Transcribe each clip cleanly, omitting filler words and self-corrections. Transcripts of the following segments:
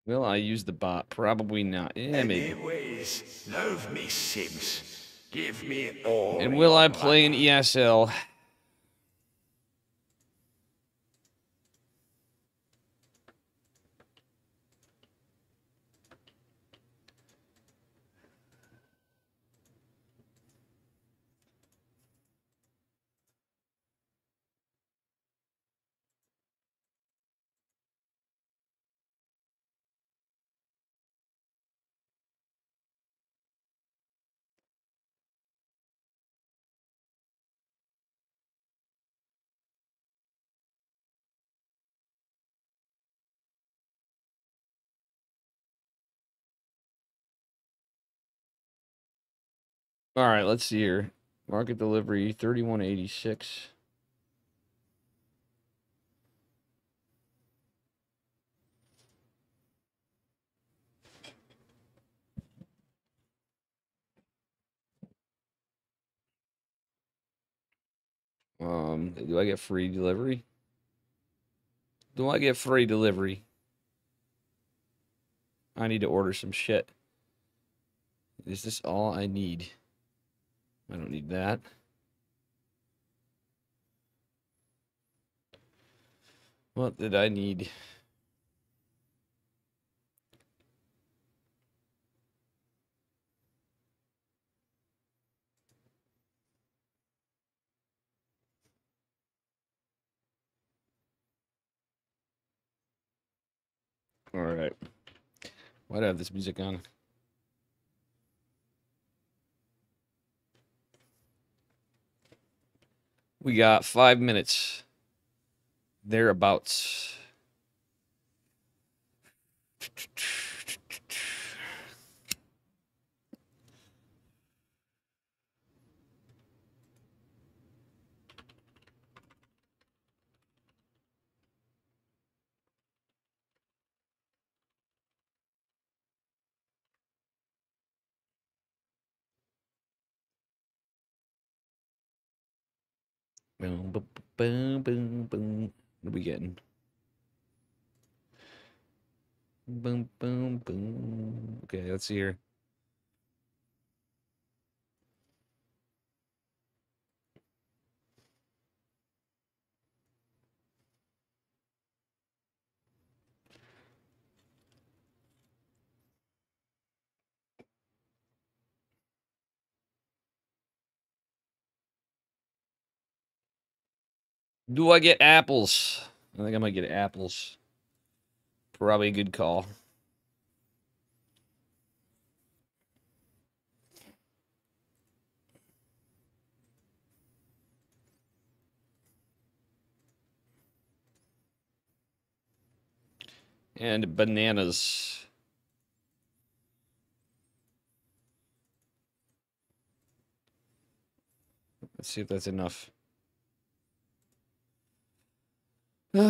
Will I use the bot? Probably not. Yeah, maybe. Anyways, love me, Sims. Give me all And will your I play in money. ESL? All right, let's see here. Market delivery 3186. Do I get free delivery? Do I get free delivery? I need to order some shit. Is this all I need? I don't need that. What did I need? All right. Why do I have this music on? We got 5 minutes. Thereabouts. Boom, boom, boom, boom, boom. What are we getting? Boom, boom, boom. Okay, let's see here. Do I get apples? I think I might get apples. Probably a good call. And bananas. Let's see if that's enough. We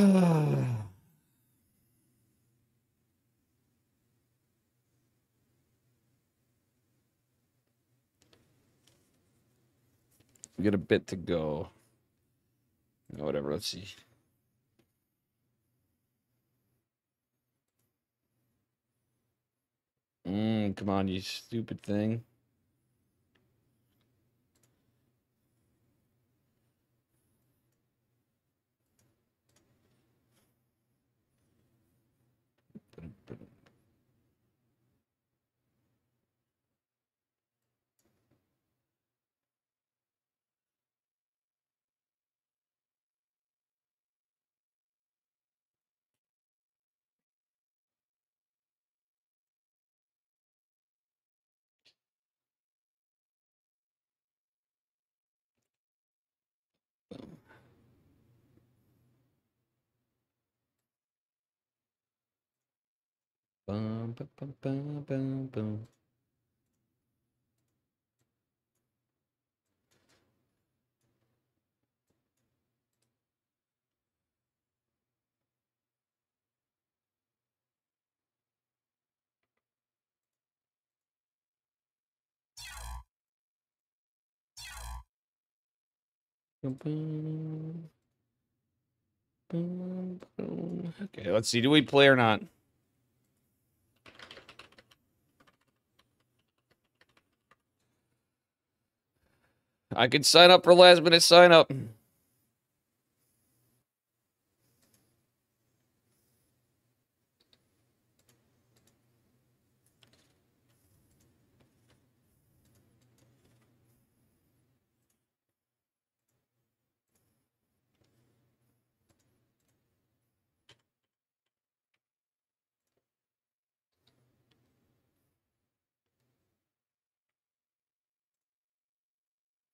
got a bit to go. Whatever, let's see. Come on, you stupid thing. Bum, bum, bum, bum, bum, bum. Bum, bum, bum, bum. Okay, let's see. Do we play or not? I could sign up for last minute sign up.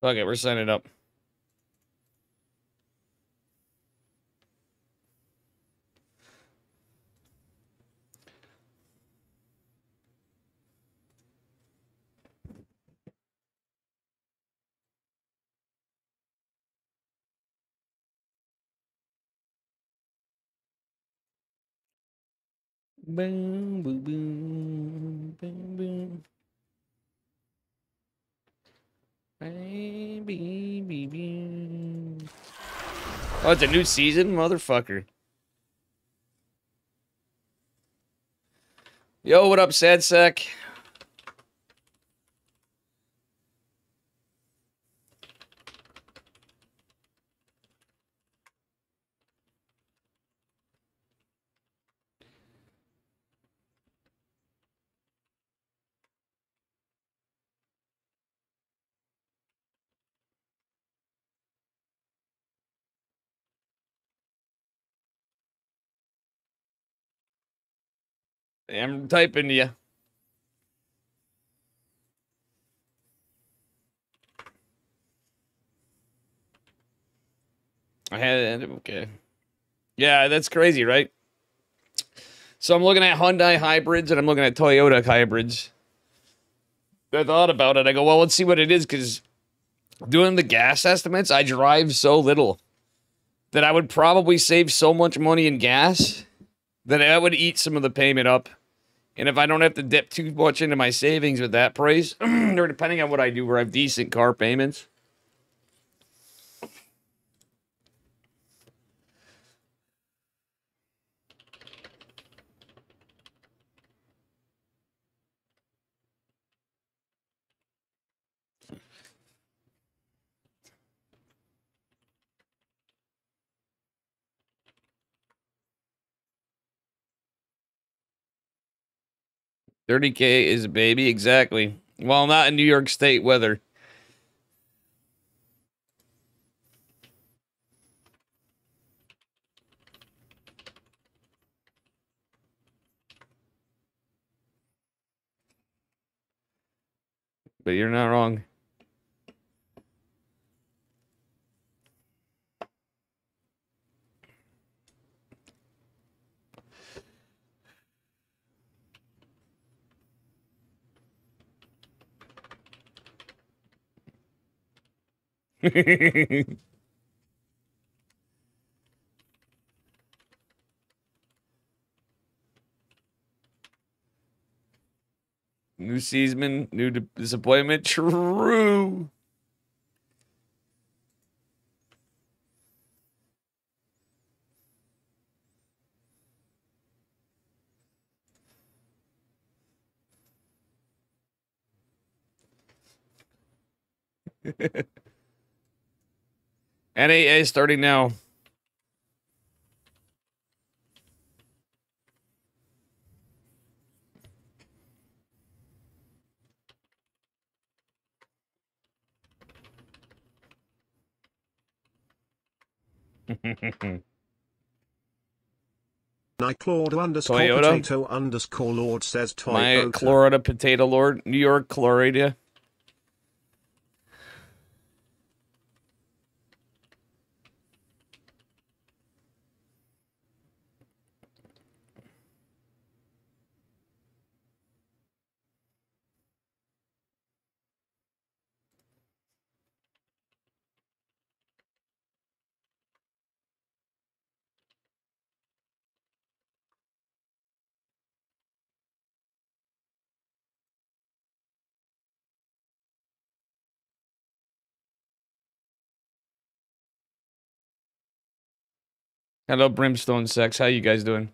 Okay, we're signing up. Boom, boom, boom, boom, boom. Oh, it's a new season, motherfucker. Yo, what up, Sad Sack? I'm typing to you. I had okay. Yeah, that's crazy, right? So I'm looking at Hyundai hybrids and I'm looking at Toyota hybrids. I thought about it. I go, well, let's see what it is, because doing the gas estimates, I drive so little that I would probably save so much money in gas that I would eat some of the payment up. And if I don't have to dip too much into my savings with that price, or depending on what I do, where I have decent car payments. $30K is a baby, exactly. Well, not in New York State weather. But you're not wrong. New season, new disappointment. True. NAA starting now. Toyota. _Lord says Toyota. My Florida potato lord. New York, Florida. Hello, Brimstone Sex. How you guys doing?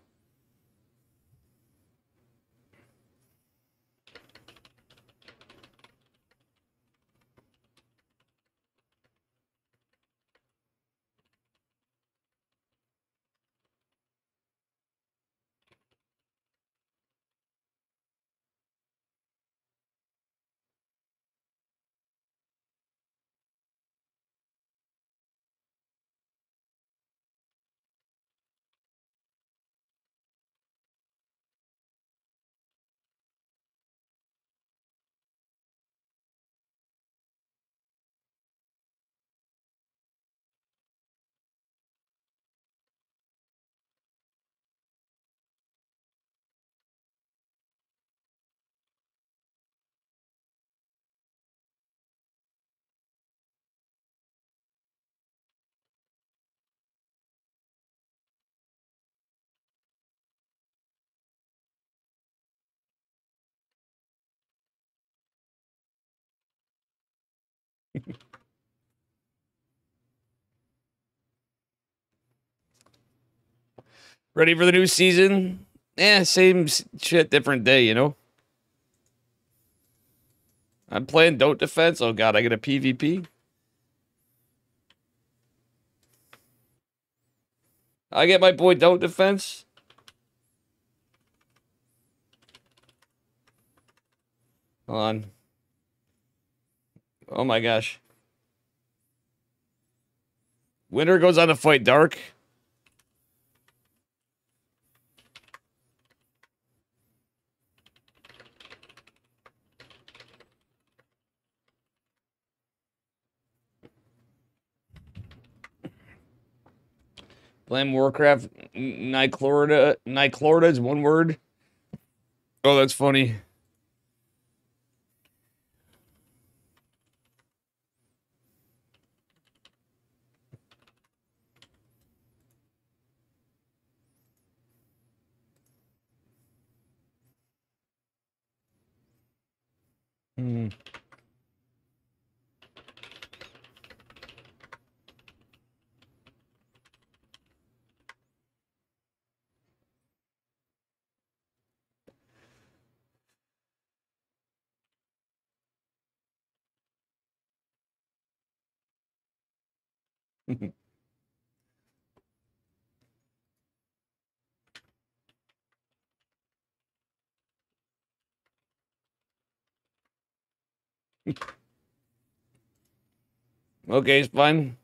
Ready for the new season? Same shit, different day, you know? I'm playing Don't Defense. Oh god, I get a PvP. I get my boy Don't Defense. Hold on. Oh my gosh. Winter goes on to fight Dark. Playing Warcraft. Nyclorda is one word. Oh, that's funny. Hmm. Okay, it's fine.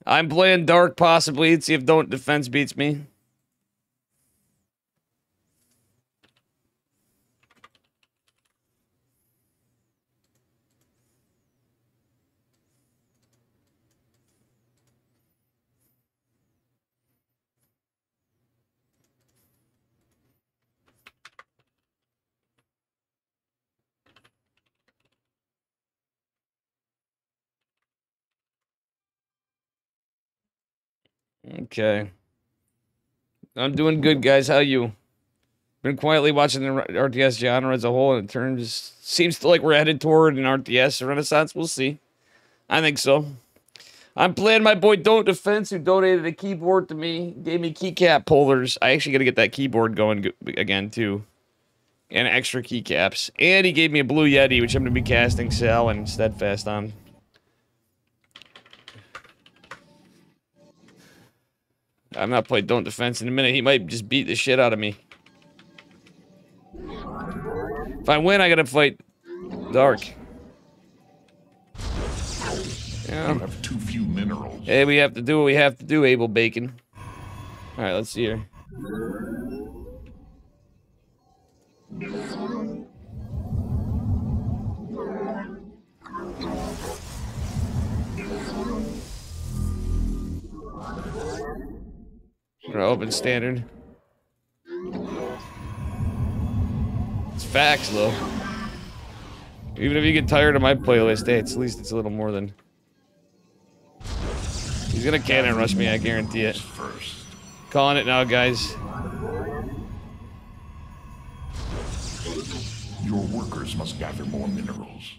I'm playing Dark possibly. Let's see if Don't Defense beats me. Okay. I'm doing good, guys. How you? Been quietly watching the RTS genre as a whole, and it turns seems like we're headed toward an RTS renaissance. We'll see. I think so. I'm playing my boy Don't Defense, who donated a keyboard to me, gave me keycap holders. I actually got to get that keyboard going again, too. And extra keycaps. And he gave me a Blue Yeti, which I'm going to be casting Sal and Steadfast on. I'm not playing Don't Defense in a minute. He might just beat the shit out of me. If I win, I gotta fight Dark. Yeah. You have too few minerals. Hey, we have to do what we have to do, Abel Bacon. Alright, let's see here. We're gonna open standard. It's facts, though. Even if you get tired of my playlist, hey, at least it's a little more than... He's gonna cannon rush me, I guarantee it. Calling it now, guys. Your workers must gather more minerals.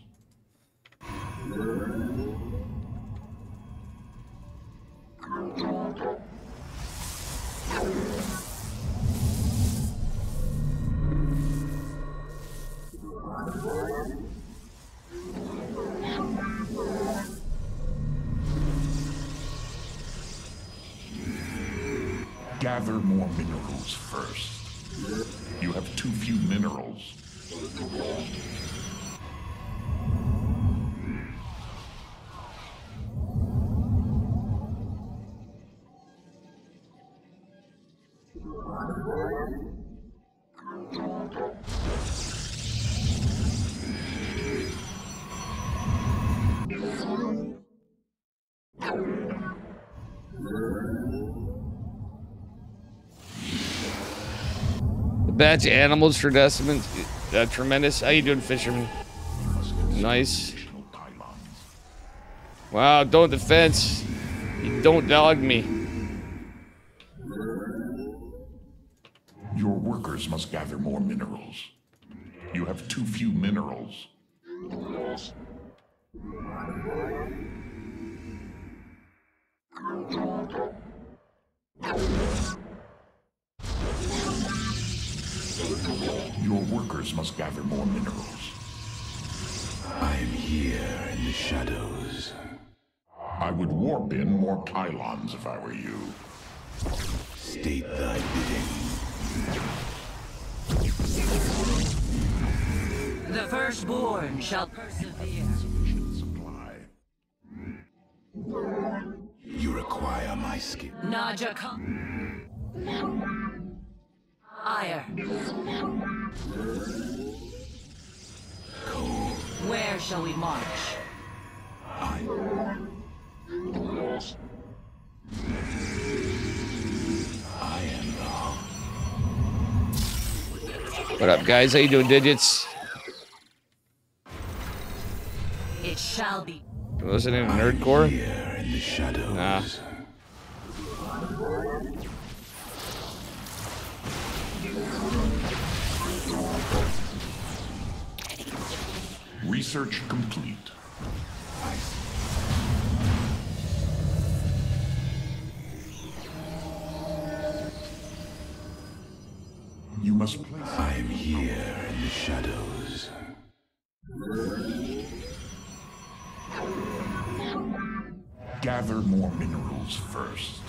Gather more minerals first. You have too few minerals. Batch of animals for decimate. Tremendous. How you doing, fisherman? Nice. Wow, Don't Defense. You don't dog me. Your workers must gather more minerals. You have too few minerals. Your workers must gather more minerals. I am here in the shadows. I would warp in more pylons if I were you. State thy bidding. The firstborn shall persevere. Sufficient supply. You require my skill. Naja come. Ire. Cold. Where shall we march? I am the What up, guys? How you doing, digits? It shall be. Wasn't in Nerdcore? here in the shadows. Nah. Research complete. You must place. I am here in the shadows. Gather more minerals first.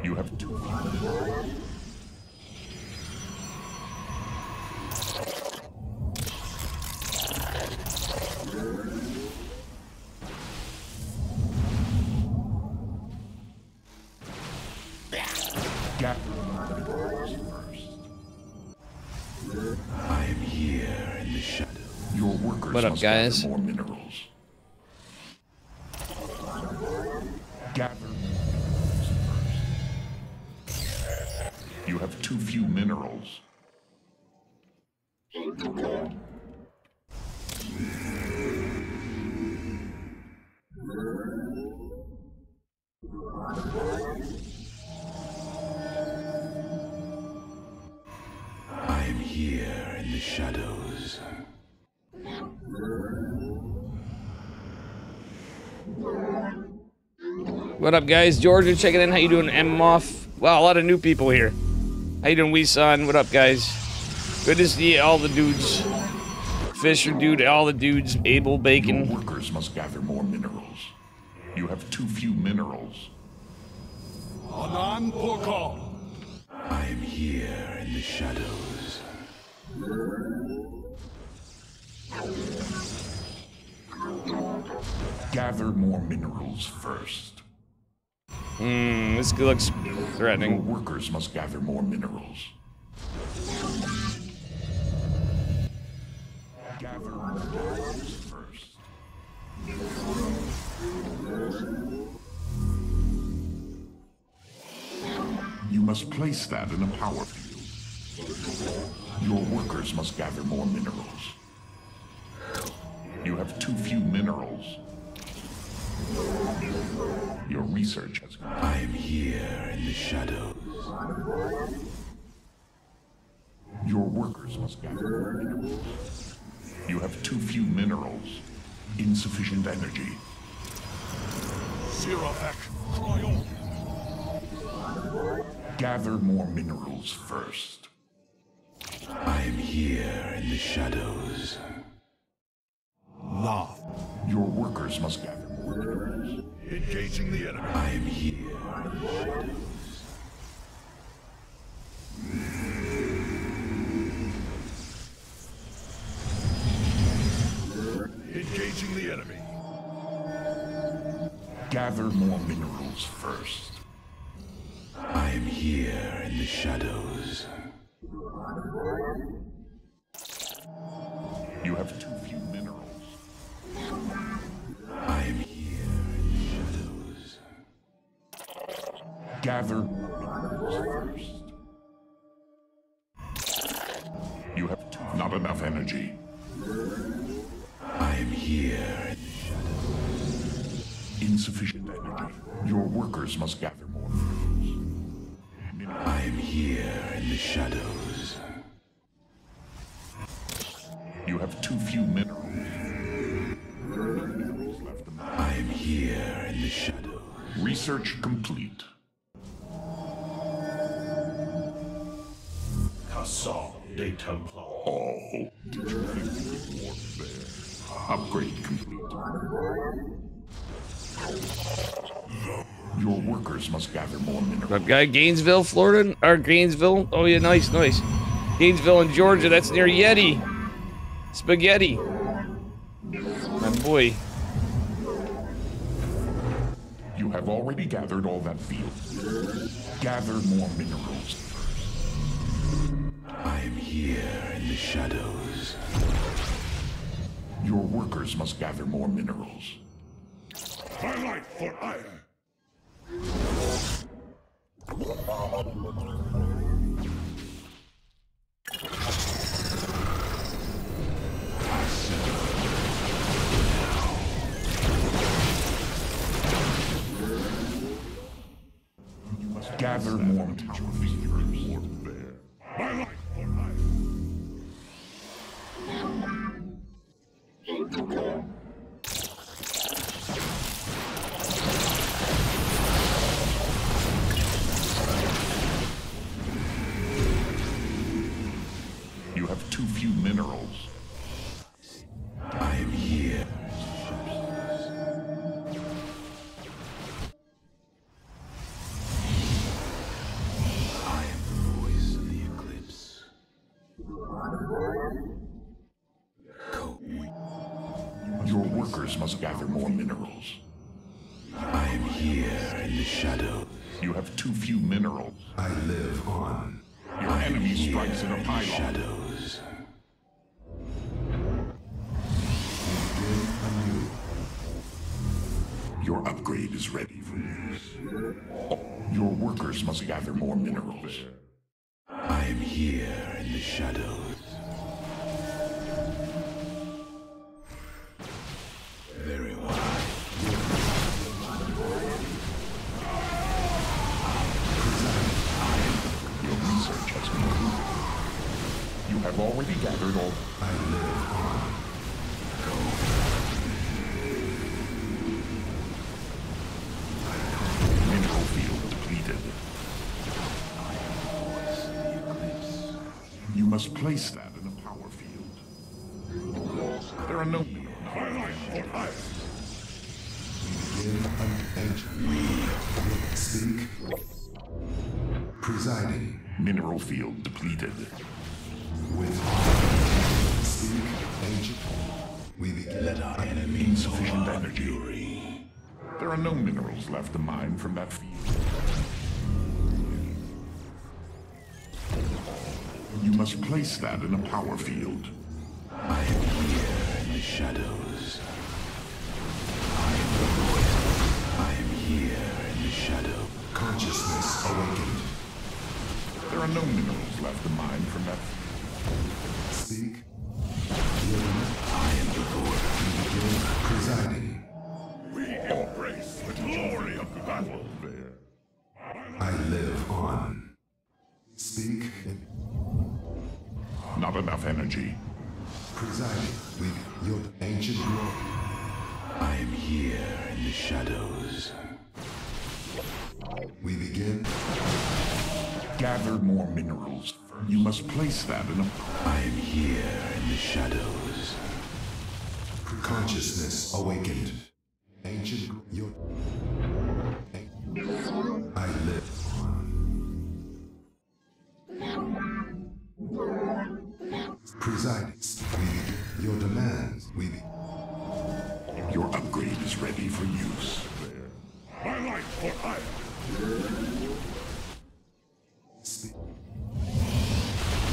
You have two. Gather more minerals first. I am here in the shadows. Your workers What up, must guys? gather more minerals. Gather more minerals first. You have too few minerals. I am here in the shadows. What up, guys? Georgia checking in. How you doing, M-Moff? Wow, a lot of new people here. How you doing, Wee-san? What up, guys? Good to see all the dudes. Fisher dude, all the dudes. Abel, Your Bacon. workers must gather more minerals. You have too few minerals. I am here in the shadows. Gather more minerals first. This looks Your threatening. workers must gather more minerals. Gather more minerals first. You must place that in a power field. Your workers must gather more minerals. You have too few minerals. Your research has gone. I am here in the shadows. Your workers must gather more minerals. You have too few minerals. Insufficient energy. Gather more minerals first. I am here in the shadows. Your workers must gather more minerals. Engaging the enemy. I am here in the shadows. Engaging the enemy. Gather more minerals first. I am here in the shadows. You have too few minerals. I am here in the shadows. Gather more minerals first. You have not enough energy. I am here in the shadows. Insufficient energy. Your workers must gather more minerals. I am here in the shadows. You have too few minerals. I am here in the shadows. Research complete. Cassol de Templar. Oh, did you think you could warp there? Upgrade complete. Your workers must gather more minerals. Up, guy, Gainesville, Florida, or Gainesville. Oh yeah, nice, nice. Gainesville in Georgia. That's near Yeti. Spaghetti. My boy. You have already gathered all that field. Gather more minerals. I am here in the shadows. Your workers must gather more minerals. Highlight for iron. You must gather more minerals. There. Highlight for iron. You have too few minerals. I am here. I am the voice of the eclipse. Your workers must gather more minerals. I am here in the shadows. You have too few minerals. I live on. Your enemy strikes at a pylon. Shadows. Your upgrade is ready for use. Your workers must gather more minerals. I am here in the shadows. Very well. Your research has concluded. You have already gathered all. I live on. Mineral field depleted. Voice of the eclipse. You must place that in a power field. There are no minerals. Speak. Presiding. Mineral field depleted. With speak, ancient. We begin. Let our enemies Insufficient our energy. fury. There are no minerals left to mine from that field. You must place that in a power field. I am here in the shadows. I am the voice. I am here in the shadow. Consciousness awakened. There are no minerals left to mine from that field. Speak. I am the voice. Presiding. We embrace the glory of the battle there. I live on. Speak. Not enough energy. Presiding with your ancient glory. I am here in the shadows. We begin. Gather more minerals. You must place that in a... I am here in the shadows. Consciousness awakened. Ancient your I live. Presiding. We begin. Your demands. We be. Your upgrade is ready for use. My life for iron. Speak.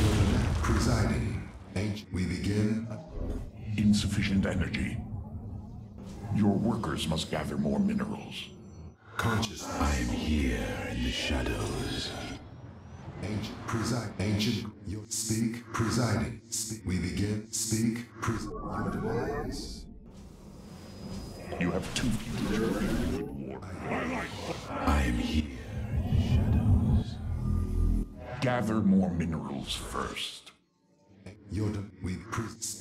Your demand. Presiding. Ancient. We begin. Insufficient energy. Your workers must gather more minerals. Consciousness. I am here in the shadows. Ancient. Preside. Ancient. Your speak. Presiding. Speak. We begin. Speak. Your demands. You have too few. I am here in the shadows. Gather more minerals first.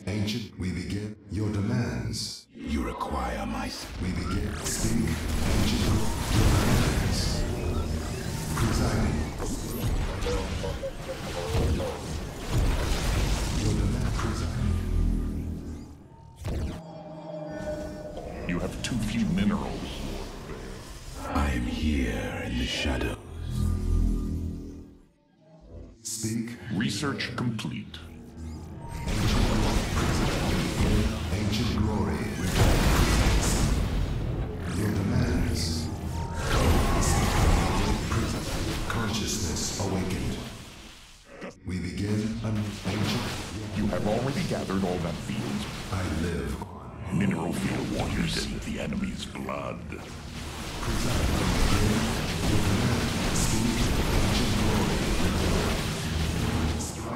Ancient, we begin your demands. You require my. We begin. Speak. Ancient, your demands. Presiding. Your demand, presiding. You have too few minerals. I am here in the shadows. Speak. Research complete. Ancient glory. Your demands. Consciousness awakened. We begin an ancient. You have already gathered all that field. I live. Mineral field waters in the enemy's blood.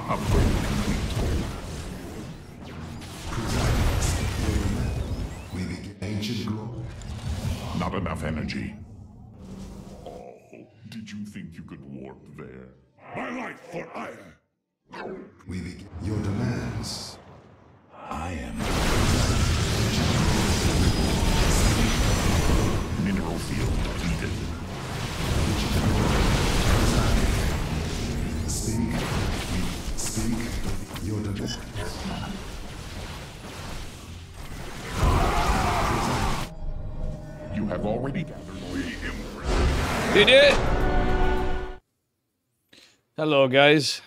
Upgrade complete. We begin ancient glory. Not enough energy. Oh, did you think you could warp there? My life for ire! We begin your demands. I am. Mineral field depleted. Speak. Speak. Your demands. You have already gathered. You did. Hello, guys.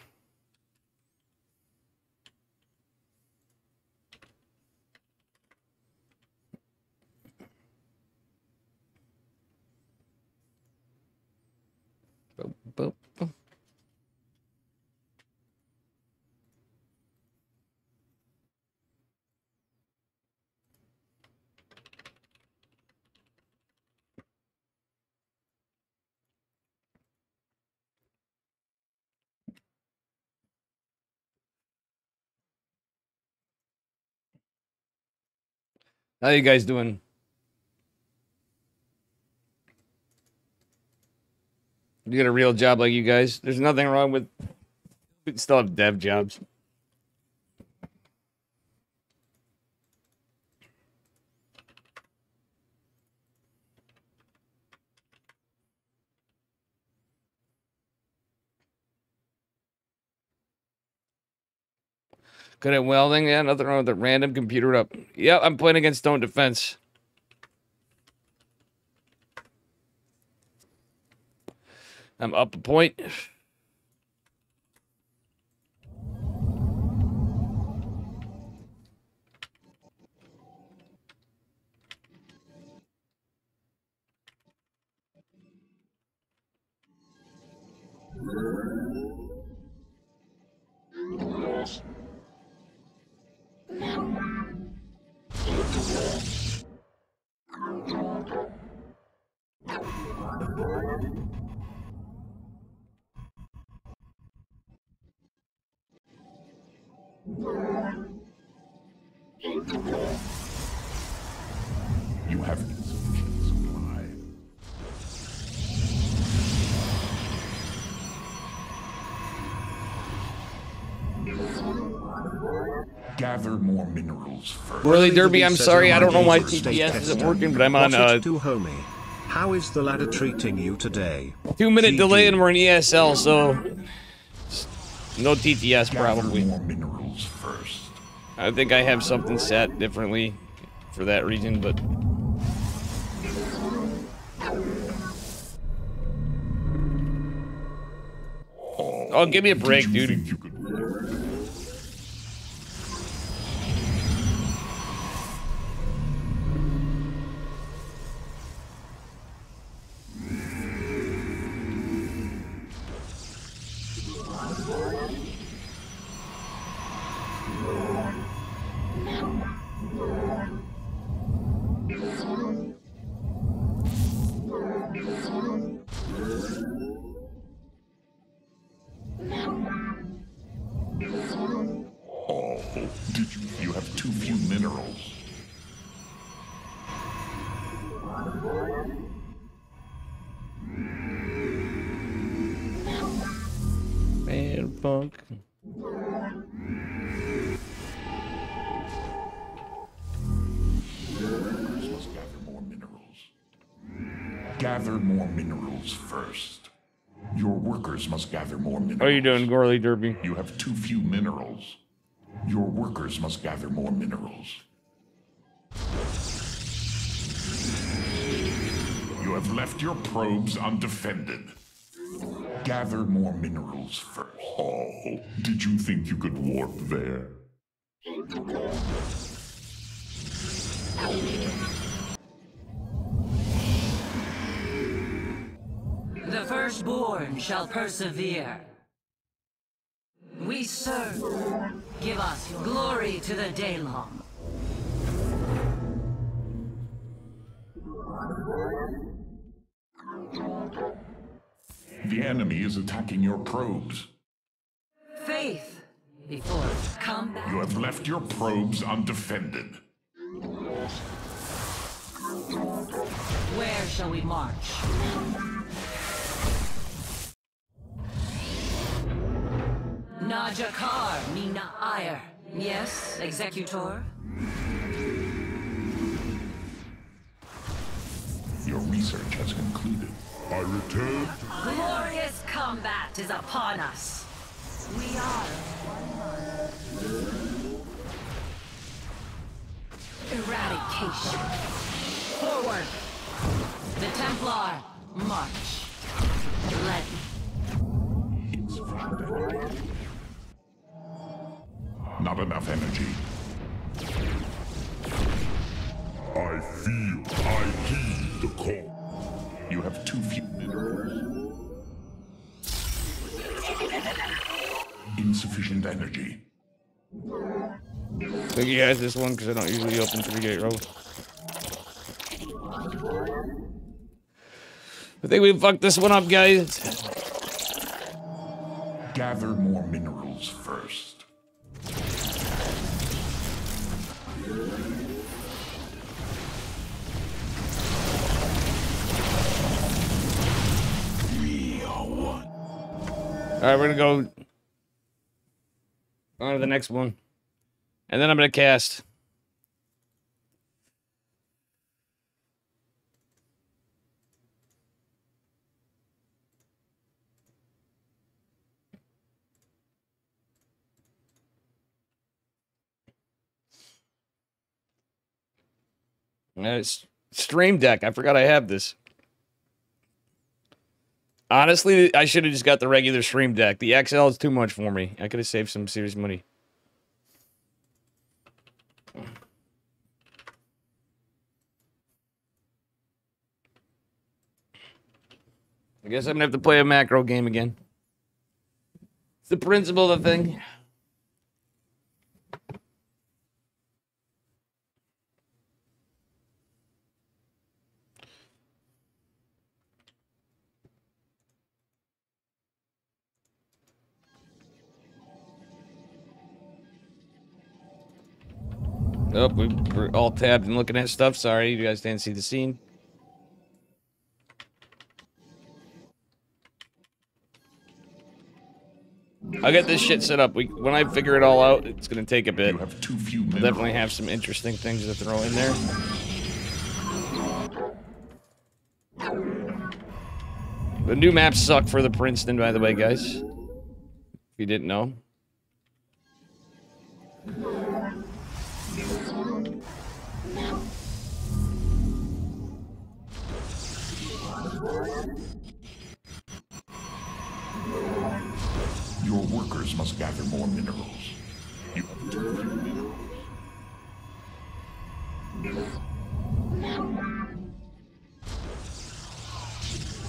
Boop, boop, boop. How you guys doing? You get a real job like you guys. There's nothing wrong with. We can still have dev jobs. Good at welding, yeah. Nothing wrong with a random computer up. Yep, I'm playing against Stone Defense. I'm up a point. You have insufficient supply. Gather more minerals first. Really, Derby, I'm Says sorry. I don't know why State TPS isn't tester. working, but I'm on What's a it do, homie? How is the ladder treating you today? 2-minute TD. delay and we're in ESL, so no TTS Gather probably. more minerals first. I think I have something set differently for that reason, but oh, give me a break, Did you dude. think you could Oh, did you? You have too few minerals. Man, funk. Gather more minerals first. Your workers must gather more minerals. How are you doing, Gorley Derby? You have too few minerals. Your workers must gather more minerals. You have left your probes undefended. Gather more minerals first. Oh, did you think you could warp there? The firstborn shall persevere. We serve. Give us glory to the day long. The enemy is attacking your probes. Faith before combat. You have left your probes undefended. Where shall we march? Najakar, Mina Ire. Yes, Executor? Your research has concluded. I return. Glorious combat is upon us. We are. Eradication. Forward. The Templar, march. Let. Not enough energy. I heed the call. You have too few minerals. Insufficient energy. Thank you guys this one because I don't usually open 3-gate row. I think we fucked this one up, guys. Gather more minerals first. We are one. Alright, we're gonna go on to the next one. And then I'm gonna cast. It's Stream Deck. I forgot I have this. Honestly, I should have just got the regular Stream Deck. The XL is too much for me. I could have saved some serious money. I guess I'm gonna have to play a macro game again. It's the principle of the thing. Oh, we're all tabbed and looking at stuff. Sorry, you guys didn't see the scene. I'll get this shit set up. When I figure it all out, it's gonna take a bit. You have too few minerals. I'll definitely have some interesting things to throw in there. The new maps suck for the Princeton, by the way, guys. If you didn't know. Your workers must gather more minerals. You have too few minerals.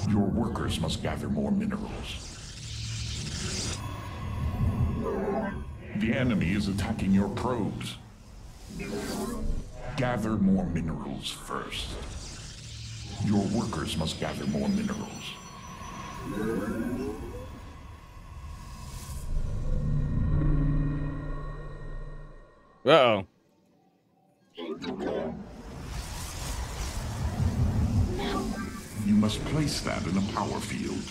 Your workers must gather more minerals. The enemy is attacking your probes. Gather more minerals first. Your workers must gather more minerals. Uh-oh. You must place that in a power field.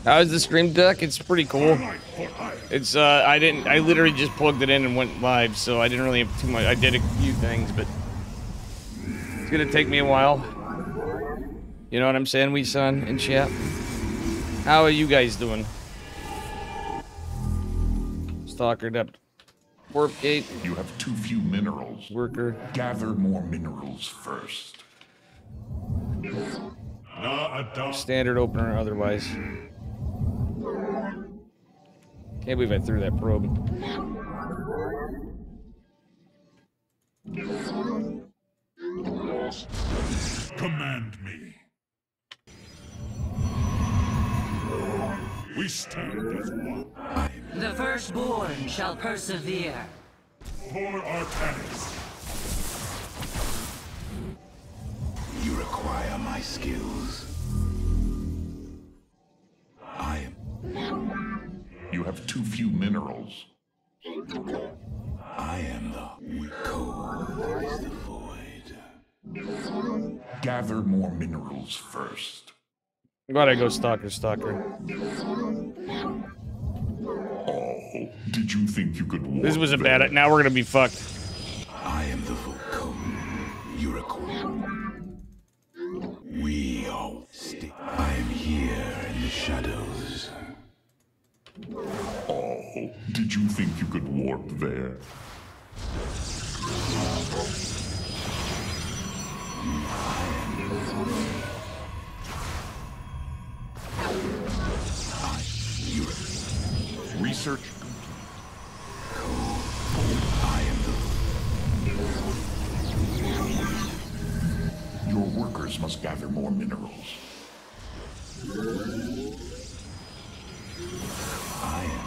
How's the Stream Deck? It's pretty cool. It's I literally just plugged it in and went live, so I didn't really have too much. I did a few things, but it's gonna take me a while. You know what I'm saying, wee son and chat? How are you guys doing? Stalkered up. Warp gate. You have too few minerals. Worker. Gather more minerals first. Standard opener otherwise. Can't believe I threw that probe. Command me. We stand as one. The firstborn shall persevere. For Arcanis. You require my skills. I am. You have too few minerals. I am the cold is the void. Gather more minerals first. Glad I go stalker. Oh, did you think you could walk This was a there? bad. Now we're gonna be fucked. I am the Vulcan. You require. We are. I am here in the shadows. Oh, did you think you could warp there? Research I am the. Your workers must gather more minerals. I am.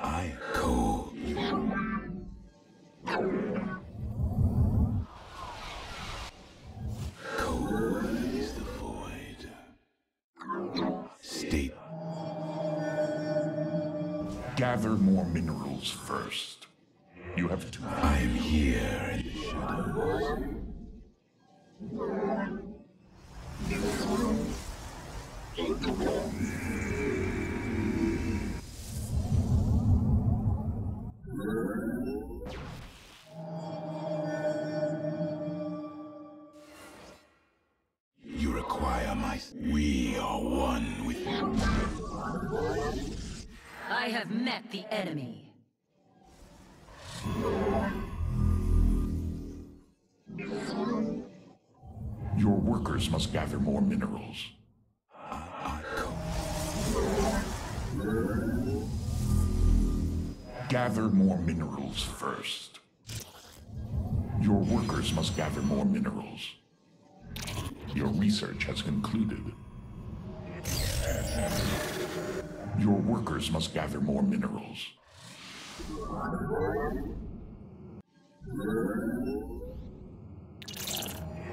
I cold. Cold is the void. State. Gather more minerals first. You have to. I am here in the shadows. You require my. We are one with. I have met the enemy. Your workers must gather more minerals. Gather more minerals first. Your workers must gather more minerals. Your research has concluded. Your workers must gather more minerals.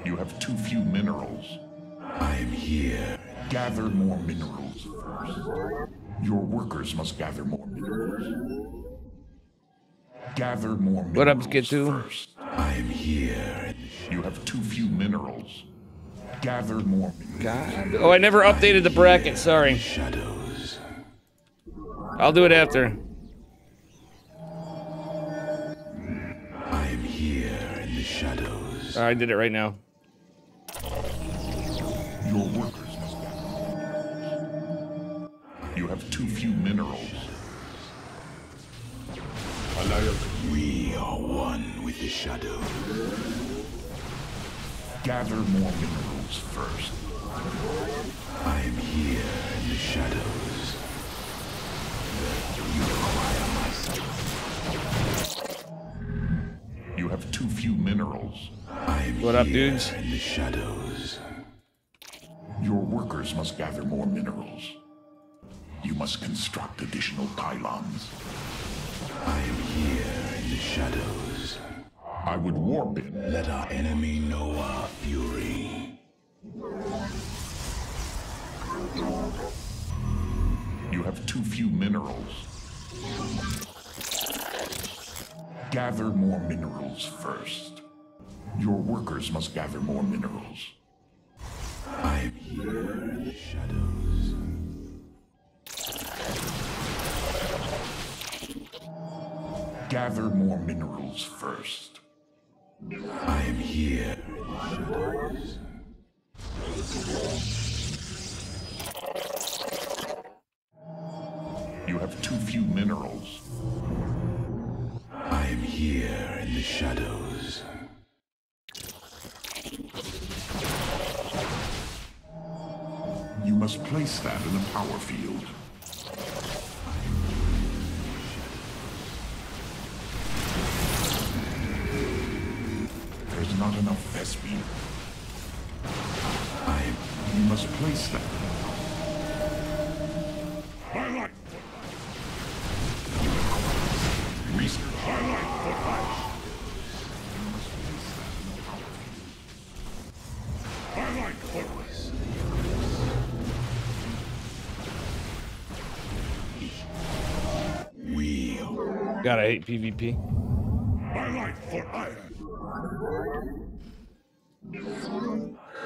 You have too few minerals. I am here. Gather more minerals first. Your workers must gather more minerals. Gather more minerals What up, Skittu? first. I am here. You have too few minerals. Gather more minerals. God. Oh, I never updated the bracket. Sorry. Shadows. I'll do it after. I am here in the shadows. I did it right now. Your workers must gather more minerals. You have too few minerals. We are one with the shadow. Gather more minerals first. I am here in the shadows. You require my sight. You have too few minerals. I am What up, here dudes? in the shadows. Your workers must gather more minerals. You must construct additional pylons. I am here in the shadows. I would warp in. Let our enemy know our fury. You have too few minerals. Gather more minerals first. Your workers must gather more minerals. I am here in the shadows. Gather more minerals first. I am here in the shadows. You have too few minerals. I am here in the shadows. You must place that in a power field. There's not enough Vespine. You must place that. Highlight. Research. Highlight. You must place that in a power field. Highlight. God, I hate PvP. Highlight for iron.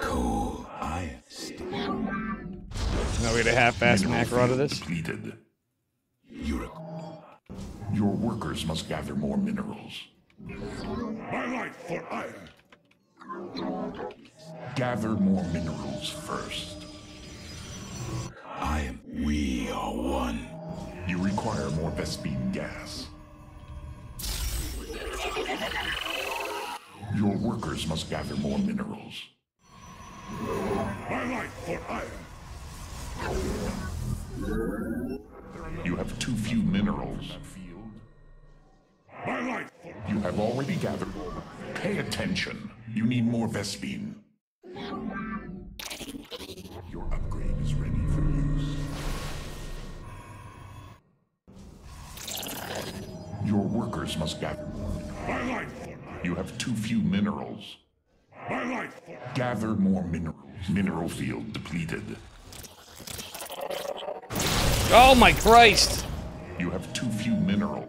Cool iron. Now we get a half-assed Mineral macro out of field this. depleted. You're Your workers must gather more minerals. Highlight for iron. Gather more minerals first. We are one. You require more Vespine gas. Your workers must gather more minerals. Highlight for iron. You have too few minerals. Highlight. You have already gathered. Pay attention. You need more Vespine. Your upgrade is ready for use. Your workers must gather more minerals. Highlight. You have too few minerals. Highlight. Gather more minerals. Mineral field depleted. Oh my Christ! You have too few minerals.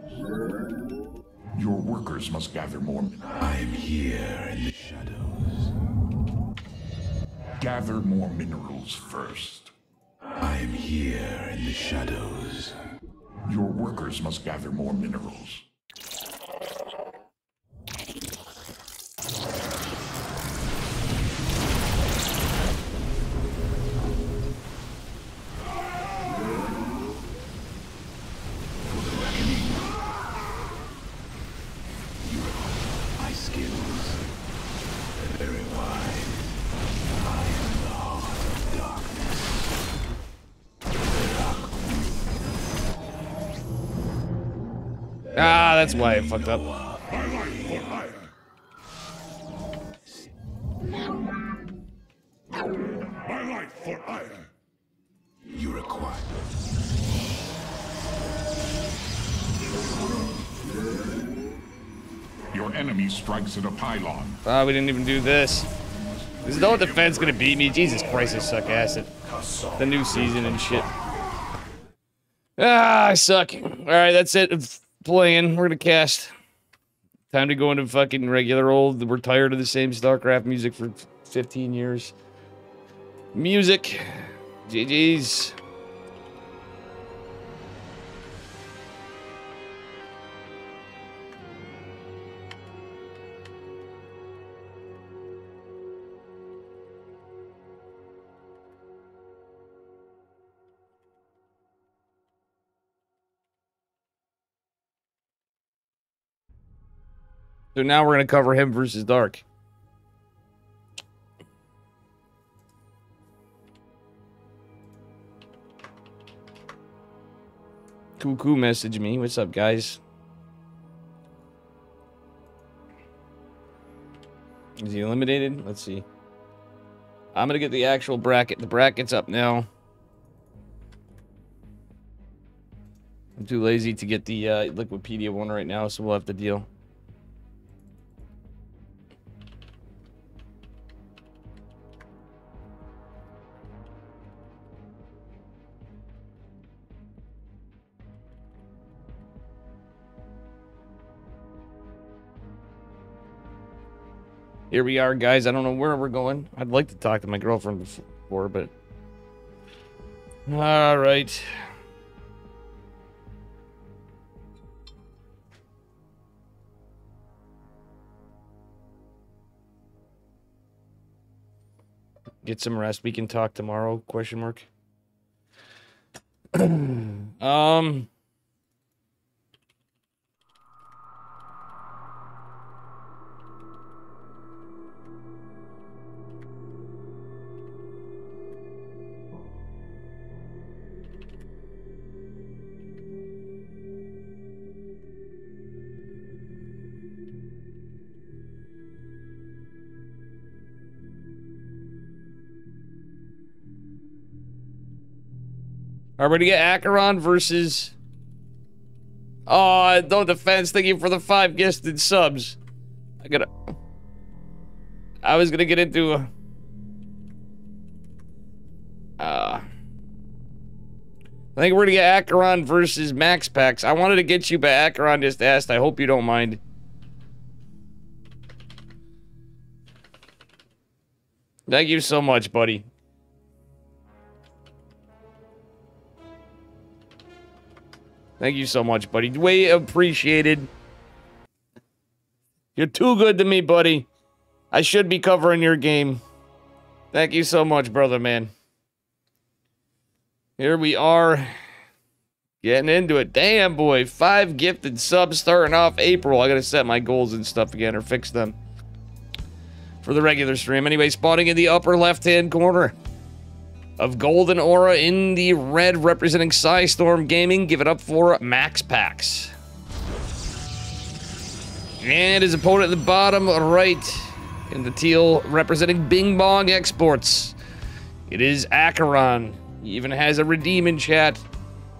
Your workers must gather more minerals. I am here in the shadows. Gather more minerals first. I am here in the shadows. Your workers must gather more minerals. My skills are very wide. I am the heart of darkness. Ah, that's why I fucked up. Highlight for iron. You require. Your enemy strikes at a pylon. Ah, we didn't even do this. There's no defense gonna beat me. Jesus Christ, I suck acid. The new season and shit. Ah, I suck. Alright, that's it. Playing. We're gonna cast. Time to go into fucking regular old. We're tired of the same StarCraft music for 15 years. Music. GG's. So now we're gonna cover him versus Dark. Cuckoo message me. What's up, guys? Is he eliminated? Let's see. I'm gonna get the actual bracket. The bracket's up now. I'm too lazy to get the Liquipedia one right now, so we'll have to deal. Here we are, guys. I don't know where we're going. I'd like to talk to my girlfriend before, but... All right. Get some rest. We can talk tomorrow, question mark. All right, we're gonna get Acheron versus... Oh, no defense. Thank you for the 5 gifted subs. I was gonna get into... I think we're gonna get Acheron versus Max Pax. I wanted to get you, but Acheron just asked. I hope you don't mind. Thank you so much, buddy. Thank you so much, buddy. Way appreciated. You're too good to me, buddy. I should be covering your game. Thank you so much, brother, man. Here we are. Getting into it. Damn, boy. 5 gifted subs starting off April. I gotta set my goals and stuff again, or fix them. For the regular stream. Anyway, spawning in the upper left-hand corner of Golden Aura in the red, representing Psystorm Gaming. Give it up for Max Pax. And his opponent at the bottom right in the teal, representing Bing Bong Exports. It is Acheron. He even has a redeem in chat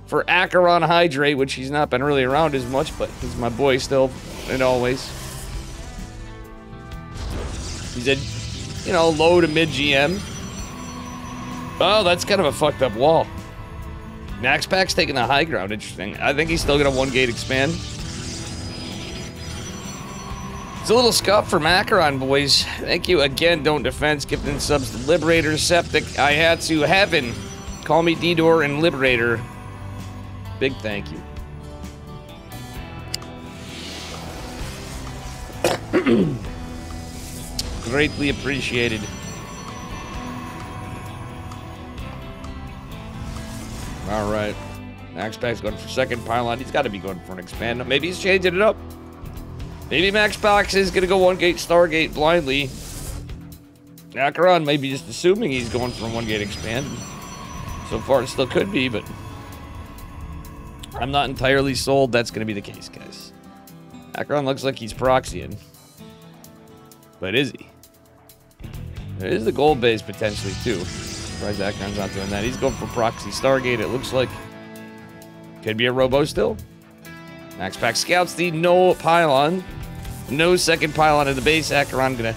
for Acheron Hydrate, which he's not been really around as much, but he's my boy still, and always. He's a, you know, low to mid GM. Oh, that's kind of a fucked up wall. Max Pack's taking the high ground. Interesting. I think he's still going to 1-gate expand. It's a little scuff for Acheron, boys. Thank you again. Don't defense. Gifting subs to Liberator, Septic, Ihatsu, Heaven. Call me D-Door and Liberator. Big thank you. Greatly appreciated. All right. Max Pack's going for second pylon. He's got to be going for an expand. Maybe he's changing it up. Maybe Max Pax is going to go 1-gate Stargate blindly. Acheron may be just assuming he's going for a 1-gate expand. So far it still could be, but I'm not entirely sold that's going to be the case, guys. Acheron looks like he's proxying. But is he? There is the gold base potentially too. Surprised Acheron's not doing that. He's going for proxy Stargate, it looks like. Could be a robo still. Max Pack scouts the no pylon. No second pylon in the base. Acheron gonna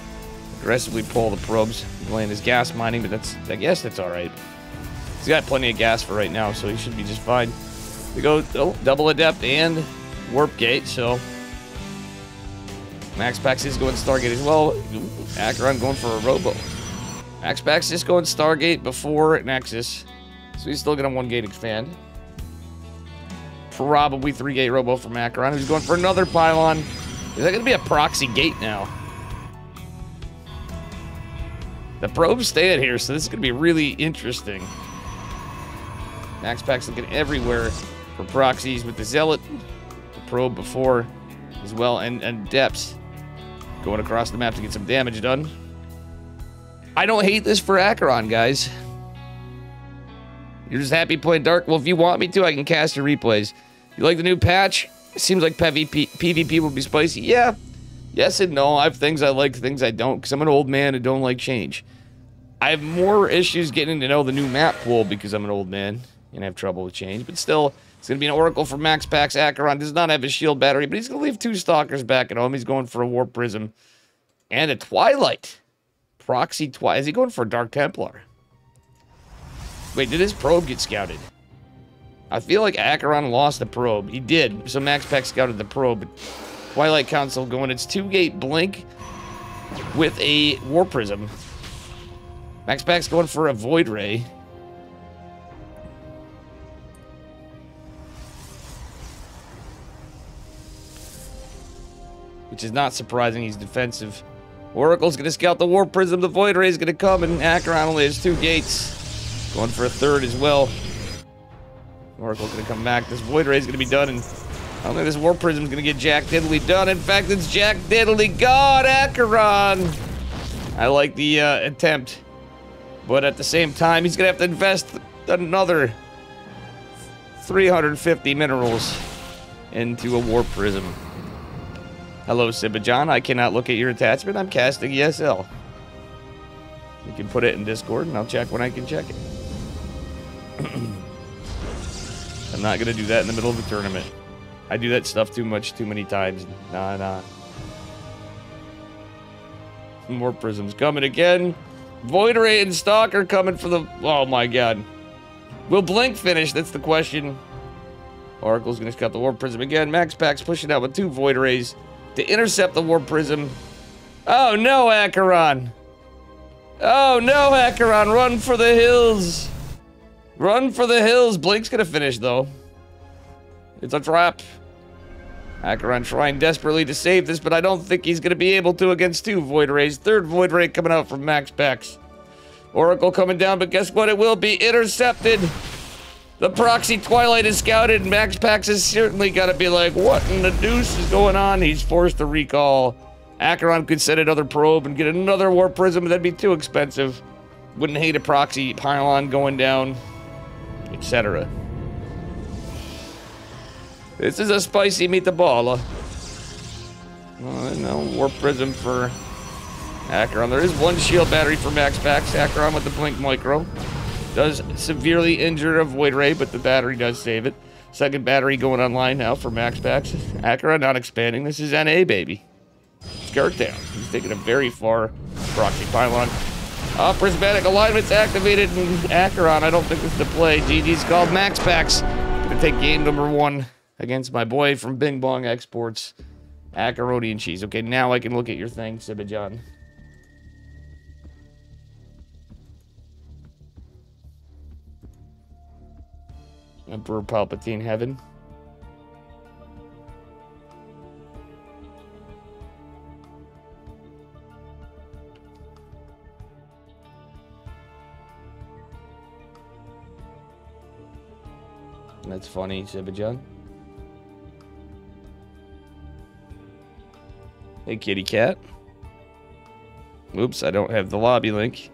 aggressively pull the probes. Laying his gas mining, but that's, I guess that's alright. He's got plenty of gas for right now, so he should be just fine. We go double adept and warp gate, so Max Pax is going Stargate as well. Acheron going for a robo. Max Pax is going Stargate before Nexus, so he's still gonna 1-gate expand. Probably 3-gate robo from Acheron, who's going for another pylon. Is that gonna be a proxy gate now? The probes stay in here, so this is gonna be really interesting. Max Pack's looking everywhere for proxies with the Zealot, the probe before as well, and depths going across the map to get some damage done. I don't hate this for Acheron, guys. You're just happy playing Dark? Well, if you want me to, I can cast your replays. You like the new patch? It seems like PvP will be spicy. Yeah. Yes and no. I have things I like, things I don't, because I'm an old man and don't like change. I have more issues getting to know the new map pool because I'm an old man and have trouble with change. But still, it's going to be an Oracle for Max Pax. Acheron does not have a shield battery, but he's going to leave 2 Stalkers back at home. He's going for a Warp Prism and a Twilight. Proxy Twilight. Is he going for a Dark Templar? Wait, did his probe get scouted? I feel like Acheron lost the probe. He did. So Max Pack scouted the probe. Twilight Council going. It's 2-gate blink. with a War Prism. Max Pack's going for a Void Ray. Which is not surprising, he's defensive. Oracle's gonna scout the War Prism, the Void Ray's gonna come, and Acheron only has 2 gates. Going for a 3rd as well. Oracle's gonna come back, this Void Ray's gonna be done, and I don't think this War Prism's gonna get Jack Diddly done. In fact, it's Jack Diddly gone, Acheron! I like the attempt, but at the same time, he's gonna have to invest another 350 minerals into a War Prism. Hello, Sibajan. I cannot look at your attachment. I'm casting ESL. You can put it in Discord, and I'll check when I can check it. I'm not going to do that in the middle of the tournament. I do that stuff too many times. Nah. More Prisms coming again. Void Ray and Stalker coming for the... Oh, my God. Will Blink finish? That's the question. Oracle's going to scout the War Prism again. Max Pack's pushing out with 2 Void Rays to intercept the War Prism. Oh no, Acheron! Oh no, Acheron! Run for the hills! Run for the hills! Blink's gonna finish, though. It's a trap. Acheron trying desperately to save this, but I don't think he's gonna be able to against 2 Void Rays. 3rd Void Ray coming out from Max Pax. Oracle coming down, but guess what? It will be intercepted! The Proxy Twilight is scouted, and Max Pax has certainly got to be like, what in the deuce is going on? He's forced to recall. Acheron could set another probe and get another War Prism, but that'd be too expensive. Wouldn't hate a Proxy Pylon going down, etc. This is a spicy meatball. No War Prism for Acheron. There is 1 shield battery for Max Pax. Acheron with the Blink Micro. Does severely injure a Void Ray, but the battery does save it. 2nd battery going online now for Max Pax. Acheron not expanding. This is NA, baby. Skirt down. He's taking a very far Proxy Pylon. Prismatic Alignment's activated, and Acheron, I don't think this is the play. GG's called. Max Pax gonna take game number 1 against my boy from Bing Bong Exports, Acheroni and Cheese. Okay, now I can look at your thing, Sibajan. Emperor Palpatine Heaven. That's funny, Sibajan. Hey, kitty cat. Oops, I don't have the lobby link.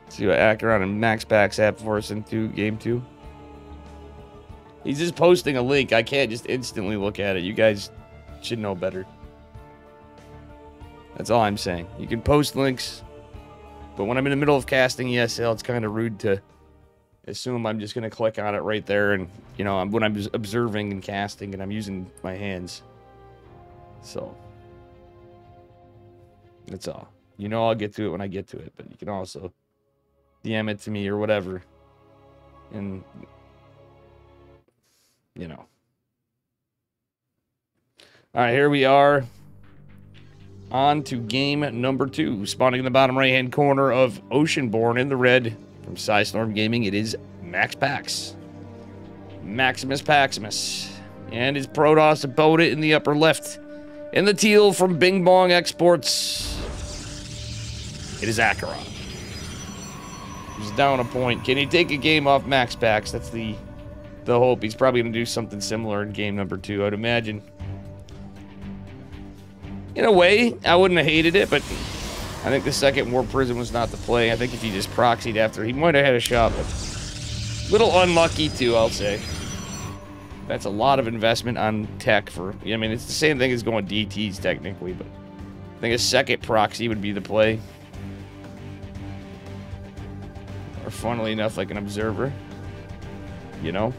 See what Acheron and Max Pax have for us into game 2. He's just posting a link. I can't just instantly look at it. You guys should know better. That's all I'm saying. You can post links, but when I'm in the middle of casting ESL, it's kind of rude to assume I'm just going to click on it right there. And, you know, when I'm observing and casting and I'm using my hands. So, that's all. You know I'll get to it when I get to it, but you can also DM it to me or whatever. And, you know. Alright, here we are. On to game number 2. Spawning in the bottom right-hand corner of Oceanborn in the red from Psystorm Gaming. It is Max Pax. Maximus Paximus. And his Protoss abode it in the upper left. In the teal from Bing Bong Exports. It is Acheron. He's down a point. Can he take a game off Max Pax? That's the hope. He's probably going to do something similar in game number 2, I'd imagine. In a way, I wouldn't have hated it, but I think the 2nd War Prism was not the play. I think if he just proxied after, he might have had a shot, but a little unlucky too, I'll say. That's a lot of investment on tech for, I mean, it's the same thing as going DTs technically, but I think a 2nd proxy would be the play. Or funnily enough, like an observer. You know?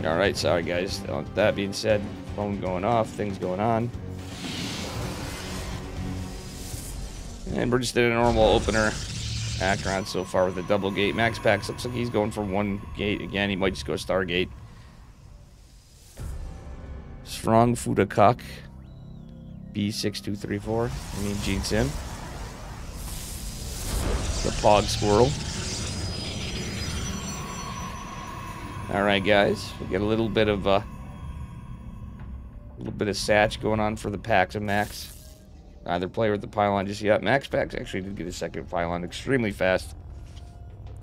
Alright, sorry guys. That being said, phone going off, things going on. And we're just in a normal opener. Acheron so far with a double gate. Max Pax looks like he's going for one gate again. He might just go Stargate. Strong Fudakak. B6234. I mean, Gene Sim. The Pog Squirrel. Alright, guys. We get a little bit of Satch going on for the Pax and Max. Neither player with the pylon just yet. Max Pax actually did get a second pylon extremely fast.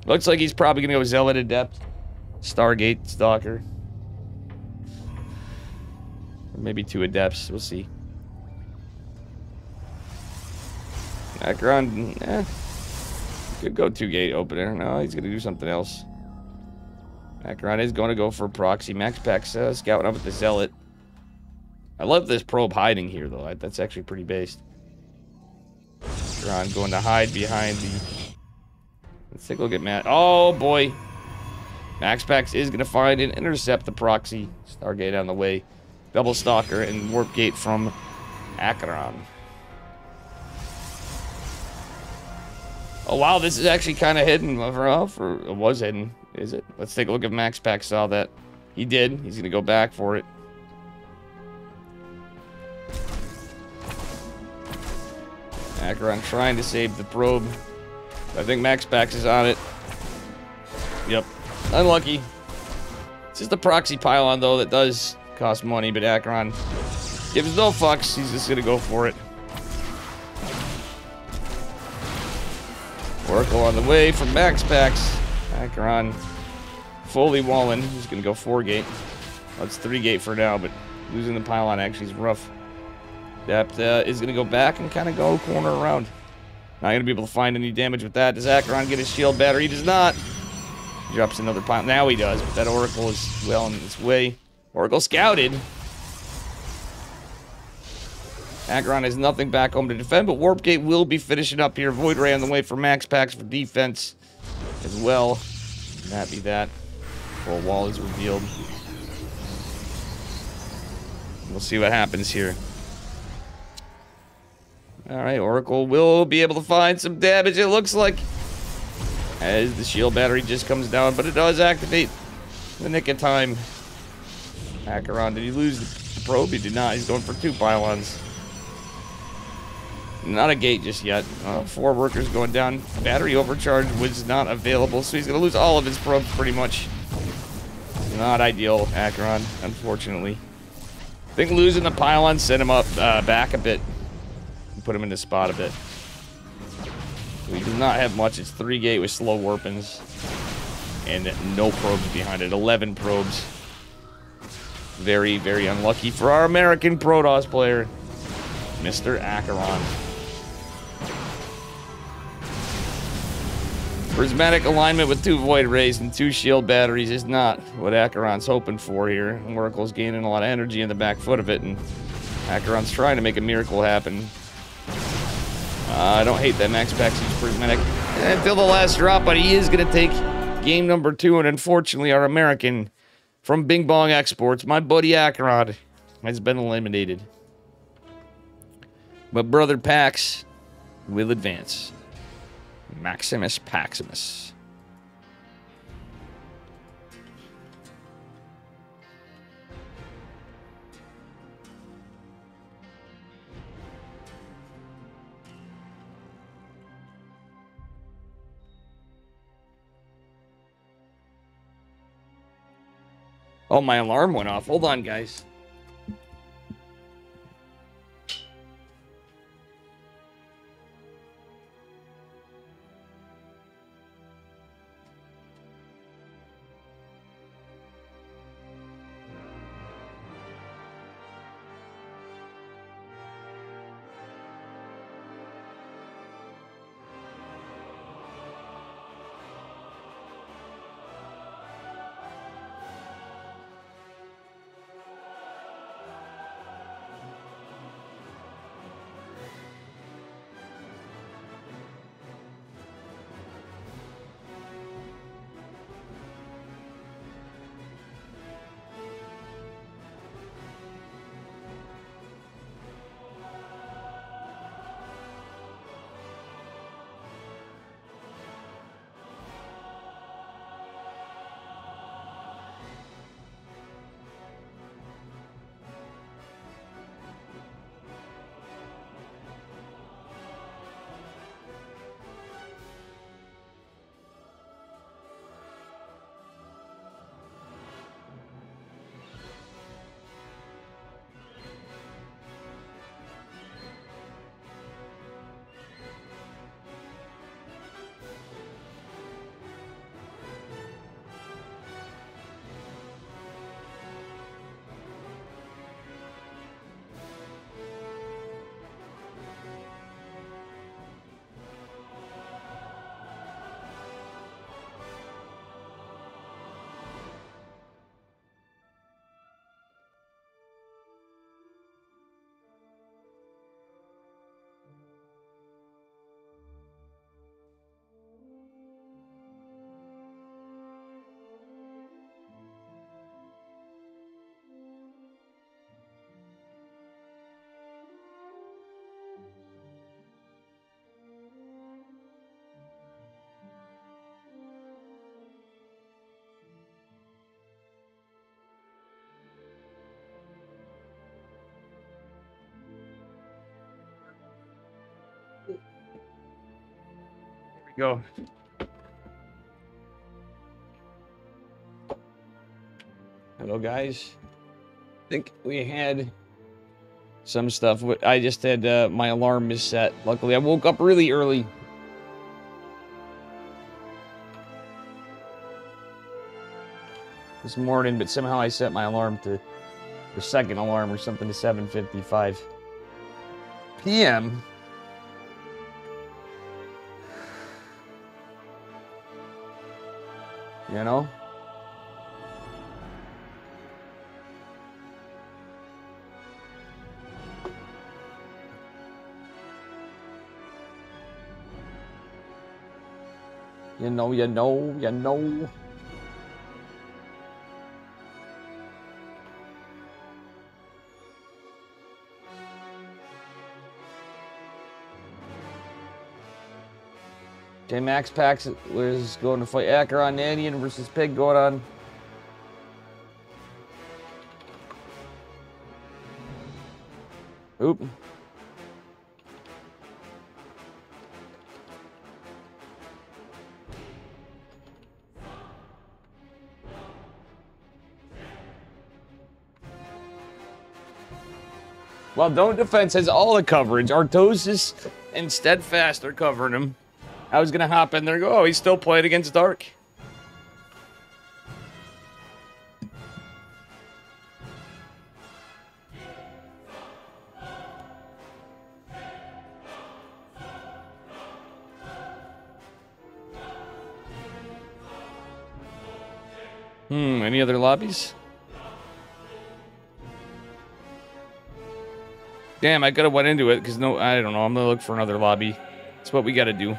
Looks like he's probably going to go Zealot Adept. Stargate Stalker. Or maybe 2 Adepts. We'll see. Acheron, could go 2-gate opener. No, he's going to do something else. Acheron is going to go for proxy. Max Pax scouting up with the Zealot. I love this probe hiding here, though. That's actually pretty based. Acheron going to hide behind the... Let's take a look at Matt. Oh, boy. Max Pax is going to find and intercept the proxy. Stargate on the way. Double Stalker and Warp Gate from Acheron. Oh, wow. This is actually kind of hidden. Or it was hidden. Is it? Let's take a look at Max Pax. Saw that. He did. He's going to go back for it. Acheron trying to save the probe. I think Max Pax is on it. Yep. Unlucky. It's just a proxy pylon, though, that does cost money, but Acheron gives no fucks. He's just going to go for it. Oracle on the way from Max Pax. Acheron fully walling. He's going to go 4-gate. Well, it's 3-gate for now, but losing the pylon actually is rough. Depth is going to go back and kind of go corner around. Not going to be able to find any damage with that. Does Acheron get his shield battery? He does not. He drops another pylon. Now he does, but that Oracle is well on its way. Oracle scouted. Acheron has nothing back home to defend, but Warp Gate will be finishing up here. Void Ray on the way for Max Pax for defense as well. And that be that. Full wall is revealed. We'll see what happens here. Alright, Oracle will be able to find some damage, it looks like. As the shield battery just comes down, but it does activate in the nick of time. Acheron, did he lose the probe? He did not. He's going for 2 pylons. Not a gate just yet. 4 workers going down. Battery overcharge was not available, so he's going to lose all of his probes pretty much. Not ideal, Acheron, unfortunately. I think losing the pylon sent him up back a bit. Put him in the spot a bit. We do not have much. It's 3-gate with slow warpins. And no probes behind it. 11 probes. Very, very unlucky for our American Protoss player, Mr. Acheron. Prismatic alignment with 2 Void Rays and 2 shield batteries is not what Acheron's hoping for here. Oracle's gaining a lot of energy in the back foot of it, and Acheron's trying to make a miracle happen. I don't hate that Max Pax uses Prismatic until the last drop, but he is going to take game number 2, and unfortunately our American from Bing Bong Exports, my buddy Acheron, has been eliminated. But Brother Pax will advance. Maximus Paximus. Oh, my alarm went off. Hold on, guys. Go. Hello, guys. I think we had some stuff. I just had my alarm is set. Luckily, I woke up really early. This morning, but somehow I set my alarm to the second alarm or something to 7:55 p.m. You know? You know. Okay, Max Pax was going to fight Acheron, Nanian versus Pig going on. Oop. Well, Don't Defense has all the coverage. Artosis and Steadfast are covering him. I was gonna hop in there and go, oh, he's still playing against Dark. Any other lobbies? Damn, I could have went into it because no, I don't know. I'm gonna look for another lobby. That's what we gotta do.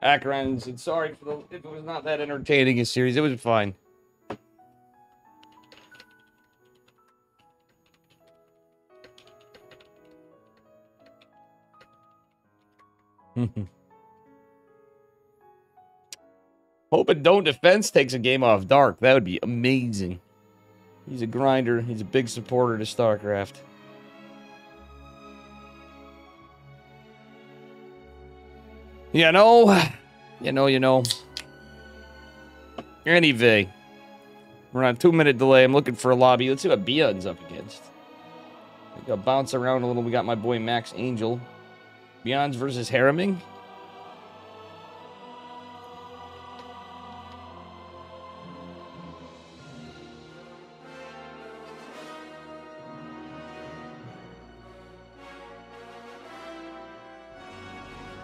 Akron said, sorry for the, if it was not that entertaining a series. It was fine. Hoping Don't Defense takes a game off Dark. That would be amazing. He's a grinder. He's a big supporter to StarCraft. You know. Anyway, we're on a 2-minute delay. I'm looking for a lobby. Let's see what Beyond's up against. We got bounce around a little. We got my boy Max Angel. Beyond's versus Harriming.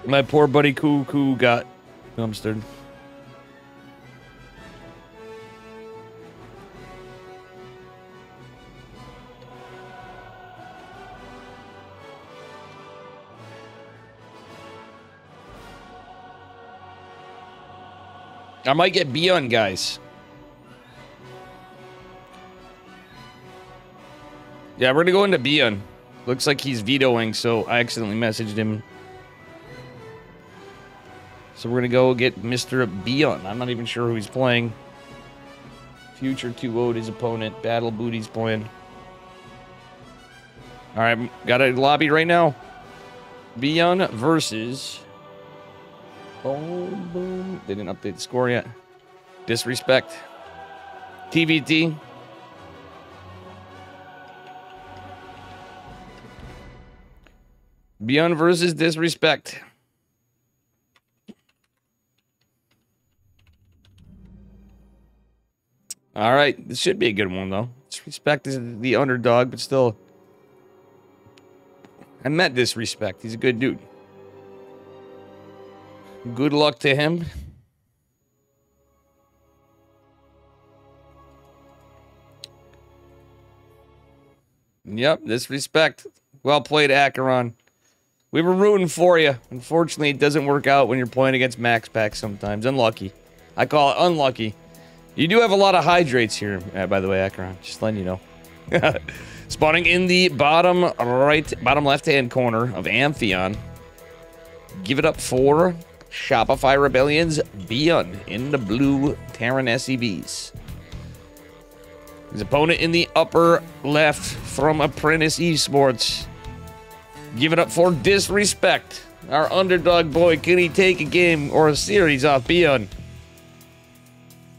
My poor buddy Cuckoo got dumpstered. I might get Beyond, guys. Yeah, we're gonna go into Beyond. Looks like he's vetoing, so I accidentally messaged him. So we're gonna go get Mr. Beyond. I'm not even sure who he's playing. Future 2-0'd his opponent. Battle Booty's playing. Alright, got a lobby right now. Beyond versus... Boom, boom. They didn't update the score yet. Disrespect. TVT. Beyond versus Disrespect. All right, this should be a good one, though. Disrespect is the underdog, but still. I met Disrespect. He's a good dude. Good luck to him. Yep, Disrespect. Well played, Acheron. We were rooting for you. Unfortunately, it doesn't work out when you're playing against Max Pack sometimes. Unlucky. I call it unlucky. You do have a lot of hydrates here, by the way, Acheron. Just letting you know. Spawning in the bottom left-hand corner of Amphion. Give it up for Shopify Rebellion's Beyond in the blue Terran SEVs. His opponent in the upper left from Apprentice Esports. Give it up for Disrespect. Our underdog boy, can he take a game or a series off Beyond?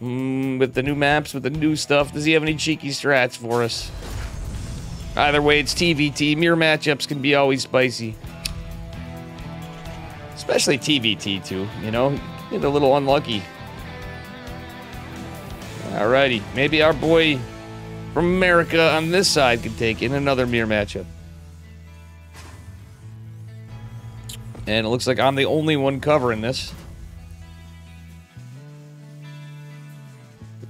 With the new maps, with the new stuff, does he have any cheeky strats for us? Either way, it's TVT. Mirror matchups can be always spicy. Especially TVT, too, you know? Get a little unlucky. Alrighty. Maybe our boy from America on this side could take in another mirror matchup. And it looks like I'm the only one covering this.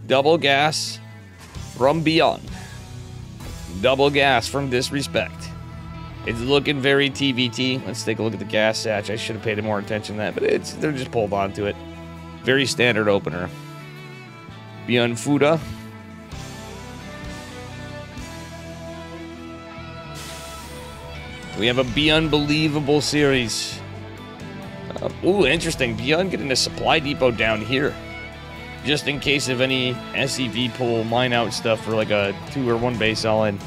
Double gas from Beyond. Double gas from Disrespect. It's looking very TVT. Let's take a look at the gas satch. I should have paid more attention to that, but they're just pulled onto it. Very standard opener. Beyond Fuda. We have a Beyond Unbelievable series. Ooh, interesting. Beyond getting a supply depot down here. Just in case of any SEV pull mine out stuff for like a 2 or 1 base all in.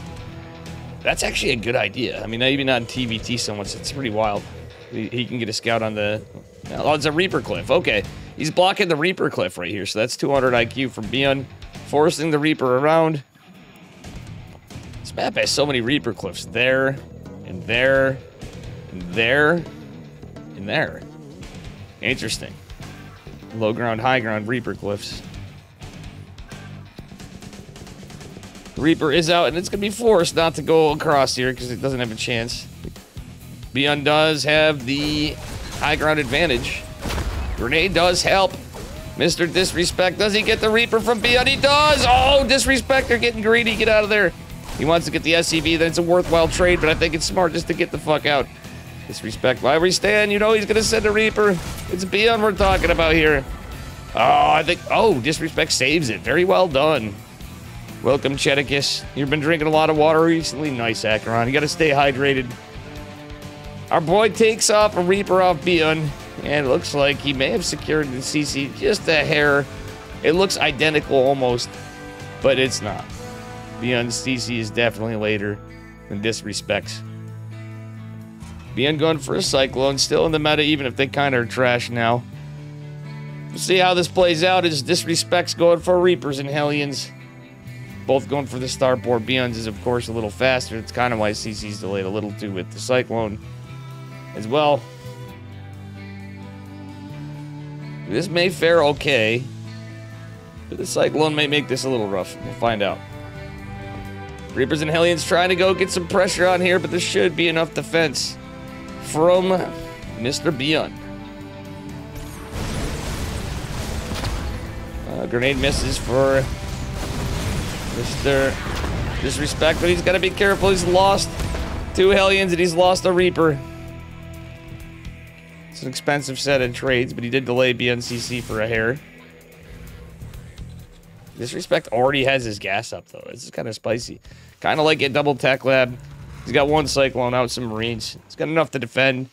That's actually a good idea. I mean, maybe not in TVT so much. It's pretty wild. He can get a scout on the... Oh, it's a Reaper Cliff. Okay. He's blocking the Reaper Cliff right here. So that's 200 IQ from Beyond. Forcing the Reaper around. This map has so many Reaper Cliffs. There. And there. And there. And there. Interesting. Low ground, high ground, Reaper Cliffs. Reaper is out, and it's going to be forced not to go across here because it doesn't have a chance. Beyond does have the high ground advantage. Grenade does help. Mr. Disrespect, does he get the Reaper from Beyond? He does! Oh, Disrespect, they're getting greedy. Get out of there. He wants to get the SCV, then it's a worthwhile trade, but I think it's smart just to get the fuck out. Disrespect, why we stand? You know he's going to send a Reaper. It's Beyond we're talking about here. Oh, Disrespect saves it. Very well done. Welcome, Cheticus. You've been drinking a lot of water recently. Nice, Acheron. You got to stay hydrated. Our boy takes off a Reaper off Beyond, and it looks like he may have secured the CC just a hair. It looks identical almost, but it's not. Beyond's CC is definitely later than Disrespect's. Beyond going for a Cyclone, still in the meta, even if they kind of are trash now. We'll see how this plays out as Disrespect's going for Reapers and Hellions. Both going for the starport. Beyond's is, of course, a little faster. It's kind of why CC's delayed a little too with the Cyclone as well. This may fare okay, but the Cyclone may make this a little rough. We'll find out. Reapers and Hellions trying to go get some pressure on here, but there should be enough defense from Mr. Beyond. Grenade misses for Mr. Disrespect, but he's got to be careful. He's lost 2 Hellions and he's lost a Reaper. It's an expensive set of trades, but he did delay Beyond CC for a hair. Disrespect already has his gas up, though. This is kind of spicy. Kind of like a double tech lab. He's got 1 Cyclone out, some Marines. He's got enough to defend.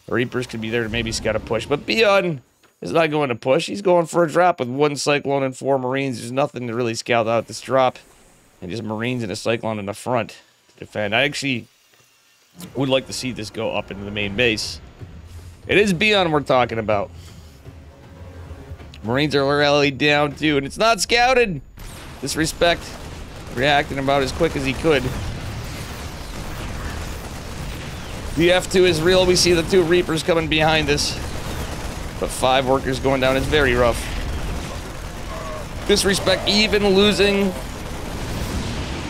The Reapers could be there to maybe scout a push. But Beyond is not going to push. He's going for a drop with 1 Cyclone and 4 Marines. There's nothing to really scout out this drop. And just Marines and a Cyclone in the front to defend. I actually would like to see this go up into the main base. It is Beyond we're talking about. Marines are rallied down too, and it's not scouted. Disrespect reacting about as quick as he could. The F2 is real. We see the 2 Reapers coming behind us. But 5 workers going down is very rough. Disrespect even losing.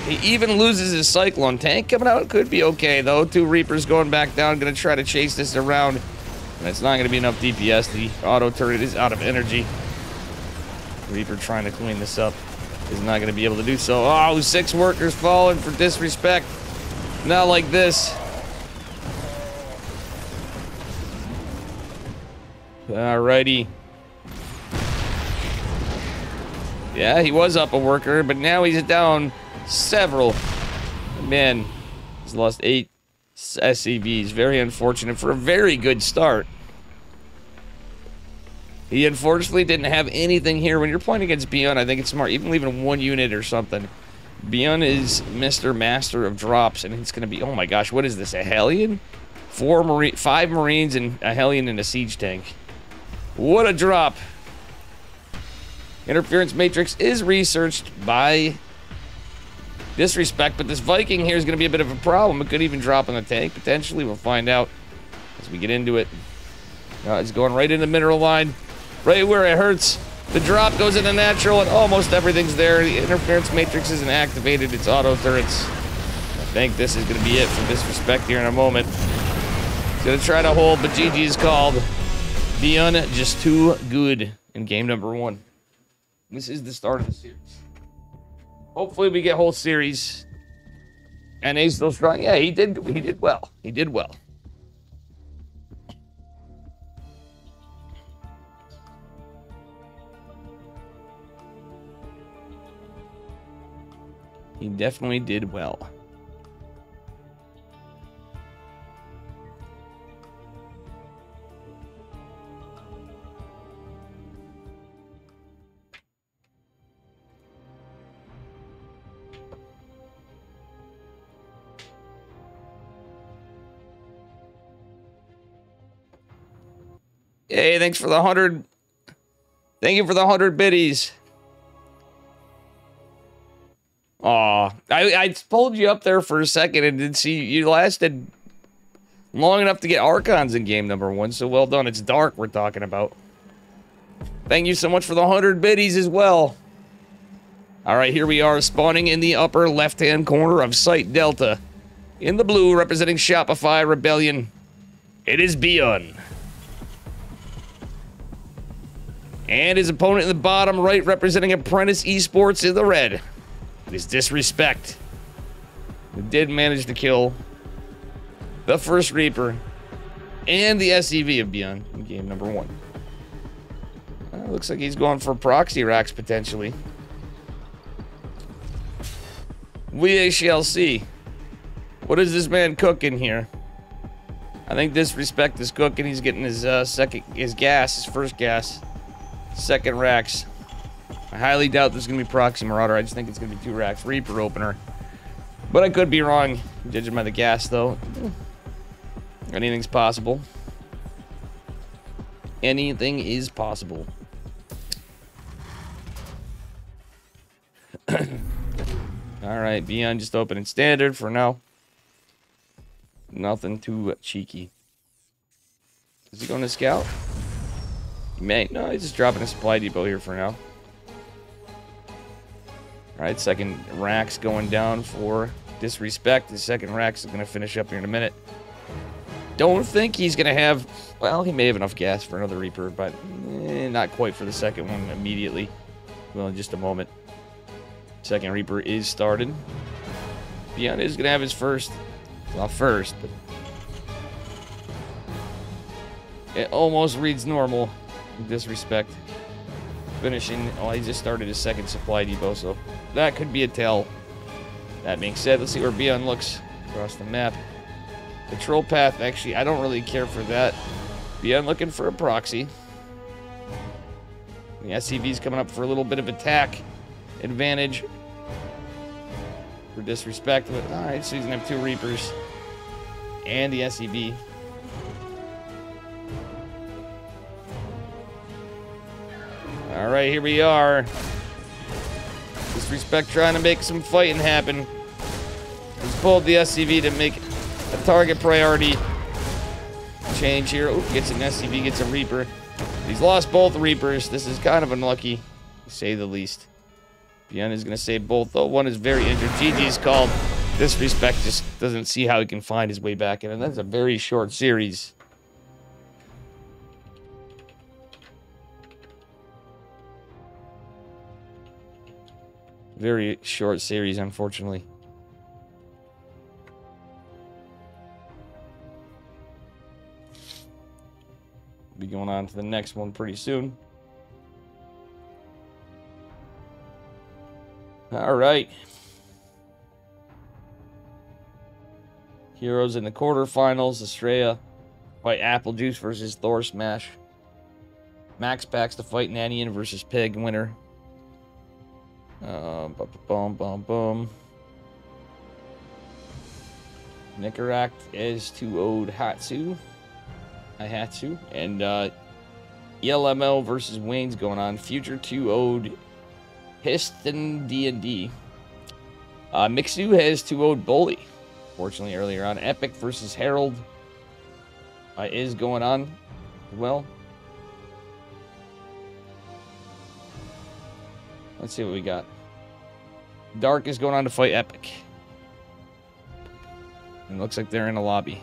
He even loses his Cyclone. Tank coming out could be okay, though. 2 Reapers going back down. Going to try to chase this around. And it's not going to be enough DPS. The auto turret is out of energy. Reaper trying to clean this up is not going to be able to do so. Oh, 6 workers falling for Disrespect. Not like this. Alrighty. Yeah, he was up a worker, but now he's down several. man, he's lost 8 SCVs. Very unfortunate for a very good start. He unfortunately didn't have anything here. When you're playing against Beyond, I think it's smart. Even leaving 1 unit or something. Beyond is Mr. Master of drops, and it's going to be... Oh my gosh, what is this? A Hellion? 5 Marines and a Hellion and a Siege Tank. What a drop. Interference Matrix is researched by Disrespect, but this Viking here is going to be a bit of a problem. It could even drop on the tank. Potentially, we'll find out as we get into it. It's going right in the mineral line. Right where it hurts. The drop goes into natural, and almost everything's there. The interference matrix isn't activated. It's auto turrets. I think this is going to be it for Disrespect here in a moment. He's going to try to hold, but GG is called. Beyond just too good in game number 1. This is the start of the series. Hopefully we get whole series. And he's still strong. Yeah, he did well. He did well. He definitely did well. Hey, thanks for the 100. Thank you for the 100 biddies. Aw, I pulled you up there for a second and didn't see you lasted long enough to get Archons in game number 1, so well done. It's Dark we're talking about. Thank you so much for the 100 biddies as well. Alright, here we are, spawning in the upper left-hand corner of Site Delta. In the blue, representing Shopify Rebellion, it is Beyond. And his opponent in the bottom right, representing Apprentice Esports in the red, it is Disrespect. Who did manage to kill the first Reaper and the SCV of Beyond in game number 1. Looks like he's going for proxy racks potentially. We shall see. What is this man cooking here? I think Disrespect is cooking. He's getting his his first gas. Second racks. I highly doubt there's gonna be proxy marauder. I just think it's gonna be 2 racks. Reaper opener. But I could be wrong, judging by the gas though. Anything's possible. Anything is possible. Alright, Beyond just opening standard for now. Nothing too cheeky. Is he going to scout? He may. No, he's just dropping a supply depot here for now. Alright, second rack's going down for Disrespect. The second rack's going to finish up here in a minute. Don't think he's going to have... Well, he may have enough gas for another Reaper, but not quite for the second one immediately. Well, in just a moment. Second Reaper is started. Beyond is going to have his first. Not first, but... It almost reads normal. Disrespect. Finishing... Oh, he just started his second supply depot, so... That could be a tell. That being said, let's see where Beyond looks across the map. Control path, actually, I don't really care for that. Beyond looking for a proxy. The SCV's coming up for a little bit of attack advantage for Disrespect. Alright, so he's gonna have 2 Reapers and the SCV. Alright, here we are. Disrespect trying to make some fighting happen. He's pulled the SCV to make a target priority change here. Ooh, gets an SCV, gets a Reaper. He's lost both Reapers. This is kind of unlucky, to say the least. Beyond is going to save both, though. One is very injured. GG's called. Disrespect just doesn't see how he can find his way back in, and that's a very short series. Very short series, unfortunately. Be going on to the next one pretty soon. All right. Heroes in the quarterfinals. Estrella fight Apple Juice versus Thor Smash. Max Packs to fight Nanian versus Pig. Winner. Boom, boom, boom. Nicaract is 2-0'd Hatsu. Hatsu. And ELML versus Wayne's going on. Future 2-0'd Piston D&D. Mixu has 2-0'd Bully. Fortunately, earlier on. Epic versus Harold is going on as well. Let's see what we got. Dark is going on to fight Epic. And it looks like they're in a lobby.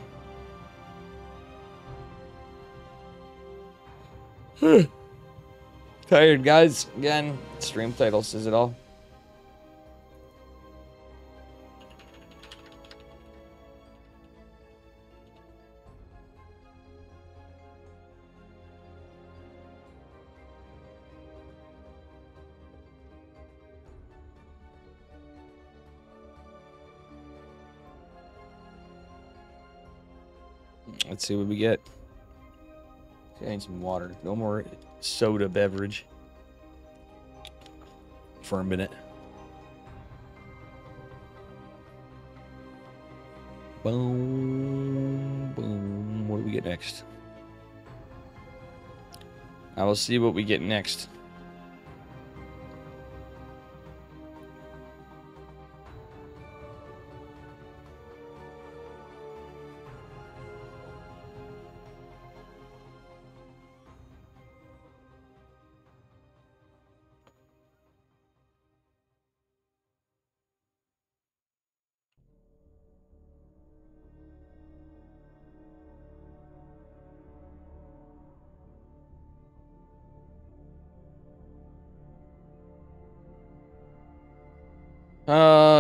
Tired, guys. Again, stream title says it all. Let's see what we get. I need some water. No more soda beverage. For a minute. Boom. Boom. What do we get next? I will see what we get next.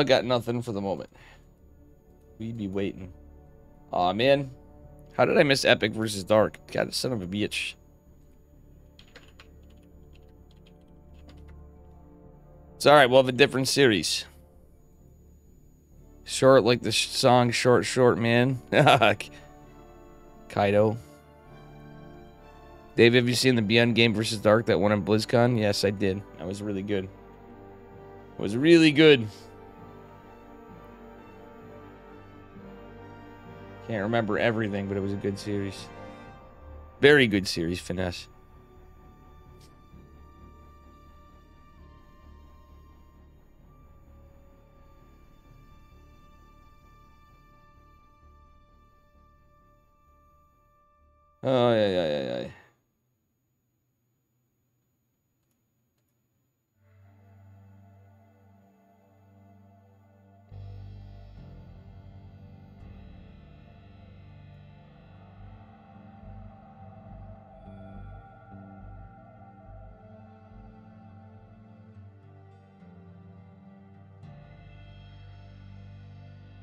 Got nothing for the moment. We be waiting. Aw, man. How did I miss Epic versus Dark? God, son of a bitch. It's alright, we'll have a different series. Short like the song Short, Short, man. Kaido. Dave, have you seen the Beyond Game versus Dark that won on BlizzCon? Yes, I did. That was really good. It was really good. Can't remember everything, but it was a good series. Very good series, Finesse. Oh, yeah.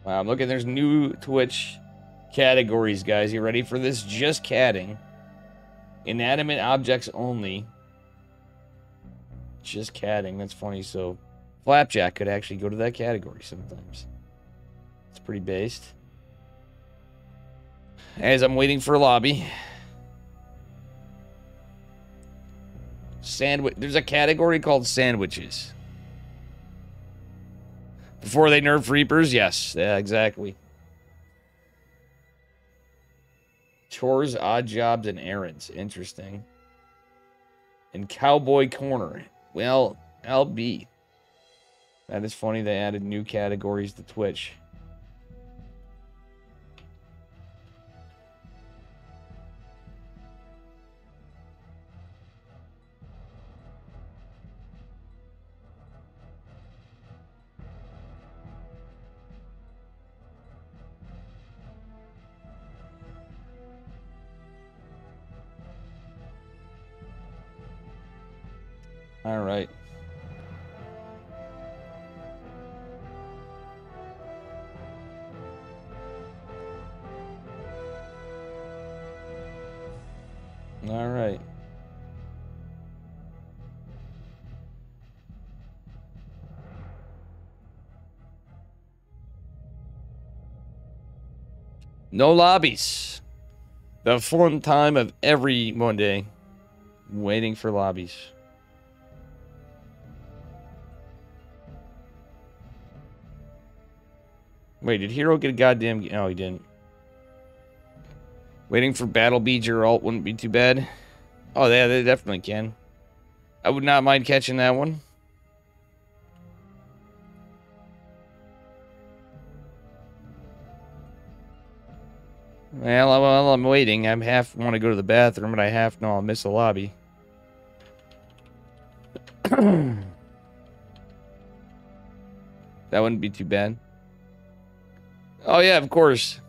Wow, I'm looking, there's new Twitch categories, guys. You ready for this? Just catting. Inanimate objects only. Just catting, that's funny. So, Flapjack could actually go to that category sometimes. It's pretty based. As I'm waiting for a lobby. Sandwich. There's a category called sandwiches. Before they nerfed Reapers? Yes. Yeah, exactly. Chores, odd jobs, and errands. Interesting. And Cowboy Corner. Well, LB. That is funny. They added new categories to Twitch. All right. All right. No lobbies. The fun time of every Monday. Waiting for lobbies. Wait, did Hero get a goddamn... No, he didn't. Waiting for Battle Beach or alt wouldn't be too bad. Oh, yeah, they definitely can. I would not mind catching that one. Well, while I'm waiting, I half want to go to the bathroom, but I half know I'll miss a lobby. That wouldn't be too bad. Oh, yeah, of course.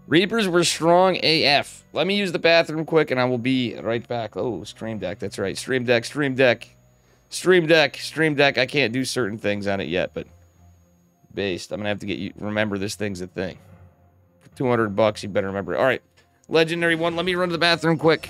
Reapers were strong AF. Let me use the bathroom quick, and I will be right back. Oh, Stream Deck. That's right. Stream Deck, Stream Deck. Stream Deck, Stream Deck. I can't do certain things on it yet, but... Based. I'm going to have to get you... Remember this thing's a thing. For $200, you better remember it. All right. Legendary one. Let me run to the bathroom quick.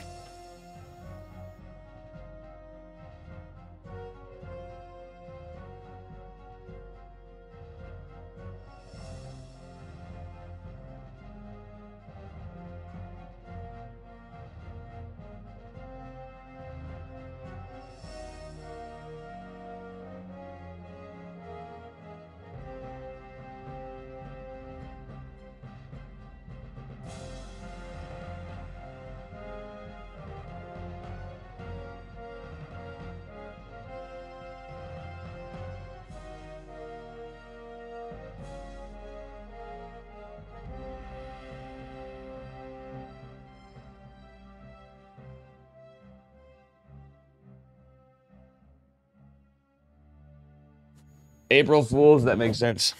April Fools, that makes sense.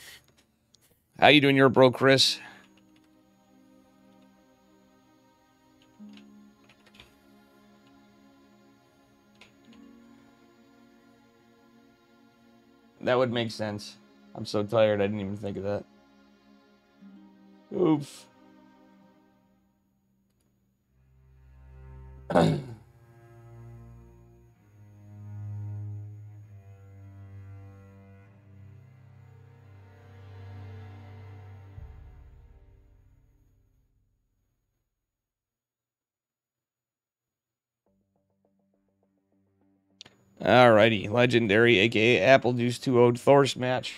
How you doing, your bro, Chris? That would make sense. I'm so tired, I didn't even think of that. Oof. Alrighty, legendary, aka Apple Juice 2-0 Thorst match.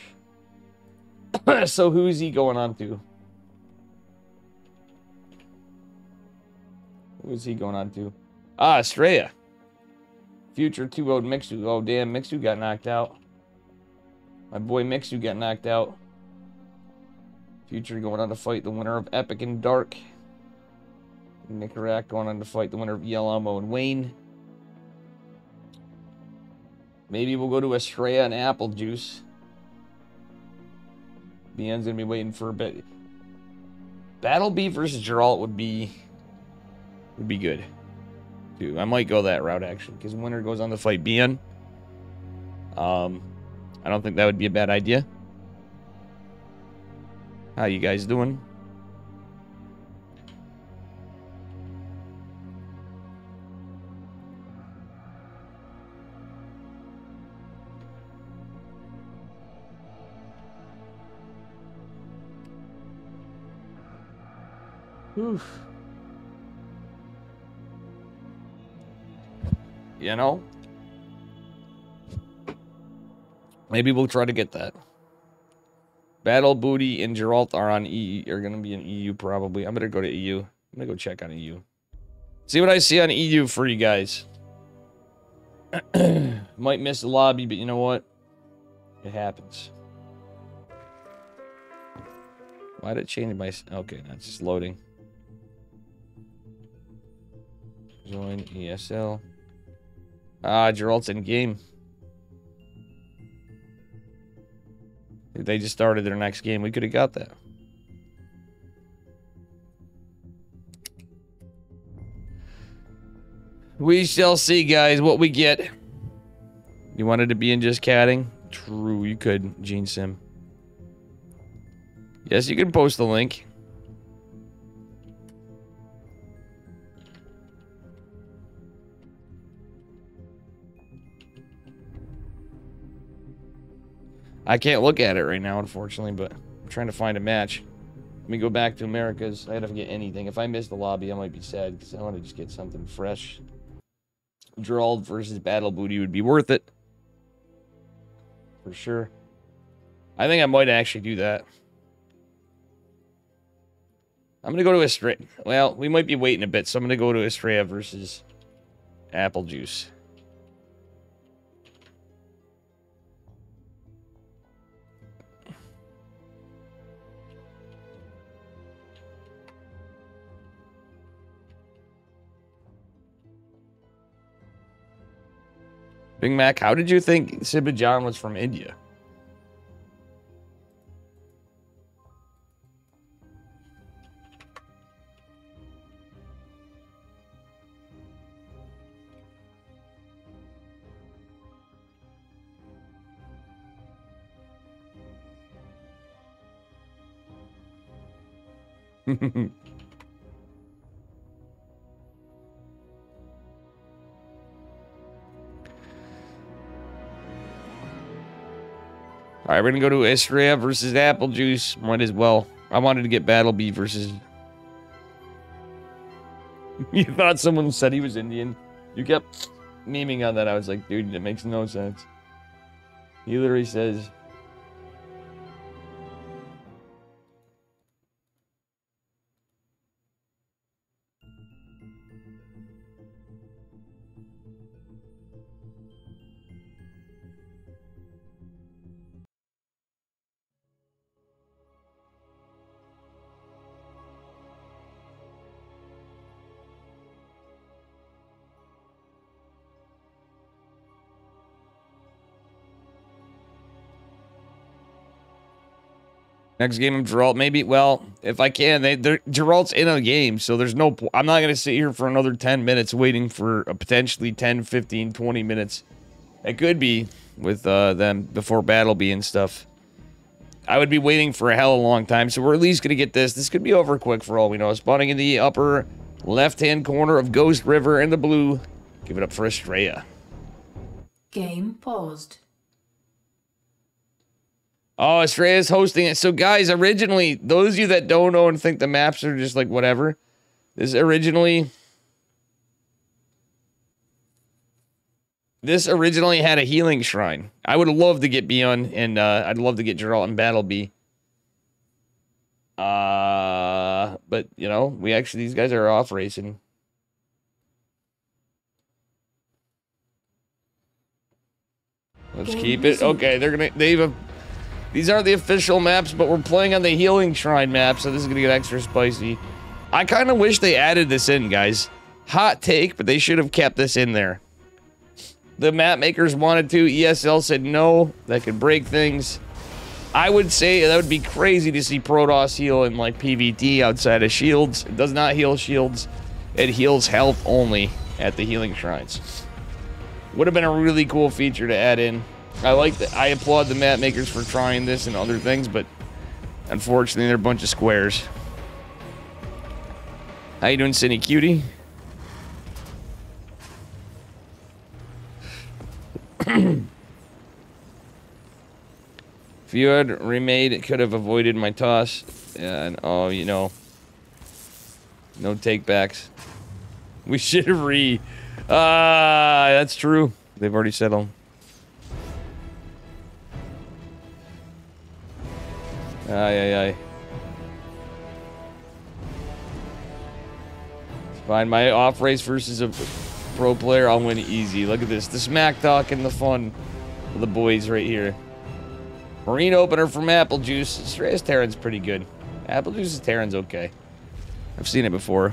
So who's he going on to? Who's he going on to? Ah, Estrella. Future 2-0 Mixu. Oh, damn, Mixu got knocked out. My boy Mixu got knocked out. Future going on to fight the winner of Epic and Dark. Nicarac going on to fight the winner of Yelamo and Wayne. Maybe we'll go to Estrella and Apple Juice. BN's gonna be waiting for a bit. Battle B versus Geralt would be good. Too. I might go that route actually, because winner goes on to fight BN. I don't think that would be a bad idea. How you guys doing? Oof. You know? Maybe we'll try to get that. Battle Booty and Geralt are on are gonna be in EU probably. I'm gonna go to EU. I'm gonna go check on EU. See what I see on EU for you guys. Might miss the lobby, but you know what? It happens. Why did it change my... Okay, that's just loading. Join ESL. Ah, Geralt's in game. They just started their next game. We could have got that. We shall see, guys, what we get. You wanted to be in just catting? True, you could, Gene Sim. Yes, you can post the link. I can't look at it right now, unfortunately, but I'm trying to find a match. Let me go back to Americas. I don't get anything. If I miss the lobby, I might be sad because I want to just get something fresh. Gerald versus Battle Booty would be worth it. For sure. I think I might actually do that. I'm going to go to Estrella. Well, we might be waiting a bit, so I'm going to go to Estrella versus Apple Juice. Big Mac, how did you think Sibajan was from India? Alright, we're gonna go to Estrella versus Apple Juice. Might as well. I wanted to get Battle Bee versus... You thought someone said he was Indian? You kept memeing on that. I was like, dude, that makes no sense. He literally says... Next game of Geralt, maybe. Well, if I can, Geralt's in a game, so there's no. I'm not gonna sit here for another 10 minutes waiting for a potentially 10, 15, 20 minutes. It could be with them before Battle Bee and stuff. I would be waiting for a hell of a long time, so we're at least gonna get this. This could be over quick for all we know. Spawning in the upper left-hand corner of Ghost River in the blue. Give it up for Estrella. Game paused. Oh, Estrella's hosting it. So, guys, originally, those of you that don't know and think the maps are just like whatever, this originally had a healing shrine. I would love to get Beyond, and I'd love to get Geralt and Battle Bee. But, you know, these guys are off racing. Let's keep it. Okay, these aren't the official maps, but we're playing on the Healing Shrine map, so this is going to get extra spicy. I kind of wish they added this in, guys. Hot take, but they should have kept this in there. The map makers wanted to. ESL said no. That could break things. I would say that would be crazy to see Protoss heal in, like, PvT outside of shields. It does not heal shields. It heals health only at the Healing Shrines. Would have been a really cool feature to add in. I applaud the map makers for trying this and other things, but unfortunately they're a bunch of squares. How you doing, Cindy Cutie? If you had remade, it could have avoided my toss. Yeah, and oh, you know, no takebacks. We should have that's true. They've already settled. Aye. It's fine. My off race versus a pro player, I'll win easy. Look at this. The smack talk and the fun of the boys right here. Marine opener from Apple Juice. Stray's Terran's pretty good. Apple Juice's Terran's okay. I've seen it before.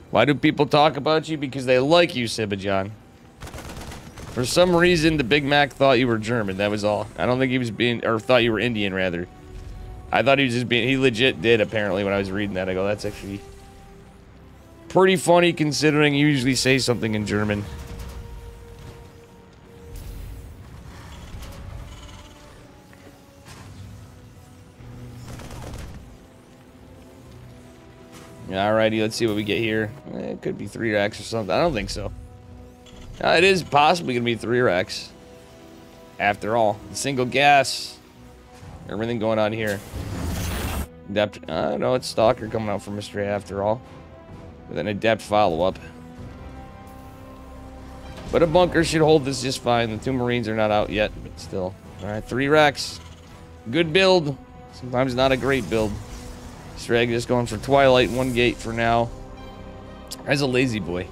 Why do people talk about you? Because they like you, Sibajan. For some reason, the Big Mac thought you were German. That was all. I don't think he was being... Or thought you were Indian, rather. I thought he was just being... He legit did, apparently, when I was reading that. I go, that's actually... pretty funny, considering you usually say something in German. Alrighty, let's see what we get here. It could be 3 racks or something. I don't think so. It is possibly going to be 3 racks. After all, the single gas. Everything going on here. Adept. No, it's Stalker coming out from a stray after all. With an Adept follow-up. But a bunker should hold this just fine. The 2 Marines are not out yet, but still. Alright, 3 Rex. Good build. Sometimes not a great build. Strag just going for Twilight, 1 gate for now. As a lazy boy.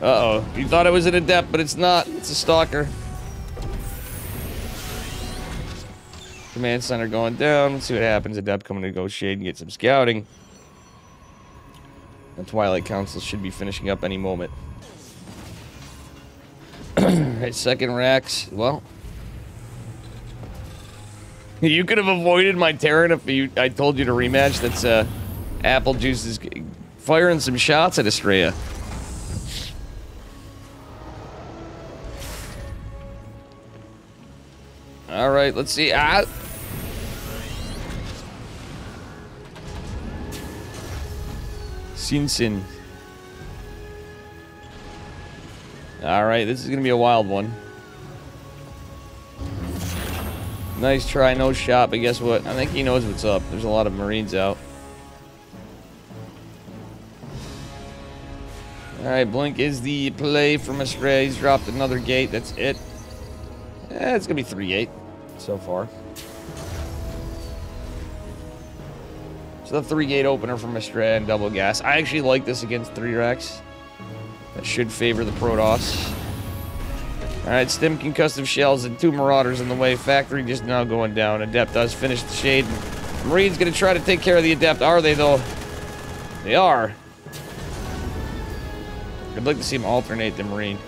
Uh-oh. You thought it was an Adept, but it's not. It's a Stalker. Command center going down. Let's see what happens. Adept coming to go shade and get some scouting. The Twilight Council should be finishing up any moment. Right, second Rax. Well, you could have avoided my Terran if I told you to rematch. That's Apple Juice is firing some shots at Estrella. All right, let's see. Sin. All right, this is gonna be a wild one. Nice try, no shot, but guess what? I think he knows what's up. There's a lot of Marines out. All right, Blink is the play from Astray. He's dropped another gate. That's it. It's gonna be 3 gate so far. So the 3 gate opener from Astray and double gas. I actually like this against 3 Rex. That should favor the Protoss. Alright, Stim concussive shells and 2 Marauders in the way. Factory just now going down. Adept does finish the shade. Marine's gonna try to take care of the Adept. Are they, though? They are. I'd like to see him alternate the Marine.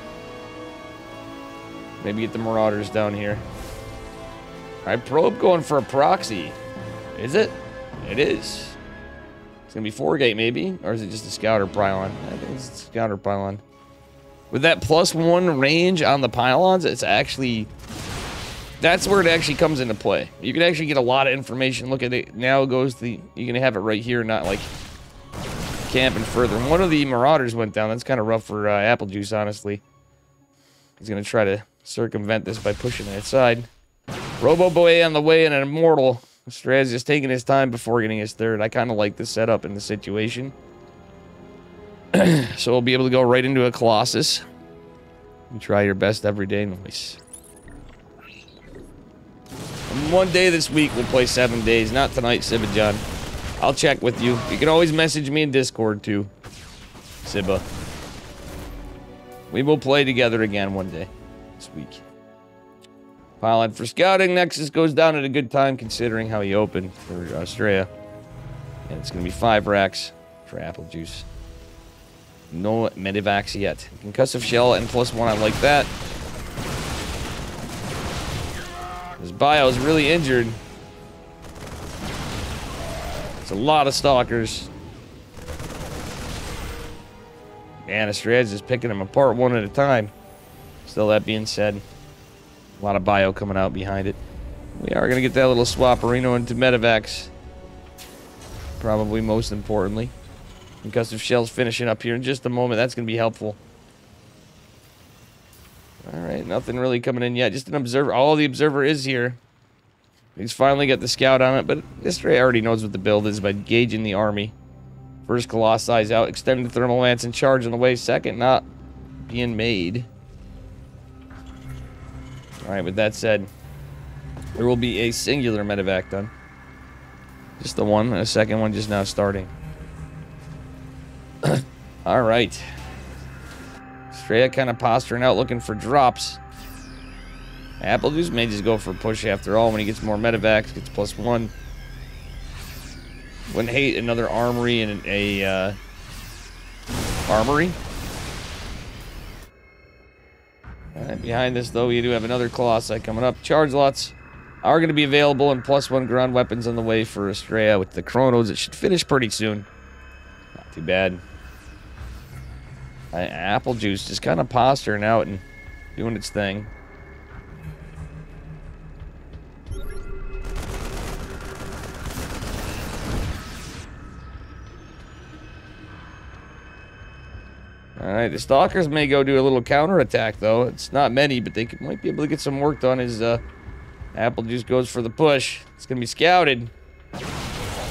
Maybe get the Marauders down here. Alright, Probe going for a proxy. Is it? It is. It's gonna be 4 gate maybe, or is it just a scouter pylon? I think it's a scouter pylon. With that +1 range on the pylons, it's actually... That's where it actually comes into play. You can actually get a lot of information. Look at it. Now it goes the... You can have it right here, not like camping further. One of the Marauders went down. That's kind of rough for Apple Juice, honestly. He's gonna try to circumvent this by pushing it aside. Robo Boy on the way and an Immortal. Straz just taking his time before getting his 3rd. I kind of like this setup in the situation. So we'll be able to go right into a Colossus. And try your best every day. Nice. And one day this week we'll play 7 days. Not tonight, Sibba John. I'll check with you. You can always message me in Discord too, Sibba. We will play together again one day this week. Pylon for scouting. Nexus goes down at a good time considering how he opened for Australia. And it's going to be 5 racks for Apple Juice. No Medivacs yet. Concussive shell and +1. I like that. His bio is really injured. It's a lot of stalkers. And Estrada's is picking them apart one at a time. Still, that being said, a lot of bio coming out behind it. We are going to get that little swapperino into Medivacs. Probably most importantly. Concussive shells finishing up here in just a moment. That's going to be helpful. Alright, nothing really coming in yet. Just an observer. Oh, the observer is here. He's finally got the scout on it, but this Ray already knows what the build is by gauging the army. First Colossi out, extended thermal lance and charge on the way. Second, not being made. Alright, with that said, there will be a singular medevac done. Just the one, and a second one just now starting. Alright. Straight kind of posturing out, looking for drops. Apple Juice may just go for a push after all when he gets more medevacs, gets +1. Wouldn't hate another armory and a armory. Alright, behind this though, we do have another Colossi coming up. Charge lots are going to be available and +1 ground weapons on the way for Estrella with the Chronos. It should finish pretty soon. Not too bad. Apple Juice just kind of posturing out and doing its thing. Alright, the Stalkers may go do a little counterattack, though. It's not many, but they might be able to get some work done as Apple Juice goes for the push. It's going to be scouted.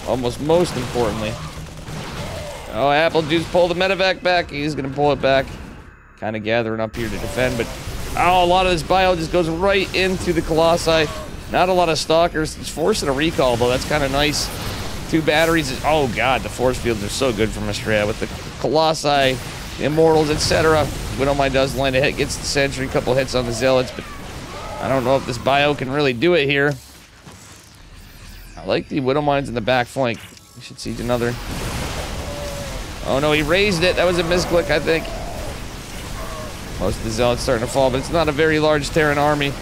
Almost most importantly. Oh, Apple Juice pulled the medevac back. He's going to pull it back. Kind of gathering up here to defend, but oh, a lot of this bio just goes right into the Colossi. Not a lot of stalkers. It's forcing a recall, though. That's kind of nice. 2 batteries. Oh, God, the force fields are so good from Estrella with the Colossi, the Immortals, etc. Widowmine does land a hit, gets the Sentry, a couple hits on the Zealots, but I don't know if this bio can really do it here. I like the Widowmines in the back flank. We should siege another. Oh, no, he raised it. That was a misclick, I think. Most of the Zealots starting to fall, but it's not a very large Terran army.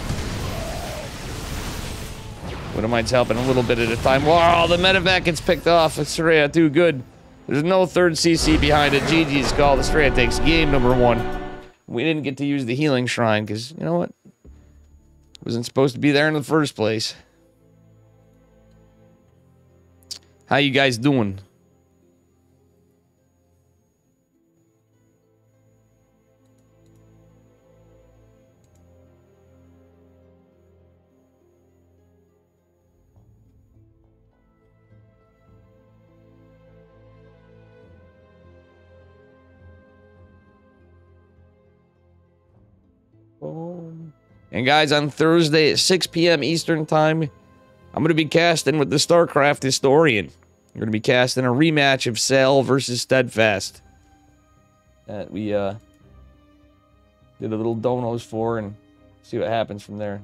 Widowmine's helping a little bit at a time. Wow, the medevac gets picked off. Estrella, too good. There's no third CC behind it. GG's call. Estrella takes game number 1. We didn't get to use the healing shrine because, you know what? Wasn't supposed to be there in the first place. How you guys doing? And guys, on Thursday at 6 p.m. Eastern Time, I'm going to be casting with the StarCraft Historian. We're going to be casting a rematch of Cell versus Steadfast. That we did a little donos for and see what happens from there.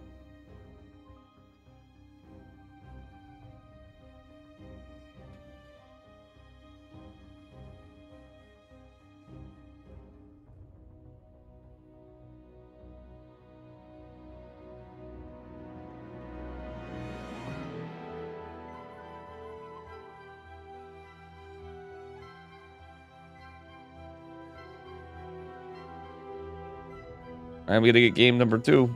I'm gonna get game number 2.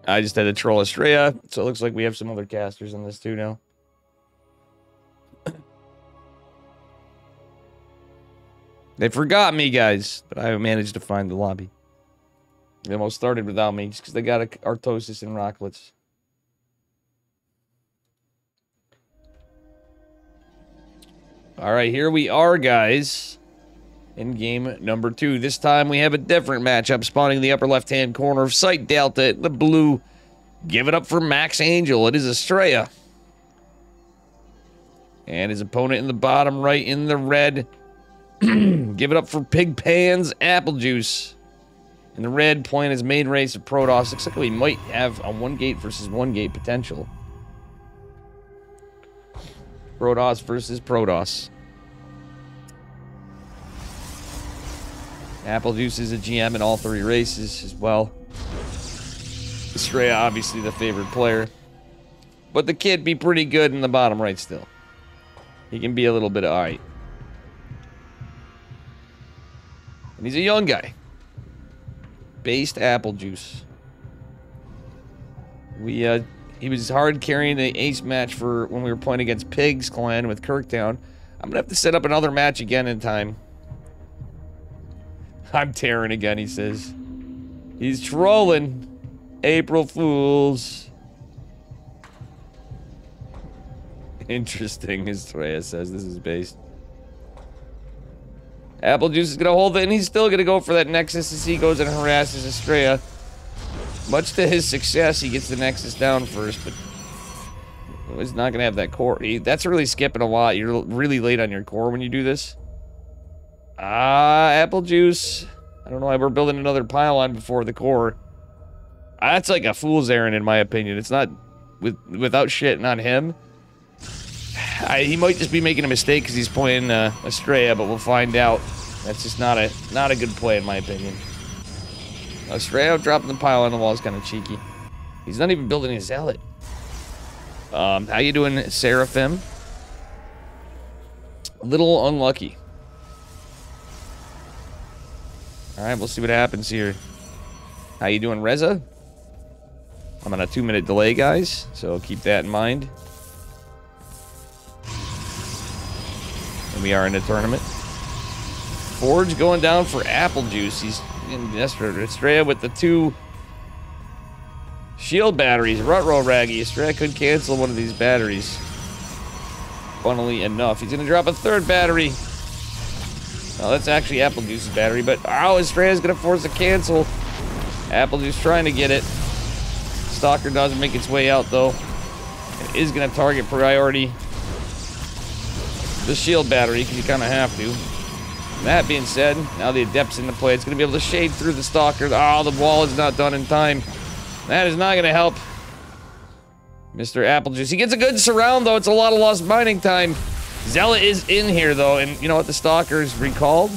I just had to troll Estrella, so it looks like we have some other casters in this too now. They forgot me, guys, but I managed to find the lobby. They almost started without me, just because they got a Artosis and Rocklets. Alright, here we are, guys. In game number 2. This time we have a different matchup spawning in the upper left-hand corner of Site Delta, the blue. Give it up for Max Angel. It is Estrella. And his opponent in the bottom right in the red. Give it up for Pig Pan's Apple Juice. In the red, playing his main race of Protoss. Looks like we might have a 1-gate versus 1-gate potential. Protoss versus Protoss. Apple Juice is a GM in all 3 races as well. Estrella, obviously the favorite player. But the kid be pretty good in the bottom right still. He can be a little bit alright. And he's a young guy. Based Apple Juice. He was hard carrying the ace match for when we were playing against Pigs Clan with Kirktown. I'm gonna have to set up another match again in time. I'm tearing again, he says. He's trolling. April Fools. Interesting, as Freya says. This is based. Apple Juice is going to hold it, and he's still going to go for that Nexus as he goes and harasses Estrella. Much to his success, he gets the Nexus down first, but he's not going to have that core. That's really skipping a lot. You're really late on your core when you do this. Apple Juice. I don't know why we're building another pylon before the core. That's like a fool's errand, in my opinion. It's not without shitting on him. He might just be making a mistake because he's playing Estrella, but we'll find out. That's just not a good play, in my opinion. Estrella dropping the pile on the wall is kind of cheeky. He's not even building a Zealot. How you doing, Seraphim? A little unlucky. Alright, we'll see what happens here. How you doing, Reza? I'm on a 2-minute delay, guys, so keep that in mind. And we are in a tournament. Forge going down for Apple Juice. He's in Estrella with the 2 shield batteries. Rutro Raggy. Estrella could cancel one of these batteries. Funnily enough. He's going to drop a 3rd battery. Oh, that's actually Apple Juice's battery, but oh, Estrella's going to force a cancel. Apple Juice trying to get it. Stalker doesn't make its way out, though. It is going to target priority the shield battery, because you kind of have to. That being said, now the Adept's into play. It's going to be able to shade through the Stalker. Oh, the wall is not done in time. That is not going to help Mr. Apple Juice. He gets a good surround, though. It's a lot of lost mining time. Zealot is in here, though, and you know what? The Stalker is recalled.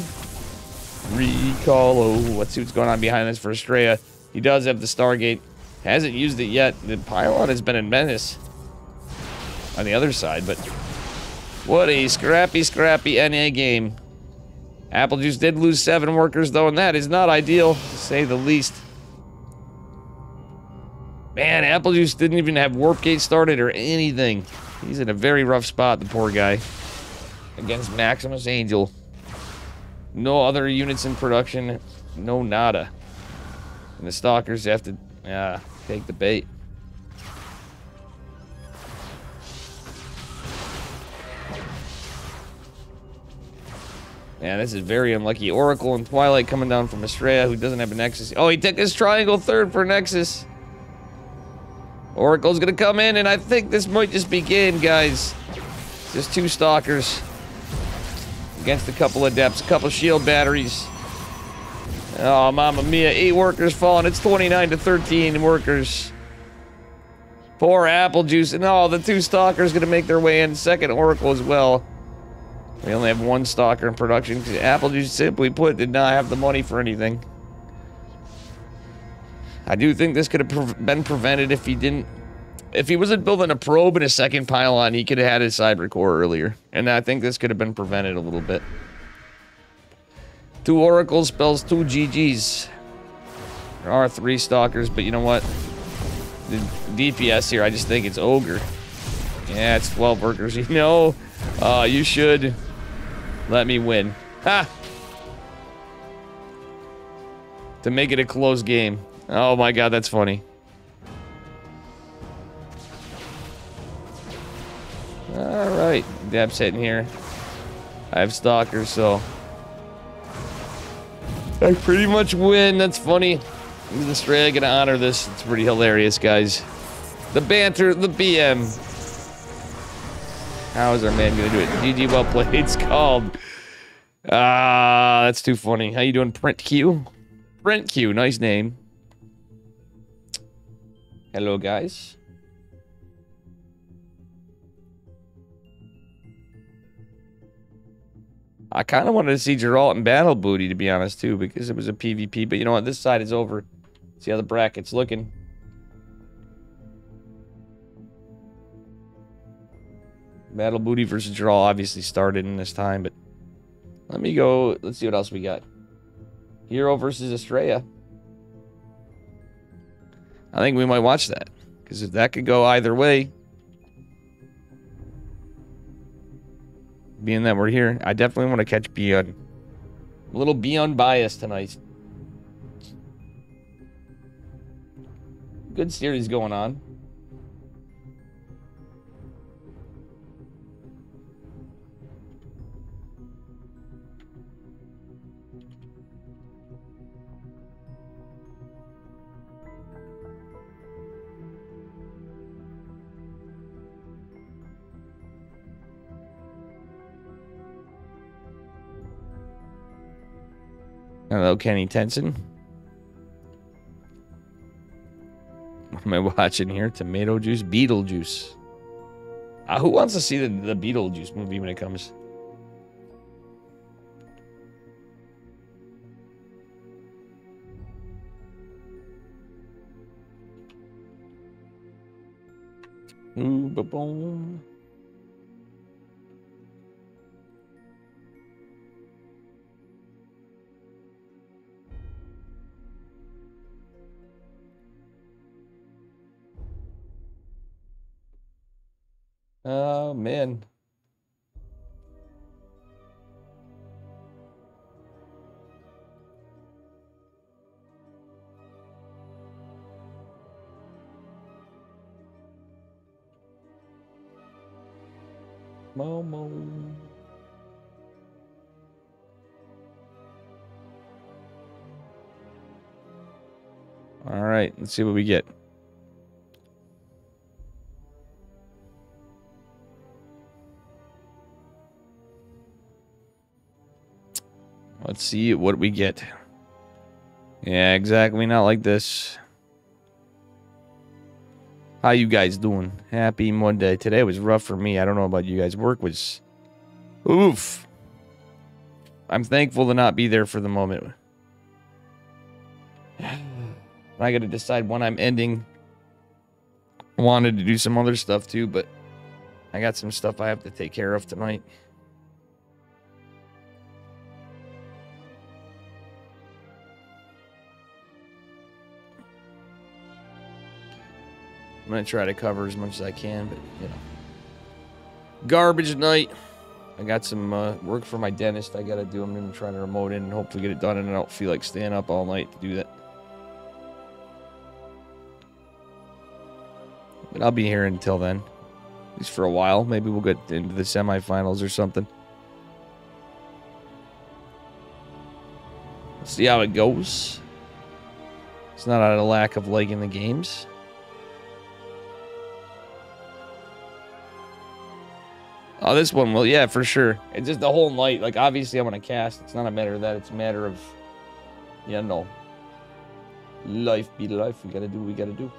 Recall. Oh, let's see what's going on behind this for Estrella. He does have the Stargate. Hasn't used it yet. The pylon has been in menace on the other side, but what a scrappy NA game. Apple Juice did lose 7 workers, though, and that is not ideal, to say the least. Man, Apple Juice didn't even have Warp Gate started or anything. He's in a very rough spot, the poor guy. Against Maximus Angel. No other units in production. No nada. And the Stalkers have to take the bait. Yeah, this is very unlucky. Oracle and Twilight coming down from Estrella, who doesn't have a Nexus. Oh, he took his Triangle 3rd for Nexus. Oracle's gonna come in, and I think this might just be game, guys. Just 2 Stalkers against a couple Adepts, a couple shield batteries. Oh, mamma mia, 8 workers falling. It's 29 to 13 workers. Poor Apple Juice, and oh, the 2 Stalkers gonna make their way in. 2nd Oracle as well. We only have 1 Stalker in production because Apple Juice, simply put, did not have the money for anything. I do think this could have been prevented if he didn't... If he wasn't building a probe and a 2nd pylon, he could have had his cyber core earlier. And I think this could have been prevented a little bit. 2 Oracles spells 2 GGs. There are 3 Stalkers, but you know what? The DPS here, I just think it's Ogre. Yeah, it's 12 workers. You know, you should let me win. Ha! To make it a close game. Oh my god, that's funny. Alright, Deb's hitting here. I have Stalkers, so I pretty much win. That's funny. Is Estrella gonna honor this? It's pretty hilarious, guys. The banter, the BM. How is our man gonna do it? GG, well played. It's called. That's too funny. How you doing, Print Q? Print Q, nice name. Hello, guys. I kind of wanted to see Geralt and Battle Booty, to be honest, too, because it was a PvP. But you know what? This side is over. See how the bracket's looking. Battle Booty versus Geralt obviously started in this time, but let me go. Let's see what else we got. Hero versus Estrella. I think we might watch that, because if that could go either way, being that we're here, I definitely want to catch Beyond. A little Beyond bias tonight. Good series going on. Hello, Kenny Tenson. What am I watching here? Tomato Juice, Beetlejuice. Who wants to see the Beetlejuice movie when it comes? Ooh, ba-boom. Oh, man. Momo. All right, let's see what we get. Let's see what we get. Yeah, exactly. Not like this. How you guys doing? Happy Monday. Today was rough for me. I don't know about you guys. Work was... Oof. I'm thankful to not be there for the moment. I got to decide when I'm ending. I wanted to do some other stuff too, but I got some stuff I have to take care of tonight. I'm going to try to cover as much as I can, but, you know. Garbage night. I got some work for my dentist I got to do. I'm going to try to remote in and hopefully get it done, and I don't feel like staying up all night to do that. But I'll be here until then. At least for a while. Maybe we'll get into the semifinals or something. See how it goes. It's not out of a lack of liking the games. Oh, this one will, yeah, for sure. It's just the whole night. Like, obviously, I want to cast. It's not a matter of that. It's a matter of, you know, life be life. We got to do what we got to do.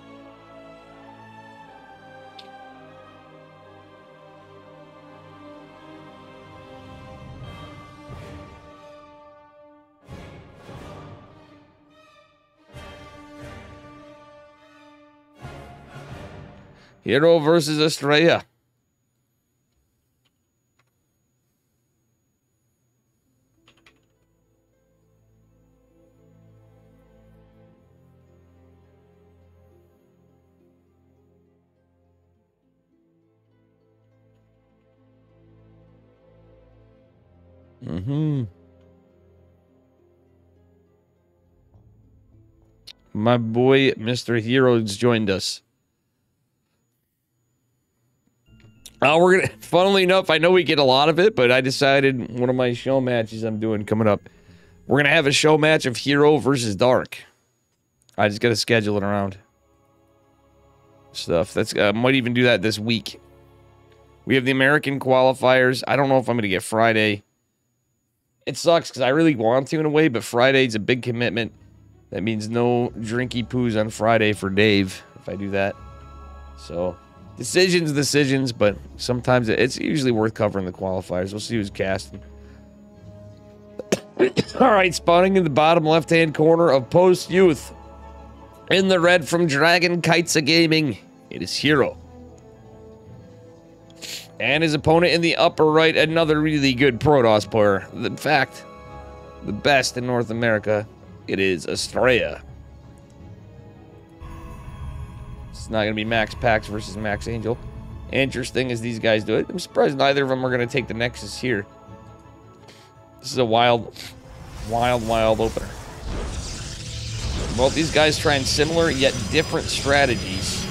Hero versus Estrella. My boy, Mr. Heroes, joined us. We're gonna. Funnily enough, I know we get a lot of it, but I decided one of my show matches I'm doing coming up. We're gonna have a show match of Hero versus Dark. I just gotta schedule it around stuff. That's might even do that this week. We have the American qualifiers. I don't know if I'm gonna get Friday. It sucks because I really want to in a way, but Friday's a big commitment. That means no drinky poos on Friday for Dave if I do that. So, decisions, but sometimes it's usually worth covering the qualifiers. We'll see who's casting. All right, spawning in the bottom left-hand corner of Post Youth. In the red from Dragon Kites Gaming, it is Hero. And his opponent in the upper right, another really good Protoss player. In fact, the best in North America. It is Estrella. It's not going to be Max Pax versus Max Angel. Interesting as these guys do it. I'm surprised neither of them are going to take the Nexus here. This is a wild opener. Both these guys trying similar yet different strategies.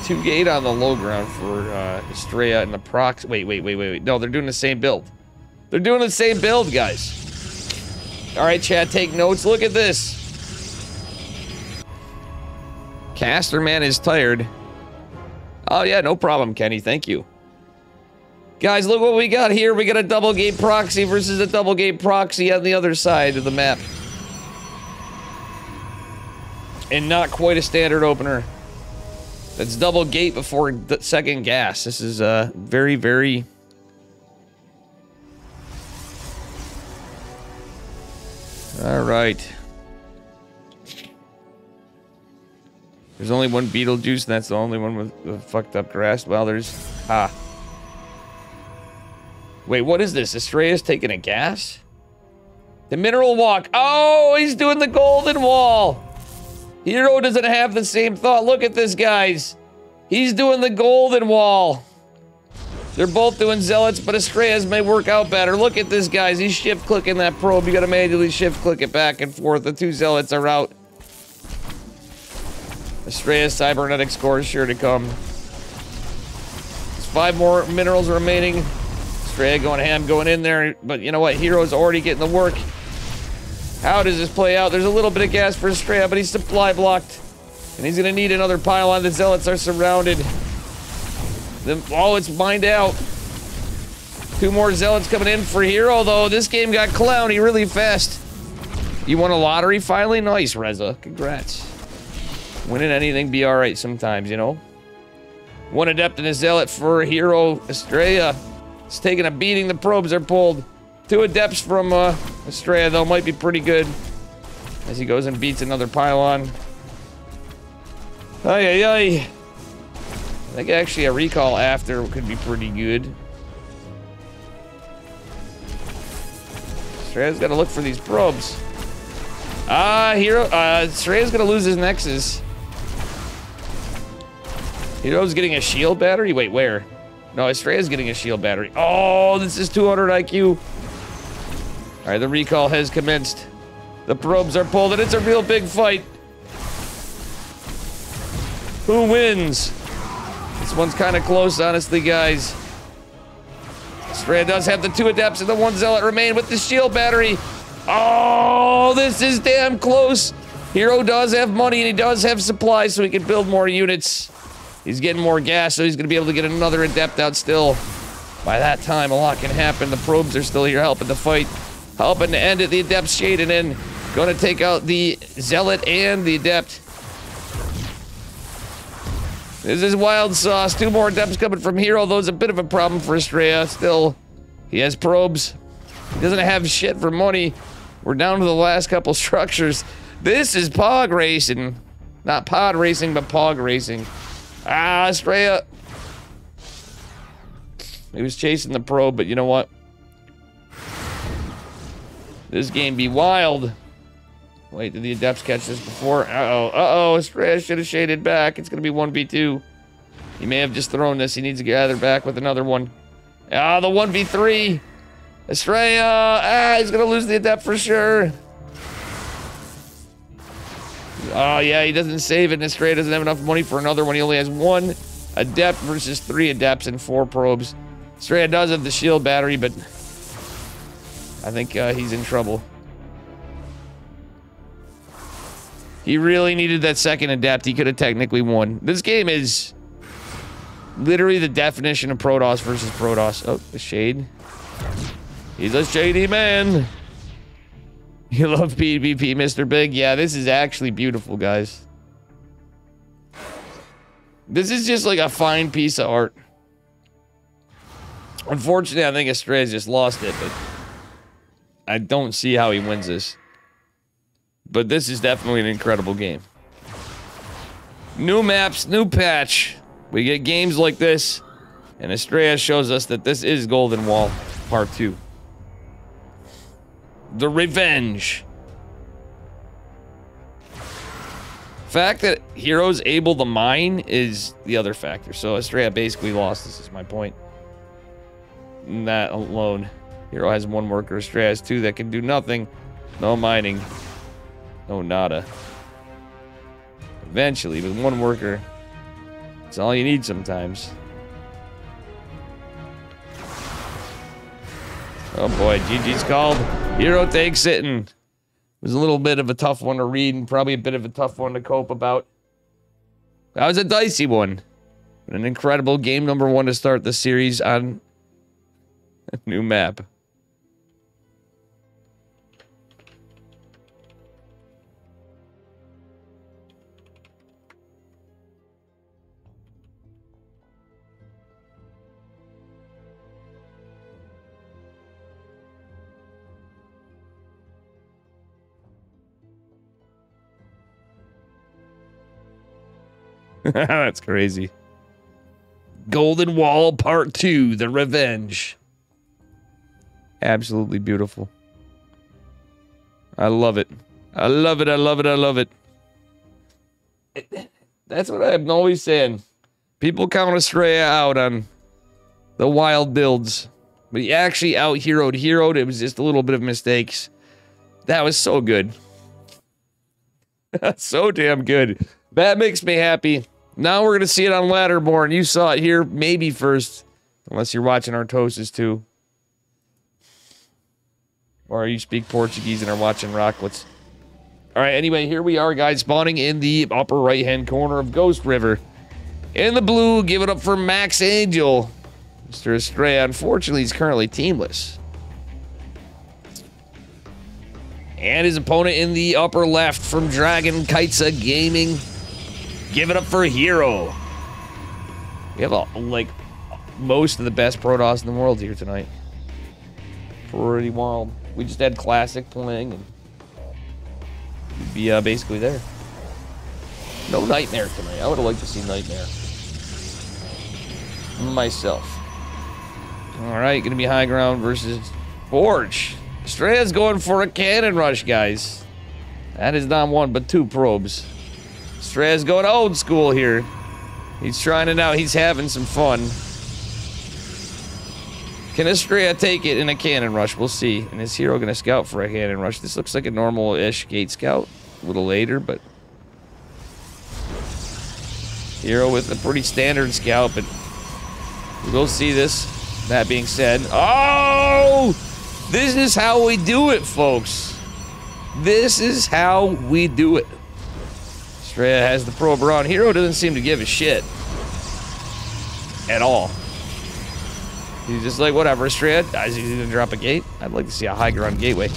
2 gate on the low ground for Estrella and the prox. Wait. No, they're doing the same build. They're doing the same build, guys. All right, chat, take notes. Look at this. Caster man is tired. Oh, yeah, no problem, Kenny. Thank you. Guys, look what we got here. We got a double gate proxy versus a double gate proxy on the other side of the map. And not quite a standard opener. That's double gate before the second gas. This is very, very... All right. There's only one Beetlejuice, and that's the only one with the fucked up grass. Well, there's... Wait, what is this? Estrella's taking a gas? The Mineral Walk. Oh, he's doing the Golden Wall. Hero doesn't have the same thought. Look at this, guys. He's doing the Golden Wall. They're both doing zealots, but Estrella's may work out better. Look at this, guys. He's shift-clicking that probe. You gotta manually shift-click it back and forth. The two zealots are out. Estrella's cybernetic score is sure to come. There's 5 more minerals remaining. Estrella going ham, going in there. But you know what? Hero's already getting the work. How does this play out? There's a little bit of gas for Estrella, but he's supply blocked. And he's gonna need another pylon. The zealots are surrounded. Oh, it's mined out. 2 more zealots coming in for Hero, though. This game got clowny really fast. You won a lottery finally? Nice, Reza. Congrats. Winning anything be alright sometimes, you know? 1 adept and a zealot for Hero Estrella. It's taking a beating. The probes are pulled. 2 adepts from Estrella, though, might be pretty good. As he goes and beats another pylon. Ay, ay, ay. I think actually a recall after could be pretty good. Estrella's gotta look for these probes. Estrella's gonna lose his nexus. Hero's getting a shield battery? Wait, where? No, Estrella's getting a shield battery. Oh, this is 200 IQ. Alright, the recall has commenced. The probes are pulled, and it's a real big fight. Who wins? This one's kind of close, honestly, guys. Estrella does have the 2 adepts and the 1 zealot remain with the shield battery. Oh, this is damn close. Hero does have money and he does have supplies, so he can build more units. He's getting more gas, so he's going to be able to get another adept out still. By that time, a lot can happen. The probes are still here helping to fight. Helping to end it. The adept's shading in. Going to take out the zealot and the adept. This is wild sauce. 2 more adepts coming from Hero, though it's a bit of a problem for Estrella. Still, he has probes. He doesn't have shit for money. We're down to the last couple structures. This is pog racing. Not pod racing, but pog racing. Ah, Estrella. He was chasing the probe, but you know what? This game be wild. Wait, did the adepts catch this before? Uh-oh, uh-oh, Estrella should have shaded back. It's gonna be 1v2. He may have just thrown this. He needs to gather back with another one. Ah, the 1v3. Estrella, he's gonna lose the adept for sure. Oh, yeah, he doesn't save it, and Estrella doesn't have enough money for another one. He only has 1 adept versus 3 adepts and 4 probes. Estrella does have the shield battery, but I think he's in trouble. He really needed that second adept. He could have technically won. This game is literally the definition of Protoss versus Protoss. Oh, the shade. He's a shady man. You love PvP, Mr. Big? Yeah, this is actually beautiful, guys. This is just like a fine piece of art. Unfortunately, I think Estrella's just lost it, but I don't see how he wins this. But this is definitely an incredible game. New maps, new patch. We get games like this, and Estrella shows us that this is Golden Wall Part 2. The Revenge. Fact that Hero's able to mine is the other factor. So Estrella basically lost. This is my point. That alone. Hero has 1 worker. Estrella has 2 that can do nothing. No mining. No nada. Eventually, with 1 worker, it's all you need sometimes. Oh boy, GG's called. Hero takes it, and it was a little bit of a tough one to read, and probably a bit of a tough one to cope about. That was a dicey one. An incredible game number 1 to start the series on a new map. That's crazy. Golden Wall Part 2, The Revenge. Absolutely beautiful. I love it. I love it, I love it, I love it. That's what I'm always saying. People count Estrella out on The wild builds. But he actually out-heroed. It was just a little bit of mistakes. That was so good. So damn good. That makes me happy. Now we're going to see it on Ladderborn. You saw it here maybe first. Unless you're watching Artosis too. Or you speak Portuguese and are watching Rocklets. Alright, anyway, here we are, guys. Spawning in the upper right-hand corner of Ghost River. In the blue, give it up for Max Angel. Mr. Estrella, unfortunately, he's currently teamless. And his opponent in the upper left from Dragon Kaitsa Gaming. Give it up for Hero. We have, like, most of the best Protoss in the world here tonight. Pretty wild. We just had Classic playing, and we'd be basically there. No Nightmare tonight. I would have liked to see Nightmare. Myself. Alright, gonna be High Ground versus Forge. Estrella's going for a cannon rush, guys. That is not one, but two probes. Estrella's going old school here. He's trying it out. He's having some fun. Can Estrella take it in a cannon rush? We'll see. And is Hero gonna scout for a cannon rush? This looks like a normal-ish gate scout. A little later, but... Hero with a pretty standard scout, but... We'll see this. That being said... Oh! This is how we do it, folks. This is how we do it. Estrella has the probe on. Hero doesn't seem to give a shit. At all. He's just like, whatever, Estrella. Is he gonna drop a gate? I'd like to see a high ground gateway.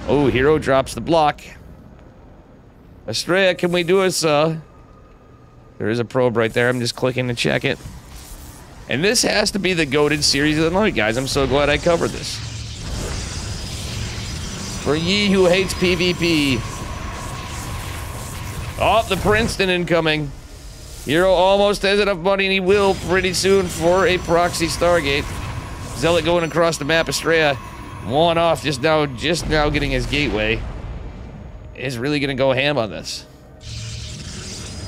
Oh, Hero drops the block. Estrella, can we do this, There is a probe right there. I'm just clicking to check it. And this has to be the goated series of the night, guys. I'm so glad I covered this. For ye who hates PvP. Oh, the Princeton incoming. Hero almost has enough money, and he will pretty soon for a proxy Stargate. Zealot going across the map. Estrella, one off just now getting his gateway. Is really gonna go ham on this.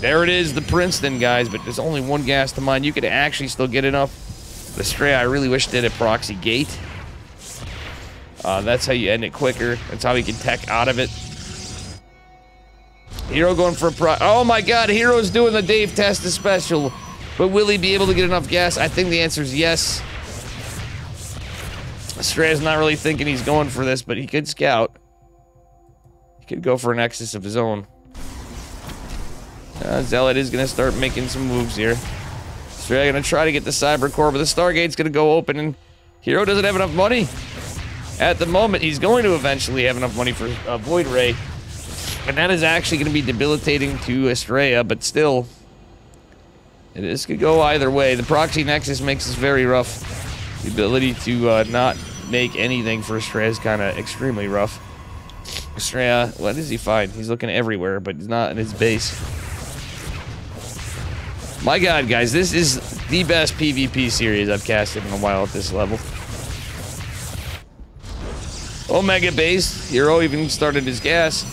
There it is, the Princeton, guys, but there's only one gas to mine. You could actually still get enough. Estrella, I really wish did a proxy gate. That's how you end it quicker. That's how you can tech out of it. Hero going for a oh my god, Hero's doing the Dave Testa special. But will he be able to get enough gas? I think the answer is yes. Estrella's not really thinking he's going for this, but he could scout. He could go for an Nexus of his own. Zealot is going to start making some moves here. Estrella going to try to get the Cyber Core, but the Stargate's going to go open, and Hero doesn't have enough money. At the moment, he's going to eventually have enough money for Void Ray. And that is actually going to be debilitating to Estrella, but still, this could go either way. The Proxy Nexus makes this very rough. The ability to not make anything for Estrella is kind of extremely rough. Estrella, what does he find? He's looking everywhere, but he's not in his base. My god, guys, this is the best PvP series I've casted in a while at this level. Omega base. Hero even started his gas.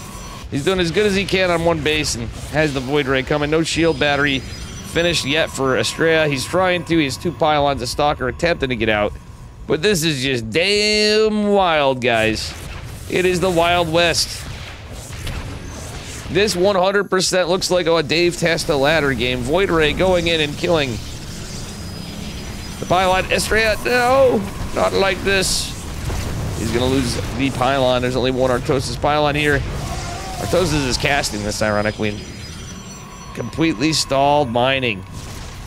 He's doing as good as he can on one base and has the Void Ray coming. No shield battery finished yet for Estrella. He's trying to. He has two pylons. A Stalker attempting to get out. But this is just damn wild, guys. It is the Wild West. This 100% looks like a Dave Testa ladder game. Void Ray going in and killing the pylon. Estrella, no, not like this. He's going to lose the pylon. There's only one Artosis pylon here. Artosis is casting this, ironically. Completely stalled mining.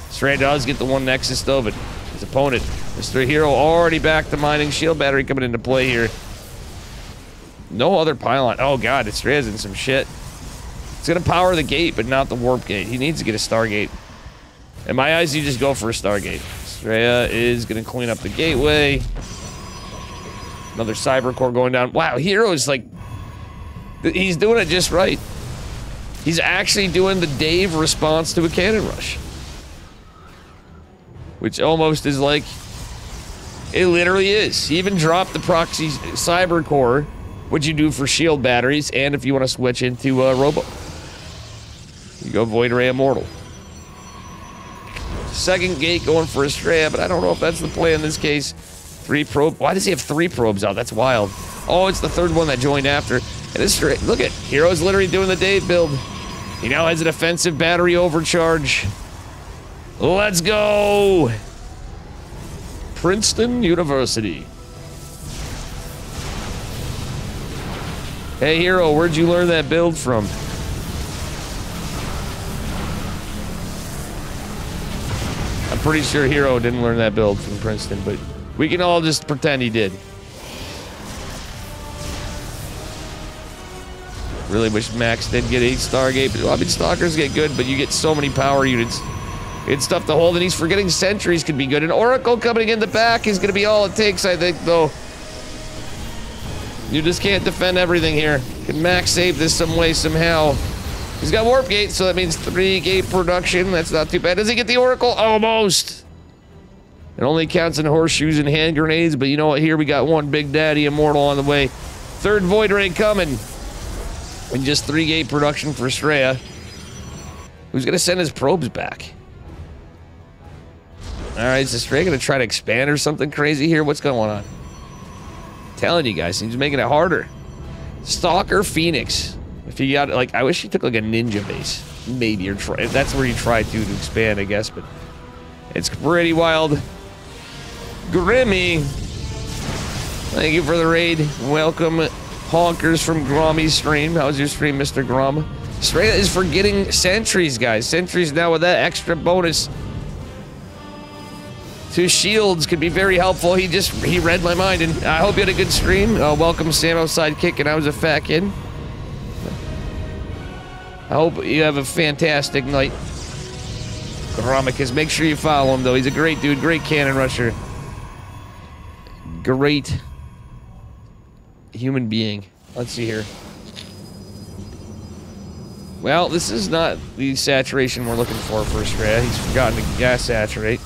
Estrella does get the one Nexus, though, but his opponent, Mr. Hero, already back to mining. Shield battery coming into play here. No other pylon. Oh, God, Estrella's in some shit. It's going to power the gate, but not the warp gate. He needs to get a Stargate. In my eyes, you just go for a Stargate. Estrella is going to clean up the gateway. Another Cyber Core going down. Wow, Hero is like... He's doing it just right. He's actually doing the Dave response to a cannon rush. Which almost is like... It literally is. He even dropped the proxy Cyber Core, which you do for shield batteries, and if you want to switch into Robo. You go Void Ray Immortal. Second gate going for Estrella, but I don't know if that's the play in this case. 3 probe. Why does he have 3 probes out? That's wild. Oh, it's the third one that joined after. And Estrella, look at Hero's literally doing the Dave build. He now has an offensive battery overcharge. Let's go! Princeton University. Hey, Hero, where'd you learn that build from? I'm pretty sure Hero didn't learn that build from Princeton, but we can all just pretend he did. Really wish Max did get 8 Stargate, but I mean, Stalkers get good, but you get so many power units. It's tough to hold, and he's forgetting Sentries could be good. And Oracle coming in the back is going to be all it takes, I think, though. You just can't defend everything here. Can Max save this some way, somehow? He's got Warp Gate, so that means 3 gate production. That's not too bad. Does he get the Oracle? Almost. It only counts in horseshoes and hand grenades, but you know what? Here we got one Big Daddy Immortal on the way. 3rd Void Ray coming. And just 3 gate production for Estrella. Who's going to send his probes back? Alright, is Estrella going to try to expand or something crazy here? What's going on? I'm telling you guys, he's making it harder. Stalker Phoenix. If he got, like, I wish he took, like, a ninja base. Maybe, or try. That's where you try to expand, I guess, but it's pretty wild. Grimmy. Thank you for the raid. Welcome, honkers from Grommy's stream. How's your stream, Mr. Grom? Estrella is forgetting sentries, guys. Sentries now with that extra bonus. 2 shields could be very helpful. He read my mind, and I hope you had a good stream. Welcome, Samo Sidekick, and I was a fat kid. I hope you have a fantastic night. Gromicus, make sure you follow him, though. He's a great dude, great cannon rusher. Great human being. Let's see here. Well, this is not the saturation we're looking for Estrella. He's forgotten to gas saturate.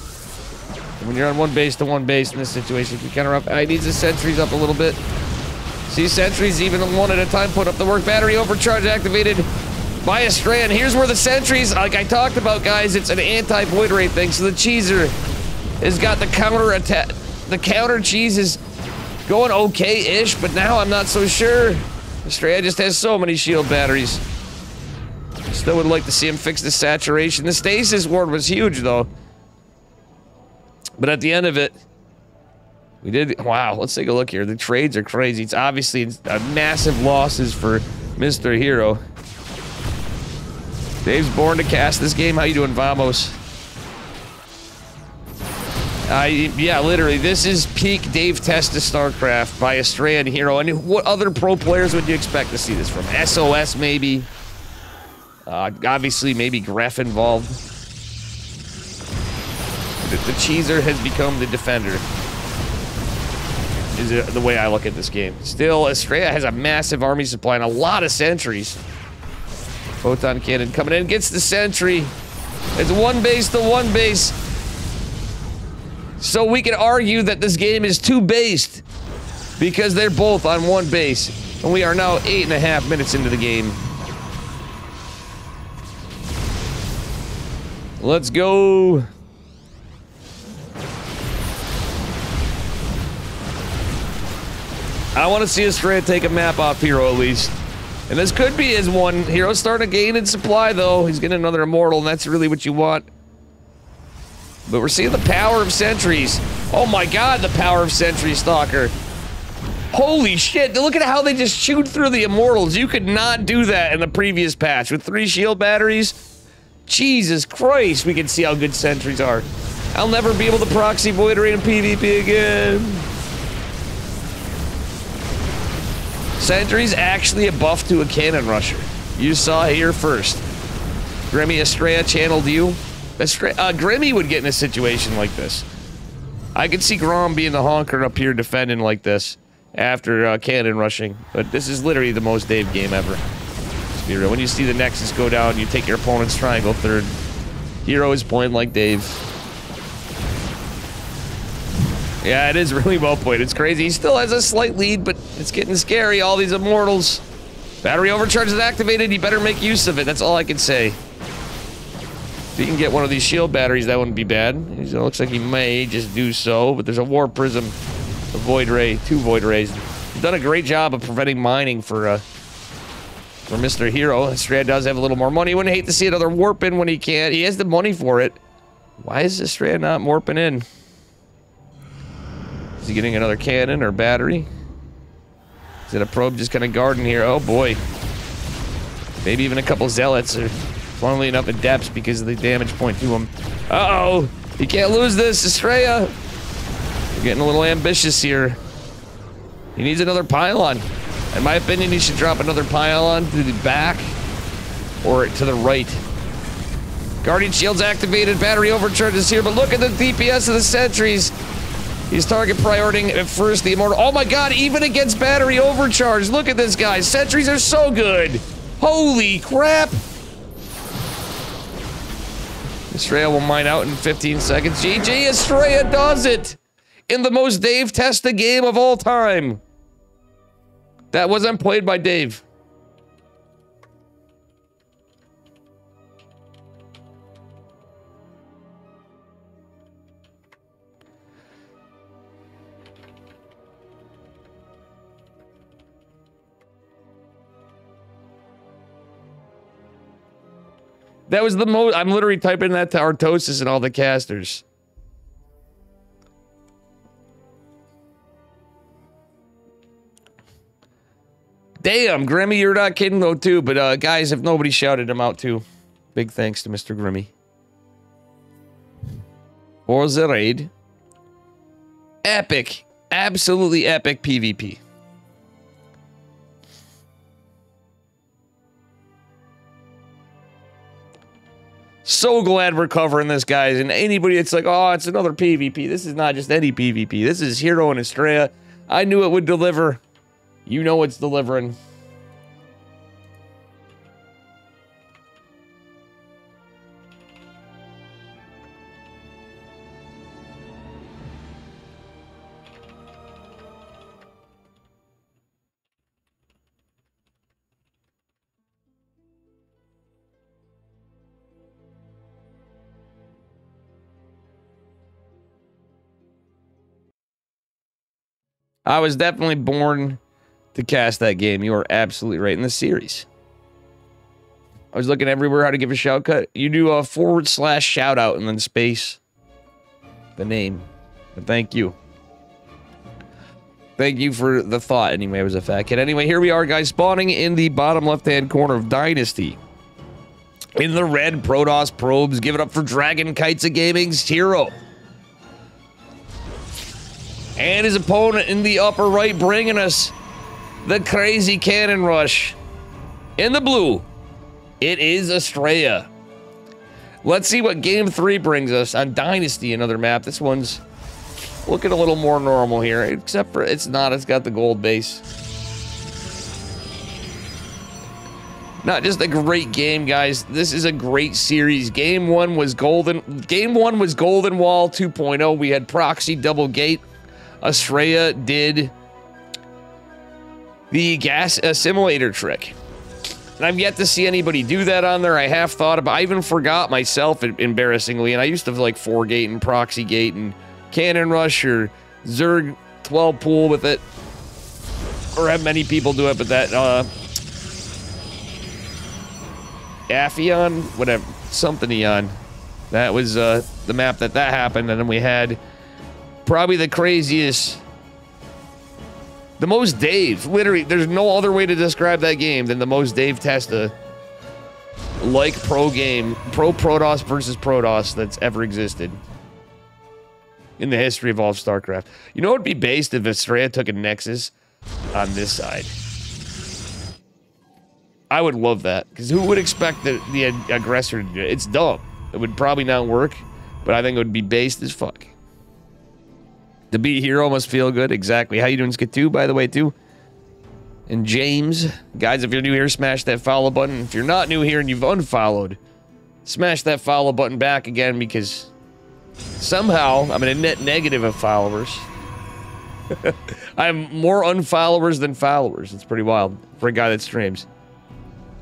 When you're on 1 base to 1 base in this situation, it can be kind of rough. He needs his sentries up a little bit. See, sentries even 1 at a time put up the work. Battery overcharge activated by Estrella. And here's where the sentries, like I talked about, guys, it's an anti-void rate thing. So the cheeser has got the counter attack. The counter cheese is going okay-ish, but now I'm not so sure. Estrella just has so many shield batteries. Still would like to see him fix the saturation. The stasis ward was huge, though. But at the end of it, we did... Wow, let's take a look here. The trades are crazy. It's obviously massive losses for Mr. Hero. Dave's born to cast this game. How you doing, Vamos? Yeah, literally, this is peak Dave test to StarCraft by Estrella and Hero. And what other pro players would you expect to see this from? SOS, maybe? Obviously, maybe Gref involved. The cheeser has become the defender. Is the way I look at this game. Still, Estrella has a massive army supply and a lot of sentries. Photon cannon coming in, gets the sentry. It's 1 base to 1 base. So we can argue that this game is 2 based because they're both on 1 base. And we are now 8.5 minutes into the game. Let's go. I want to see Estrella take a map off Hero at least. And this could be his one. Hero's starting to gain in supply, though. He's getting another Immortal, and that's really what you want. But we're seeing the power of sentries. Oh my god, the power of sentry Stalker. Holy shit, look at how they just shoot through the Immortals. You could not do that in the previous patch. With 3 shield batteries, Jesus Christ, we can see how good sentries are. I'll never be able to proxy Void Ray in PvP again. Sentry's actually a buff to a cannon rusher. You saw here first. Grimmy Estrella channeled you. Grimmy would get in a situation like this. I could see Grom being the honker up here defending like this after cannon rushing. But this is literally the most Dave game ever. Let's be real. When you see the Nexus go down, you take your opponent's triangle third. Hero is playing like Dave. Yeah, it is really well played. It's crazy. He still has a slight lead, but it's getting scary. All these Immortals. Battery overcharge is activated. You better make use of it. That's all I can say. he can get one of these shield batteries, that wouldn't be bad. It looks like he may just do so, but there's a War Prism, a Void Ray, 2 Void Rays. He's done a great job of preventing mining for Mr. Hero. Estrella does have a little more money. Wouldn't hate to see another warp in when he can. He has the money for it. Why is Estrella not warping in? Is he getting another cannon or battery? Is it a probe just kind of guarding here? Oh boy. Maybe even a couple zealots are funnily enough at depths because of the damage point to him. Uh-oh! He can't lose this, Estrella! We're getting a little ambitious here. He needs another pylon. In my opinion, he should drop another pylon to the back or to the right. Guardian Shield's activated, battery overcharge is here, but look at the DPS of the sentries. He's target prioritizing at first the immortal. Oh my god, even against battery overcharge. Look at this guy. Sentries are so good. Holy crap. Estrella will mine out in 15 seconds. GG, Estrella does it in the most Dave Testa game of all time. That wasn't played by Dave. That was the most. I'm literally typing that to Artosis and all the casters. Damn, Grimmy, you're not kidding though, too. But guys, if nobody shouted him out too, big thanks to Mr. Grimmy. Or the raid. Epic, absolutely epic PvP. So glad we're covering this, guys. And anybody that's like, oh, it's another PvP. This is not just any PvP. This is Hero and Estrella. I knew it would deliver. You know it's delivering. I was definitely born to cast that game. You are absolutely right. In the series, I was looking everywhere how to give a shout cut. You do a / shout out and then space the name. But thank you. Thank you for the thought. Anyway, I was a fat kid. Anyway, here we are, guys, spawning in the bottom left-hand corner of Dynasty. In the red, Protoss probes. Give it up for Dragon Kites of Gaming's Hero. And his opponent in the upper right, bringing us the crazy cannon rush. In the blue, it is Estrella. Let's see what Game 3 brings us on Dynasty, another map. This one's looking a little more normal here, except for it's not. It's got the gold base. Not just a great game, guys. This is a great series. Game 1 was Golden. Game 1 was Golden Wall 2.0. We had Proxy Double Gate. Estrella did the gas assimilator trick. And I've yet to see anybody do that on there. I have thought about, I even forgot myself, embarrassingly, and I used to like 4-gate and proxy gate and cannon rush or Zerg 12 pool with it. Or have many people do it, but that, Aphion, whatever, something Eon. That was, the map that happened, and then we had probably the craziest, the most Dave. Literally, there's no other way to describe that game than the most Dave Testa like pro game, pro Protoss versus Protoss that's ever existed in the history of all of StarCraft. You know what would be based if Estrella took a Nexus on this side? I would love that, because who would expect the aggressor to do it? It's dumb. It would probably not work, but I think it would be based as fuck. To beat Hero must feel good. Exactly. How you doing, Skatu, by the way, too? And James. Guys, if you're new here, smash that follow button. If you're not new here and you've unfollowed, smash that follow button back again, because somehow I'm in a net negative of followers. I have more unfollowers than followers. It's pretty wild for a guy that streams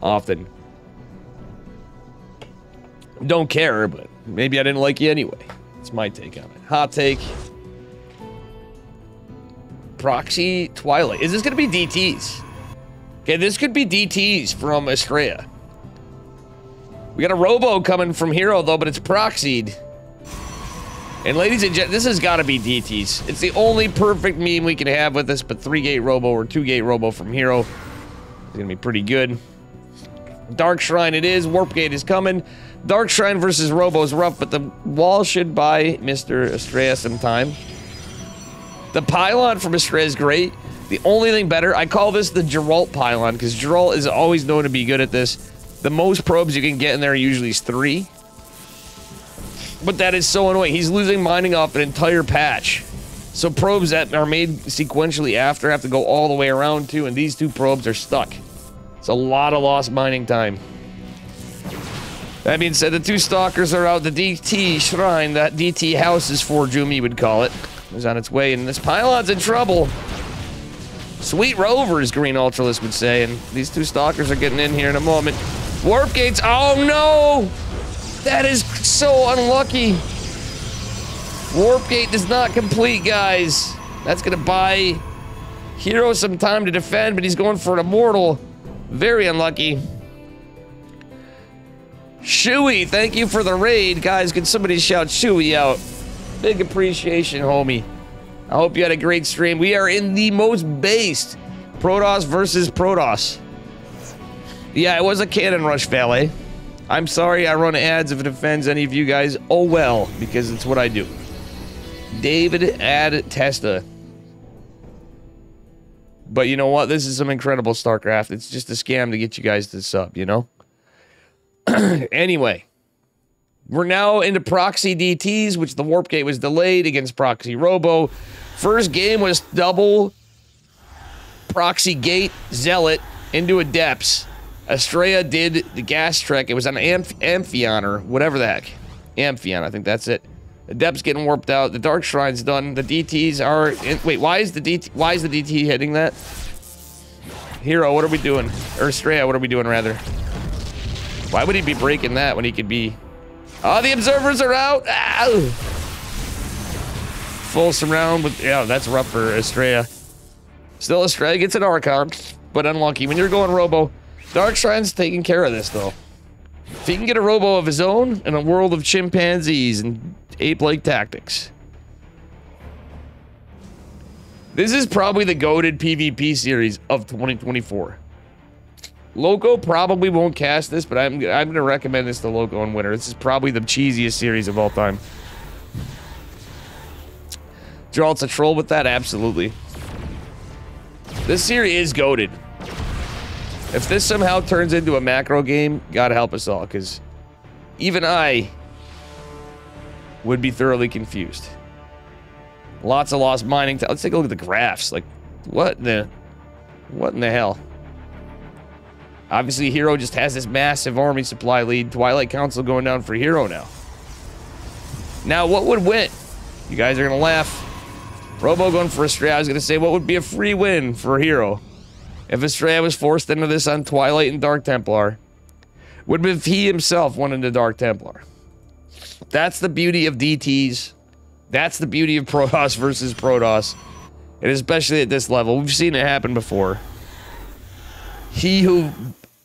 often. Don't care, but maybe I didn't like you anyway. That's my take on it. Hot take. Proxy Twilight. Is this going to be DTs? Okay, this could be DTs from Estrella. We got a Robo coming from Hero, though, but it's proxied. And ladies and gentlemen, this has got to be DTs. It's the only perfect meme we can have with this, but 3-gate Robo or 2-gate Robo from Hero is going to be pretty good. Dark Shrine it is. Warp Gate is coming. Dark Shrine versus Robo is rough, but the wall should buy Mr. Estrella some time. The pylon from Estrella is great. The only thing better, I call this the Geralt pylon, because Geralt is always known to be good at this. The most probes you can get in there usually is 3. But that is so annoying. He's losing mining off an entire patch. So probes that are made sequentially after have to go all the way around too, and these 2 probes are stuck. It's a lot of lost mining time. That being said, the 2 stalkers are out. The DT shrine, that DT house is for Jumi would call it, is on its way, and this pylon's in trouble. Sweet Rovers, Green Ultralist would say, and these 2 stalkers are getting in here in a moment. Warp Gates, oh no! That is so unlucky. Warp Gate does not complete, guys. That's gonna buy Hero some time to defend, but he's going for an Immortal. Very unlucky. Shuey, thank you for the raid. Guys, can somebody shout Shuey out? Big appreciation, homie. I hope you had a great stream. We are in the most based Protoss versus Protoss. Yeah, it was a Cannon Rush Valet. I'm sorry I run ads if it offends any of you guys. Oh well, because it's what I do. David Ad Testa. But you know what? This is some incredible StarCraft. It's just a scam to get you guys to sub, you know? Anyway. We're now into Proxy DTs, which the Warp Gate was delayed against Proxy Robo. First game was double Proxy Gate Zealot into Adepts. Estrella did the gas trek. It was on Amphion or whatever the heck. Amphion, I think that's it. Adepts getting warped out. The Dark Shrine's done. The DTs are... wait, why is the DT hitting that? Hero, what are we doing? Or Estrella, what are we doing, rather? Why would he be breaking that when he could be... Oh, the observers are out! Ow! Full surround with... Yeah, that's rough for Estrella. Still, Estrella gets an Archon, but unlucky. When you're going Robo, Dark Shrine's taking care of this, though. If he can get a Robo of his own in a world of chimpanzees and ape-like tactics. This is probably the goated PvP series of 2024. Loco probably won't cast this, but I'm going to recommend this to Loco and Winter. This is probably the cheesiest series of all time. Geralt's a troll with that? Absolutely. This series is goated. If this somehow turns into a macro game, God help us all, because even I would be thoroughly confused. Lots of lost mining. Let's take a look at the graphs. Like, what in the hell? Obviously, Hero just has this massive army supply lead. Twilight Council going down for Hero now. Now, what would win? You guys are going to laugh. Robo going for Estrella. I was going to say, what would be a free win for Hero? If Estrella was forced into this on Twilight and Dark Templar. Would if he himself went into Dark Templar. That's the beauty of DTs. That's the beauty of Protoss versus Protoss. And especially at this level. We've seen it happen before. He who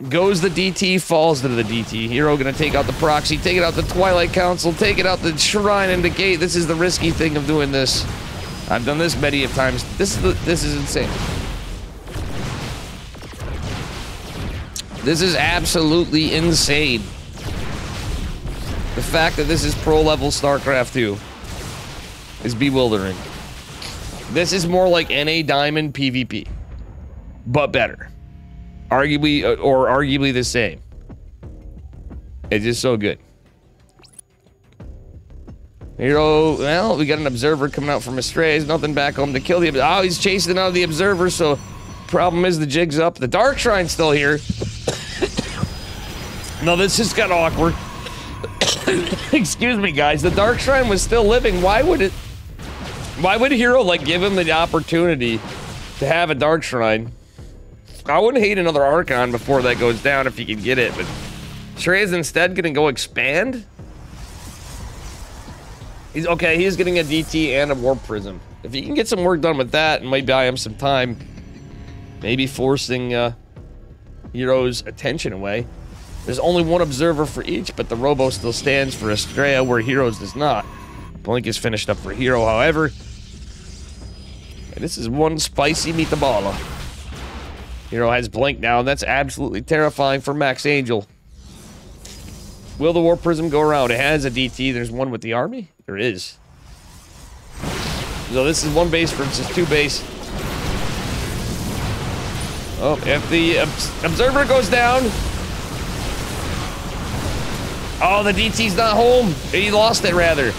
goes the DT falls to the DT. Hero gonna take out the proxy, take it out the Twilight Council, take it out the Shrine and the Gate. This is the risky thing of doing this. I've done this many of times. This is insane. This is absolutely insane. The fact that this is pro-level StarCraft 2 is bewildering. This is more like NA Diamond PvP, but better. Arguably the same. It's just so good. Hero, well, we got an observer coming out from Estrella. There's nothing back home to kill the... Oh, he's chasing out the observer, so... Problem is the jig's up. The Dark Shrine's still here. No, this just got awkward. Excuse me, guys. The Dark Shrine was still living. Why would Hero, like, give him the opportunity to have a Dark Shrine? I wouldn't hate another Archon before that goes down if he could get it, but Shrey's instead gonna go expand? He's okay, he's getting a DT and a Warp Prism. If he can get some work done with that, and might buy him some time, maybe forcing Hero's attention away. There's only one observer for each, but the Robo still stands for Estrella, where Heroes does not. Blink is finished up for Hero, however. And this is one spicy meatball. Hero has Blink now, and that's absolutely terrifying for Max Angel. Will the Warp Prism go around? It has a DT. There's one with the army? There is. So this is one base versus two base. Oh, if the observer goes down. Oh, the DT's not home. He lost it, rather.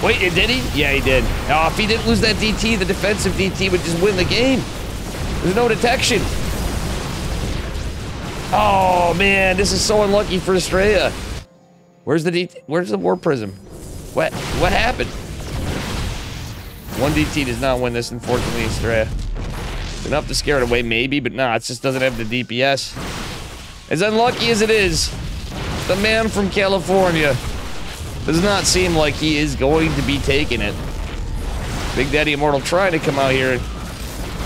Wait, did he? Yeah, he did. Oh, if he didn't lose that DT, the defensive DT would just win the game. There's no detection. Oh, man, this is so unlucky for Estrella. Where's the DT? Where's the Warp Prism? What happened? One DT does not win this, unfortunately, Estrella. Enough to scare it away, maybe, but nah, it just doesn't have the DPS. As unlucky as it is, the man from California does not seem like he is going to be taking it. Big Daddy Immortal trying to come out here.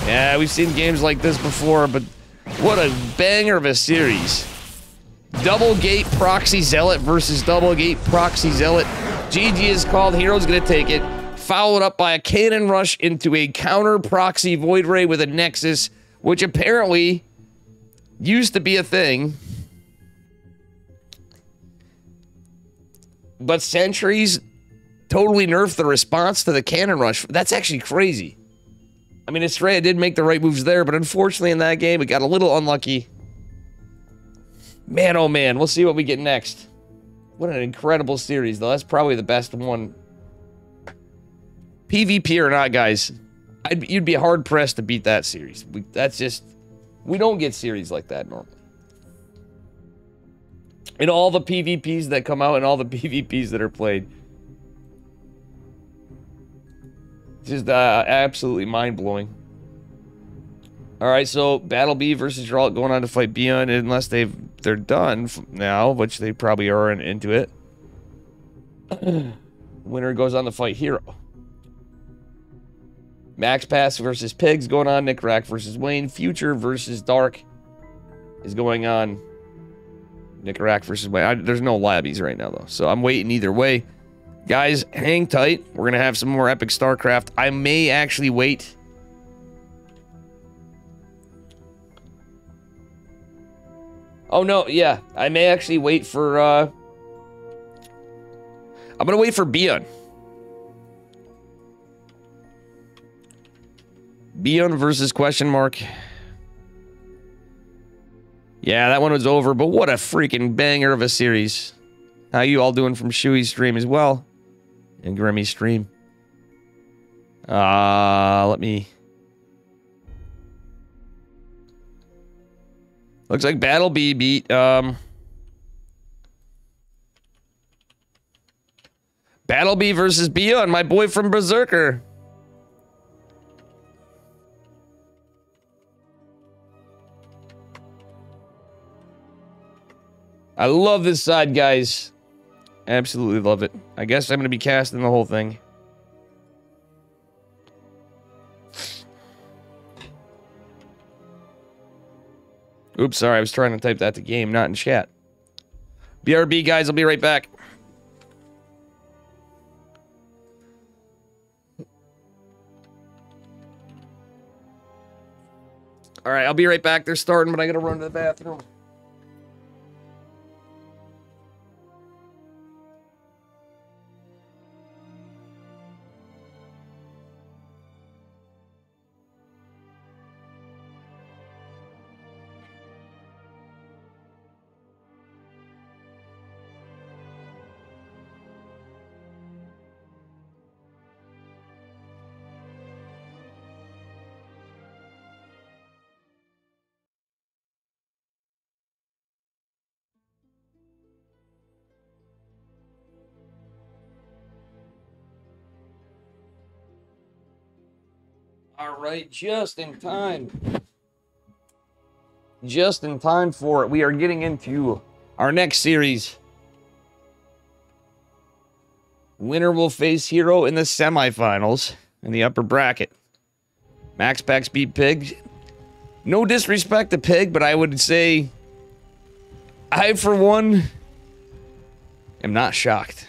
Yeah, we've seen games like this before, but what a banger of a series. Double Gate Proxy Zealot versus Double Gate Proxy Zealot. GG is called. Hero's gonna take it. Followed up by a Cannon Rush into a counter Proxy Void Ray with a Nexus, which apparently used to be a thing. But Sentries totally nerfed the response to the Cannon Rush. That's actually crazy. I mean, Estrella did make the right moves there, but unfortunately in that game, it got a little unlucky. Man, oh man, we'll see what we get next. What an incredible series, though. That's probably the best one. PvP or not, guys, you'd be hard-pressed to beat that series. We don't get series like that normally. In all the PvPs that come out and all the PvPs that are played. Just absolutely mind-blowing. Alright, so Battle B versus Geralt going on to fight Beyond, unless they're done now, which they probably aren't into it. Winner goes on to fight Hero. Max Pass versus Pigs going on. Nick Rack versus Wayne. Future versus Dark is going on. Nick Rack versus Wayne. There's no lobbies right now, though, so I'm waiting either way. Guys, hang tight. We're going to have some more epic StarCraft. I may actually wait. Oh, no, yeah. I may actually wait for, I'm going to wait for Beyond. Beyond versus question mark. Yeah, that one was over, but what a freaking banger of a series. How you all doing from Shuey's stream as well? And Grimmy's stream. Let me... Looks like Battle B beat, Battle B versus Beyond, my boy from Berserker. I love this side, guys. Absolutely love it. I guess I'm going to be casting the whole thing. Oops, sorry. I was trying to type that to game, not in chat. BRB, guys. I'll be right back. All right, I'll be right back. They're starting, but I got to run to the bathroom. All right, just in time. Just in time for it. We are getting into Our next series. Winner will face Hero in the semifinals in the upper bracket. Max Packs beat Pig. No disrespect to Pig, but I would say I, for one, am not shocked.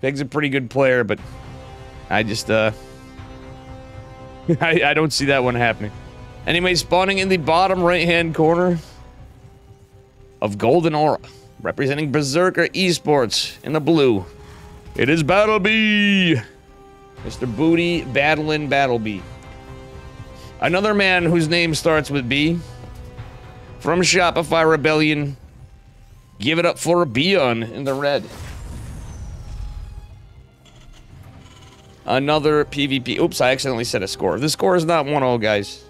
Pig's a pretty good player, but I just, I don't see that one happening. Anyway, spawning in the bottom right-hand corner of Golden Aura, representing Berserker Esports in the blue. It is Battlebee! Mr. Booty battling Battlebee. Another man whose name starts with B. From Shopify Rebellion. Give it up for Beon in the red. Another PvP. Oops, I accidentally set a score. The score is not 1-0, guys.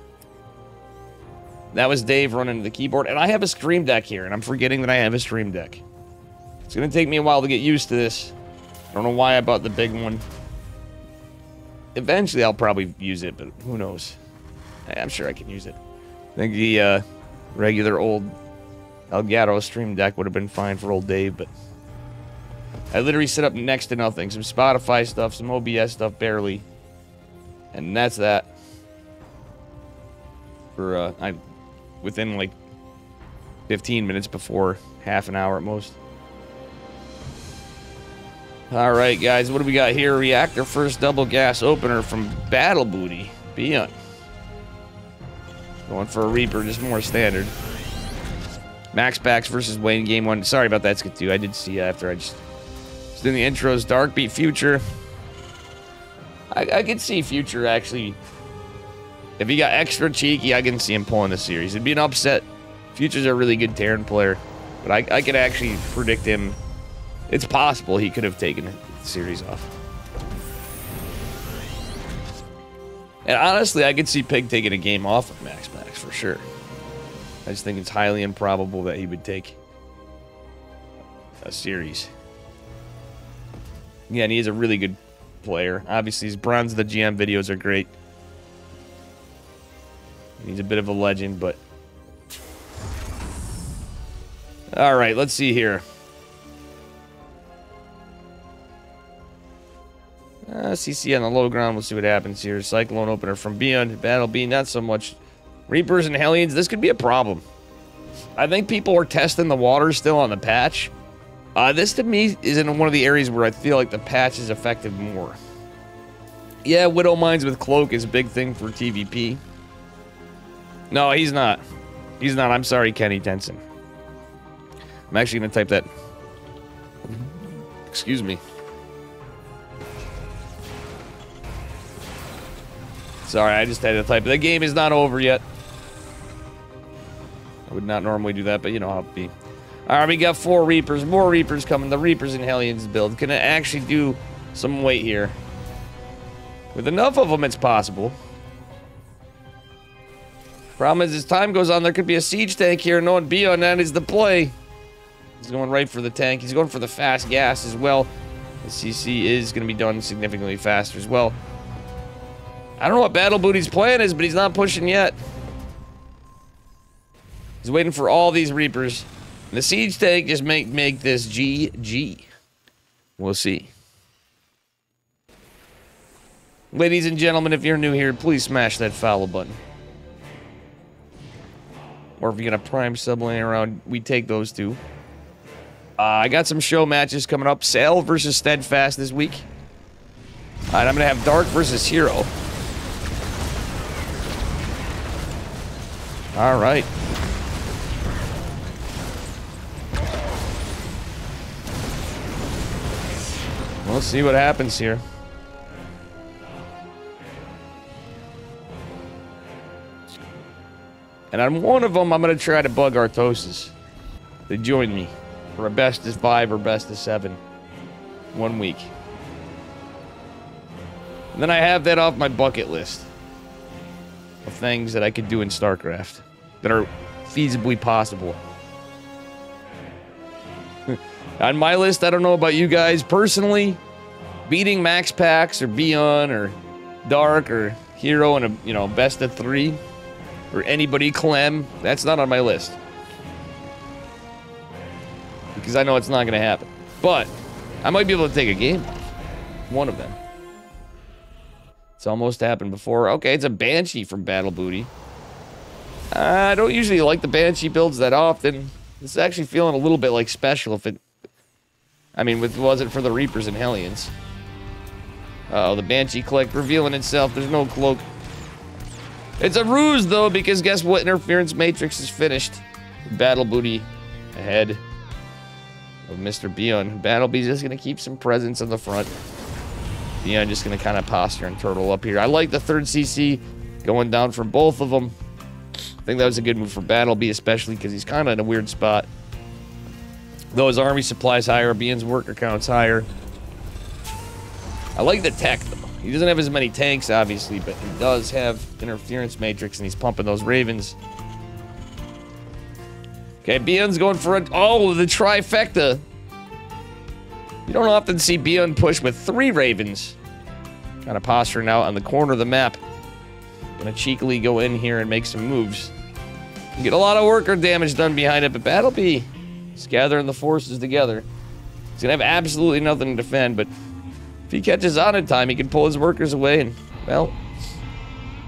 That was Dave running the keyboard. And I have a Stream Deck here, and I'm forgetting that I have a Stream Deck. It's going to take me a while to get used to this. I don't know why I bought the big one. Eventually, I'll probably use it, but who knows? I'm sure I can use it. I think the regular old Elgato Stream Deck would have been fine for old Dave, but I literally set up next to nothing. Some Spotify stuff, some OBS stuff, barely. And that's that. For, within like 15 minutes before half an hour at most. Alright, guys, what do we got here? Reactor first double gas opener from Battle Booty. Beon. Going for a Reaper, just more standard. Max Packs versus Wayne game 1. Sorry about that, Skidoo. I did see after I just doing the intros. Dark beat Future. I could see Future actually. If he got extra cheeky, I can see him pulling the series. It'd be an upset. Future's a really good Terran player, but I could actually predict him. It's possible he could have taken the series off. And honestly, I could see Pig taking a game off of Max Packs for sure. I just think it's highly improbable that he would take a series. Yeah, and he is a really good player. Obviously, his Bronze the GM videos are great. He's a bit of a legend, but... Alright, let's see here. CC on the low ground. We'll see what happens here. Cyclone opener from Beon. Battle B, not so much. Reapers and Hellions, this could be a problem. I think people are testing the water still on the patch. This to me is in one of the areas where I feel like the patch is effective more. Yeah, Widow Mines with Cloak is a big thing for TVP. No, he's not. He's not. I'm sorry, Kenny Tenson. I'm actually going to type that. Excuse me. Sorry, I just had to type it. The game is not over yet. I would not normally do that, but you know how it be. Alright, we got 4 Reapers. More Reapers coming. The Reapers and Hellions build. Can actually do some weight here. With enough of them, it's possible. Problem is, as time goes on, there could be a siege tank here. Knowing Beon, that is the play. He's going right for the tank. He's going for the fast gas as well. The CC is going to be done significantly faster as well. I don't know what Battle Booty's plan is, but he's not pushing yet. He's waiting for all these Reapers. And the siege tank just make this GG. We'll see. Ladies and gentlemen, if you're new here, please smash that follow button. Or if you're going to prime sub laying around, we take those two. I got some show matches coming up. Sale versus Steadfast this week. Alright, I'm going to have Dark versus Hero. Alright. We'll see what happens here. And on one of them, I'm going to try to bug Artosis to join me for a best of 5 or best of 7 1 week. And then I have that off my bucket list of things that I could do in StarCraft that are feasibly possible. On my list, I don't know about you guys. Personally, beating Max Packs or Beon or Dark or Hero in a, you know, best of 3 or anybody Clem, that's not on my list. because I know it's not going to happen. But I might be able to take a game off. One of them. It's almost happened before. Okay, it's a Banshee from Battle Booty. I don't usually like the Banshee builds that often. This is actually feeling a little bit like special if it... I mean, if it wasn't for the Reapers and Hellions. Uh-oh, the Banshee clicked, revealing itself. There's no cloak. It's a ruse, though, because guess what? Interference Matrix is finished. Battle Booty ahead of Mr. Beyond. Battlebee's just going to keep some presence in the front. Beyond just going to kind of posture and turtle up here. I like the third CC going down for both of them. I think that was a good move for Battlebee, especially because he's kind of in a weird spot. Though his army supply's higher, Beyond's worker count's higher. I like the tech, though. He doesn't have as many tanks, obviously, but he does have Interference Matrix, and he's pumping those Ravens. Okay, Beyond's going for a... Oh, the trifecta. You don't often see Beyond push with 3 Ravens. Kind of posturing out on the corner of the map. Gonna cheekily go in here and make some moves. You get a lot of worker damage done behind it, but Battlebee is gathering the forces together. He's gonna have absolutely nothing to defend, but if he catches on in time, he can pull his workers away and, well...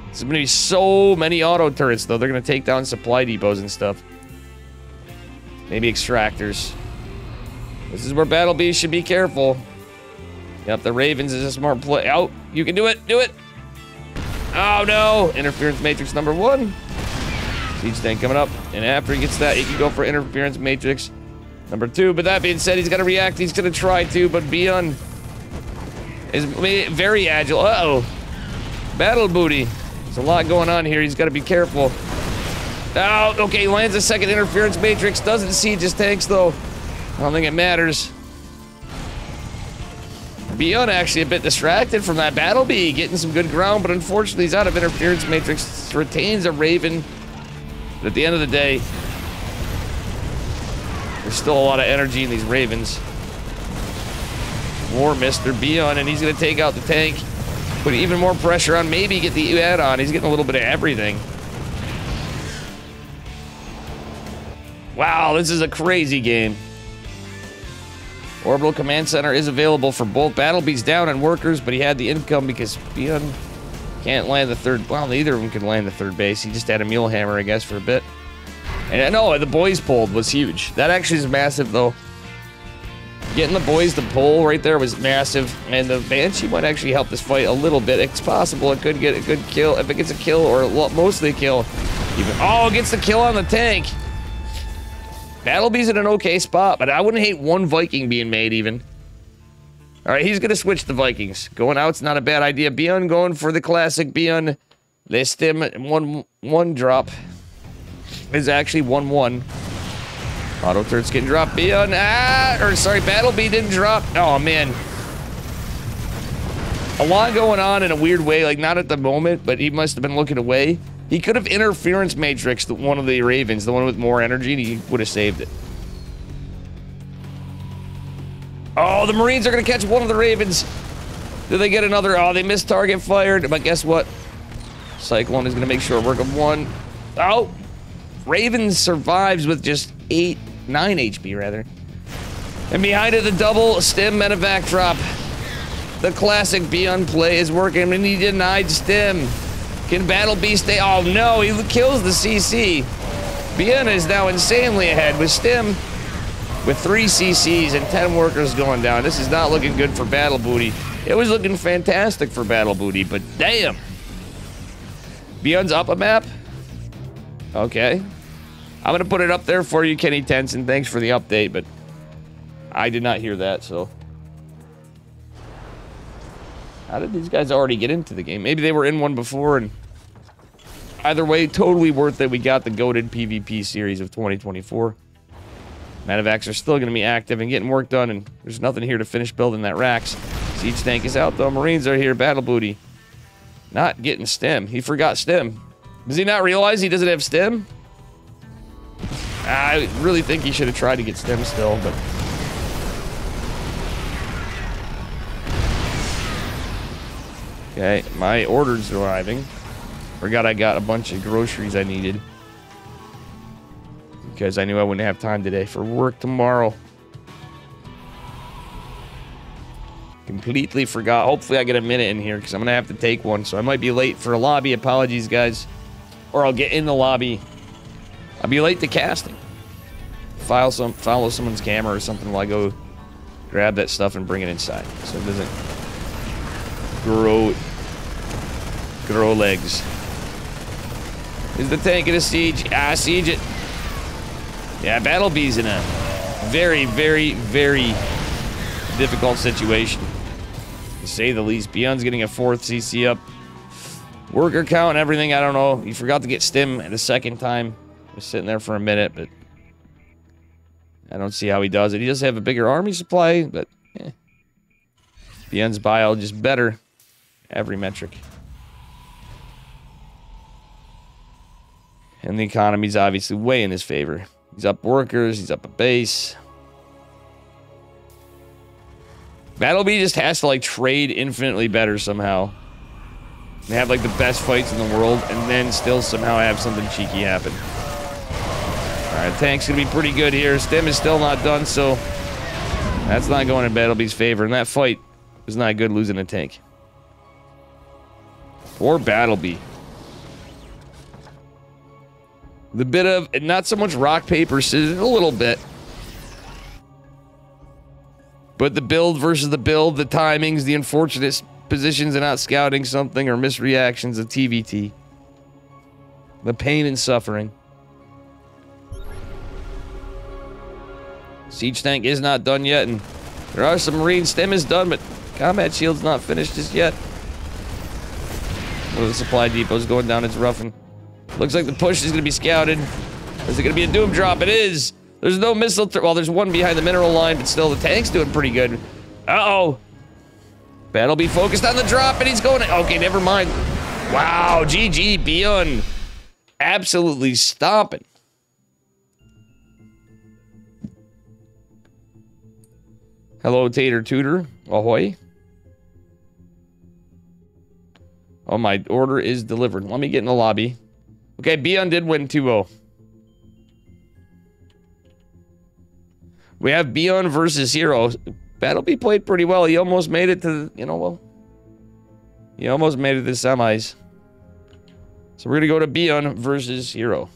There's gonna be so many auto turrets, though. They're gonna take down supply depots and stuff. Maybe extractors. This is where Battlebee should be careful. Yep, the Ravens is a smart play. Oh, you can do it. Do it. Oh, no. Interference Matrix number 1. Siege tank coming up. And after he gets that, he can go for Interference Matrix number 2. But that being said, he's going to react. He's going to try to. But Beyond is very agile. Uh-oh. Battle Booty. There's a lot going on here. He's got to be careful. Oh, okay. Lands a second Interference Matrix. Doesn't siege his tanks, though. I don't think it matters. Beyond actually a bit distracted from that Battlebee, getting some good ground, but unfortunately he's out of Interference Matrix. Retains a Raven. But at the end of the day, there's still a lot of energy in these Ravens. More Mr. Beyond, and he's going to take out the tank. Put even more pressure on, maybe get the add-on. He's getting a little bit of everything. Wow, this is a crazy game. Orbital Command Center is available for both. Battlebee's down on workers, but he had the income because Beyond can't land the third. Well, neither of them can land the third base. He just had a mule hammer, I guess, for a bit. And I know the boys pulled was huge. That actually is massive, though. Getting the boys to pull right there was massive. And the Banshee might actually help this fight a little bit. It's possible it could get a good kill. If it gets a kill, or mostly a kill. Even, oh, it gets the kill on the tank. Battlebee's in an okay spot, but I wouldn't hate one Viking being made, even. Alright, he's gonna switch the Vikings. Going out's not a bad idea. Beyond going for the classic Beyond. They stem 1 drop. Is actually 1-1. Auto turret's getting dropped. Beyond, Battlebee didn't drop. Oh, man. A lot going on in a weird way, like not at the moment, but he must have been looking away. He could have Interference Matrixed one of the Ravens, the one with more energy, and he would have saved it. Oh, the Marines are going to catch one of the Ravens. Do they get another? Oh, they missed target fired. But guess what? Cyclone is going to make sure work of 1. Oh! Raven survives with just 9 HP, rather. And behind it, the double stem medevac drop. The classic Beyond play is working, and he denied stem. Can Battlebee stay? Oh no, he kills the CC. Beyond is now insanely ahead with stem with 3 CCs and 10 workers going down. This is not looking good for Battle Booty. It was looking fantastic for Battle Booty, but damn. Beyond's up a map? Okay. I'm going to put it up there for you, Kenny Tenson. Thanks for the update, but I did not hear that, so. How did these guys already get into the game? Maybe they were in one before, and either way, totally worth it. We got the goated PvP series of 2024. Medevacs are still going to be active and getting work done, and there's nothing here to finish building that racks. Siege tank is out, though. Marines are here. Battle Booty. Not getting stem. He forgot stem. Does he not realize he doesn't have stem? I really think he should have tried to get stem still, but... Okay, my order's arriving. Forgot I got a bunch of groceries I needed. Because I knew I wouldn't have time today for work tomorrow. Completely forgot. Hopefully I get a minute in here because I'm going to have to take one. So I might be late for a lobby. Apologies, guys. Or I'll get in the lobby. I'll be late to casting. Follow someone's camera or something while I go grab that stuff and bring it inside. So it doesn't grow legs. Is the tank in a siege? Ah, siege it. Yeah, Battle B's in a very, very, very difficult situation, to say the least. Beyond's getting a 4th CC up. Worker count and everything, I don't know. He forgot to get stim the second time. He was sitting there for a minute, but I don't see how he does it. He does have a bigger army supply, but Beyond's bio just better. Every metric. And the economy's obviously way in his favor. He's up workers, he's up a base. Battlebee just has to, like, trade infinitely better somehow. And have, like, the best fights in the world, and then still somehow have something cheeky happen. Alright, tank's gonna be pretty good here. Stim is still not done, so that's not going in Battlebee's favor. And that fight was not good, losing a tank. Poor Battlebee. The bit of, not so much rock, paper, scissors, a little bit. But the build versus the build, the timings, the unfortunate positions of not scouting something or misreactions of TVT. The pain and suffering. Siege tank is not done yet, and there are some Marine. Stem is done, but combat shield's not finished just yet. Oh, the supply depot's going down, it's roughing. Looks like the push is going to be scouted. Is it going to be a doom drop? It is! There's no missile... Well, there's one behind the mineral line, but still, the tank's doing pretty good. Uh-oh. Battlebee focused on the drop, and he's going... Okay, never mind. Wow, GG, Beyond. Absolutely stomping. Hello, Tater Tutor. Ahoy. Oh, my order is delivered. Let me get in the lobby. Okay, Beyond did win 2-0. We have Beyond versus Hero. Battlebee played pretty well. He almost made it to, you know, well, he almost made it to the semis. So we're going to go to Beyond versus Hero.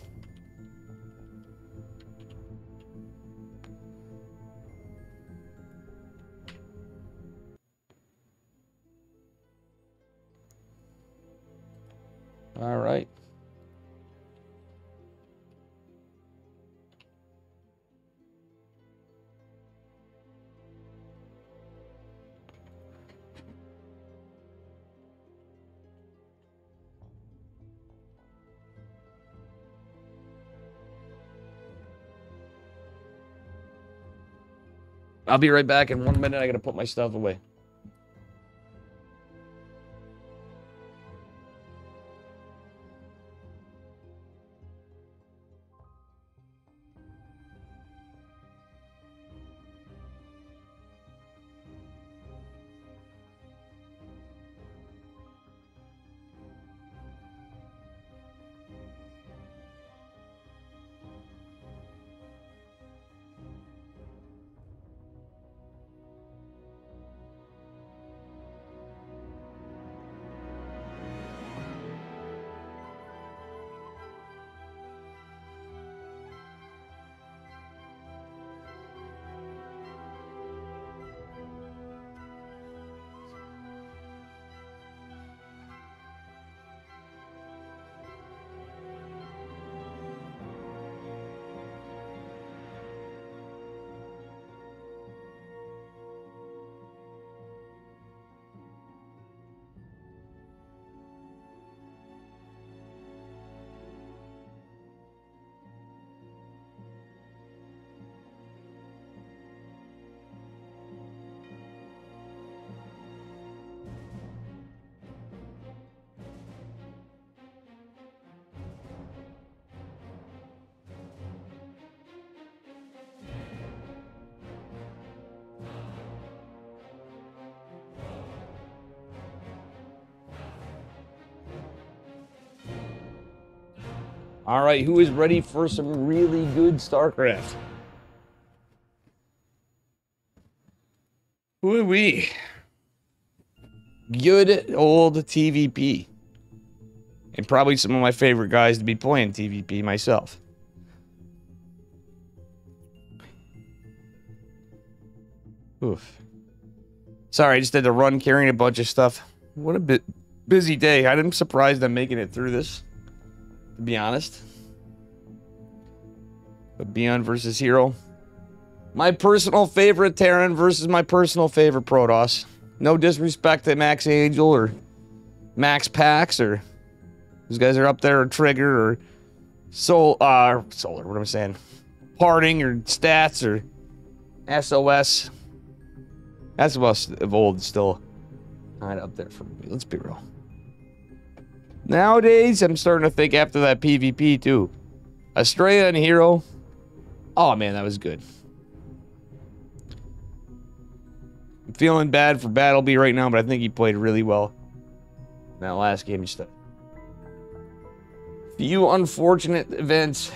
All right. I'll be right back in 1 minute. I gotta put my stuff away. All right, who is ready for some really good StarCraft? Who are we? Good old TVP. And probably some of my favorite guys to be playing TVP myself. Oof. Sorry, I just had to run carrying a bunch of stuff. What a busy day. I'm surprised I'm making it through this, to be honest. But Beyond versus Hero. My personal favorite Terran versus my personal favorite Protoss. No disrespect to Max Angel or Max Pax or those guys are up there, or Trigger or Solar, what am I saying? Parting or Stats or SOS. SOS of old is still kind of up there for me. Let's be real. Nowadays, I'm starting to think after that PvP too. Estrella and Hero. Oh man, that was good. I'm feeling bad for Battleby right now, but I think he played really well in that last game. Just a few unfortunate events.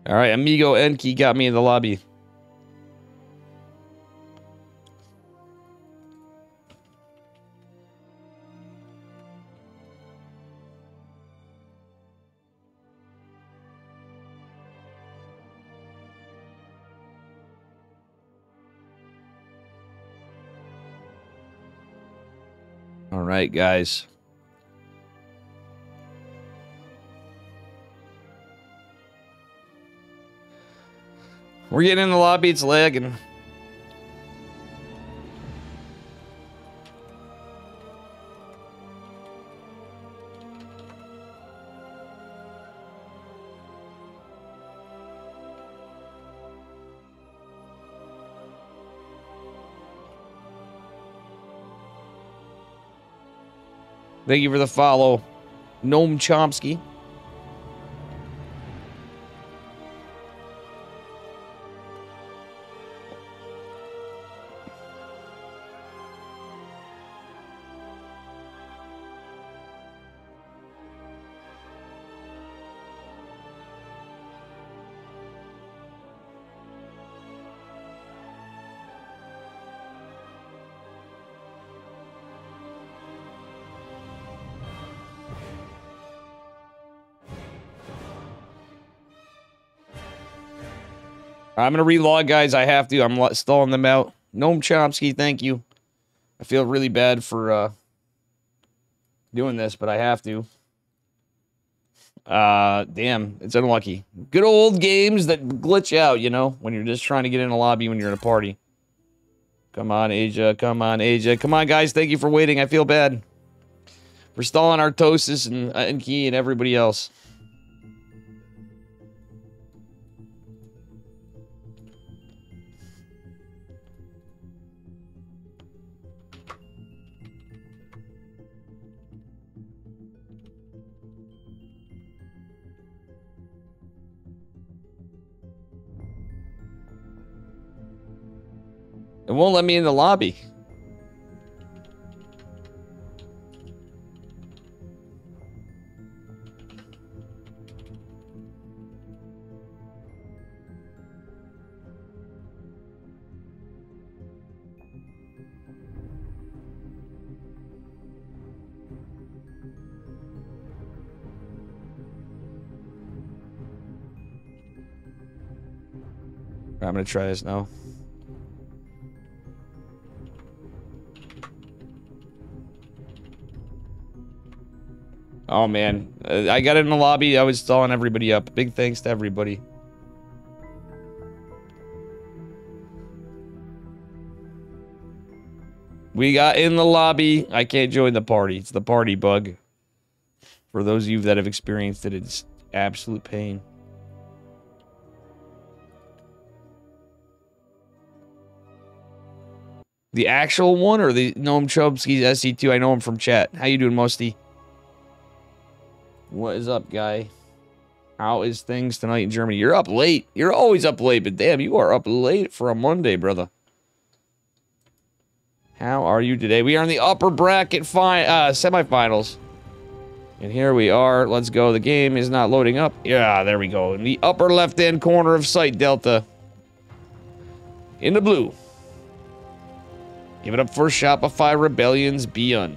All right, Amigo Enki got me in the lobby. All right, guys. We're getting in the lobby, it's lagging. Thank you for the follow, Noam Chomsky. I'm going to relog, guys. I have to. I'm stalling them out. Noam Chomsky, thank you. I feel really bad for doing this, but I have to. Damn, it's unlucky. Good old games that glitch out, you know, when you're just trying to get in a lobby when you're in a party. Come on, Asia. Come on, Asia. Come on, guys. Thank you for waiting. I feel bad. We're stalling Artosis and Key and everybody else. It won't let me in the lobby. I'm gonna try this now. Oh man, I got it in the lobby. I was stalling everybody up. Big thanks to everybody. We got in the lobby. I can't join the party. It's the party bug. For those of you that have experienced it, it's absolute pain. The actual one or the Noam Chomsky's SC2? I know him from chat. How you doing, Musty? What is up, guy? How is things tonight in Germany? You're up late. You're always up late, but damn, you are up late for a Monday, brother. How are you today? We are in the upper bracket semifinals. And here we are. Let's go. The game is not loading up. Yeah, there we go. In the upper left-hand corner of sight, Delta. In the blue. Give it up for Shopify Rebellion's Beyond.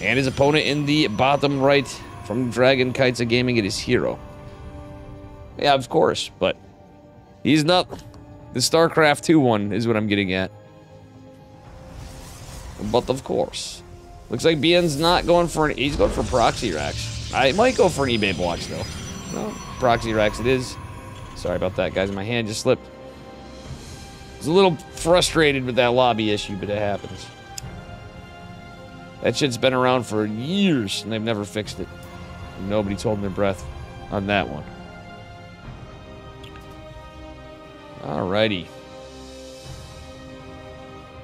And his opponent in the bottom right from Dragon Kites of Gaming, it is Hero. Yeah, of course, but he's not... The StarCraft 2 one is what I'm getting at. But of course. Looks like Bian's not going for an... He's going for proxy racks. I might go for an eBay blocks, though. No, proxy racks it is. Sorry about that, guys. My hand just slipped. I was a little frustrated with that lobby issue, but it happens. That shit's been around for years, and they've never fixed it. Nobody's holding their breath on that one. Alrighty.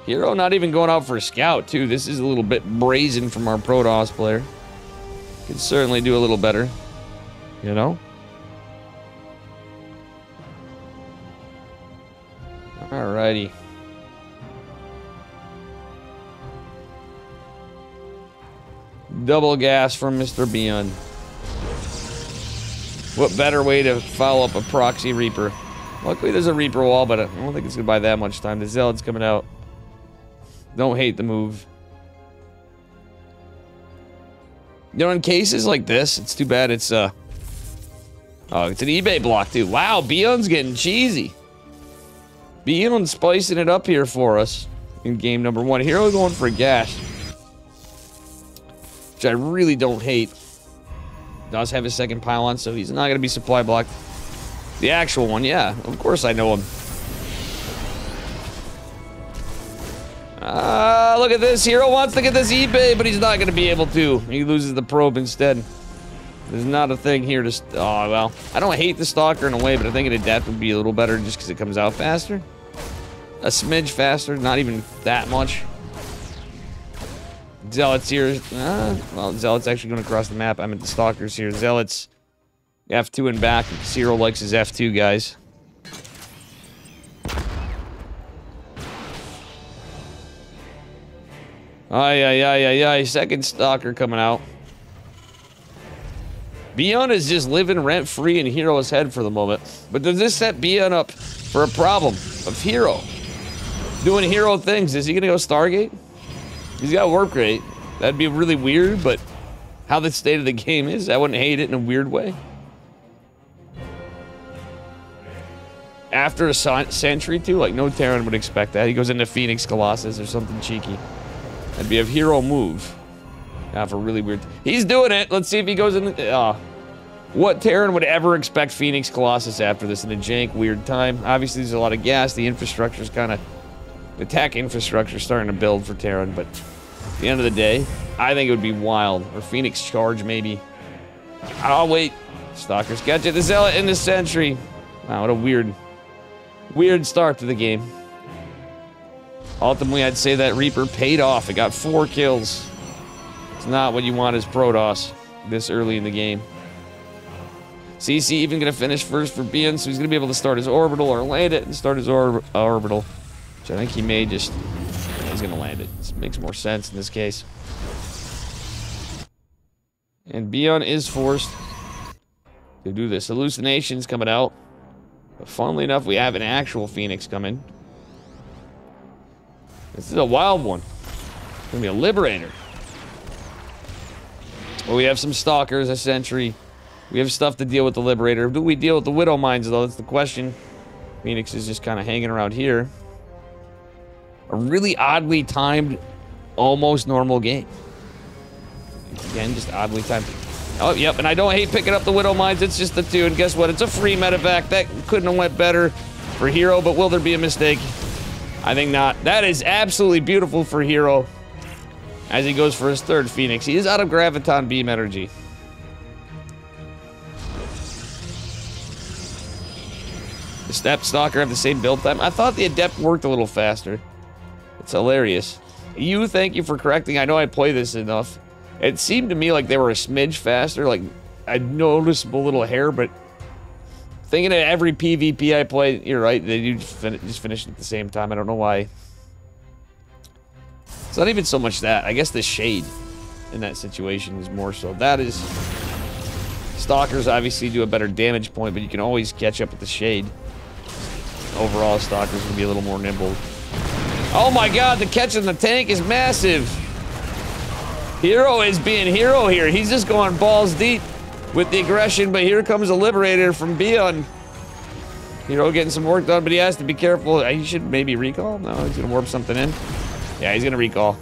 Hero not even going out for a scout, too. This is a little bit brazen from our Protoss player. Could certainly do a little better. You know? Alrighty. Double gas from Mr. Beyond. What better way to follow up a proxy Reaper? Luckily there's a Reaper wall, but I don't think it's gonna buy that much time. The Zealot's coming out. Don't hate the move. You know, in cases like this, it's too bad it's oh, it's an eBay block too. Wow, Beyond's getting cheesy. Beyond's spicing it up here for us in game number 1. Hero going for a gash, which I really don't hate. Does have his second pylon, so he's not going to be supply blocked. The actual one, yeah. Of course I know him. Look at this. Hero wants to get this eBay, but he's not going to be able to. He loses the probe instead. There's not a thing here to... Oh, well. I don't hate the Stalker in a way, but I think an Adept would be a little better just because it comes out faster. A smidge faster, not even that much. Zealots here. Well, Zealots actually going to cross the map. I'm at the Stalkers here. Zealots F2 and back. Zero likes his F2, guys. Ay. Second Stalker coming out. Beyond is just living rent-free in Hero's head for the moment. But does this set Beyond up for a problem of Hero? Doing Hero things. Is he going to go Stargate? He's got work rate. That'd be really weird, but how the state of the game is, I wouldn't hate it in a weird way. After a sentry, too? Like, no Terran would expect that. He goes into Phoenix Colossus or something cheeky. That'd be a Hero move. Yeah, for really weird... He's doing it! Let's see if he goes in... What Terran would ever expect Phoenix Colossus after this in a jank, weird time? Obviously, there's a lot of gas. The infrastructure's kind of... The tech infrastructure's starting to build for Terran, but... At the end of the day, I think it would be wild. Or Phoenix Charge, maybe. Oh, wait. Stalkers catch it. The Zealot in the Sentry. Wow, what a weird start to the game. Ultimately, I'd say that Reaper paid off. It got 4 kills. It's not what you want as Protoss this early in the game. CC even going to finish first for Bian, so he's going to be able to start his orbital or land it and start his orbital. Which I think he may just... He's going to land it. This makes more sense in this case. And Bian is forced to do this. Hallucinations coming out. But funnily enough, we have an actual Phoenix coming. This is a wild one. It's going to be a Liberator. Well, we have some Stalkers, a Sentry. We have stuff to deal with the Liberator. Do we deal with the Widow Mines, though? That's the question. Phoenix is just kind of hanging around here. A really oddly timed, almost normal game. Again, just oddly timed. Oh, yep, and I don't hate picking up the Widow Mines. It's just the 2, and guess what? It's a free medevac. That couldn't have went better for Hero, but will there be a mistake? I think not. That is absolutely beautiful for Hero as he goes for his 3rd Phoenix. He is out of Graviton Beam Energy. The Step Stalker have the same build time? I thought the Adept worked a little faster. It's hilarious. You, thank you for correcting. I know I play this enough. It seemed to me like they were a smidge faster, like a noticeable little hair, but thinking of every PvP I play, you're right, they do just finish at the same time. I don't know why. It's not even so much that. I guess the shade in that situation is more so. That is... Stalkers obviously do a better damage point, but you can always catch up with the shade. Overall, Stalkers can be a little more nimble. Oh my god, the catch in the tank is massive! Hero is being Hero here. He's just going balls deep with the aggression, but here comes a Liberator from Beyond. Hero getting some work done, but he has to be careful. He should maybe recall? No, he's gonna warp something in. Yeah, he's gonna recall.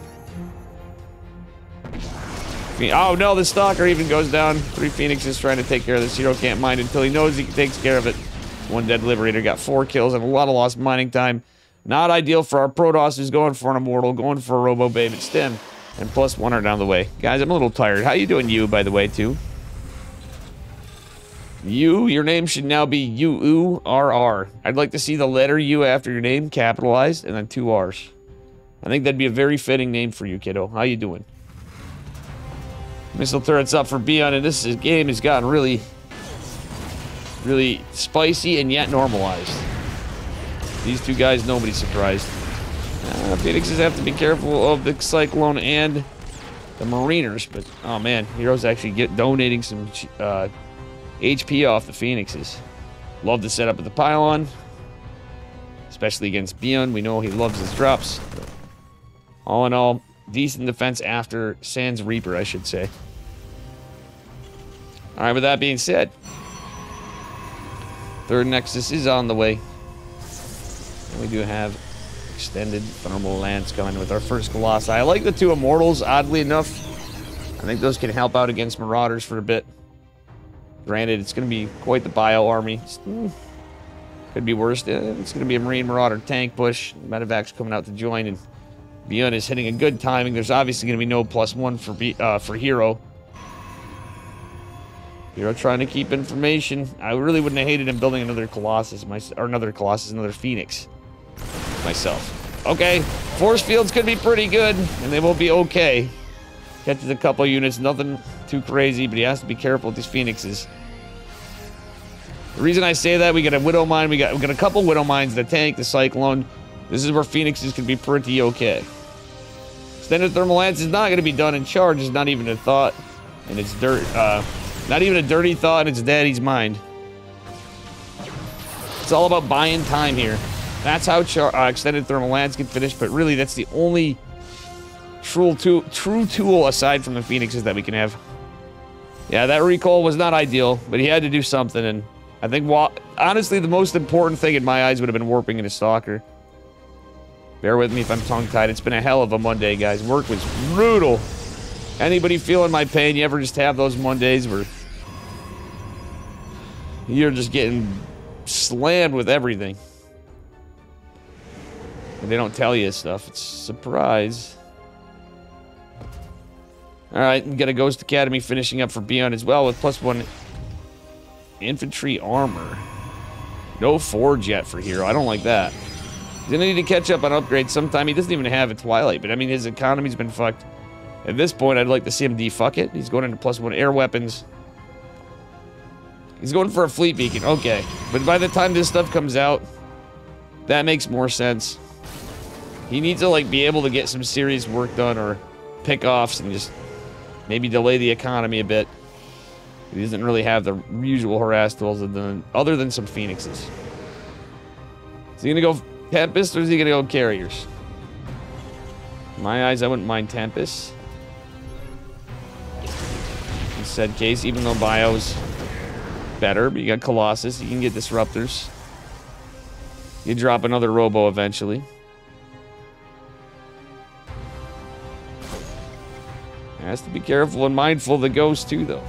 Oh no, the Stalker even goes down. 3 Phoenixes trying to take care of this. Hero can't mine until he knows he takes care of it. 1 dead Liberator, got 4 kills and a lot of lost mining time. Not ideal for our Protoss who's going for an Immortal, going for a Robo Babe at Stim. And +1 are down the way. Guys, I'm a little tired. How you doing, you, by the way, too? You, your name should now be U-U-R-R. I'd like to see the letter U after your name capitalized and then 2 R's. I think that'd be a very fitting name for you, kiddo. How you doing? Missile turrets up for Beyond, and this game has gotten really, really spicy and yet normalized. These 2 guys, nobody's surprised. Phoenixes have to be careful of the Cyclone and the Mariners, but oh man, Hero's actually donating some HP off the Phoenixes. Love the setup of the pylon, especially against Beyond. We know he loves his drops. All in all, decent defense after Sans Reaper, I should say. All right, with that being said, 3rd Nexus is on the way. And we do have extended thermal lance coming with our first Colossi. I like the 2 Immortals, oddly enough. I think those can help out against Marauders for a bit. Granted, it's going to be quite the bio army. Could be worse. It's going to be a Marine Marauder tank push. Medevac's coming out to join, and Beyond is hitting a good timing. There's obviously going to be no +1 for Hero. Hero trying to keep information. I really wouldn't have hated him building another Colossus, another Phoenix. Myself. Okay, force fields could be pretty good, and they will be okay. Catches a couple units, nothing too crazy, but he has to be careful with these Phoenixes. The reason I say that, we got a Widow Mine, we got a couple Widow Mines, the tank, the Cyclone. This is where Phoenixes can be pretty okay. Extended Thermal Lance is not going to be done in charge, it's not even a thought, and it's not even a dirty thought in its daddy's mind. It's all about buying time here. That's how Extended Thermal Lance get finished, but really that's the only true tool aside from the Phoenixes that we can have. Yeah, that recall was not ideal, but he had to do something, and I think, honestly, the most important thing in my eyes would have been warping into Stalker. Bear with me if I'm tongue-tied. It's been a hell of a Monday, guys. Work was brutal. Anybody feeling my pain? You ever just have those Mondays where you're just getting slammed with everything? And they don't tell you stuff. It's a surprise. Alright, we got a Ghost Academy finishing up for Beyond as well with +1 infantry armor. No forge yet for Hero. I don't like that. He's gonna need to catch up on upgrades sometime. He doesn't even have a Twilight, but I mean, his economy's been fucked. At this point, I'd like to see him defuck it. He's going into +1 air weapons. He's going for a fleet beacon. Okay. But by the time this stuff comes out, that makes more sense. He needs to, like, be able to get some serious work done or pick offs and just maybe delay the economy a bit. He doesn't really have the usual harass tools other than some Phoenixes. Is he going to go Tempest or is he going to go Carriers? In my eyes, I wouldn't mind Tempest. In said case, even though Bio's better, but you got Colossus. You can get Disruptors. You drop another Robo eventually. Has to be careful and mindful of the Ghost too, though.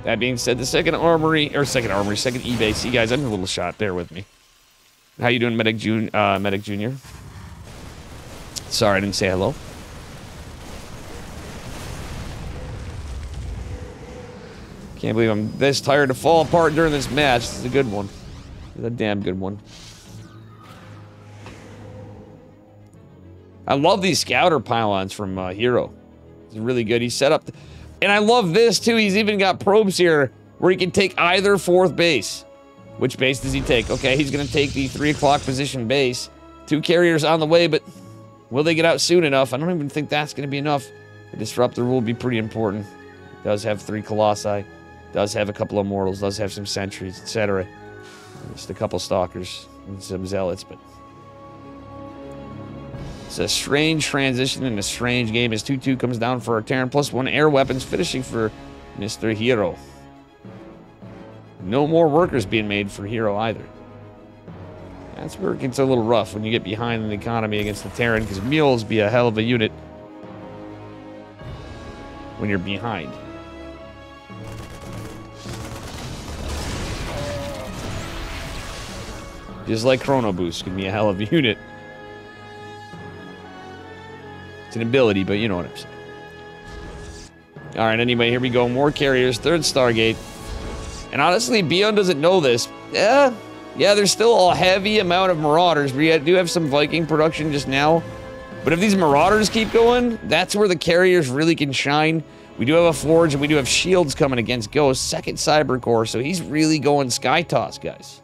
That being said, the second eBay. See, guys, I'm a little shot. Bear with me. How you doing, Medic Junior? Sorry, I didn't say hello. Can't believe I'm this tired to fall apart during this match. This is a good one. It's a damn good one. I love these scouter pylons from Hero. It's really good. He's set up... And I love this, too. He's even got probes here where he can take either fourth base. Which base does he take? Okay, he's going to take the 3 o'clock position base. 2 carriers on the way, but will they get out soon enough? I don't even think that's going to be enough. The Disruptor will be pretty important. Does have 3 Colossi. Does have a couple of Immortals. Does have some Sentries, etc. Just a couple Stalkers and some Zealots, but... It's a strange transition in a strange game as 2-2 comes down for our Terran. +1 air weapons finishing for Mr. Hero. No more workers being made for Hero either. That's where it gets a little rough when you get behind in the economy against the Terran, because Mules be a hell of a unit when you're behind. Just like Chrono Boost can be a hell of a unit. It's an ability, but you know what I'm saying. Alright, anyway, here we go. More carriers. 3rd Stargate. And honestly, Beyond doesn't know this. Yeah, there's still a heavy amount of Marauders. We do have some Viking production just now. But if these Marauders keep going, that's where the carriers really can shine. We do have a Forge, and we do have shields coming against Ghost. 2nd Cyber Core, so he's really going Sky Toss, guys.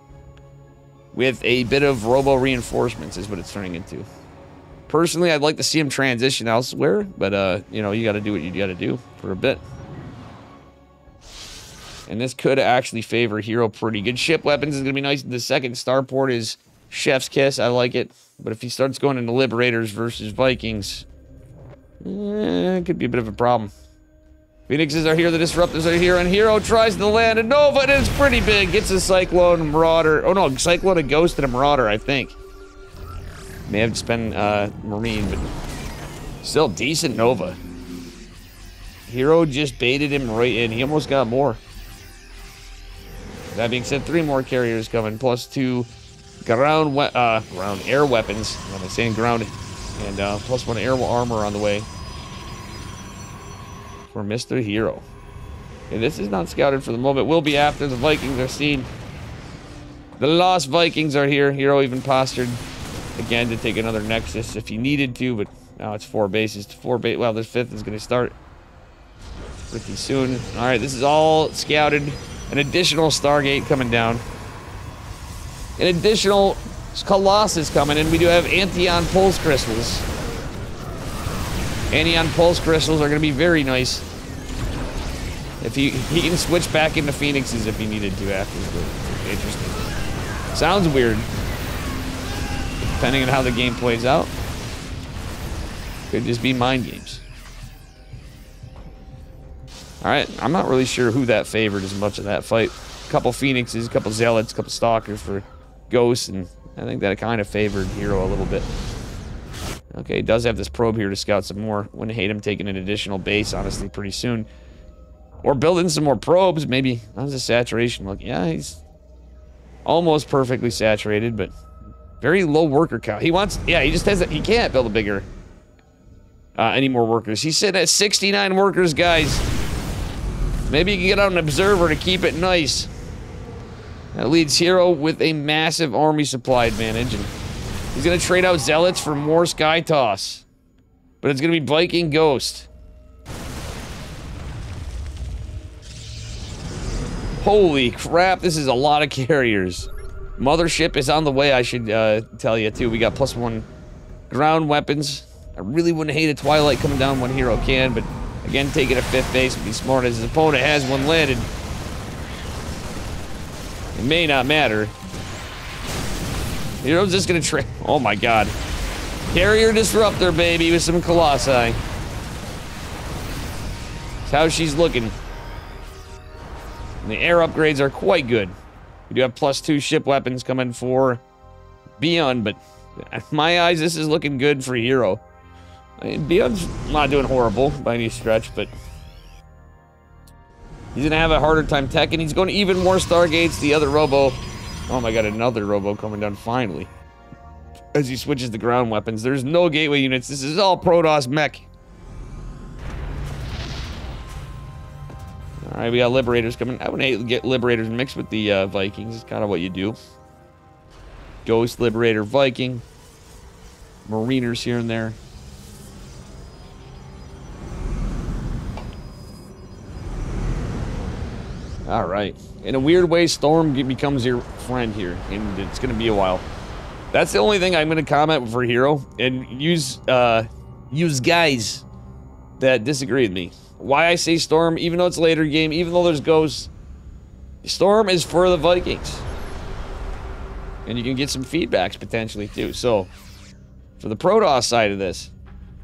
With a bit of Robo reinforcements is what it's turning into. Personally, I'd like to see him transition elsewhere, but, you know, you gotta do what you gotta do for a bit. And this could actually favor Hero pretty good. Ship weapons is gonna be nice. The 2nd starport is Chef's Kiss. I like it. But if he starts going into Liberators versus Vikings, it could be a bit of a problem. Phoenixes are here, the Disruptors are here, and Hero tries to land a Nova, and it's pretty big. Gets a Cyclone, a Marauder. Oh, no, Cyclone, a Ghost, and a Marauder, I think. May have just been Marine, but still decent Nova. Hero just baited him right in. He almost got more. That being said, 3 more carriers coming, +2 ground air weapons. I'm saying ground, and +1 air armor on the way for Mr. Hero. And this is not scouted for the moment. Will be after the Vikings are seen. The Lost Vikings are here. Hero even postured again to take another Nexus if he needed to, but now it's 4 bases. Well, the 5th is going to start pretty soon. All right, this is all scouted. An additional Stargate coming down. An additional Colossus coming in. We do have Antion Pulse Crystals. Antion Pulse Crystals are going to be very nice. If he can switch back into Phoenixes if he needed to afterwards. Interesting. Sounds weird. Depending on how the game plays out. Could just be mind games. Alright, I'm not really sure who that favored as much of that fight. A couple Phoenixes, a couple Zealots, a couple Stalkers for Ghosts, and I think that kind of favored Hero a little bit. Okay, he does have this probe here to scout some more. Wouldn't hate him taking an additional base, honestly, pretty soon. Or building some more probes, maybe. How's the saturation look? Yeah, he's almost perfectly saturated, but very low worker count. He wants, yeah, he just has that, he can't build a bigger, any more workers. He's sitting at 69 workers, guys. Maybe you can get out an observer to keep it nice. That leads Hero with a massive army supply advantage, and he's going to trade out Zealots for more Sky Toss. But it's going to be Viking Ghost. Holy crap, this is a lot of carriers. Mothership is on the way, I should tell you, too. We got +1 ground weapons. I really wouldn't hate a Twilight coming down when Hero can, but again, taking a 5th base would be smart as his opponent has one landed. It may not matter. Hero's just gonna trade. Oh my god. Carrier Disruptor, baby, with some Colossi. That's how she's looking. And the air upgrades are quite good. We do have +2 ship weapons coming for Beyond, but in my eyes, this is looking good for Hero. I mean, Beyond's not doing horrible by any stretch, but he's gonna have a harder time tech, and he's going to even more Stargates. The other Robo, oh my god, another Robo coming down finally. As he switches the ground weapons, there's no gateway units. This is all Protoss mech. All right, we got Liberators coming. I wouldn't hate to get Liberators mixed with the Vikings. It's kind of what you do. Ghost, Liberator, Viking. Mariners here and there. All right. In a weird way, Storm becomes your friend here, and it's going to be a while. That's the only thing I'm going to comment for Hero, and use guys that disagree with me. Why I say Storm, even though it's later game, even though there's Ghosts, Storm is for the Vikings. And you can get some feedbacks potentially too. So, for the Protoss side of this,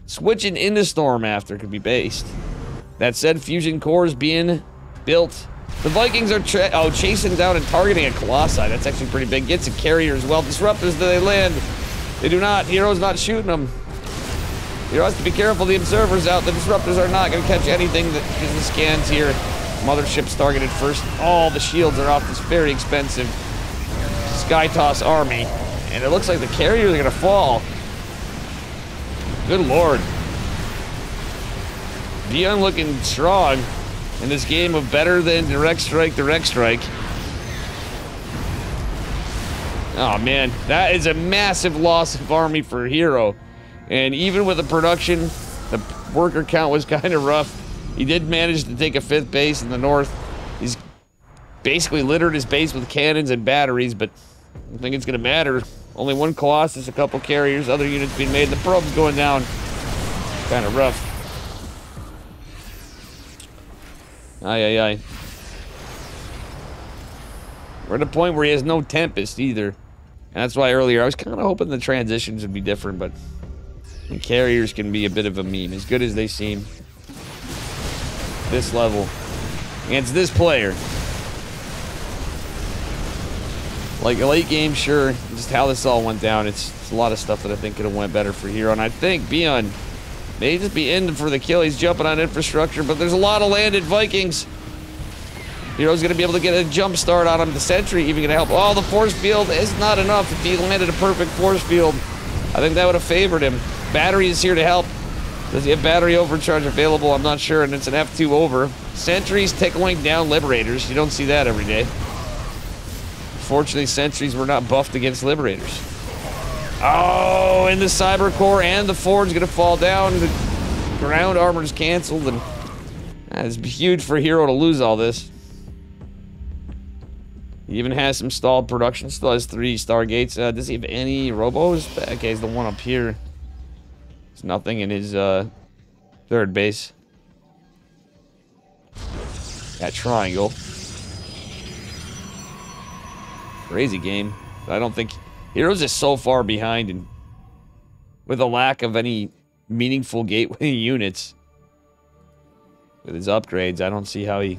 switching into Storm after could be based. That said, fusion cores being built. The Vikings are chasing down and targeting a Colossi. That's actually pretty big. Gets a carrier as well. Disruptors, do they land? They do not. Hero's not shooting them. Hero has to be careful. The observers out. The disruptors are not going to catch anything that is the scans here. Mothership's targeted first. All the shields are off this very expensive Skytoss army. And it looks like the carriers are going to fall. Good lord. Dion looking strong in this game of better than direct strike. Oh man, that is a massive loss of army for Hero. And even with the production, the worker count was kind of rough. He did manage to take a 5th base in the north. He's basically littered his base with cannons and batteries, but I don't think it's going to matter. Only one Colossus, a couple carriers, other units being made. The probe's going down. Kind of rough. Aye. We're at a point where he has no Tempest either. And that's why earlier I was kind of hoping the transitions would be different, but the carriers can be a bit of a meme, as good as they seem. This level. Against this player. Like, a late game, sure. Just how this all went down, it's a lot of stuff that I think could have went better for Hero. And I think Beyond may just be in for the kill. He's jumping on infrastructure, but there's a lot of landed Vikings. Hero's going to be able to get a jump start on him. The sentry even going to help. Oh, the force field is not enough. If he landed a perfect force field, I think that would have favored him. Battery is here to help. Does he have battery overcharge available? I'm not sure, and it's an F2 over. Sentries tickling down Liberators. You don't see that every day. Fortunately, Sentries were not buffed against Liberators. Oh, and the Cyber Core and the Forge going to fall down. The ground armor is canceled, and it's huge for Hero to lose all this. He even has some stalled production. Still has 3 Stargates. Does he have any Robos? Okay, he's the one up here. There's nothing in his 3rd base. That triangle. Crazy game. But I don't think Heroes is so far behind, and with a lack of any meaningful gateway units with his upgrades, I don't see how he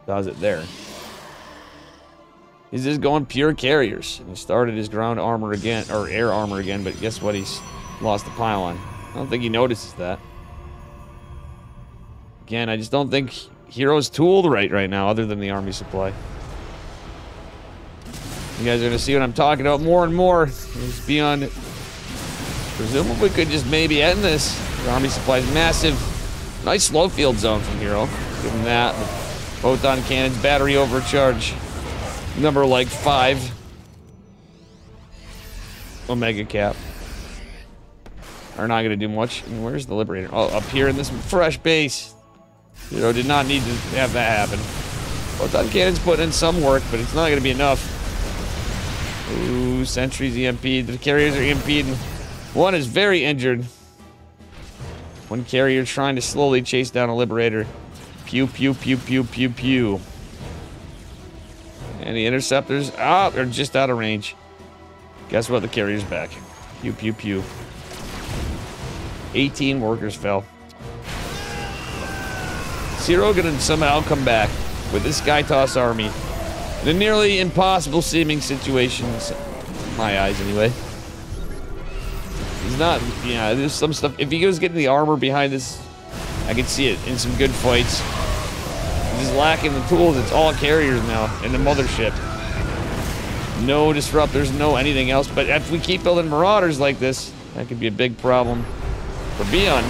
does it there. He's just going pure carriers. And he started his ground armor again, or air armor again, but guess what? He's lost the pylon. I don't think he notices that. Again, I just don't think Hero's tooled right now, other than the army supply. You guys are going to see what I'm talking about more and more. It's Beyond. Presumably could just maybe end this. The army supply is massive. Nice slow field zone from Hero. Give him that. Photon cannons, battery overcharge. Number like 5. Omega cap. Are not going to do much. And where's the Liberator? Oh, up here in this fresh base. Hero did not need to have that happen. Photon cannons put in some work, but it's not going to be enough. Ooh, sentries EMP'd. The carriers are EMP'd. One is very injured. One carrier trying to slowly chase down a Liberator. Pew, pew, pew, pew, pew, pew. And the interceptors are just out of range. Guess what? The carrier's back. Pew, pew, pew. 18 workers fell. Zero gonna somehow come back. with this Sky Toss army. In a nearly impossible seeming situations, in my eyes anyway. He's not, yeah, there's some stuff. If he goes getting the armor behind this, I can see it in some good fights. He's lacking the tools. It's all carriers now in the mothership. No disruptors, no anything else. But if we keep building Marauders like this, that could be a big problem for Beyond.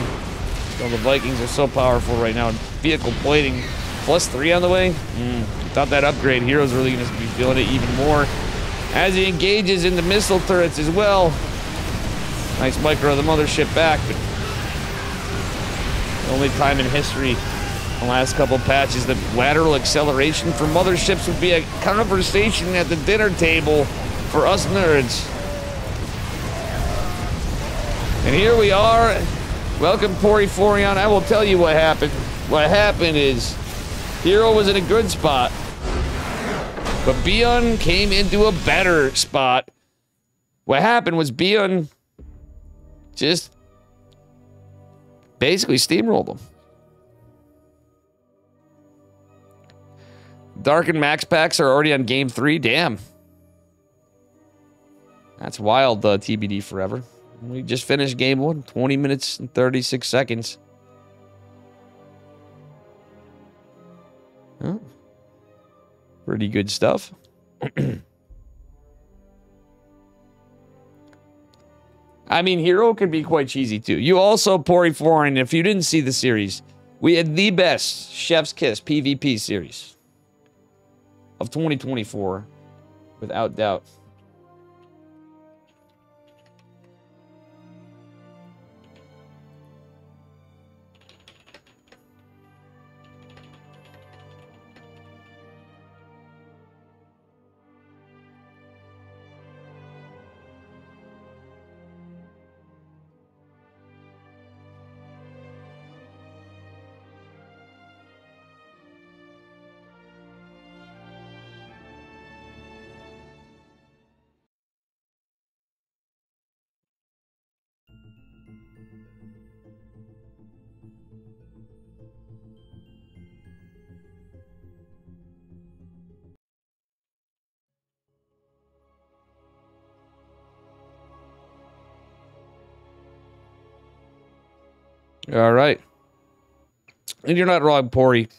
Well, the Vikings are so powerful right now. Vehicle plating +3 on the way. Thought that upgrade. Hero's really going to be feeling it even more as he engages in the missile turrets as well. Nice micro of the mothership back, but the only time in history, the last couple patches, that lateral acceleration for motherships would be a conversation at the dinner table for us nerds. And here we are. Welcome, Poriforion. I will tell you what happened. What happened is, Hero was in a good spot, but Bion came into a better spot. What happened was Bion just basically steamrolled him. Dark and Max packs are already on game 3. Damn. That's wild, TBD forever. We just finished game 1. 20 minutes and 36 seconds. Oh. Pretty good stuff. I mean, Hero can be quite cheesy too. You also, Poriforion, if you didn't see the series, we had the best Chef's Kiss PvP series of 2024, without doubt. All right. And you're not wrong, Pori.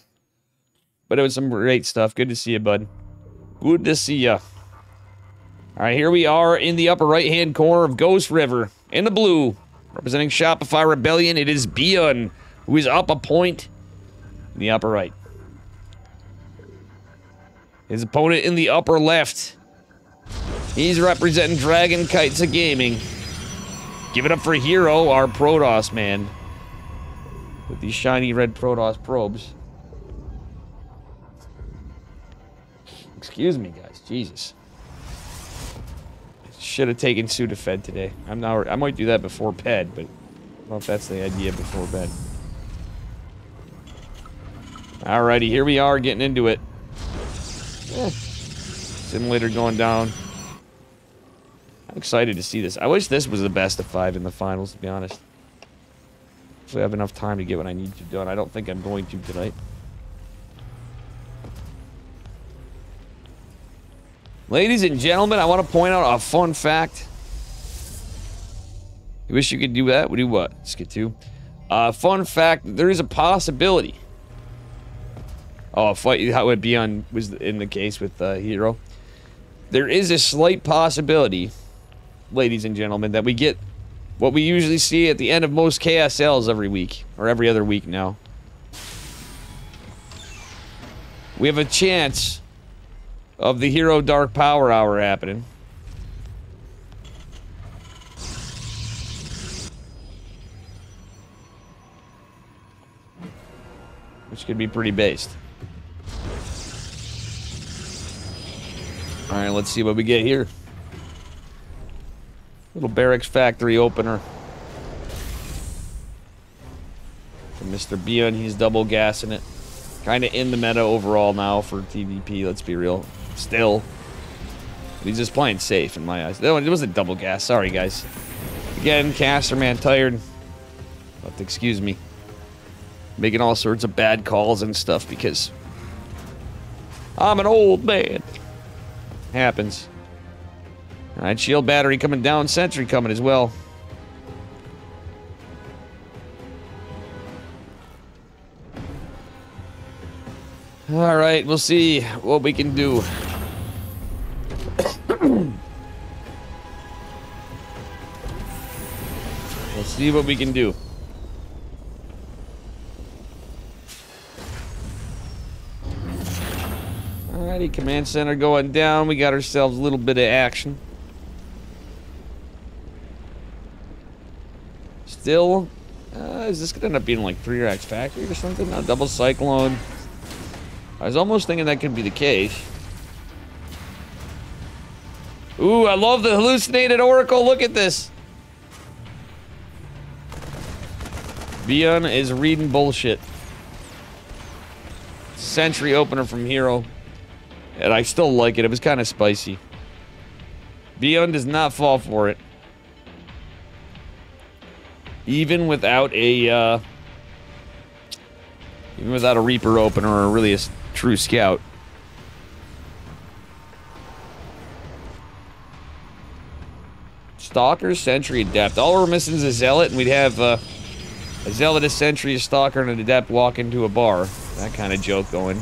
But it was some great stuff. Good to see you, bud. Good to see you. All right, here we are in the upper right-hand corner of Ghost River. In the blue, representing Shopify Rebellion, it is Bion, who is up a point in the upper right. His opponent in the upper left, he's representing Dragon Kites of Gaming. Give it up for Hero, our Protoss man, with these shiny red Protoss probes. Excuse me, guys. Jesus. Should have taken Sudafed today. I might do that before bed, but I don't know if that's the idea before bed. Alrighty, here we are getting into it. Simulator going down. I'm excited to see this. I wish this was the best of 5 in the finals, to be honest. If I have enough time to get what I need to done. I don't think I'm going to tonight. Ladies and gentlemen, I want to point out a fun fact. You wish you could do that? We do what? Let's get to. Fun fact, there is a possibility. Oh, fight how it Beyond was in the case with Hero. There is a slight possibility, ladies and gentlemen, that we get what we usually see at the end of most KSLs every week, or every other week now. We have a chance of the Hero Dark Power Hour happening. Which could be pretty based. Alright, let's see what we get here. Little Barracks Factory opener. For Mr. Bion, he's double gassing it. Kind of in the meta overall now for TVP, let's be real. Still. He's just playing safe in my eyes. No, it was a double gas. Sorry, guys. Again, caster man tired. But excuse me. Making all sorts of bad calls and stuff because I'm an old man. Happens. All right, shield battery coming down. Sentry coming as well. All right, we'll see what we can do. We'll see what we can do. Alrighty, command center going down. We got ourselves a little bit of action. Still, is this gonna end up being like 3-Rax Factory or something? No, double Cyclone. I was almost thinking that could be the case. Ooh, I love the hallucinated Oracle. Look at this. Bion is reading bullshit. Sentry opener from Hero. And I still like it. It was kind of spicy. Bion does not fall for it. Even without a Reaper opener or really a true scout. Stalker, Sentry, Adept. All we're missing is a Zealot, and we'd have a Zealot, a Sentry, a Stalker, and an Adept walk into a bar. That kind of joke going.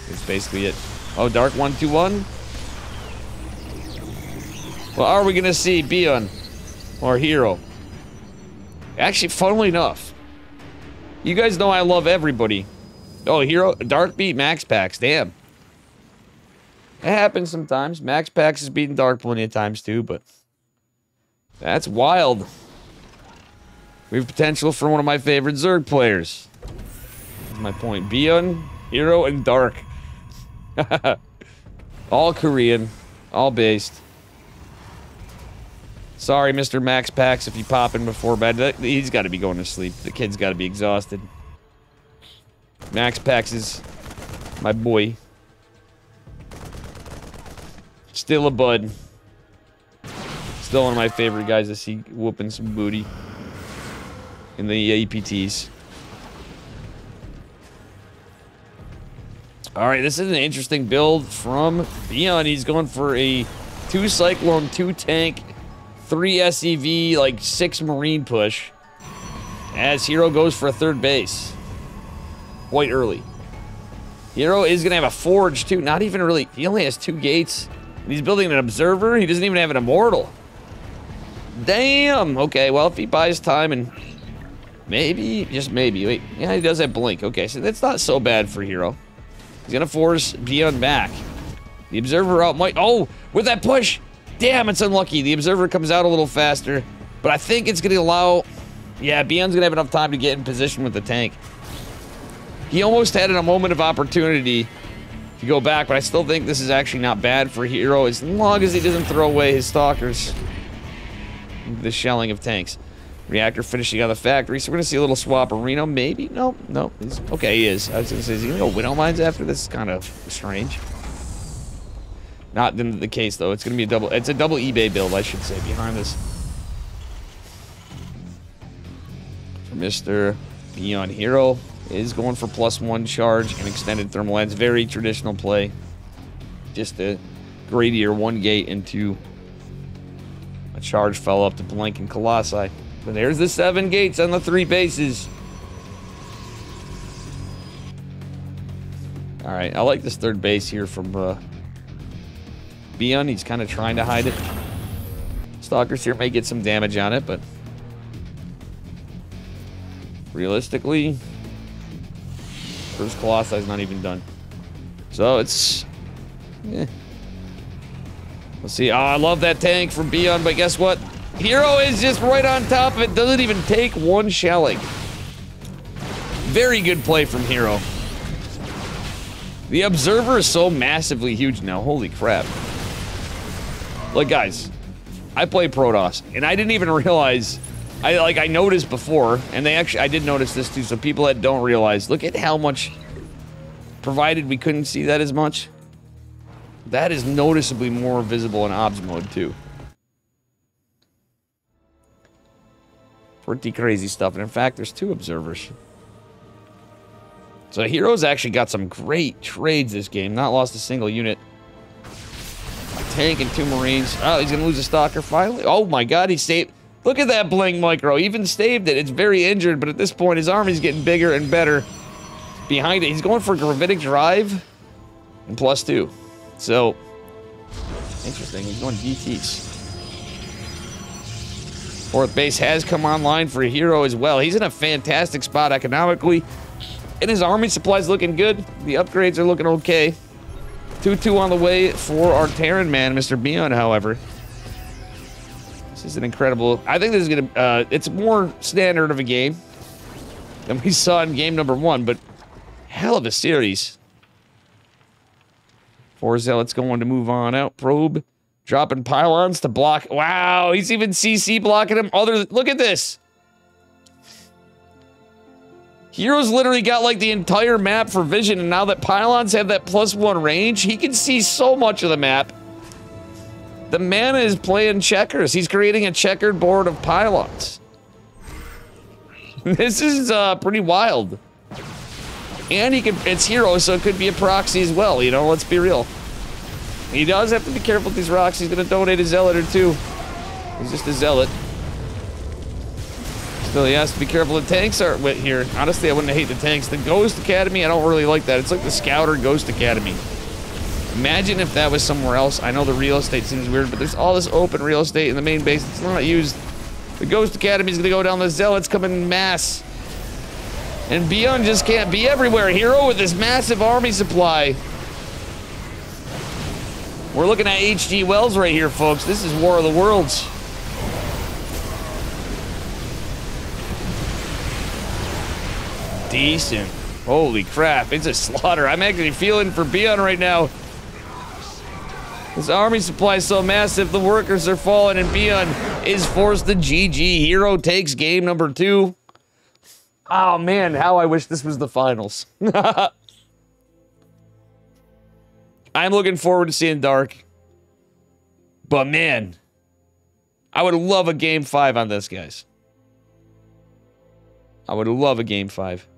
That's basically it. Oh, Dark 121? Well, are we gonna see Bion or Hero? Actually, funnily enough, you guys know I love everybody. Oh, Hero, Dark beat Max Pax, damn. It happens sometimes. Max Pax has beaten Dark plenty of times too, but that's wild. We have potential for one of my favorite Zerg players. That's my point. Bion, Hero, and Dark. All Korean. All based. Sorry, Mr. Max Pax, if you pop in before bed. He's got to be going to sleep. The kid's got to be exhausted. Max Pax is my boy. Still a bud. Still one of my favorite guys to see whooping some booty in the EPTs. Alright, this is an interesting build from Bion. He's going for a 2 Cyclone, 2 Tank, 3 SEV, like 6 Marine push. As Hero goes for a 3rd base. Quite early. Hero is going to have a Forge too. Not even really. He only has 2 gates. And he's building an Observer. He doesn't even have an Immortal. Damn! Okay, well, if he buys time and maybe, just maybe, wait, yeah, he does have Blink. Okay, so that's not so bad for Hero. He's gonna force Bion back. The Observer out might, oh, with that push! Damn, it's unlucky. The Observer comes out a little faster, but I think it's gonna allow, yeah, Bion's gonna have enough time to get in position with the tank. He almost had a moment of opportunity to go back, but I still think this is actually not bad for Hero as long as he doesn't throw away his Stalkers. The shelling of tanks. Reactor finishing on the factory, so we're gonna see a little swap of Reno, maybe? No, he's, okay, he is. I was gonna say, is he gonna go Widow Mines after this? Is kind of strange. Not the case, though. It's gonna be it's a double eBay build, I should say, behind this. For Mr. Bion, Hero is going for +1 charge and extended thermal lens. Very traditional play. Just a Gradier 1 gate into a charge fell up to Blink and Colossi. But there's the 7 gates on the 3 bases. Alright, I like this 3rd base here from Bion. He's kind of trying to hide it. Stalkers here may get some damage on it, but realistically, first Colossi is not even done. So it's, we'll see. Oh, I love that tank from Bion, but guess what? Hero is just right on top of it. Doesn't even take 1 shelling. Very good play from Hero. The Observer is so massively huge now. Holy crap. Look, guys. I play Protoss, and I didn't even realize. I noticed before, and I did notice this too, so people that don't realize, look at how much, provided we couldn't see that as much, that is noticeably more visible in Obs mode too. Pretty crazy stuff, and in fact, there's 2 Observers. So Hero's actually got some great trades this game. Not lost a single unit. A tank and 2 Marines. Oh, he's going to lose a Stalker finally. Oh my god, he saved... Look at that Blink Micro. He even staved it. It's very injured, but at this point, his army's getting bigger and better. Behind it, he's going for Gravitic Drive and +2. So, interesting. He's going DTs. 4th base has come online for Hero as well. He's in a fantastic spot economically. And his army supply's looking good. The upgrades are looking okay. 2-2 on the way for our Terran man, Mr. Bion, however. This is an incredible... I think this is going to... it's more standard of a game than we saw in game number 1, but hell of a series. 4 Zealots going to move on out. Probe. Dropping pylons to block. Wow, he's even CC blocking him. Look at this. Hero's literally got like the entire map for vision, and now that pylons have that +1 range, he can see so much of the map. The man is playing checkers. He's creating a checkered board of pylons. This is pretty wild. And it's Hero, so it could be a proxy as well, you know, let's be real. He does have to be careful with these rocks. He's gonna donate a Zealot or 2. He's just a Zealot. Still, he has to be careful. The tanks are with here. Honestly, I wouldn't hate the tanks. The Ghost Academy, I don't really like that. It's like the Scouter Ghost Academy. Imagine if that was somewhere else. I know the real estate seems weird, but there's all this open real estate in the main base that's not used. The Ghost Academy is going to go down. The Zealots come in mass. And Bion just can't be everywhere. Hero with this massive army supply. We're looking at H.G. Wells right here, folks. This is War of the Worlds. Decent. Holy crap, it's a slaughter. I'm actually feeling for Bion right now. His army supply is so massive, the workers are falling, and Bion is forced to GG. Hero takes game number 2. Oh man, how I wish this was the finals. I'm looking forward to seeing Dark. But man, I would love a game 5 on this, guys. I would love a game 5.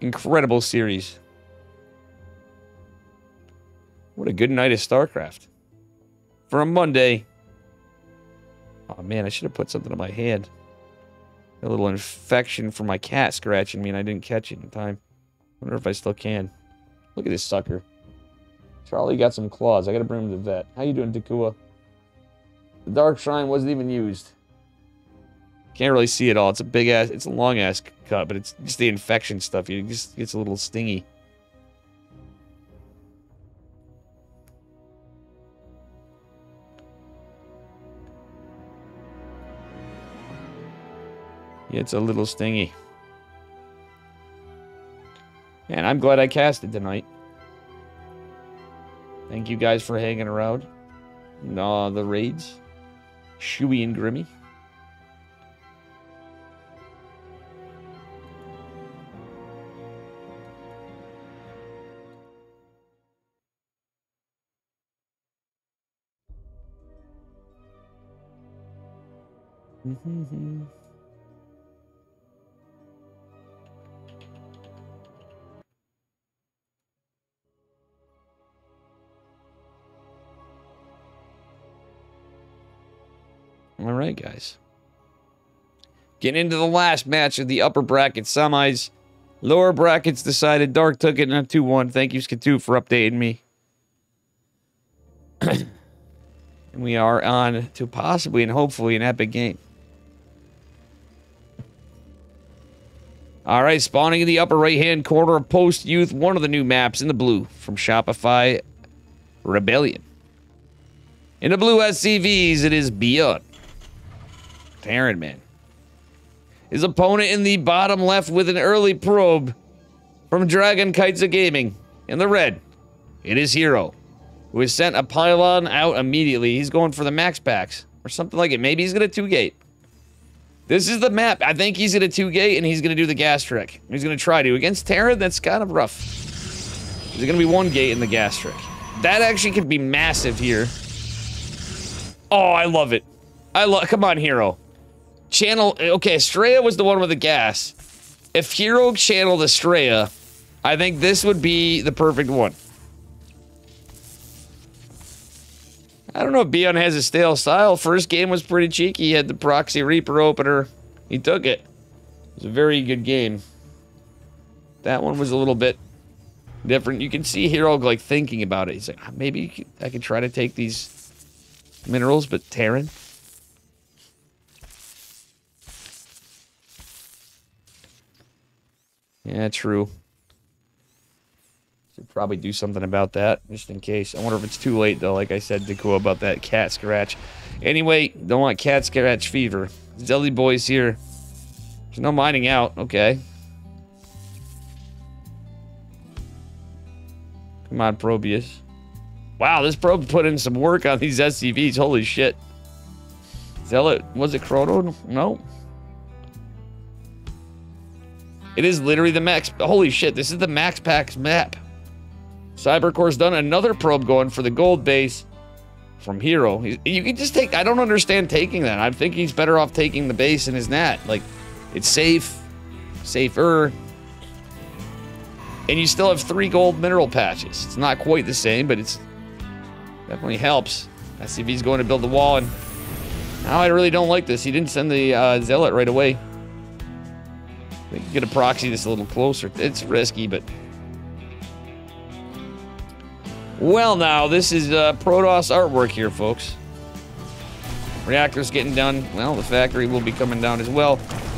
Incredible series. What a good night of StarCraft. For a Monday. Oh man, I should have put something on my hand. A little infection from my cat scratching me and I didn't catch it in time. Wonder if I still can. Look at this sucker. Charlie got some claws. I gotta bring him to the vet. How you doing, Takua? The Dark Shrine wasn't even used. Can't really see it all. It's a big ass, it's a long ass cut, but it's just the infection stuff. It just gets a little stingy. Yeah, it's a little stingy. Man, I'm glad I casted tonight. Thank you guys for hanging around. The raids. Shuey and Grimmy. All right, guys. Getting into the last match of the upper bracket semis. Lower brackets decided. Dark took it in a 2-1. Thank you, Skatu, for updating me. And we are on to possibly and hopefully an epic game. All right, spawning in the upper right-hand corner of Post Youth, one of the new maps in the blue from Shopify Rebellion. In the blue SCVs, it is Bion. Terran man. His opponent in the bottom left with an early probe from Dragon Kites of Gaming. In the red, it is Hero, who has sent a pylon out immediately. He's going for the max packs or something like it. Maybe he's going to 2-gate. This is the map. I think he's going to 2-gate and he's going to do the gas trick. He's going to try to. Against Terran, that's kind of rough. There's going to be 1-gate in the gas trick. That actually could be massive here. Oh, I love it. Come on, Hero. Channel... Okay, Estrella was the one with the gas. If Hero channeled Estrella, I think this would be the perfect one. I don't know if Beyond has a stale style. First game was pretty cheeky. He had the Proxy Reaper opener. He took it. It was a very good game. That one was a little bit different. You can see Hero like thinking about it. He's like, maybe I could try to take these minerals, but Terran. Yeah, true. Should probably do something about that, just in case. I wonder if it's too late, though, like I said to Cool about that cat scratch. Anyway, don't want cat scratch fever. Zelly boy's here. There's no mining out. Okay. Come on, Probius. Wow, this probe put in some work on these SCVs. Holy shit. Zealot, was it Chrono? No. It is literally the max. Holy shit, this is the Max Packs map. Cybercore's done another probe going for the gold base from Hero. You can just take... I don't understand taking that. I think he's better off taking the base in his nat. Like, it's safe. Safer. And you still have 3 gold mineral patches. It's not quite the same, but it's... definitely helps. SCV's going to build the wall, and... now I really don't like this. He didn't send the Zealot right away. We can get a proxy this a little closer. It's risky, but... well, now, this is Protoss artwork here, folks. Reactor's getting done. Well, the factory will be coming down as well.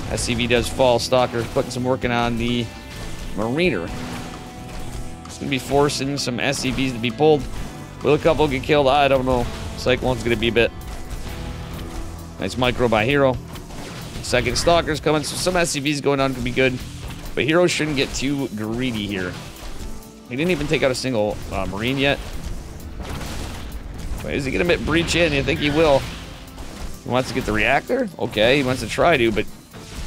SCV does fall. Stalker putting some working on the Mariner. It's going to be forcing some SCVs to be pulled. Will a couple get killed? I don't know. Cyclone's going to be a bit. Nice micro by Hero. Second Stalker's coming, so some SCVs going on could be good. But Hero shouldn't get too greedy here. He didn't even take out a single Marine yet. Wait, is he going to breach in? You think he will? He wants to get the reactor? Okay, he wants to try to, but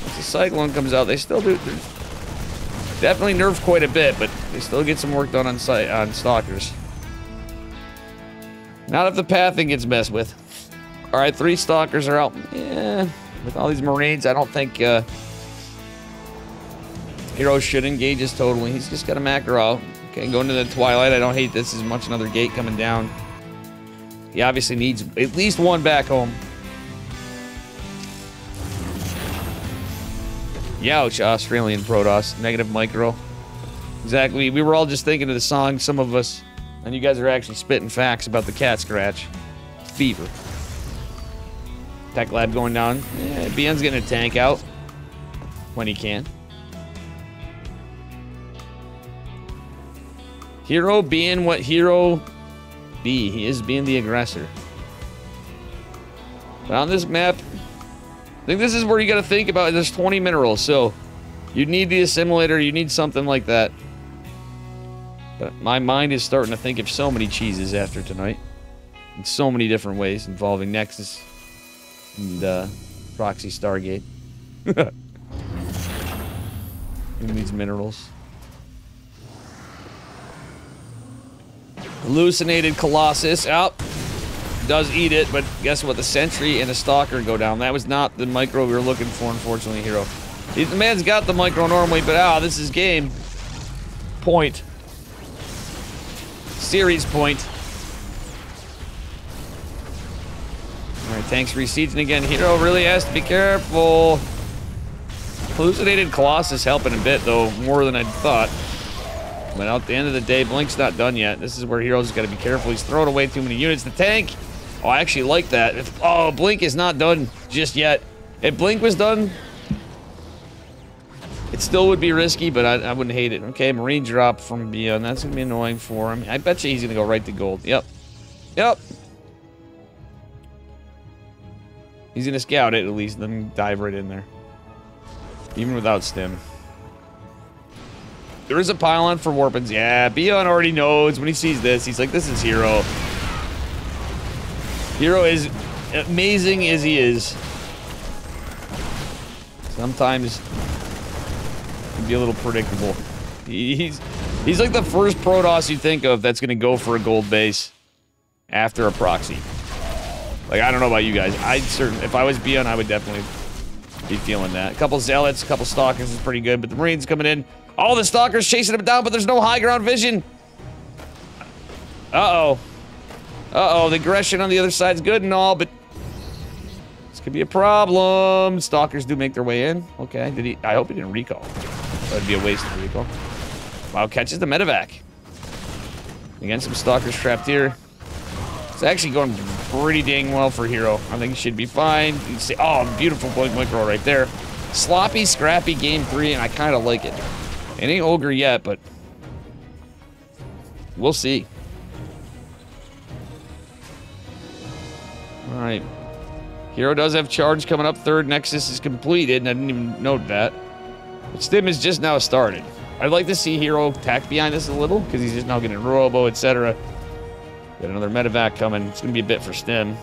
once the Cyclone comes out, they still do... definitely nerfed quite a bit, but they still get some work done on Stalkers. Not if the pathing gets messed with. Alright, 3 Stalkers are out. Yeah, with all these Marines, I don't think Hero should engage us totally. He's just got a macro out. Okay, going to the Twilight. I don't hate this as much. Another gate coming down. He obviously needs at least one back home. Youch, Australian Protoss. Negative micro. Exactly. We were all just thinking of the song, some of us. And you guys are actually spitting facts about the cat scratch. Fever. Tech Lab going down. Yeah, BN's getting a tank out. When he can. Hero being what Hero be. He is being the aggressor. But on this map, I think this is where you got to think about. There's 20 minerals, so you need the assimilator. You need something like that. But my mind is starting to think of so many cheeses after tonight. In so many different ways involving Nexus and Proxy Stargate. Who needs minerals? Hallucinated Colossus. Oh, does eat it, but guess what? The Sentry and the Stalker go down. That was not the micro we were looking for, unfortunately, Hero. The man's got the micro normally, but this is game. Point. Series point. Alright, tanks resieging again. Hero really has to be careful. Hallucinated Colossus helping a bit, though, more than I thought. But at the end of the day, Blink's not done yet. This is where Hero's got to be careful. He's throwing away too many units. The tank! Oh, I actually like that. Blink is not done just yet. If Blink was done, it still would be risky, but I wouldn't hate it. Okay, Marine drop from Beyond. That's going to be annoying for him. I bet you he's going to go right to gold. Yep. Yep. He's going to scout it, at least. Then dive right in there. Even without stim. There is a pylon for Warpins. Yeah, Beyond already knows when he sees this. He's like, this is Hero. Hero is amazing as he is. Sometimes he can be a little predictable. He's like the first Protoss you think of that's going to go for a gold base after a proxy. Like, I don't know about you guys. If I was Beyond, I would definitely be feeling that. A couple Zealots, a couple Stalkers is pretty good, but the Marines coming in. All the Stalkers chasing him down, but there's no high ground vision. Uh-oh. Uh-oh, the aggression on the other side's good and all, but this could be a problem. Stalkers do make their way in. Okay, I hope he didn't recall. That would be a waste of recall. Wow, catches the medevac. Again, some Stalkers trapped here. It's actually going pretty dang well for Hero. I think he should be fine. You can see, oh, beautiful blink micro right there. Sloppy, scrappy game 3, and I kind of like it. It ain't Ogre yet, but we'll see. All right. Hero does have charge coming up. Third Nexus is completed, and I didn't even note that. But Stim is just now started. I'd like to see Hero tack behind this a little, because he's just now getting Robo, etc. Got another medevac coming. It's going to be a bit for Stim.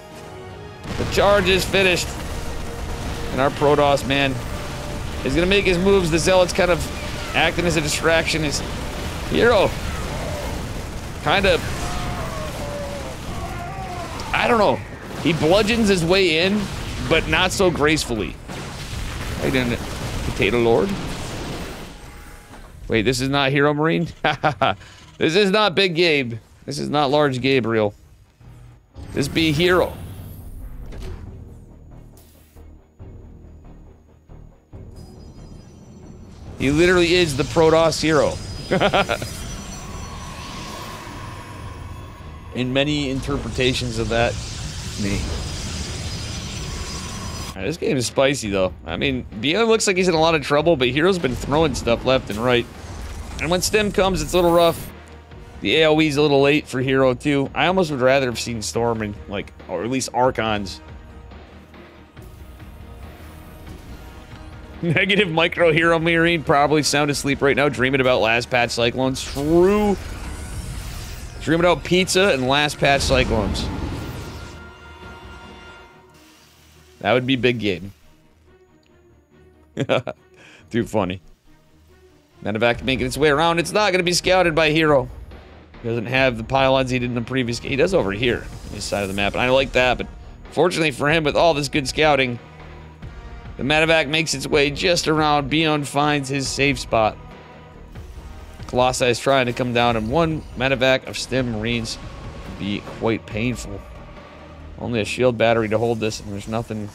The charge is finished. And our Protoss, man, is going to make his moves. The Zealot's kind of acting as a distraction. His Hero kind of, I don't know. He bludgeons his way in, but not so gracefully. Right in it. Potato Lord. Wait, this is not Hero Marine? This is not Big Gabe. This is not Large Gabriel. This be Hero. He literally is the Protoss Hero. In many interpretations of that name. Right, this game is spicy, though. I mean, Beyond looks like he's in a lot of trouble, but Hero's been throwing stuff left and right. And when Stim comes, it's a little rough. The AoE's a little late for Hero, too. I almost would rather have seen Storm and, like, or at least Archons. Negative micro Hero Marine, probably sound asleep right now, dreaming about last patch Cyclones. True. Dreaming about pizza and last patch Cyclones. That would be Big Game. Too funny. Medevac making its way around. It's not going to be scouted by Hero. He doesn't have the pylons he did in the previous game. He does over here, on this side of the map, and I like that, but fortunately for him, with all this good scouting, the medevac makes its way just around. Beyond finds his safe spot. Colossi is trying to come down, and one medevac of Stim Marines would be quite painful. Only a shield battery to hold this, and there's nothing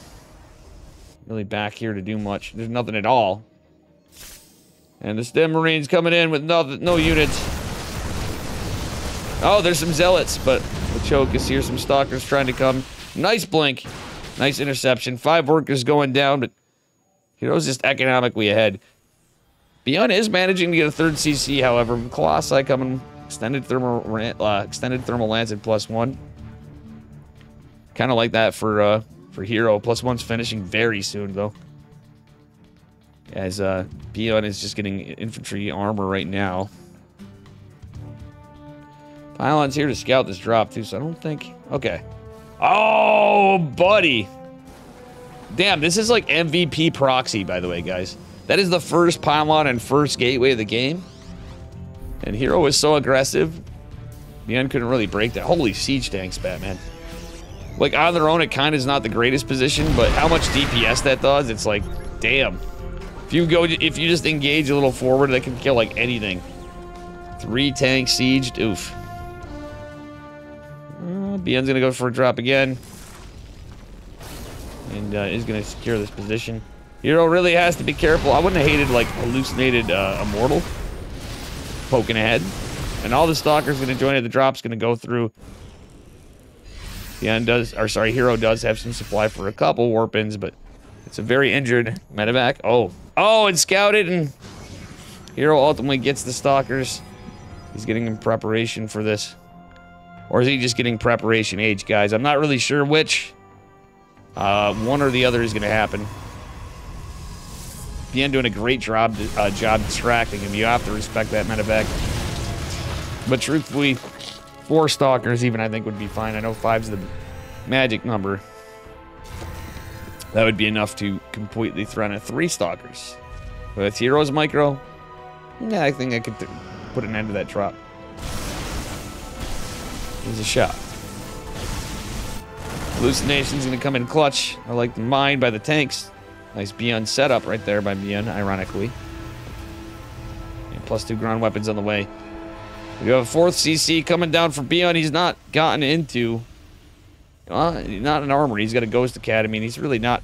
really back here to do much. There's nothing at all. And the Stim Marines coming in with no units. Oh, there's some Zealots, but the choke is here. Some Stalkers trying to come. Nice blink. Nice interception. 5 workers going down, but Hero's just economically ahead. Beyond is managing to get a 3rd CC, however. Colossi coming. Extended thermal lance at +1. Kind of like that for Hero. +1's finishing very soon, though. As Beyond is just getting infantry armor right now. Pylon's here to scout this drop, too, so I don't think... Okay. Oh, buddy. Damn, this is like MVP proxy, by the way, guys. That is the first pylon and first gateway of the game. And Hero was so aggressive. Beyond couldn't really break that. Holy siege tanks, Batman. Like, on their own, it kind of is not the greatest position, but how much DPS that does, it's like, damn. If you just engage a little forward, that can kill, like, anything. 3 tanks sieged, oof. Beyond's gonna go for a drop again. And is gonna secure this position. Hero really has to be careful. I wouldn't have hated, like, hallucinated Immortal poking ahead. And all the Stalkers gonna join it. The drop's gonna go through. Hero does have some supply for a couple warp-ins, but it's a very injured medevac. Oh, it's scouted, and Hero ultimately gets the Stalkers. He's getting in preparation for this. Or is he just getting preparation H, guys? I'm not really sure which. One or the other is going to happen. Bien doing a great job distracting him. You have to respect that medevac. But truthfully, 4 Stalkers even I think would be fine. I know 5's the magic number. That would be enough to completely threaten 3 Stalkers. With Hero's micro, yeah, I think I could put an end to that drop. Here's a shot. Hallucination's gonna come in clutch. I like the mine by the tanks. Nice Beyond setup right there by Beyond, ironically. And +2 ground weapons on the way. We have a 4th CC coming down for Beyond. He's not gotten into... not an armory. He's got a Ghost Academy, and he's really not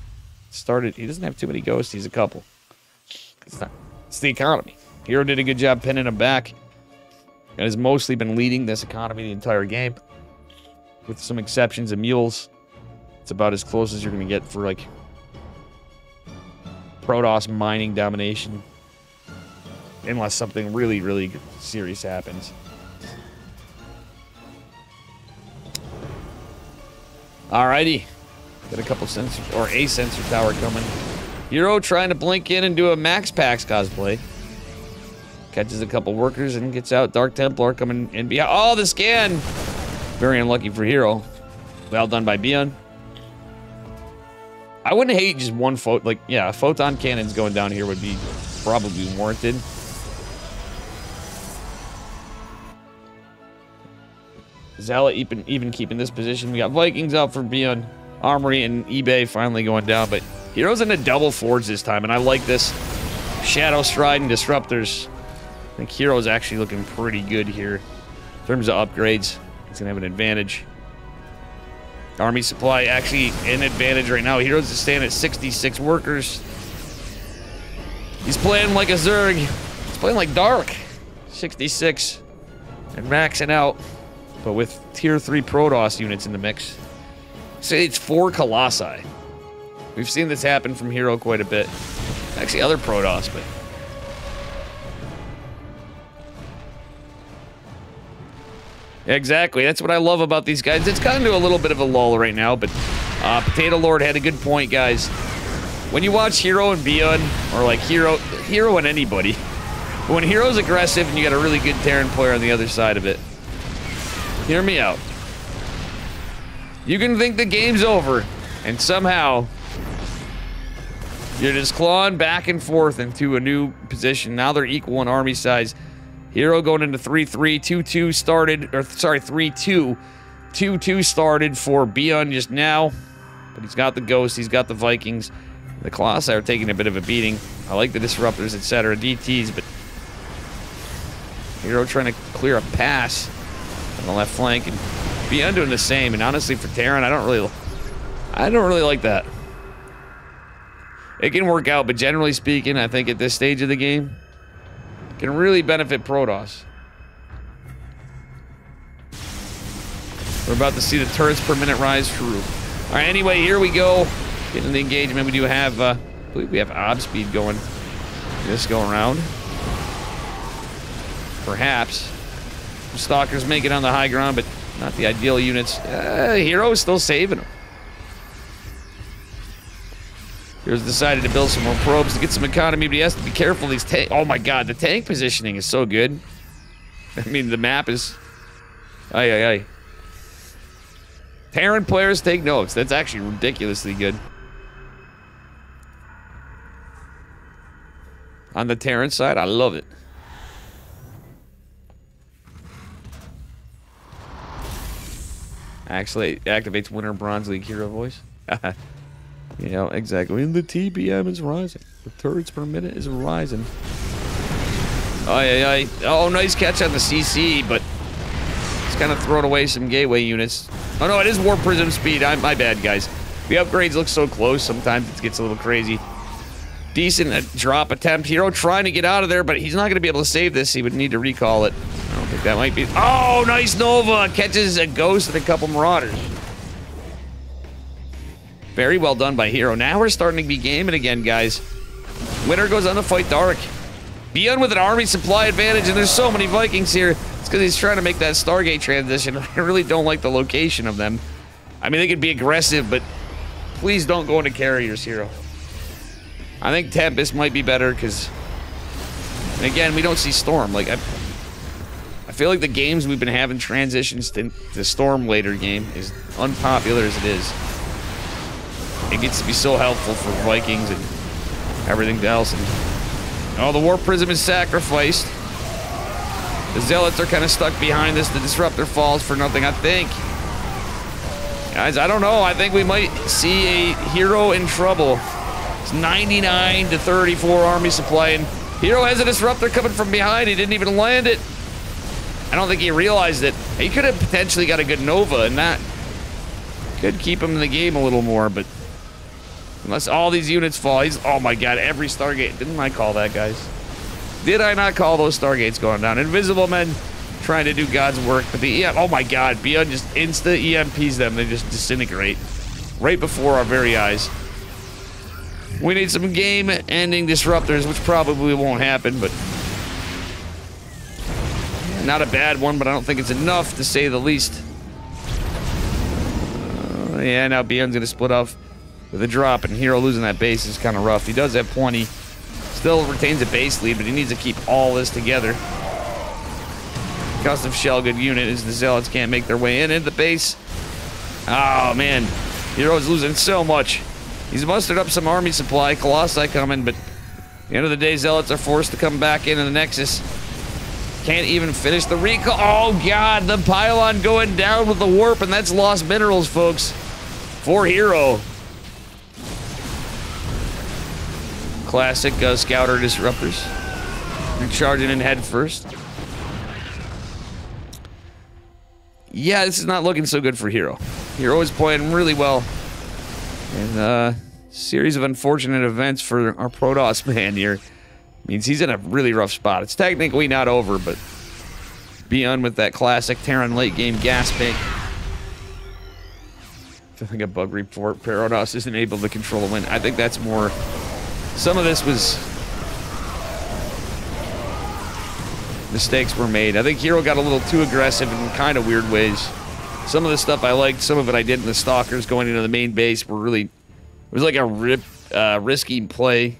started... He doesn't have too many ghosts. He's a couple. It's the economy. Hero did a good job pinning him back. And has mostly been leading this economy the entire game. With some exceptions of mules. It's about as close as you're going to get for, like... Protoss mining domination. Unless something really, really serious happens. Alrighty. Got a couple sensors, or a sensor tower coming. Hero trying to blink in and do a Max Pax cosplay. Catches a couple workers and gets out. Dark Templar coming in behind. Oh, the scan! Very unlucky for Hero. Well done by Beyond. I wouldn't hate just one like, yeah, photon cannons going down here would be probably warranted. Zealot even keeping this position. We got Vikings out for Beyond. Armory and eBay finally going down, but Hero's in a double forge this time, and I like this. Shadow Stride and Disruptors. I think Hero's actually looking pretty good here. In terms of upgrades, he's gonna have an advantage. Army supply actually an advantage right now. Heroes is staying at 66 workers. He's playing like a Zerg. He's playing like Dark. 66 and maxing out, but with tier 3 Protoss units in the mix. Say it's 4 Colossi. We've seen this happen from Hero quite a bit. Actually, other Protoss, but... Exactly, that's what I love about these guys. It's kind of a little bit of a lull right now, but Potato Lord had a good point, guys. When you watch Hero and Beyond, or like Hero and anybody, but when Hero's aggressive and you got a really good Terran player on the other side of it, hear me out. You can think the game's over, and somehow you're just clawing back and forth into a new position. Now they're equal in army size. Hero going into 3-3, 2-2 started, or sorry, 3-2. 2-2 started for Beyond just now. But he's got the Ghost, he's got the Vikings. The Colossi are taking a bit of a beating. I like the Disruptors, etc. DTs, but Hero trying to clear a pass on the left flank, and Beyond doing the same. And honestly, for Terran, I don't really like that. It can work out, but generally speaking, I think at this stage of the game, can really benefit Protoss. We're about to see the turrets per minute rise true. All right, anyway, here we go. Getting the engagement. We do have, I believe we have ob speed going this go around. Perhaps. Stalkers make it on the high ground, but not the ideal units. Hero is still saving them. Hero's decided to build some more probes to get some economy, but he has to be careful. These tank. Oh my god, the tank positioning is so good. I mean, the map is. Aye. Terran players take notes. That's actually ridiculously good. On the Terran side, I love it. Actually, it activates Winter Bronze League hero voice. You know, exactly. And the TPM is rising. The turrets per minute is rising. Aye. Oh, nice catch on the CC, but it's kind of thrown away some gateway units. Oh no, it is Warp Prism speed. My bad, guys. The upgrades look so close, sometimes it gets a little crazy. Decent drop attempt. Hero trying to get out of there, but he's not going to be able to save this. He would need to recall it. I don't think that might be... Oh, nice Nova! Catches a Ghost and a couple Marauders. Very well done by Hero. Now we're starting to be gaming again, guys. Winner goes on to fight Dark. Beyond with an army supply advantage, and there's so many Vikings here. It's because he's trying to make that Stargate transition. I really don't like the location of them. I mean, they could be aggressive, but please don't go into carriers, Hero. I think Tempest might be better, because... Again, we don't see Storm. Like, I feel like the games we've been having transitions to Storm later game, is unpopular as it is. It gets to be so helpful for Vikings and everything else. And, oh, the Warp Prism is sacrificed. The Zealots are kind of stuck behind this. The Disruptor falls for nothing, I think. Guys, I don't know. I think we might see a hero in trouble. It's 99 to 34 army supply, and hero has a disruptor coming from behind. He didn't even land it. I don't think he realized it. He could have potentially got a good Nova, and that could keep him in the game a little more, but unless all these units fall, he's... Oh my god, every Stargate. Didn't I call that, guys? Did I not call those Stargates going down? Invisible men trying to do God's work, but the EM... Oh my god, Beyond just insta-EMPs them. They just disintegrate right before our very eyes. We need some game-ending disruptors, which probably won't happen, but... Not a bad one, but I don't think it's enough, to say the least. Yeah, now Beyond's gonna split off with a drop, and Hero losing that base is kind of rough. He does have 20. Still retains a base lead, but he needs to keep all this together. Custom shell good unit as the Zealots can't make their way into the base. Oh, man. Hero's losing so much. He's mustered up some army supply. Colossi coming, but at the end of the day, Zealots are forced to come back into the Nexus. Can't even finish the recall. Oh, God. The pylon going down with the warp, and that's lost minerals, folks. For Hero. Classic Scouter Disruptors. They're charging in head first. Yeah, this is not looking so good for Hero. Hero is playing really well. And a series of unfortunate events for our Protoss man here means he's in a really rough spot. It's technically not over, but Beyond with that classic Terran late game gas bank. I think a bug report. Protoss isn't able to control a win. I think that's more... Some of this was... Mistakes were made. I think Hero got a little too aggressive in kind of weird ways. Some of the stuff I liked, some of it I didn't. The Stalkers going into the main base were really... It was like a risky play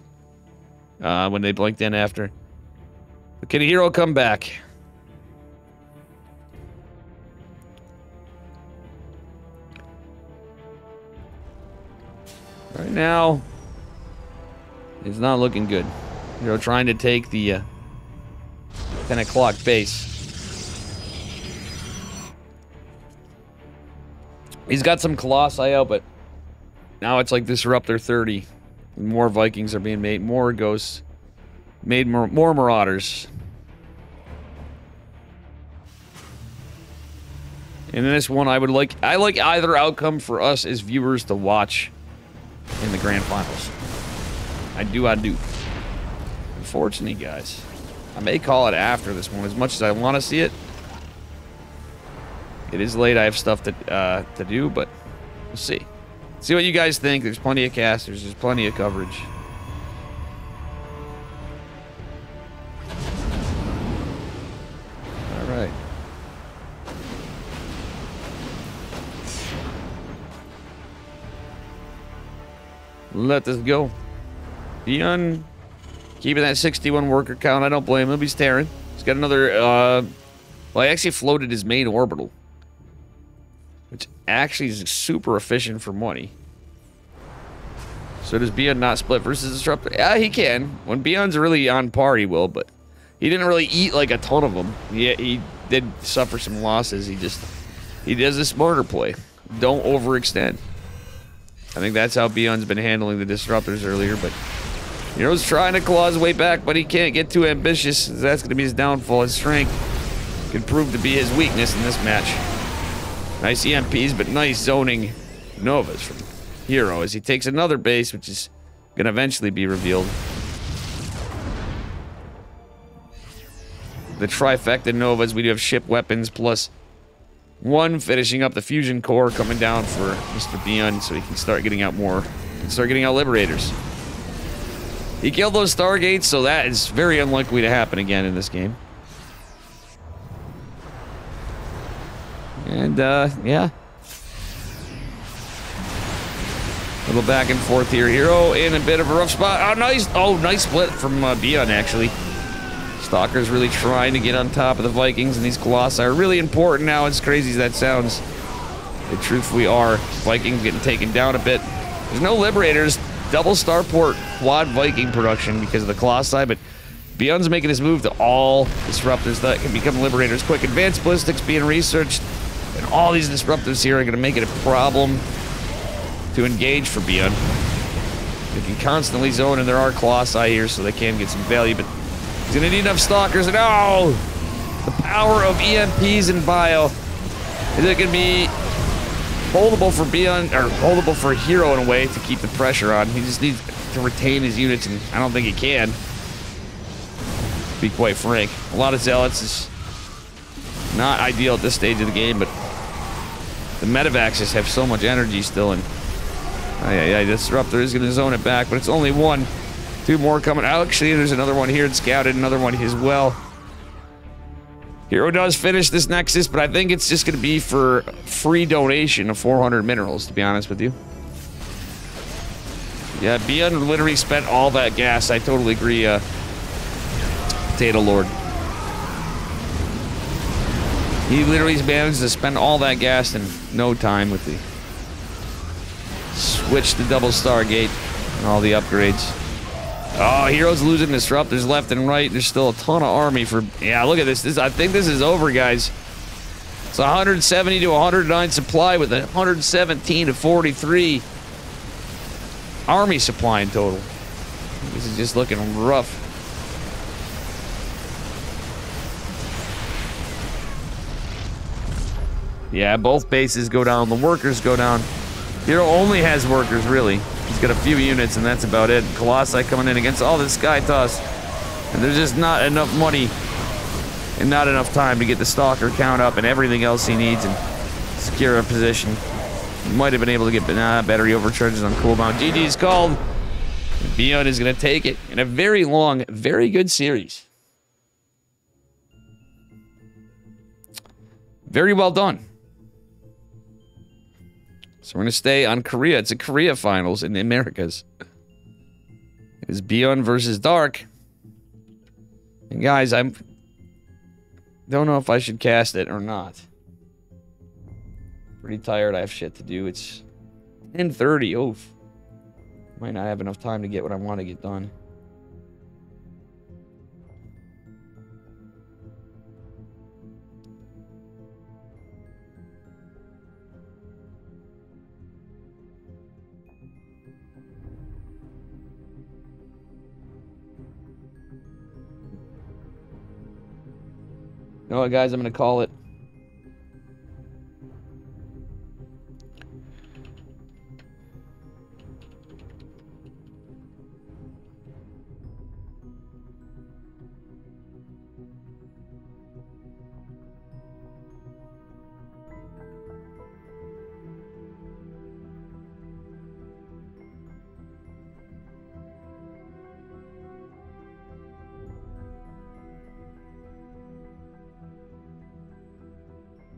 when they blinked in after. But can Hero come back? Right now, it's not looking good. Hero trying to take the 10 o'clock base. He's got some Colossi out, but now it's like Disruptor 30. More Vikings are being made, more Ghosts, made more Marauders. And in this one, I like either outcome for us as viewers to watch in the grand finals. I do. Unfortunately, guys, I may call it after this one as much as I want to see it. It is late. I have stuff to do, but we'll see. See what you guys think. There's plenty of casters. There's plenty of coverage. All right. Let this go. Beyond keeping that 61 worker count. I don't blame him. He's Terran. He's got another, well, I actually floated his main orbital, which actually is super efficient for money. So does Beyond not split versus Disruptor? Yeah, he can. When Beyond's really on par, he will, but he didn't really eat like a ton of them. He did suffer some losses. He does a smarter play. Don't overextend. I think that's how Beyond's been handling the Disruptors earlier, but Hero's trying to claw his way back, but he can't get too ambitious. That's going to be his downfall. His strength could prove to be his weakness in this match. Nice EMPs, but nice zoning Novas from Hero as he takes another base, which is going to eventually be revealed. The trifecta Novas, we do have ship weapons plus one finishing up the fusion core coming down for Mr. Beyond so he can start getting out more and start getting out Liberators. He killed those Stargates, so that is very unlikely to happen again in this game. And, yeah. A little back and forth here. Hero in a bit of a rough spot. Oh, nice. Oh, nice split from Beyond, actually. Stalker's really trying to get on top of the Vikings, and these Colossi are really important now, as crazy as that sounds. They truthfully are. Vikings getting taken down a bit. There's no Liberators. Double Starport quad Viking production because of the Colossi, but Beyond's making his move to all Disruptors that can become Liberators quick. Advanced Ballistics being researched, and all these disruptors here are going to make it a problem to engage for Beyond. They can constantly zone, and there are Colossi here, so they can get some value, but he's going to need enough Stalkers, and oh! The power of EMPs and Bio. Is it going to be holdable for Beyond, or holdable for Hero in a way to keep the pressure on? He just needs to retain his units, and I don't think he can. To be quite frank. A lot of Zealots is not ideal at this stage of the game, but the Medivacs have so much energy still, and yeah, Disruptor is going to zone it back, but it's only one. Two more coming. Actually, there's another one here. It's scouted, another one as well. Hero does finish this Nexus, but I think it's just going to be for free donation of 400 minerals, to be honest with you. Yeah, Beyond literally spent all that gas. I totally agree, Potato Lord. He literally managed to spend all that gas in no time with the switch to double Stargate and all the upgrades. Oh, Hero's losing Disruptors left and right. There's still a ton of army for... Yeah, look at this. I think this is over, guys. It's 170 to 109 supply with 117 to 43 army supply in total. This is just looking rough. Yeah, both bases go down. The workers go down. Hero only has workers, really. He's got a few units, and that's about it. Colossi coming in against all this Sky Toss. And there's just not enough money and not enough time to get the Stalker count up and everything else he needs and secure a position. He might have been able to get battery overcharges on cooldown. GG's called. Beyond is going to take it in a very long, very good series. Very well done. So we're going to stay on Korea. It's a Korea finals in the Americas. It is Beyond versus Dark. And guys, I don't know if I should cast it or not. Pretty tired. I have shit to do. It's 10:30. Oof. Might not have enough time to get what I want to get done. You know what, guys? I'm going to call it.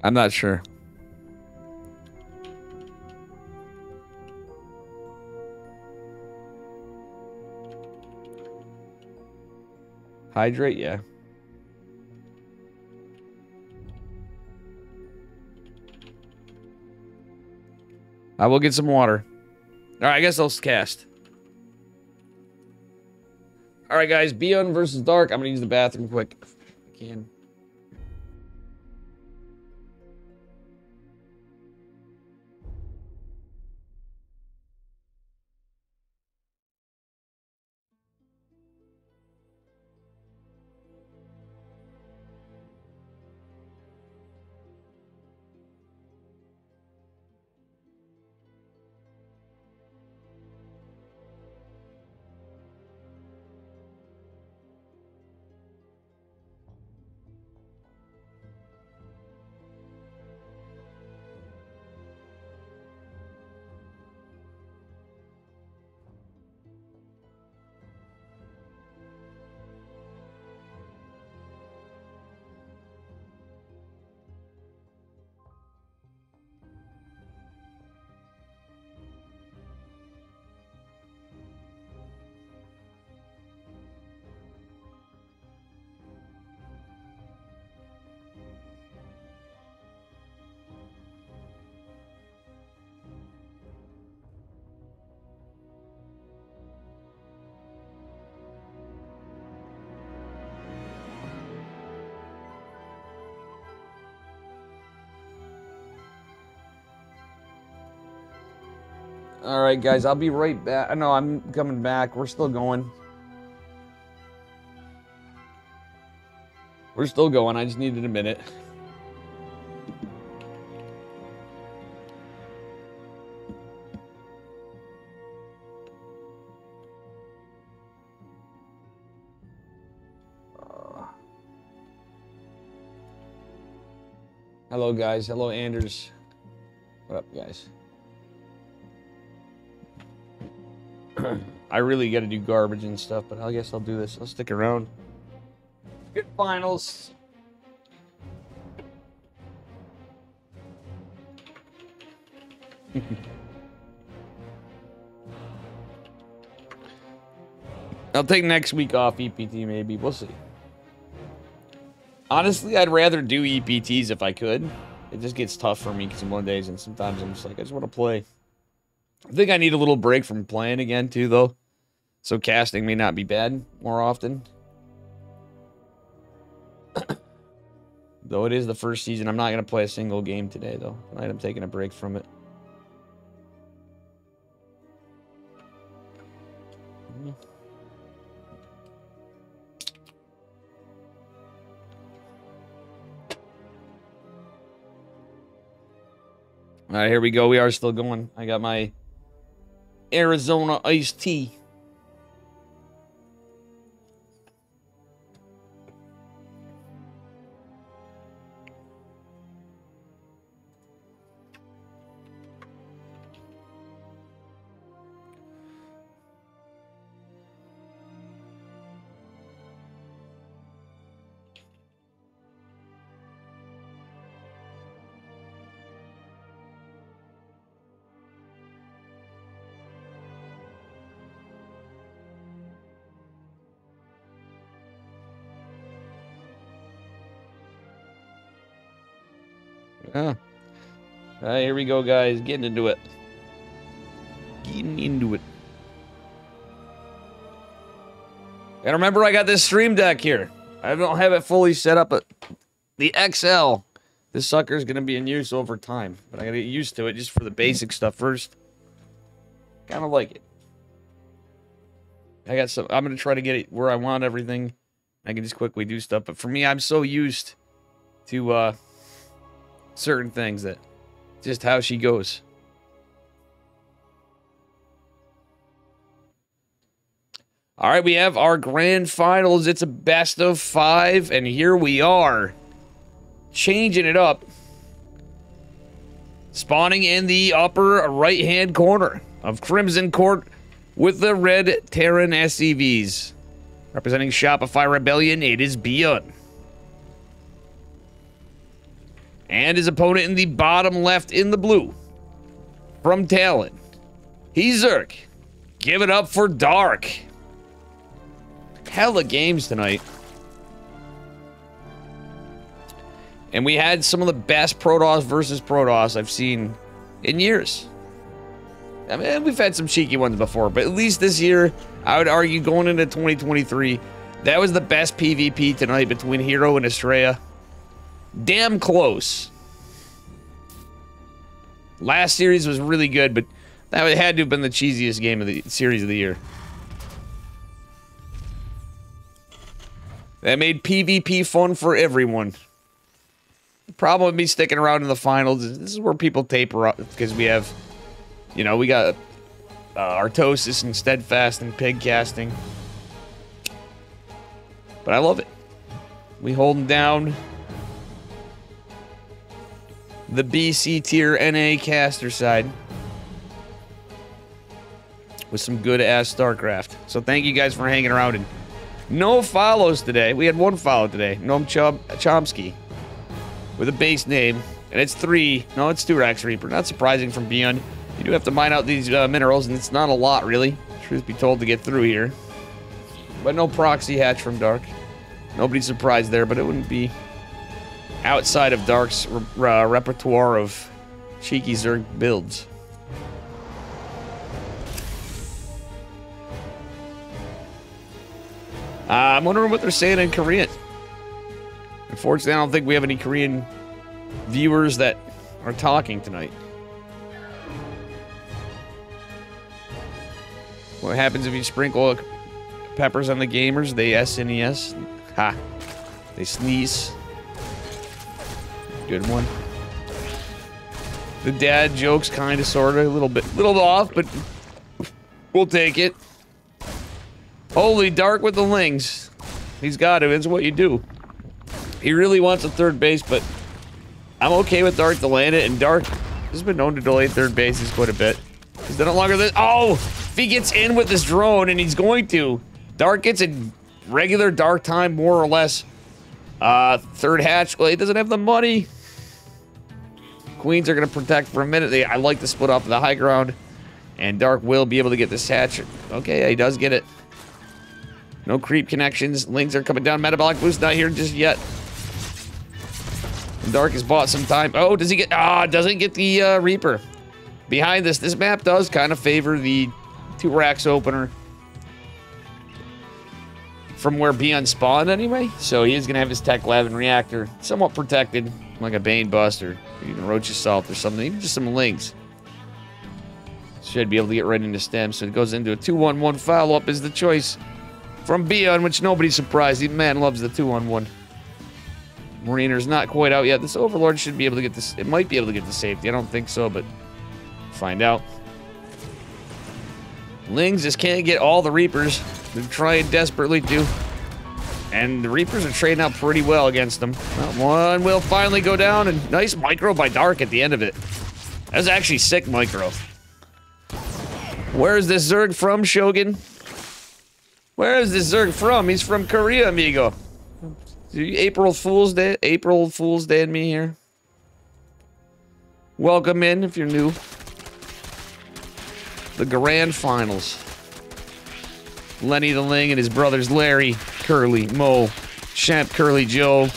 I'm not sure. Hydrate, yeah. I will get some water. Alright, I guess I'll cast. Alright, guys. Beyond versus Dark. I'm gonna use the bathroom quick. If I can. All right, guys, I'll be right back. No, I'm coming back. We're still going. We're still going. I just needed a minute. Hello, guys. Hello, Anders. What up, guys? I really got to do garbage and stuff, but I guess I'll do this. I'll stick around. Good finals. I'll take next week off EPT, maybe. We'll see. Honestly, I'd rather do EPTs if I could. It just gets tough for me some more days, and sometimes I'm just like, I just want to play. I think I need a little break from playing again, too, though. So casting may not be bad more often. Though it is the first season, I'm not going to play a single game today, though. Tonight I'm taking a break from it. All right, here we go. We are still going. I got my Arizona iced tea. All right, here we go, guys. Getting into it. Getting into it. And remember, I got this stream deck here. I don't have it fully set up, but the XL, this sucker is going to be in use over time. But I got to get used to it just for the basic stuff first. Kind of like it. I got some. I'm going to try to get it where I want everything. I can just quickly do stuff. But for me, I'm so used to certain things that just how she goes. All right, we have our grand finals. It's a best of 5, and here we are, changing it up. Spawning in the upper right-hand corner of Crimson Court with the red Terran SCVs. Representing Shopify Rebellion, it is Beyond. And his opponent in the bottom left in the blue, from Talon, he's Zerk. Give it up for Dark. Hella games tonight. And we had some of the best Protoss versus Protoss I've seen in years. I mean, we've had some cheeky ones before, but at least this year, I would argue going into 2023, that was the best PvP tonight between Hero and Estrella. Damn close. Last series was really good, but that had to have been the cheesiest game of the series of the year. That made PvP fun for everyone. The problem with me sticking around in the finals is this is where people taper up, because we have, you know, we got Artosis and Steadfast and Pig casting. But I love it. We holding down the BC tier NA caster side with some good ass StarCraft. So thank you guys for hanging around. And no follows today. We had one follow today. Noam Chomsky with a base name, and it's 3. No, it's 2 Rax Reaper. Not surprising from Beyond. You do have to mine out these minerals, and it's not a lot really, truth be told, to get through here. But no proxy hatch from Dark. Nobody's surprised there, but it wouldn't be outside of Dark's repertoire of cheeky Zerg builds. I'm wondering what they're saying in Korean. Unfortunately, I don't think we have any Korean viewers that are talking tonight. What happens if you sprinkle peppers on the gamers? They SNES. Ha. They sneeze. Good one. The dad joke's kind of, sort of, a little off, but we'll take it. Holy, Dark with the lings. He's got it. It's what you do. He really wants a third base, but I'm okay with Dark to land it, and Dark has been known to delay third bases quite a bit. Is that no longer the— oh! If he gets in with this drone, and he's going to, Dark gets a regular Dark time, more or less. Third hatch. Well, he doesn't have the money. Queens are going to protect for a minute. I like to split off the high ground, and Dark will be able to get this hatch. Okay, yeah, he does get it. No creep connections. Lings are coming down. Metabolic boost not here just yet. Dark has bought some time. Oh, does he get— doesn't get the Reaper. Behind this map does kind of favor the 2 racks opener from where Beyond spawned anyway. So he is going to have his Tech Lab and Reactor somewhat protected, like a Bane Bust or even Roach Assault or something, even just some Lings. Should be able to get right into stem, so it goes into a 2-1-1 follow-up is the choice from Beyond, which nobody's surprised. The man loves the 2-on-1. Mariner's not quite out yet. This Overlord should be able to get this. It might be able to get the safety. I don't think so, but find out. Lings just can't get all the Reapers. They're trying desperately to. And the Reapers are trading out pretty well against them. Well, one will finally go down, and nice micro by Dark at the end of it. That was actually sick micro. Where is this Zerg from, Shogun? Where is this Zerg from? He's from Korea, amigo. April Fool's Day and me here. Welcome in if you're new. The Grand Finals. Lenny the Ling and his brothers Larry, Curly, Mo, Champ, Curly Joe,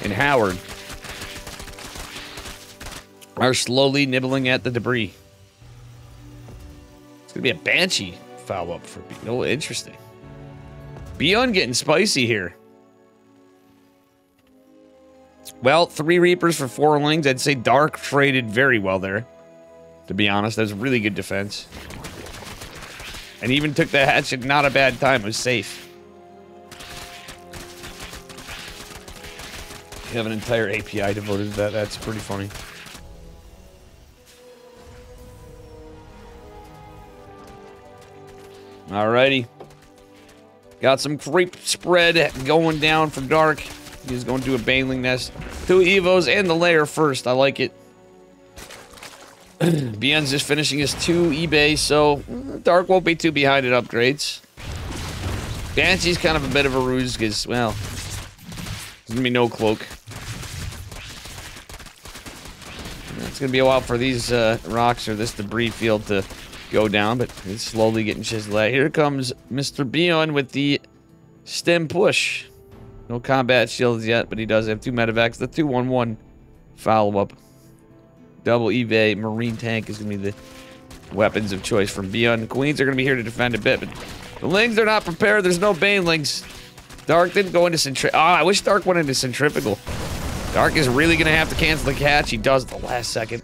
and Howard are slowly nibbling at the debris. It's gonna be a Banshee follow-up for Beyond. Oh, interesting. Beyond getting spicy here. Well, 3 Reapers for 4 Lings. I'd say Dark traded very well there. To be honest, that was really good defense. And even took the hatch at not a bad time. It was safe. You have an entire API devoted to that. That's pretty funny. Alrighty. Got some creep spread going down for Dark. He's going to do a Baneling Nest. 2 Evos and the Lair first. I like it. Beyond's just finishing his 2 eBay, so Dark won't be too behind in upgrades. Banshee's kind of a bit of a ruse because, well, there's going to be no cloak. It's going to be a while for these rocks or this debris field to go down, but it's slowly getting chiseled out. Here comes Mr. Beyond with the stem push. No combat shields yet, but he does have 2 medevacs. The 2-1-1 follow-up. Double eBay Marine Tank is going to be the weapons of choice from Beyond. The Queens are going to be here to defend a bit, but the Lings are not prepared. There's no Banelings. Dark didn't go into Centrifugal. Oh, I wish Dark went into Centrifugal. Dark is really going to have to cancel the catch. He does at the last second.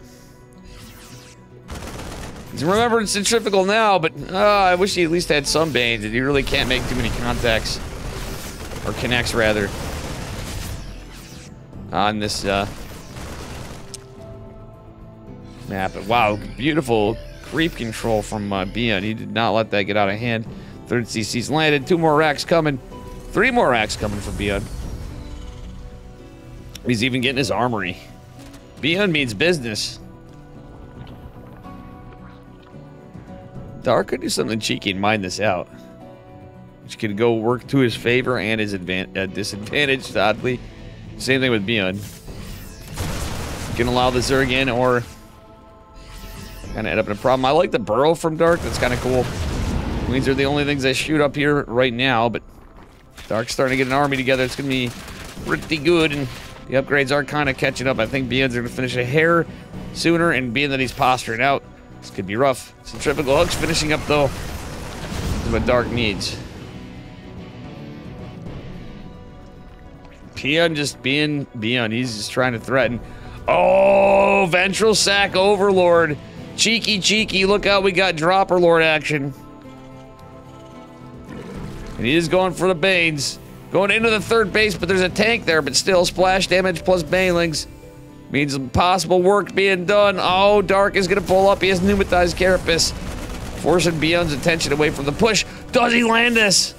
He's remembering Centrifugal now, but I wish he at least had some Banes. He really can't make too many contacts. Or connects, rather. On this, map. But wow, beautiful creep control from Beyond. He did not let that get out of hand. 3rd CC's landed. 2 more racks coming. 3 more racks coming for Beyond. He's even getting his armory. Beyond means business. Dark could do something cheeky and mine this out. Which could go work to his favor and his disadvantage, oddly. Same thing with Beyond. Can allow the Zerg in or kind of end up in a problem. I like the burrow from Dark. That's kind of cool. Queens are the only things I shoot up here right now, but Dark's starting to get an army together. It's going to be pretty good, and the upgrades are kind of catching up. I think Beyond's going to finish a hair sooner, and being that he's posturing out, this could be rough. Centrifugal Hook's finishing up, though. This is what Dark needs. Beyond just being Beyond. He's just trying to threaten. Oh, Ventral Sack Overlord. Cheeky, cheeky. Look out, we got Dropper Lord action. And he is going for the Banes. Going into the third base, but there's a tank there, but still, splash damage plus Banelings. Means impossible work being done. Oh, Dark is going to pull up. He has pneumatized Carapace. Forcing Beyond's attention away from the push. Does he land this?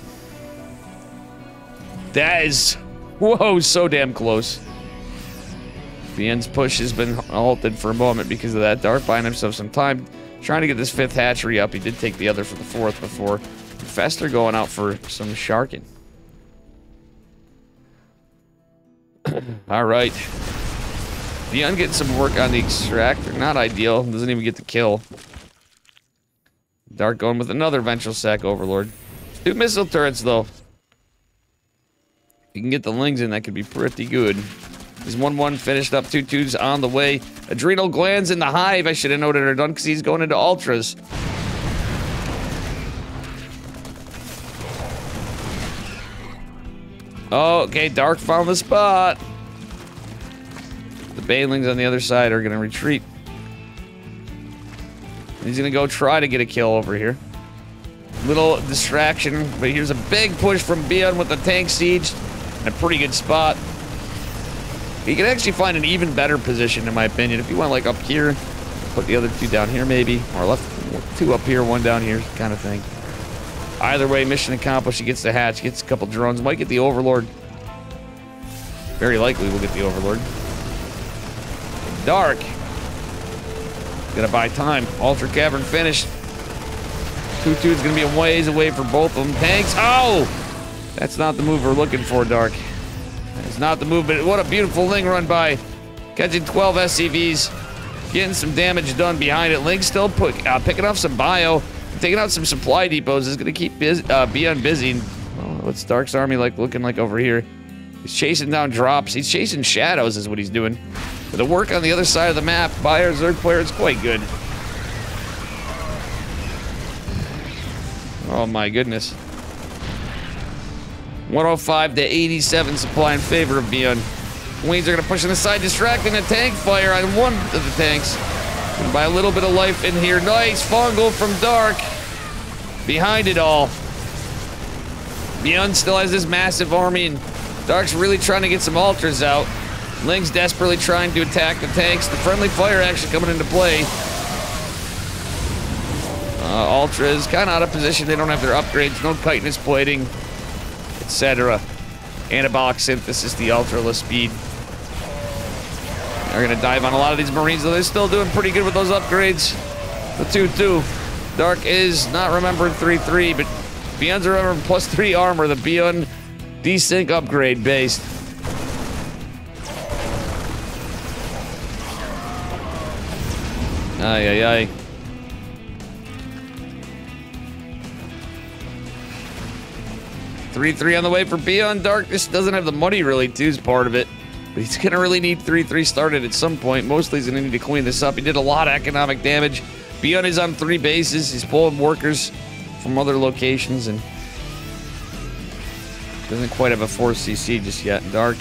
That is... Whoa, so damn close. Beyond's push has been halted for a moment because of that. Dark buying himself some time. Trying to get this 5th hatchery up. He did take the other for the 4th before. Fester going out for some sharking. Alright. Beyond getting some work on the extractor. Not ideal. Doesn't even get the kill. Dark going with another Ventral Sac Overlord. 2 missile turrets, though. You can get the Lings in, that could be pretty good. He's 1-1 finished up, 2-2s on the way. Adrenal Glands in the Hive, I should have noted, are done because he's going into Ultras. Oh, okay, Dark found the spot. The Banelings on the other side are going to retreat. He's going to go try to get a kill over here. Little distraction, but here's a big push from Beyond with the tank siege. And a pretty good spot. He can actually find an even better position, in my opinion. If you went like up here, put the other 2 down here maybe. Or left 2 up here, 1 down here, kind of thing. Either way, mission accomplished. He gets the hatch, gets a couple drones. Might get the Overlord. Very likely we'll get the Overlord. Dark. Gonna buy time. Ultra Cavern finished. 2-2 is gonna be a ways away for both of them. Tanks. Oh! That's not the move we're looking for, Dark. It's not the move, but what a beautiful Ling run by. Catching 12 SCVs. Getting some damage done behind it. Ling still picking off some bio. Taking out some supply depots is going to keep Beyond busy. Well, what's Dark's army looking like over here? He's chasing down drops. He's chasing shadows is what he's doing. But the work on the other side of the map by our Zerg player is quite good. Oh my goodness. 105 to 87 supply in favor of Beyond. Queens are going to push on the side, distracting a tank fire on one of the tanks. And by a little bit of life in here. Nice fungal from Dark. Behind it all. Beyond still has this massive army, and Dark's really trying to get some Ultras out. Ling's desperately trying to attack the tanks. The friendly fire action coming into play. Ultras kind of out of position. They don't have their upgrades. No chitinous plating, etc. Anabolic synthesis, the ultraless speed. They're going to dive on a lot of these Marines, though they're still doing pretty good with those upgrades. The 2-2. Dark is not remembering 3-3, but Beyond's remembering +3 armor. The Beyond desync upgrade based. Ay, ay, ay. Three on the way for Beyond. Dark just doesn't have the money really to is part of it. But he's going to really need 3-3 started at some point. Mostly he's going to need to clean this up. He did a lot of economic damage. Beyond is on 3 bases. He's pulling workers from other locations and doesn't quite have a 4 CC just yet. Dark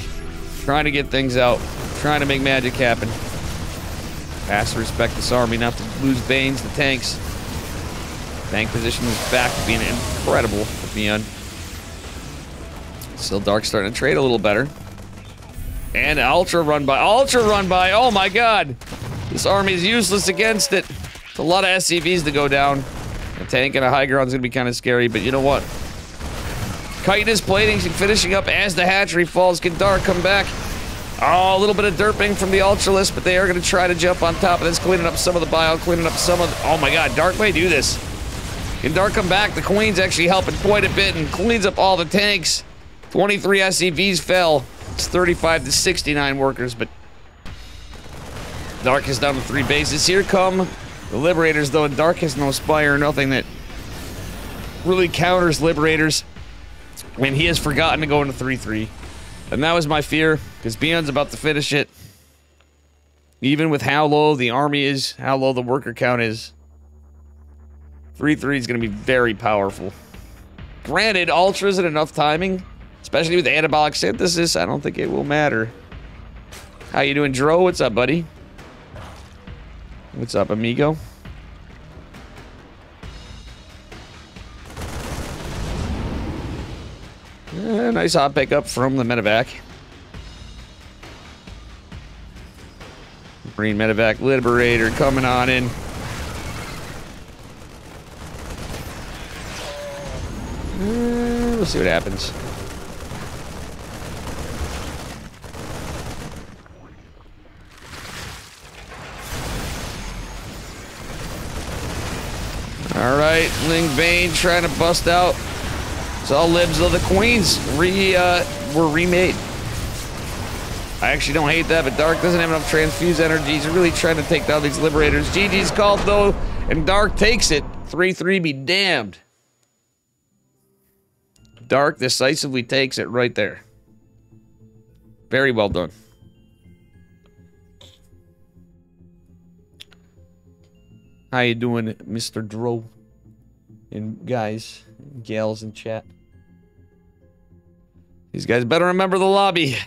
trying to get things out. Trying to make magic happen. Has to respect this army not to lose Banes, the tanks. Tank position is back to being incredible for Beyond. Still Dark starting to trade a little better. And Ultra run by. Ultra run by. Oh my god. This army is useless against it. It's a lot of SCVs to go down. A tank and a high ground is going to be kind of scary, but you know what? Chitinous plating finishing up as the hatchery falls. Can Dark come back? Oh, a little bit of derping from the Ultralists, but they are going to try to jump on top of this, cleaning up some of the bio, cleaning up some of the... Oh my god, Dark may do this. Can Dark come back? The Queen's actually helping quite a bit and cleans up all the tanks. 23 SCVs fell. It's 35 to 69 workers, but Dark is down to 3 bases. Here come the Liberators, though, and Dark has no Spire, nothing that really counters Liberators. And he has forgotten to go into 3-3. And that was my fear, because Beyond's about to finish it. Even with how low the army is, how low the worker count is, 3-3 is going to be very powerful. Granted, Ultra isn't enough timing, especially with anabolic synthesis. I don't think it will matter. How you doing, Dro? What's up, buddy? What's up, amigo? nice hot pickup from the medevac. Marine medevac Liberator coming on in. We'll see what happens. Alright, Ling Bane trying to bust out. It's all libs of the Queens were remade. I actually don't hate that, but Dark doesn't have enough transfuse energy. He's really trying to take down these Liberators. GG's called, though, and Dark takes it. 3-3 be damned. Dark decisively takes it right there. Very well done. How you doing, Mr. Dro? And guys, gals in chat. These guys better remember the lobby.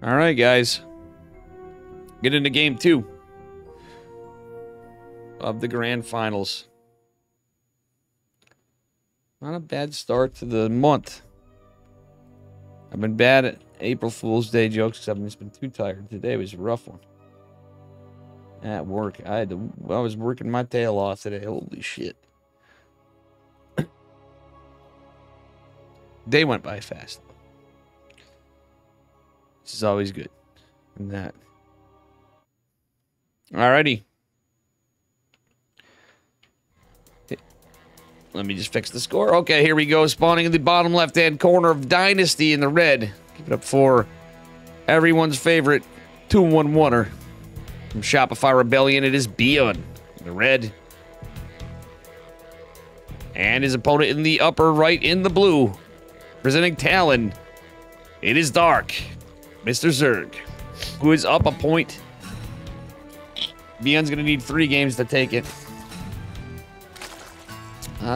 All right, guys. Get into game 2 of the grand finals. Not a bad start to the month. I've been bad at April Fool's Day jokes because I've just been too tired. Today was a rough one. At work, I was working my tail off today. Holy shit. Day went by fast. This is always good. And that. Alrighty. Let me just fix the score. Okay, here we go. Spawning in the bottom left-hand corner of Dynasty in the red. Give it up for everyone's favorite 2-1-1er. From Shopify Rebellion, it is Beyond in the red. And his opponent in the upper right in the blue. Presenting Talon, it is Dark. Mr. Zerg, who is up a point. Beyond's going to need 3 games to take it.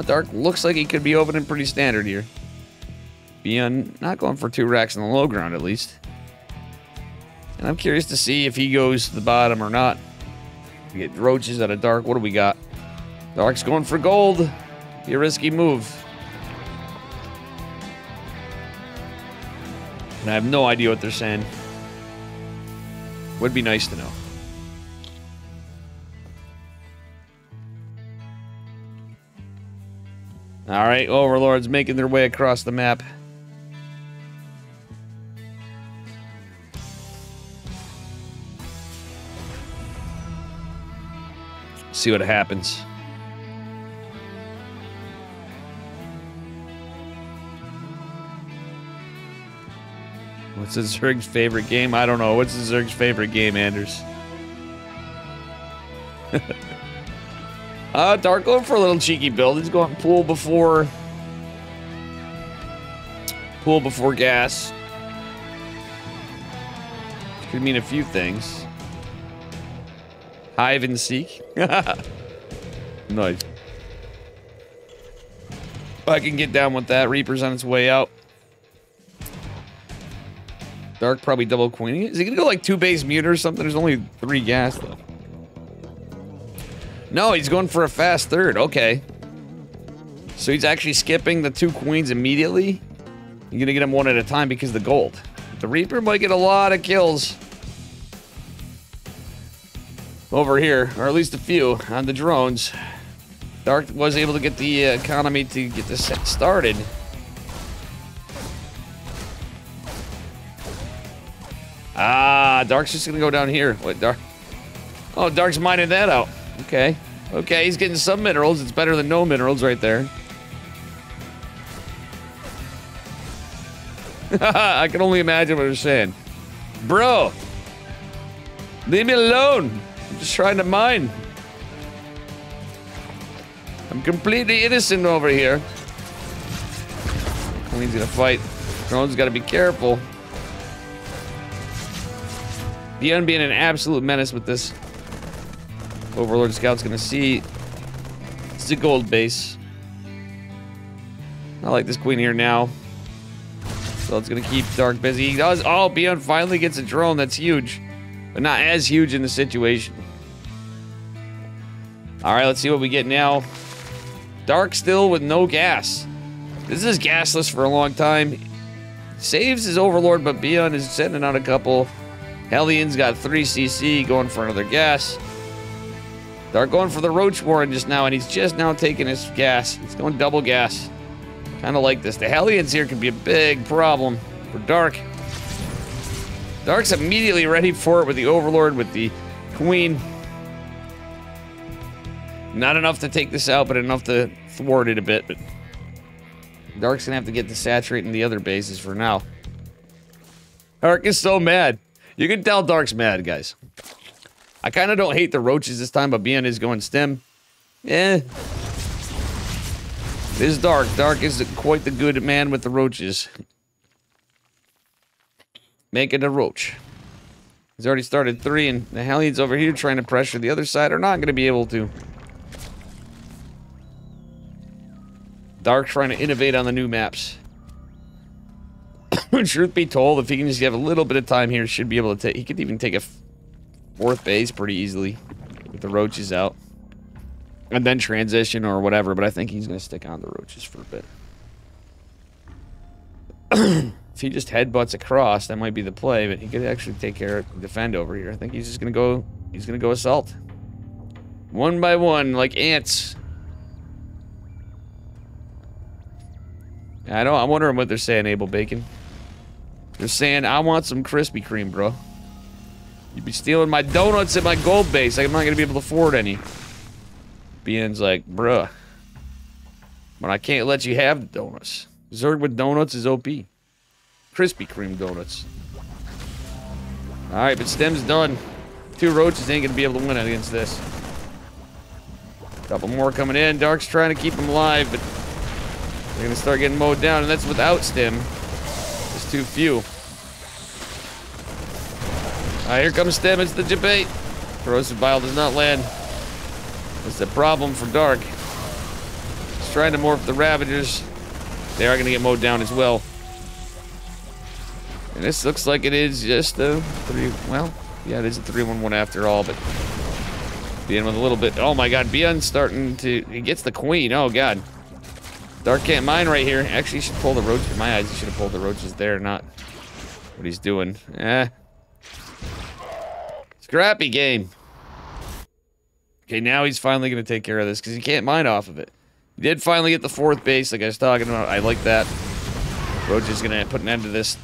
Dark looks like he could be opening pretty standard here. Beyond not going for 2 racks in the low ground, at least. And I'm curious to see if he goes to the bottom or not. We get roaches out of Dark. What do we got? Dark's going for gold. Be a risky move. And I have no idea what they're saying. Would be nice to know. Alright, Overlords making their way across the map. See what happens. What's the Zerg's favorite game? I don't know. What's the Zerg's favorite game, Anders? Dark going for a little cheeky build. He's going pool before gas. Could mean a few things. Hive and seek. Nice. I can get down with that. Reaper's on its way out. Dark probably double queening. Is he gonna go like 2 base mute or something? There's only 3 gas though. No, he's going for a fast third. Okay. So he's actually skipping the 2 queens immediately. You're gonna get him one at a time because of the gold. The Reaper might get a lot of kills over here, or at least a few on the drones. Dark was able to get the economy to get this set started. Ah, Dark's just gonna go down here. What, Dark? Oh, Dark's mining that out. Okay. Okay, he's getting some minerals. It's better than no minerals right there. I can only imagine what they're saying. Bro, leave me alone. I'm just trying to mine. I'm completely innocent over here. Queen's gonna fight. Drone's gotta be careful. Beyond being an absolute menace with this. Overlord Scout's gonna see. It's a gold base. I like this queen here now. So it's gonna keep Dark busy. He does. Oh, Beyond finally gets a drone. That's huge. But not as huge in the situation. Alright, let's see what we get now. Dark still with no gas. This is gasless for a long time. Saves his Overlord, but Beyond is sending out a couple. Hellions got 3 CC going for another gas. Dark going for the Roach Warren just now, and he's just now taking his gas. He's going double gas. Kind of like this. The Hellions here can be a big problem for Dark. Dark's immediately ready for it with the Overlord, with the Queen. Not enough to take this out, but enough to thwart it a bit. But Dark's gonna have to get to saturating the other bases for now. Dark is so mad. You can tell Dark's mad, guys. I kind of don't hate the roaches this time, but Beyond is going stem. Eh. It is Dark. Dark is quite the good man with the roaches. Making a roach. He's already started 3, and the Hellions over here trying to pressure the other side are not going to be able to. Dark trying to innovate on the new maps. Truth be told, if he can just have a little bit of time here, should be able to take. He could even take a 4th base pretty easily with the roaches out, and then transition or whatever. But I think he's going to stick on the roaches for a bit. If he just headbutts across, that might be the play. But he could actually take care of defend over here. I think he's just going to go. He's going to go assault, one by one, like ants. I know. I'm wondering what they're saying, Abel Bacon. They're saying, I want some Krispy Kreme, bro. You'd be stealing my donuts at my gold base. I'm not going to be able to afford any. Beyond's like, bruh. But I can't let you have the donuts. Zerg with donuts is OP. Krispy Kreme donuts. Alright, but Stem's done. 2 roaches ain't going to be able to win against this. Couple more coming in. Dark's trying to keep them alive, but they're going to start getting mowed down, and that's without Stem. Just too few. Alright, here comes Stem. It's the debate. Corrosive Bile does not land. That's a problem for Dark. He's trying to morph the Ravagers. They are going to get mowed down as well. And this looks like it is just a 3... Well, yeah, it is a 3-1-1 after all, but... Beyond with a little bit... Oh my god, Beyond starting to... He gets the Queen. Oh god. Dark can't mine right here. Actually, he should pull the roaches. In my eyes, he should have pulled the roaches there, not what he's doing. Scrappy game. Okay, now he's finally going to take care of this because he can't mine off of it. He did finally get the 4th base like I was talking about. I like that. Roach is going to put an end to this.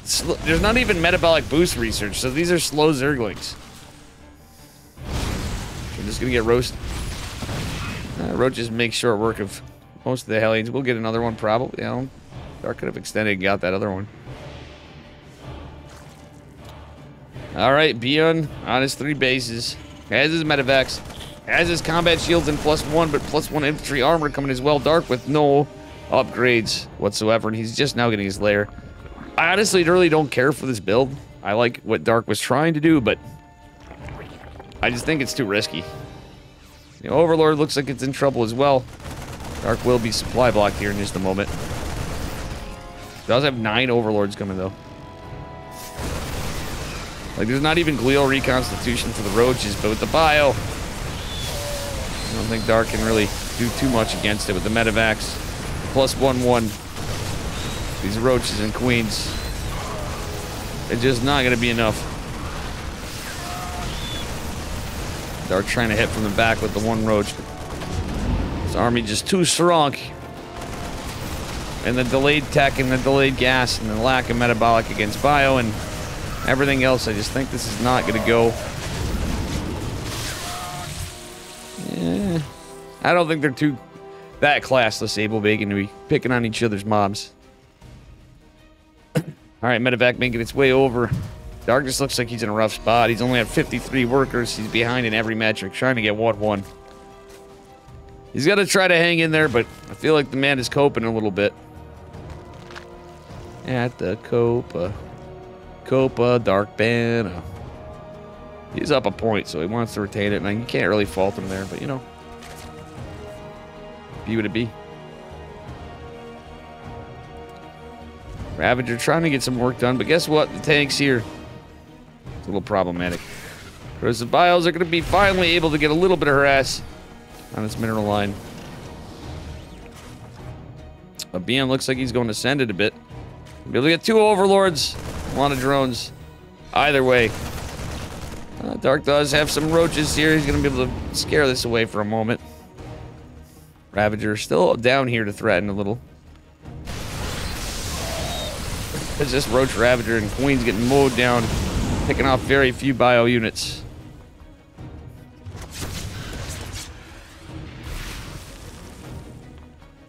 There's not even metabolic boost research, so these are slow Zerglings. I'm just going to get roasted. Roaches make short work of most of the Hellions. We'll get another one probably. You know, Dark could have extended and got that other one. Alright, Beyond on his 3 bases. Has his medevacs. Has his combat shields and +1, but +1 infantry armor coming as well. Dark with no upgrades whatsoever, and he's just now getting his lair. I honestly really don't care for this build. I like what Dark was trying to do, but I just think it's too risky. The Overlord looks like it's in trouble as well. Dark will be supply blocked here in just a moment. Does have 9 Overlords coming, though. Like, there's not even glial reconstitution for the roaches, but with the bio, I don't think Dark can really do too much against it with the medevacs. +1/1. These roaches and queens. It's just not going to be enough. Dark trying to hit from the back with the 1 roach. His army just too strong. And the delayed tech and the delayed gas and the lack of metabolic against bio, and Everything else, I just think this is not going to go. Yeah. I don't think they're too that classless, Able Bacon, to be picking on each other's mobs. Alright, Medevac making its way over. Darkness looks like he's in a rough spot. He's only at 53 workers. He's behind in every metric, trying to get 1-1. He's got to try to hang in there, but I feel like the man is coping a little bit. At the Copa, Dark Ban. He's up a point, so he wants to retain it, and you can't really fault him there, but you know. Be what it be. Ravager trying to get some work done, but guess what? The tank's here. It's a little problematic. Corrosive Bios are going to be finally able to get a little bit of harass on this mineral line. A BM looks like he's going to send it a bit. Be able to get 2 overlords. A lot of drones. Either way. Dark does have some roaches here. He's going to be able to scare this away for a moment. Ravager still down here to threaten a little. It's just Roach Ravager and Queen's getting mowed down, picking off very few bio units.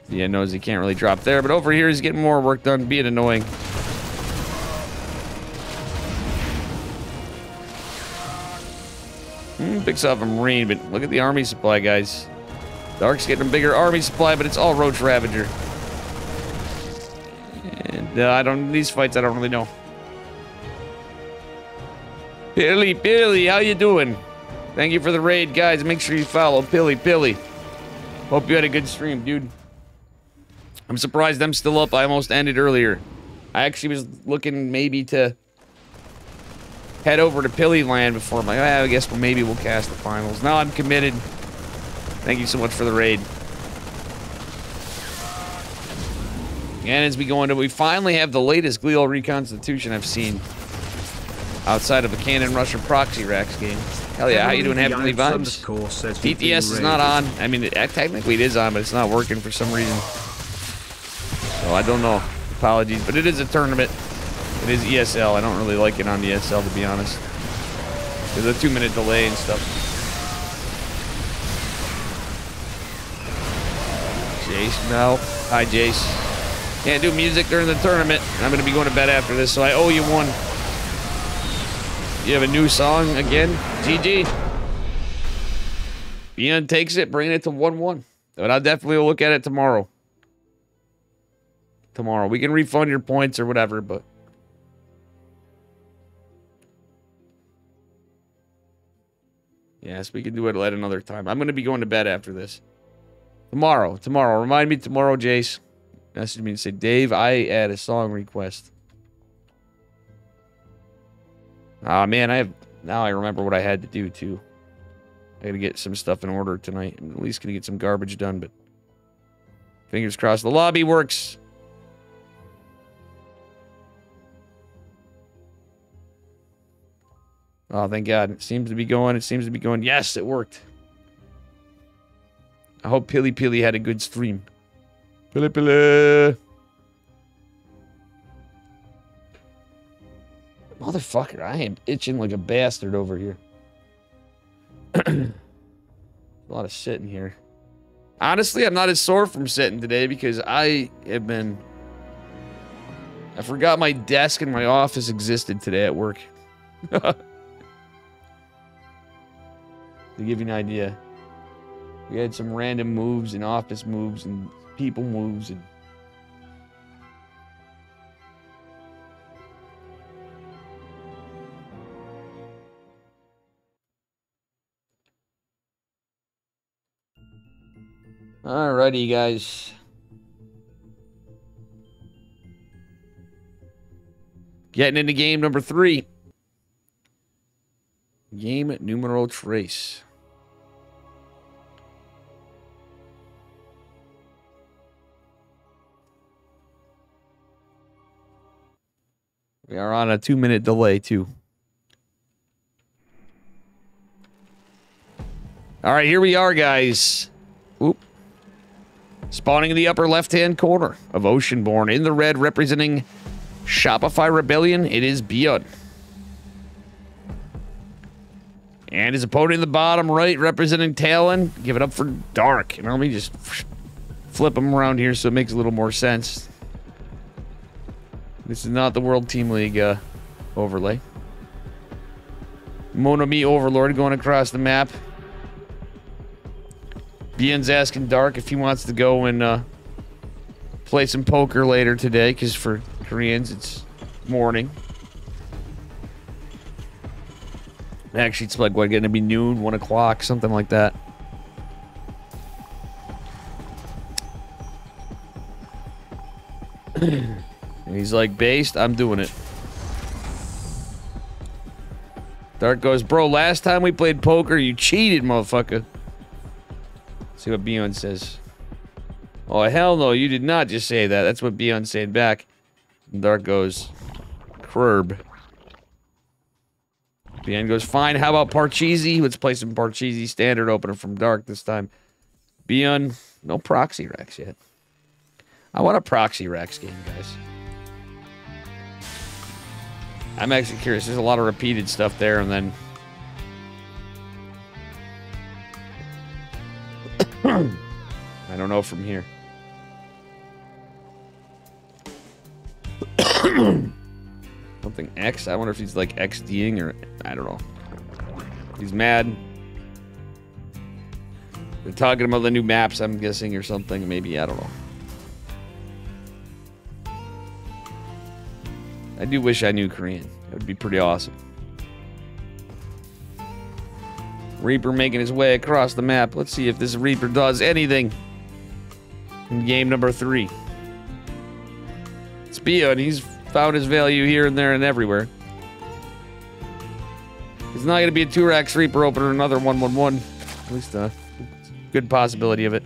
Yeah, knows he can't really drop there, but over here he's getting more work done, being annoying. Picks off a Marine, but look at the army supply, guys. Dark's getting a bigger army supply, but it's all Roach Ravager. And I don't, these fights I don't really know. Pilly, how you doing? Thank you for the raid, guys. Make sure you follow Pilly. Hope you had a good stream, dude. I'm surprised I'm still up. I almost ended earlier. I actually was looking maybe to head over to Pilly Land before I'm like, I guess maybe we'll cast the finals. Now I'm committed. Thank you so much for the raid. And as we go into, we finally have the latest Glial Reconstitution I've seen outside of a Cannon Russian Proxy Racks game. Hell yeah, how you doing, Heavenly Vibes? TTS is not on. I mean, technically it is on, but it's not working for some reason. So I don't know. Apologies, but it is a tournament. It is ESL. I don't really like it on ESL, to be honest. There's a 2-minute delay and stuff. Jace now. Hi, Jace. Can't do music during the tournament. I'm going to be going to bed after this, so I owe you one. You have a new song again? GG. Ian takes it, bringing it to 1-1. But I'll definitely look at it tomorrow. We can refund your points or whatever, but... Yes, we can do it at another time. I'm going to be going to bed after this. Tomorrow. Remind me tomorrow, Jace. Message me and say, Dave, I add a song request. Ah, man, now I remember what I had to do, too. I gotta get some stuff in order tonight. I'm at least gonna get some garbage done, but... Fingers crossed the lobby works. Oh, thank God. It seems to be going. Yes, it worked. I hope Pilly had a good stream. Pilly. Motherfucker, I am itching like a bastard over here. A lot of sitting here. Honestly, I'm not as sore from sitting today because I forgot my desk and my office existed today at work. To give you an idea. We had some random moves and office moves and people moves and... Alrighty, guys. Getting into game number 3. Game numero tres. We are on a 2-minute delay, too. All right, here we are, guys. Oop. Spawning in the upper left-hand corner of Oceanborn. In the red, representing Shopify Rebellion, it is Beyond. And his opponent in the bottom right, representing Talon, give it up for Dark. And let me just flip him around here so it makes a little more sense. This is not the World Team League overlay. Monami Overlord going across the map. Bian's asking Dark if he wants to go and play some poker later today, because for Koreans it's morning. Actually, it's like, what, going to be noon, 1 o'clock, something like that. And he's like, based, I'm doing it. Dark goes, bro, last time we played poker, you cheated, motherfucker. See what Beyond says. Oh, hell no, you did not just say that. That's what Beyond said back. And Dark goes, curb. Beyond goes, fine, how about Parcheesi? Let's play some Parcheesi standard opener from Dark this time. Beyond, no proxy racks yet. I want a proxy racks game, guys. I'm actually curious. There's a lot of repeated stuff there, and then... I don't know from here. Something X? I wonder if he's like XDing or... I don't know. He's mad. They're talking about the new maps, I'm guessing, or something. Maybe, I don't know. I do wish I knew Korean. That would be pretty awesome. Reaper making his way across the map. Let's see if this Reaper does anything in game number 3. It's Beyond. He's found his value here and there and everywhere. It's not going to be a 2-rack Reaper opener, another 1-1-1. At least a good possibility of it.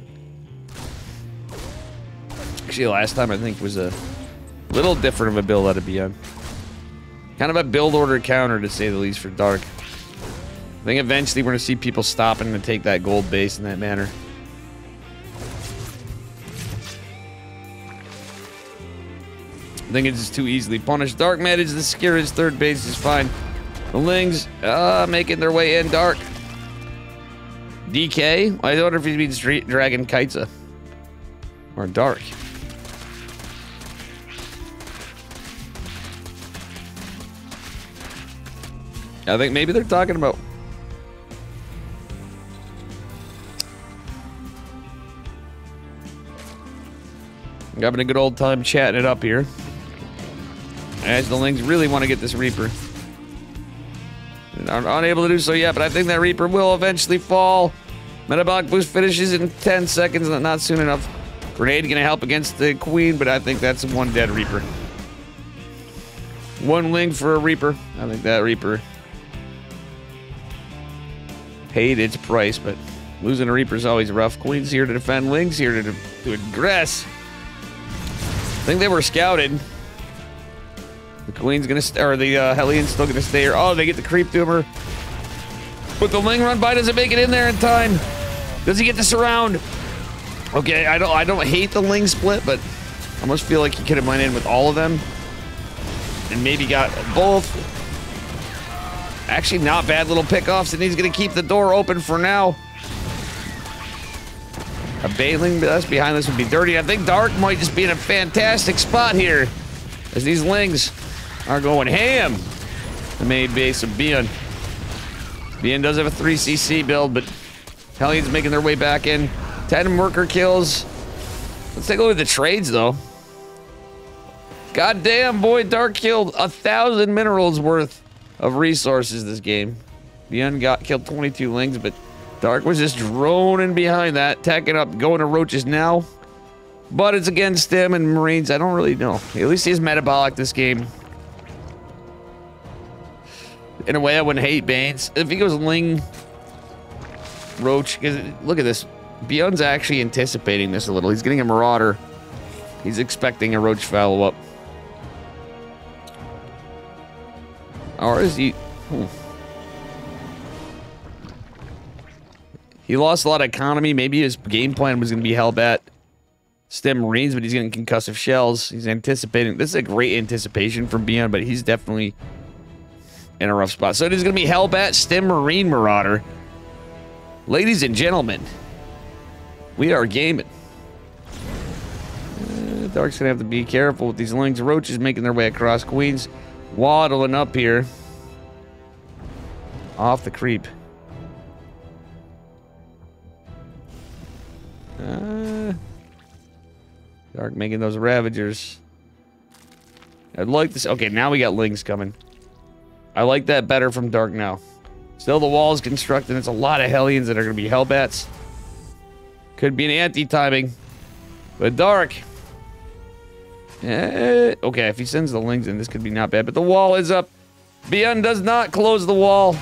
Actually, last time I think was a little different of a build out of Beyond. Kind of a build order counter, to say the least, for Dark. I think eventually we're going to see people stopping to take that gold base in that manner. I think it's just too easily punished. Dark manages to secure his third base is fine. The Lings making their way in. Dark. DK? I wonder if he means Dragon Kaitza. Or Dark. I think maybe they're talking about... I'm having a good old time chatting it up here. As the Lings really want to get this Reaper. Are unable to do so yet, but I think that Reaper will eventually fall. Metabolic boost finishes in 10 seconds, not soon enough. Grenade gonna help against the Queen, but I think that's one dead Reaper. One Ling for a Reaper. I think that Reaper paid its price, but losing a Reaper is always rough. Queen's here to defend, Ling's here to aggress. I think they were scouted. The Queen's gonna or the Hellion's still gonna stay here. Oh, they get the creep to her. But the Ling run by doesn't make it in there in time. Does he get the surround? Okay, I don't hate the Ling split, but I almost feel like he could have went in with all of them. And maybe got both. Actually, not bad little pickoffs, and he's going to keep the door open for now. A bailing that's behind this would be dirty. I think Dark might just be in a fantastic spot here, as these Lings are going ham. The main base of Bian. Bian does have a 3cc build, but Hellions making their way back in. 10 worker kills. Let's take a look at the trades, though. God damn, boy, Dark killed 1,000 minerals worth of resources this game. Bian killed 22 Lings, but Dark was just droning behind that, tacking up, going to Roaches now. But it's against him and Marines. I don't really know. At least he's metabolic this game. In a way, I wouldn't hate Banes. If he goes Ling, Roach, because look at this. Beyond's actually anticipating this a little. He's getting a Marauder. He's expecting a Roach follow-up. Or is he... He lost a lot of economy. Maybe his game plan was going to be Hellbat Stem Marines, but he's getting concussive shells. He's anticipating... This is a great anticipation from Beyond, but he's definitely in a rough spot. So it is going to be Hellbat, Stim, Marine, Marauder. Ladies and gentlemen, we are gaming. Dark's going to have to be careful with these Lings. Roaches making their way across. Queens waddling up here. Off the creep. Dark making those Ravagers. I'd like this. Okay, now we got Lings coming. I like that better from Dark now. Still, the wall is constructed. It's a lot of Hellions that are going to be Hellbats. Could be an anti-timing. But Dark. Okay, if he sends the Lings in, this could be not bad. But the wall is up. Beyond does not close the wall.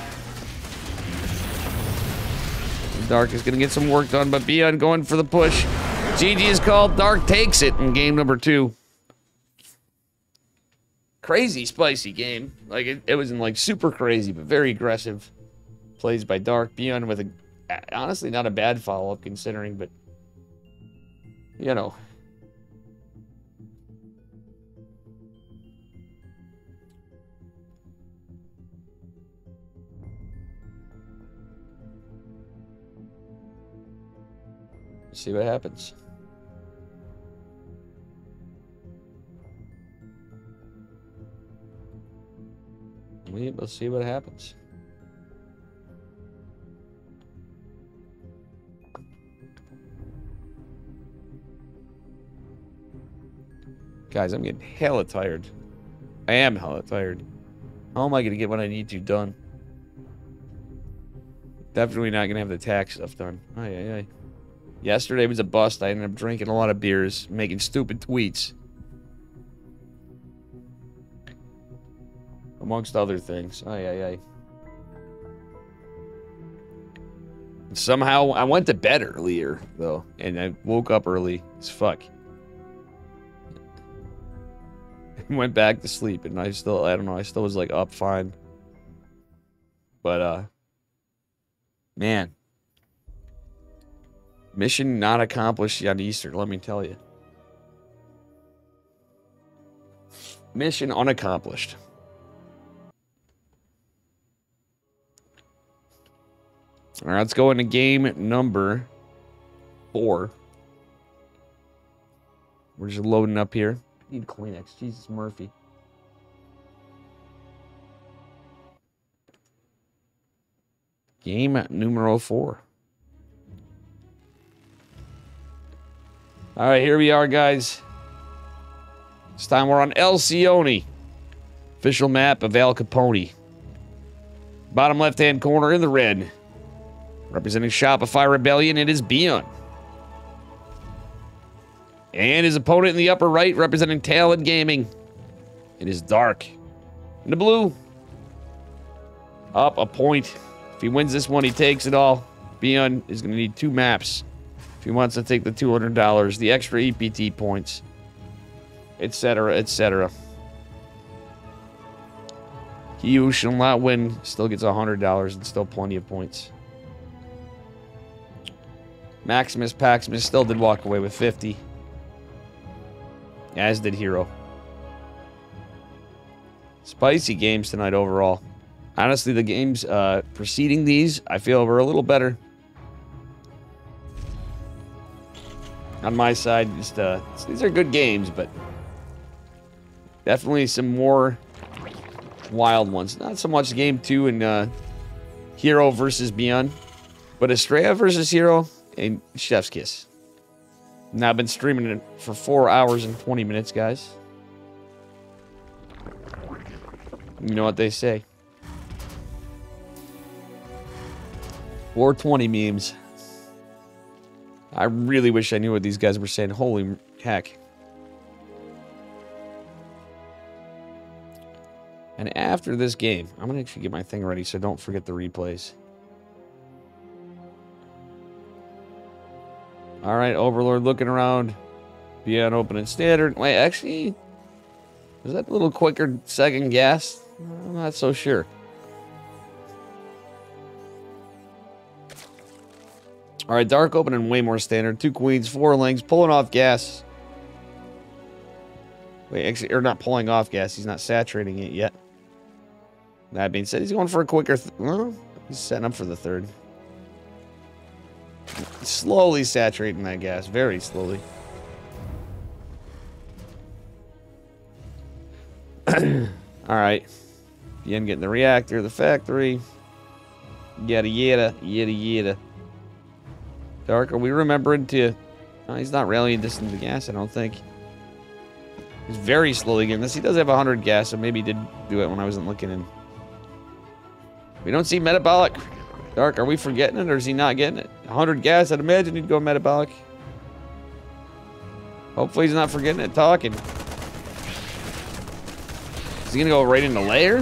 Dark is going to get some work done, but Beyond going for the push. GG is called. Dark takes it in game number 2. Crazy, spicy game. Like, it wasn't, like, super crazy, but very aggressive plays by Dark. Beyond with a, honestly, not a bad follow-up considering, but, you know. See what happens. We'll see what happens. Guys, I'm getting hella tired. I am hella tired. How am I going to get what I need to done? Definitely not going to have the tax stuff done. Aye. Yesterday was a bust. I ended up drinking a lot of beers, making stupid tweets. Amongst other things. Aye. Somehow, I went to bed earlier, though. And I woke up early as fuck. Went back to sleep, and I don't know, I still was, like, up fine. But, man. Mission not accomplished on Easter, let me tell you. Mission unaccomplished. All right, let's go into game number 4. We're just loading up here. I need Kleenex. Jesus Murphy. Game numero 4. All right, here we are, guys. This time we're on Alcyone. Official map of Al Capone. Bottom left-hand corner in the red. Representing Shopify Rebellion, it is Beyond. And his opponent in the upper right, representing Talon Gaming, it is Dark. In the blue, up a point. If he wins this one, he takes it all. Beyond is going to need 2 maps if he wants to take the $200, the extra EPT points, etc., etc. He who shall not win still gets $100 and still plenty of points. Maximus Paximus still did walk away with 50. As did Hero. Spicy games tonight overall. Honestly, the games preceding these, I feel were a little better. On my side, just these are good games, but definitely some more wild ones. Not so much game 2 and Hero versus Beyond, but Estrella versus Hero and Chef's Kiss. Now I've been streaming it for 4 hours and 20 minutes, guys. You know what they say. 420 memes. I really wish I knew what these guys were saying. Holy heck. And after this game, I'm going to actually get my thing ready so don't forget the replays. Alright, Overlord looking around. Beyond open and standard. Wait, actually, is that a little quicker second gas? I'm not so sure. Alright, Dark open and way more standard. 2 queens, 4 lings, pulling off gas. Wait, actually, or not pulling off gas. He's not saturating it yet. That being said, he's going for a quicker... well, he's setting up for the third. Slowly saturating that gas. Very slowly. Alright. Again, getting the reactor, the factory. Yada yada. Yada yada. Dark, are we remembering to... oh, he's not rallying this into gas, I don't think. He's very slowly getting this. He does have 100 gas, so maybe he did do it when I wasn't looking in. We don't see metabolic. Dark, are we forgetting it, or is he not getting it? 100 gas, I'd imagine he'd go metabolic. Hopefully he's not forgetting it talking. Is he gonna go right into layer?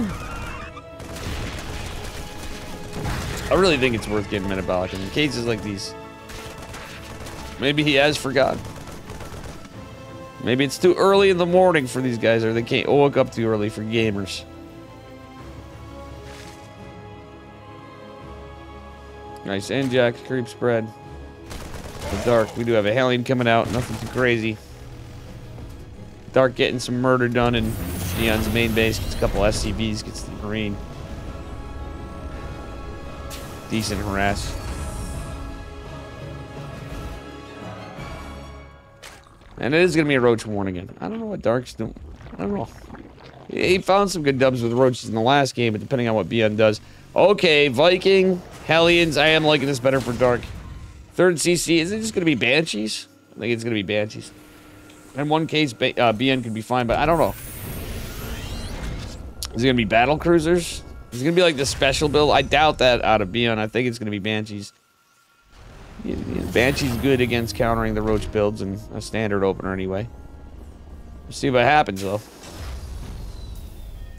I really think it's worth getting metabolic in cases like these. Maybe he has forgotten. Maybe it's too early in the morning for these guys, or they can't woke up too early for gamers. Nice inject, creep spread. The Dark, we do have a Hellion coming out, nothing too crazy. Dark getting some murder done in Neon's main base, gets a couple SCVs, gets the Marine. Decent harass. And it is going to be a Roach Warn again. I don't know what Dark's doing. I don't know. He found some good dubs with Roaches in the last game, but depending on what Beyond does. Okay, Viking, Hellions. I am liking this better for Dark. Third CC. Is it just going to be Banshees? I think it's going to be Banshees. In one case, BN could be fine, but I don't know. Is it going to be Battle Cruisers? Is it going to be like the special build? I doubt that out of BN. I think it's going to be Banshees. Yeah, Banshee's good against countering the Roach builds and a standard opener anyway. We'll see what happens, though.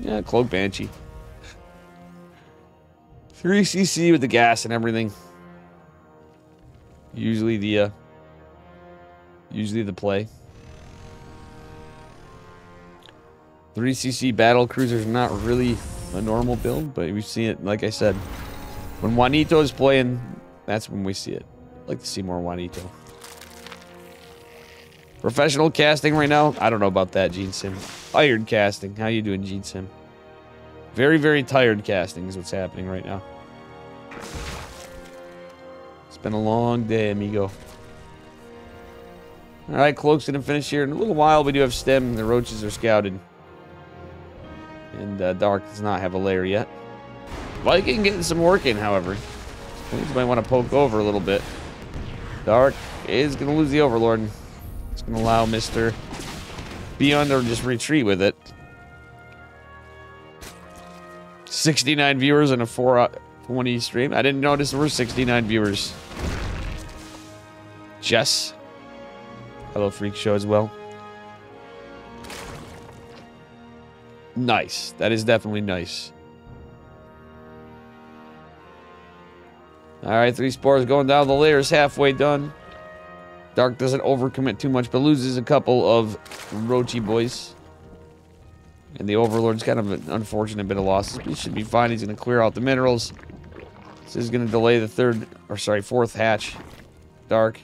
Yeah, Cloak Banshee. 3cc with the gas and everything. Usually the play. 3cc battle cruiser's not really a normal build, but we see it, like I said. When Juanito is playing, that's when we see it. I'd like to see more Juanito. Professional casting right now? I don't know about that, Gene Sim. Tired casting. How you doing, Gene Sim? Very, very tired casting is what's happening right now. It's been a long day, amigo. Alright, Cloak's gonna finish here. In a little while, we do have Stem. The Roaches are scouted. And Dark does not have a lair yet. Viking getting some work in, however. Things might want to poke over a little bit. Dark is going to lose the Overlord. It's going to allow Mr. Beyond to just retreat with it. 69 viewers in a 420 stream. I didn't notice there were 69 viewers. Jess. Hello, Freak Show as well. Nice. That is definitely nice. Alright, 3 spores going down. The layer is halfway done. Dark doesn't overcommit too much, but loses a couple of Roachy boys. And the Overlord's kind of an unfortunate bit of losses. He should be fine. He's going to clear out the minerals. This is going to delay the fourth hatch. Dark.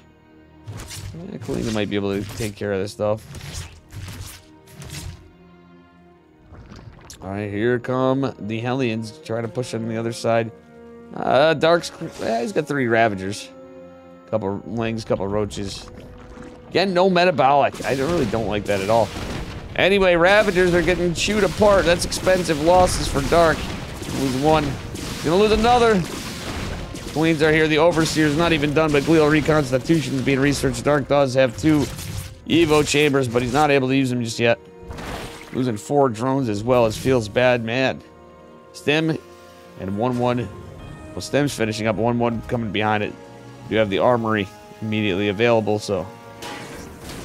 Yeah, Kalina might be able to take care of this stuff. Alright, here come the Hellions trying to push on the other side. Dark's... he's got 3 Ravagers. Couple Lings, couple Roaches. Again, no metabolic. I really don't like that at all. Anyway, Ravagers are getting chewed apart. That's expensive losses for Dark. Lose 1. Gonna lose another. Queens are here. The Overseer's not even done, but Glial Reconstitution is being researched. Dark does have 2 Evo Chambers, but he's not able to use them just yet. Losing 4 drones as well as feels bad, man. Stem and 1-1. Well, Stem's finishing up 1-1 coming behind it. You have the armory immediately available, so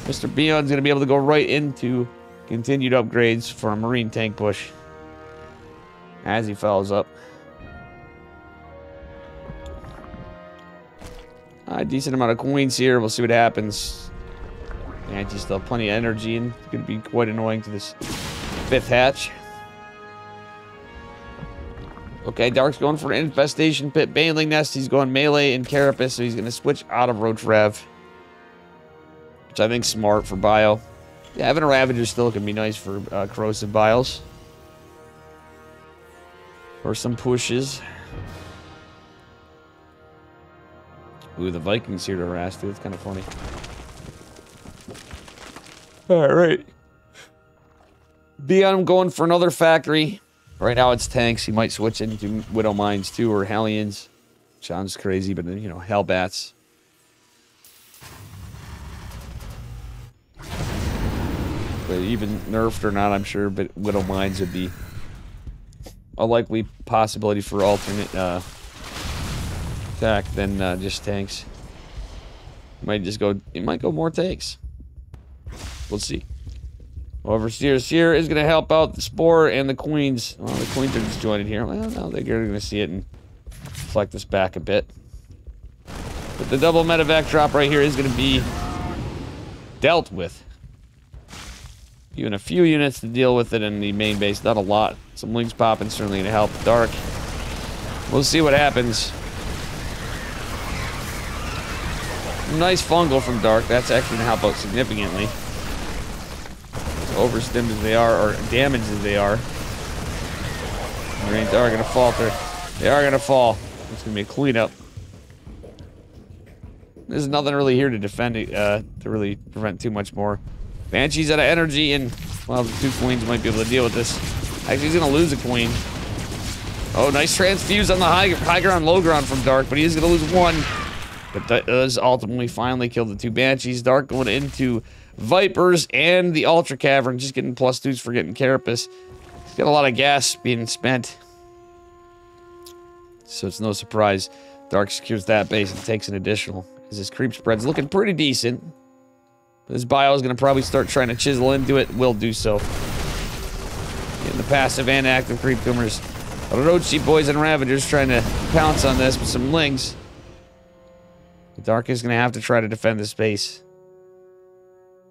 Mr. Beyond's gonna be able to go right into continued upgrades for a Marine tank push as he follows up. A decent amount of coins here. We'll see what happens. Anti's still have plenty of energy and it's going to be quite annoying to this 5th hatch. Okay, Dark's going for an Infestation Pit Baneling Nest. He's going melee and Carapace, so he's going to switch out of Roach Rev. Which I think's smart for Bio. Yeah, having a Ravager still can be nice for Corrosive Bios. Or some pushes. Ooh, the Vikings here to harass, dude. It's kind of funny. Alright. Beyond going for another factory. Right now it's tanks. He might switch into Widow Mines too, or Hellions. Sounds crazy, but you know, Hellbats. But even nerfed or not, I'm sure, but Widow Mines would be a likely possibility for alternate attack than just tanks. It might go more tanks. We'll see. Overseer is going to help out the Spore and the Queens. Well, the Queens are just joining here. Well, no, they're going to see it and deflect this back a bit. But the double medevac drop right here is going to be dealt with. Even a few units to deal with it in the main base. Not a lot. Some links popping certainly going to help. Dark. We'll see what happens. Nice fungal from Dark. That's actually going to help out significantly. Overstimmed as they are, or damaged as they are. Marines are going to falter. They are going to fall. It's going to be a cleanup. There's nothing really here to defend it, to really prevent too much more. Banshee's out of energy, and, well, the two queens might be able to deal with this. Actually, he's going to lose a queen. Oh, nice transfuse on the high ground, low ground from Dark, but he is going to lose one. But that does ultimately finally kill the two Banshees. Dark going into Vipers and the Ultra Cavern, just getting +2s for getting Carapace. He's got a lot of gas being spent. So it's no surprise Dark secures that base and takes an additional. As his creep spread's looking pretty decent. This bio is going to probably start trying to chisel into it. Will do so. Getting the passive and active creep tumors. Orochi boys and Ravagers trying to pounce on this with some lings. The Dark is going to have to try to defend this base.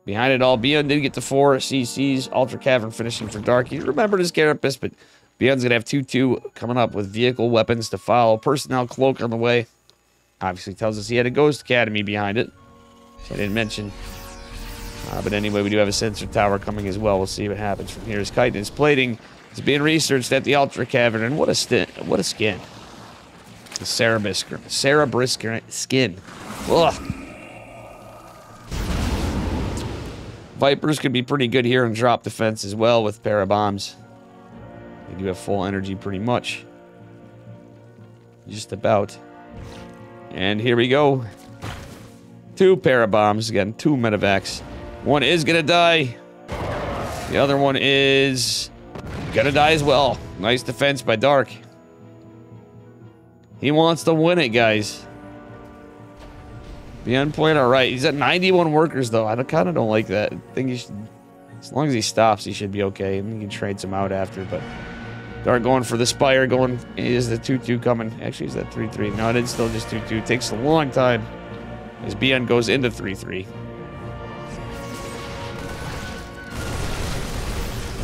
Behind it all, Beyond did get to 4 CCs. Ultra Cavern finishing for Dark. He remembered his Carapace, but Beyond's going to have 2-2 coming up with vehicle weapons to follow. Personnel cloak on the way. Obviously tells us he had a Ghost Academy behind it. So I didn't mention. But anyway, we do have a sensor tower coming as well. We'll see what happens from here. As Chitinous plating is being researched at the Ultra Cavern. And what a skin. The Cerebrisk skin. Ugh. Vipers could be pretty good here in drop defense as well with parabombs. They do have full energy pretty much. Just about. And here we go. 2 parabombs. Again, 2 medevacs. One is gonna die. The other one is gonna die as well. Nice defense by Dark. He wants to win it, guys. The endpoint, alright. He's at 91 workers, though. I kind of don't like that. I think he should... As long as he stops, he should be okay. And you can trade some out after, but... Dark going for the Spire, going... Is the 2-2 coming? Actually, is that 3-3? No, it's still just 2-2. Takes a long time. As BN goes into 3-3.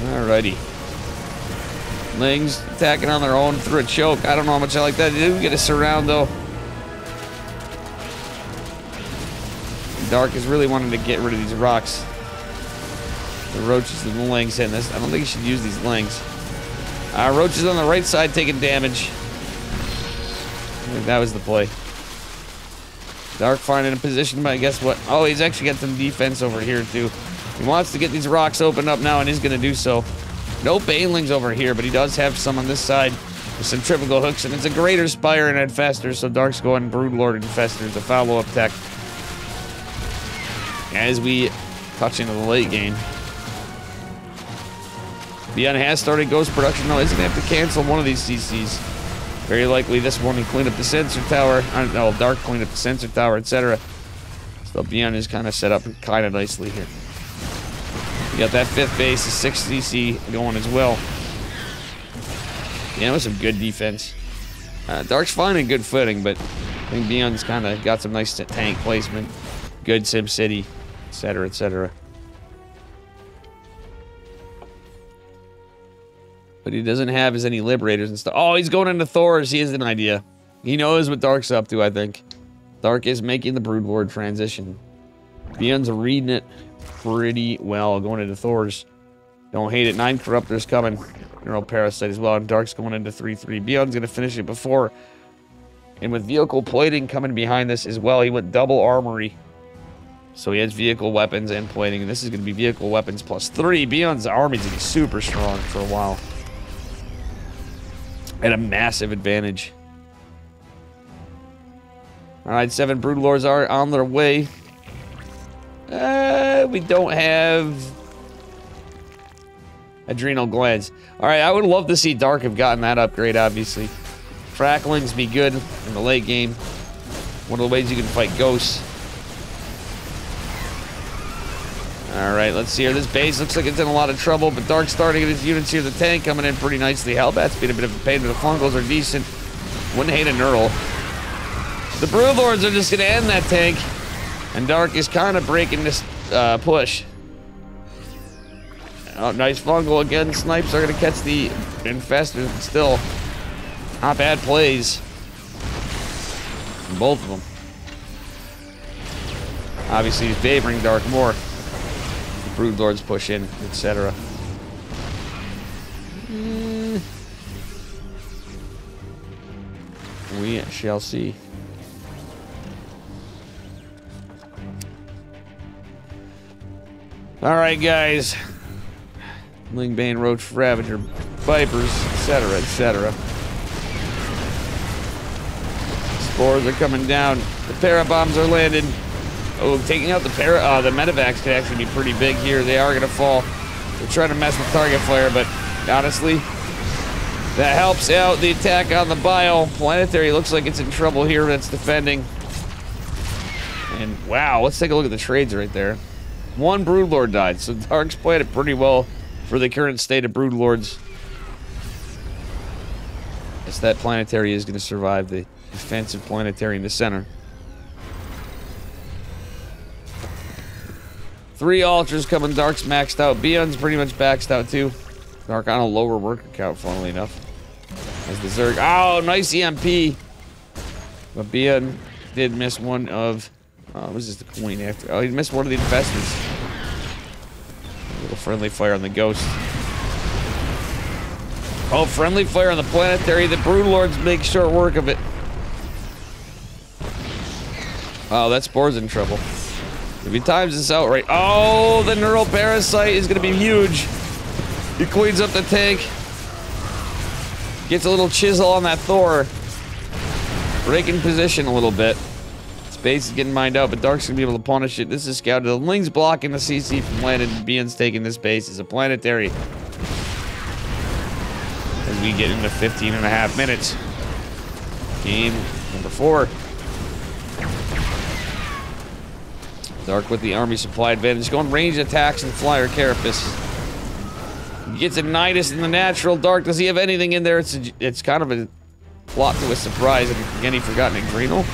Alrighty. Lings attacking on their own through a choke. I don't know how much I like that. They do get a surround, though. Dark is really wanting to get rid of these rocks. The roaches and the lings hitting this. I don't think you should use these lings. Roaches on the right side taking damage. I think that was the play. Dark finding a position, but guess what? Oh, he's actually got some defense over here, too. He wants to get these rocks opened up now, and he's going to do so. No banelings over here, but he does have some on this side with some triple hooks, and it's a greater Spire and Infester, so Dark's going Broodlord and Infester to follow up tech. As we touch into the late game. Beyond has started Ghost production. No, he's going to have to cancel one of these CCs. Very likely this one. He cleaned up the sensor tower. I don't know, Dark cleaned up the sensor tower, etc. So Beyond is kind of set up kind of nicely here. You got that 5th base, a 6 CC going as well. Yeah, that was some good defense. Dark's finding good footing, but I think Beyond's kind of got some nice tank placement. Good Sim City, etc., etc. But he doesn't have as any Liberators and stuff. Oh, he's going into Thor's. He has an idea. He knows what Dark's up to, I think. Dark is making the Broodlord transition. Beyond's reading it pretty well, going into Thor's. Don't hate it. 9 Corruptors coming. Neural Parasite as well. And Dark's going into 3-3. Beyond's going to finish it before. And with Vehicle Plating coming behind this as well, he went double Armory. So he has Vehicle Weapons and Plating. And this is going to be Vehicle Weapons +3. Beyond's Army's going to be super strong for a while. At a massive advantage. Alright, 7 Broodlords are on their way. We don't have Adrenal Glands. Alright, I would love to see Dark have gotten that upgrade, obviously. Fracklings be good in the late game. One of the ways you can fight ghosts. Alright, let's see here. This base looks like it's in a lot of trouble, but Dark's starting his units here. The tank coming in pretty nicely. Hellbat's been a bit of a pain, but the Fungals are decent. Wouldn't hate a Knurl. The Broodlords are just going to end that tank. And Dark is kind of breaking this push. Oh, nice Fungal again. Snipes are going to catch the Infested still. Not bad plays. From both of them. Obviously, he's favoring Dark more. The Broodlords push in, etc. We shall see. Alright, guys. Lingbane, Roach, Ravager, Vipers, etc., etc. Spores are coming down. The Parabombs are landing. Oh, taking out the Medivacs could actually be pretty big here. They are going to fall. They're trying to mess with target flare, but honestly, that helps out the attack on the Bile. Planetary looks like it's in trouble here. That's defending. And wow, let's take a look at the trades right there. 1 Broodlord died, so Dark's played it pretty well for the current state of Broodlords. As that Planetary is going to survive the defensive Planetary in the center. 3 Ultras coming. Dark's maxed out. Beyond's pretty much maxed out too. Dark on a lower worker count, funnily enough. As the Zerg. Oh, nice EMP. But Beyond did miss one of... what was this, the Queen after? Oh, he missed one of the Infestors. A little friendly fire on the Ghost. Oh, friendly fire on the Planetary. The Broodlords make short work of it. Oh, that Spore's in trouble. If he times this out right... Oh, the Neural Parasite is going to be huge. He cleans up the tank. Gets a little chisel on that Thor. Breaking position a little bit. Base is getting mined out, but Dark's gonna be able to punish it. This is scouted. The Ling's blocking the CC from landing, and Beyond's taking this base as a Planetary. As we get into 15.5 minutes. Game number 4. Dark with the army supply advantage. Going ranged attacks and Flyer Carapace. He gets a Nidus in the natural. Dark, does he have anything in there? It's kind of a plot to a surprise. And again, he forgot an Adrenal.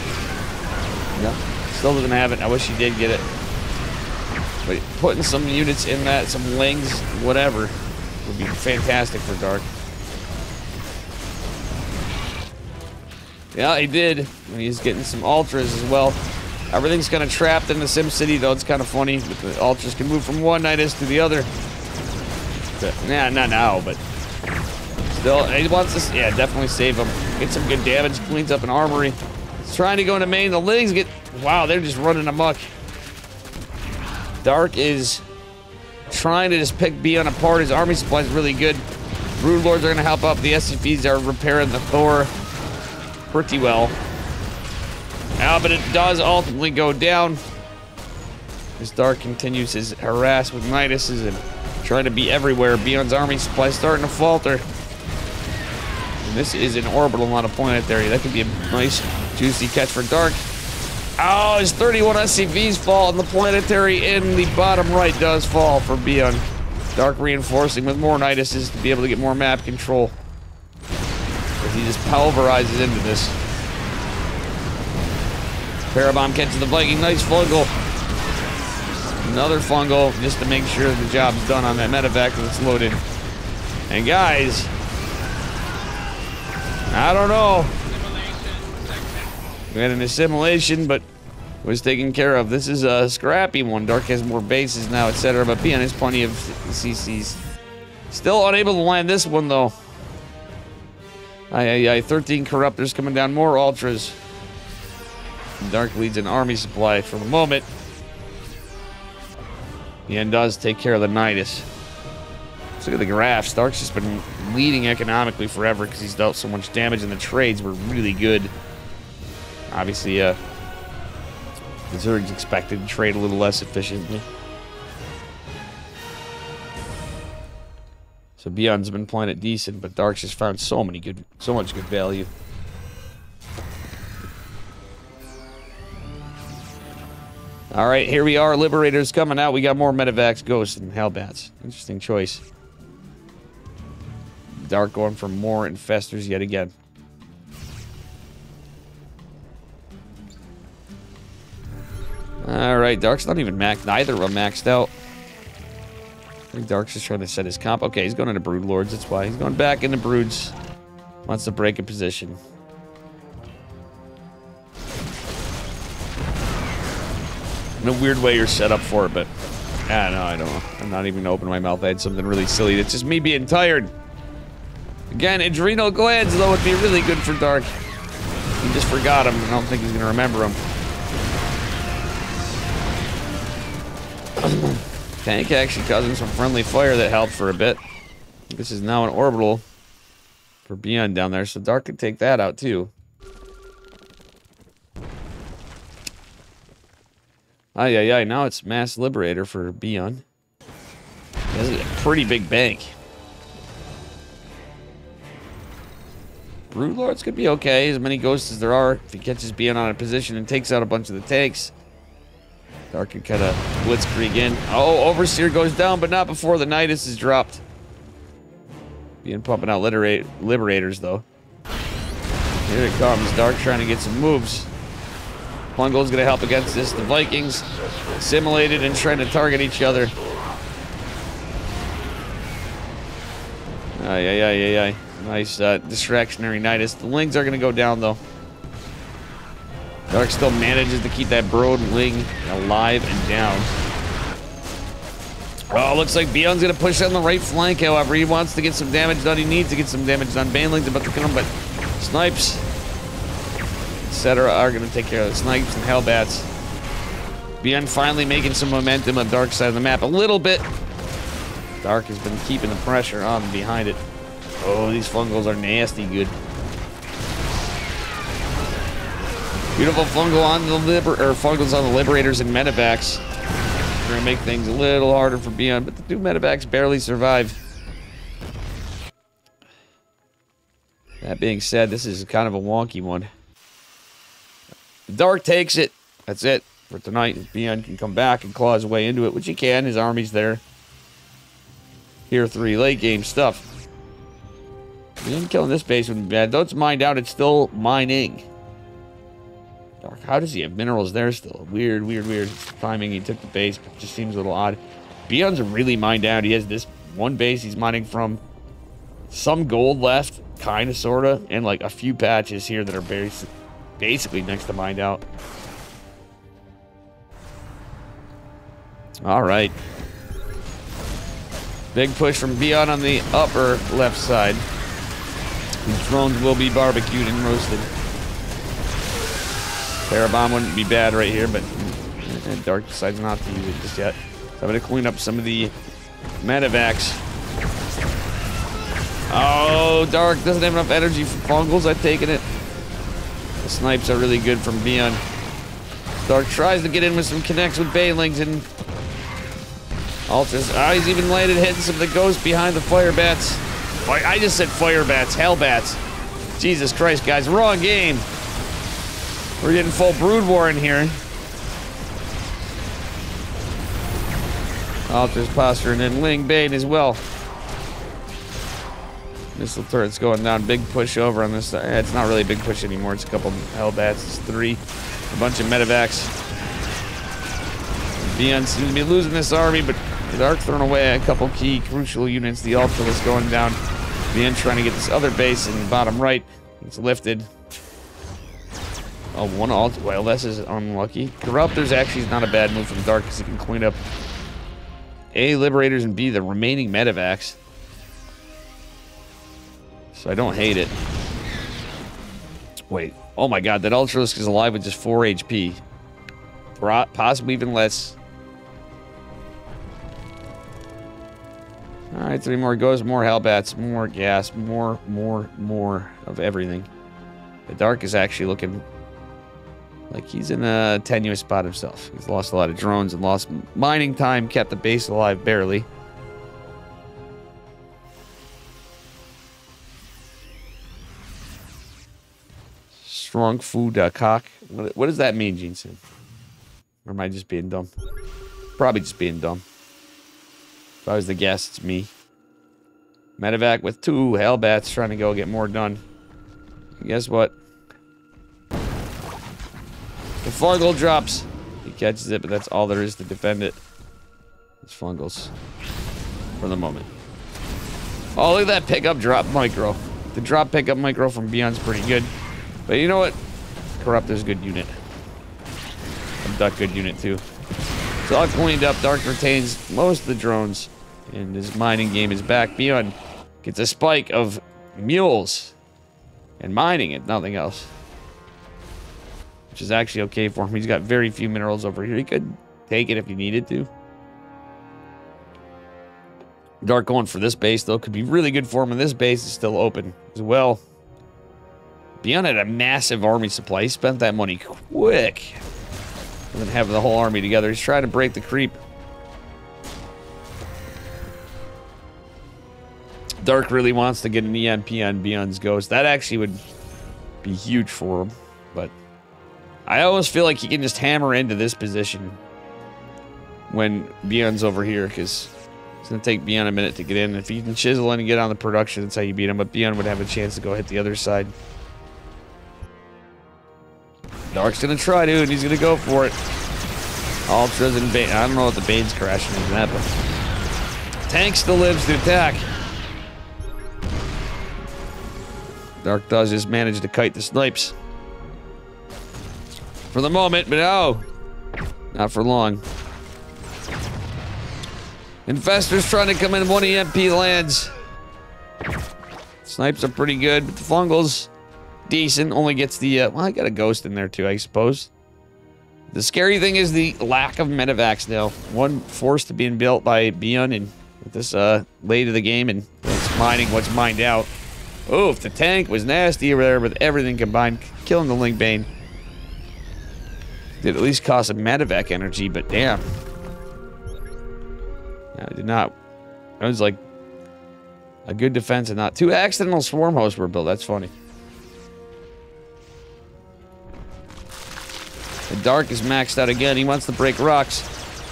Yeah, still doesn't have it. I wish he did get it. But putting some units in that, some Lings, whatever, would be fantastic for Dark. Yeah, he did. And he's getting some Ultras as well. Everything's kind of trapped in the SimCity, though. It's kind of funny. But the Ultras can move from one Nidus to the other. But, nah, not now, but still, he wants to, yeah, definitely save him. Get some good damage, cleans up an armory. He's trying to go into main. The Lings get, wow, they're just running amok. Dark is trying to just pick Beyond apart. His army supply is really good. Broodlords are going to help out. The SCPs are repairing the Thor pretty well. But it does ultimately go down as Dark continues his harass with Niduses and trying to be everywhere. Beyond's army supply starting to falter. And this is an orbital, not a planetary. That could be a nice, juicy catch for Dark. Oh, his 31 SCVs fall, and the planetary in the bottom right does fall for Beyond. Dark reinforcing with more Niduses to be able to get more map control. As he just pulverizes into this. Parabomb catches the Viking. Nice fungal. Another fungal just to make sure the job's done on that medevac that's loaded. And guys, I don't know. We had an assimilation, but was taken care of. This is a scrappy one. Dark has more bases now, etc. But Beyond has plenty of CCs. Still unable to land this one, though. 13 Corruptors coming down. More Ultras. Dark leads an army supply for the moment. Bien does take care of the Nidus. Let's look at the graphs. Dark's just been leading economically forever because he's dealt so much damage, and the trades were really good. Obviously, the Zerg's expected to trade a little less efficiently. So Beyond's been playing it decent, but Dark's just found so much good value. All right, here we are. Liberators coming out. We got more Medivacs, Ghosts, and Hellbats. Interesting choice. Dark going for more Infestors yet again. All right, Dark's not even maxed. Neither of them maxed out. I think Dark's just trying to set his comp. Okay, he's going into Brood Lords. That's why. He's going back into Broods. Wants to break a position. In a weird way, you're set up for it, but I don't know. I'm not even opening my mouth. I had something really silly. That's just me being tired. Again, adrenal glands, though, would be really good for Dark. He just forgot him. I don't think he's going to remember him. Tank actually causing some friendly fire that helped for a bit. This is now an orbital for Beyond down there, so Dark could take that out, too. Now it's Mass Liberator for Beyond. This is a pretty big bank. Brood Lords could be okay, as many ghosts as there are. If he catches Beyond on a position and takes out a bunch of the tanks, Dark can kind of blitzkrieg in. Oh, Overseer goes down, but not before the Nidus is dropped. Beyond pumping out Liberators, though. Here it comes. Dark trying to get some moves. Plungle's gonna help against this. The Vikings simulated and trying to target each other. Nice distractionary Nidus. The Lings are gonna go down, though. Dark still manages to keep that Brood Ling alive and down. Oh, looks like Beyond's gonna push on the right flank, however. He wants to get some damage done. He needs to get some damage done. Baneling's about to come, but Snipes, etc. are gonna take care of the Snipes and Hellbats. Beyond finally making some momentum on Dark side of the map a little bit. Dark has been keeping the pressure on behind it. Oh, these fungals are nasty good. Beautiful fungal on the fungals on the Liberators and Medivacs. We're gonna make things a little harder for Beyond, but the two Medivacs barely survive. That being said, this is kind of a wonky one. Dark takes it. That's it for tonight. Beyond can come back and claw his way into it, which he can. His army's there. Tier 3 late game stuff. Beyond killing this base would be bad. Though it's mined out, it's still mining. Dark, how does he have minerals there still? Weird. Timing, he took the base, but it just seems a little odd. Beyond's really mined out. He has this one base he's mining from. Some gold left, kind of, sort of, and like a few patches here that are basically next to mined out. All right. Big push from Beyond on the upper left side. These drones will be barbecued and roasted. Parabomb wouldn't be bad right here, but Dark decides not to use it just yet. So I'm going to clean up some of the Medivacs. Oh, Dark doesn't have enough energy for fungals. I've taken it. The Snipes are really good from Beyond. Dark tries to get in with some connects with Banelings and Ultras. He's even landed hitting some of the Ghosts behind the Firebats. I just said Firebats, Hellbats. Jesus Christ, guys, wrong game. We're getting full Brood War in here. Ultras posturing in Ling Bane as well. Missile turret's going down. Big push over on this side. It's not really a big push anymore. It's a couple Hellbats. It's 3. A bunch of Medivacs. Beyond seems to be losing this army, but Dark throwing away a couple key crucial units. The Ultralisk going down. Beyond trying to get this other base in the bottom right. It's lifted. Oh, one alt. Well, this is unlucky. Corruptors actually is not a bad move from Dark because he can clean up A, Liberators, and B, the remaining Medivacs. So I don't hate it. Wait. Oh my god, that Ultralisk is alive with just 4 HP. Possibly even less. Alright, 3 more goes, more Hellbats, more gas, more of everything. The Dark is actually looking like he's in a tenuous spot himself. He's lost a lot of drones and lost mining time, kept the base alive barely. Strong food cock. What does that mean, Jensen? Or am I just being dumb? Probably just being dumb. If I was the guest, it's me. Medevac with 2 Hellbats trying to go get more done. And guess what? The fungal drops. He catches it, but that's all there is to defend it. It's fungals. For the moment. Oh, look at that pickup drop micro. The drop pickup micro from Beyond's pretty good. But you know what? Corrupt is a good unit. Abduct good unit too. It's all cleaned up. Dark retains most of the drones. And his mining game is back. Beyond gets a spike of mules. And mining it, nothing else. Which is actually okay for him. He's got very few minerals over here. He could take it if he needed to. Dark going for this base, though, could be really good for him. And this base is still open as well. Beyond had a massive army supply. He spent that money quick. And then having the whole army together. He's trying to break the creep. Dark really wants to get an EMP on Beyond's Ghost. That actually would be huge for him. But I almost feel like he can just hammer into this position when Beyond's over here, because it's going to take Beyond a minute to get in. If he can chisel in and get on the production, that's how you beat him. But Beyond would have a chance to go hit the other side. Dark's going to try to, and he's going to go for it. Ultras and Bane. I don't know what the Bane's crashing into that, but Tank still lives to attack. Dark does just manage to kite the snipes. For the moment, but no. Not for long. Infestor's trying to come in. 1 EMP lands. Snipes are pretty good, but the fungals, decent. Only gets the, well, I got a ghost in there too, I suppose. The scary thing is the lack of medevacs now. One forced to being built by Beyond and with this, late of the game, and it's mining what's mined out. Oh, if the tank was nasty over there with everything combined, killing the Link Bane. Did at least cost some medevac energy, but damn. No, it did not. It was like a good defense and not. 2 accidental swarm hosts were built. That's funny. The Dark is maxed out again. He wants to break rocks.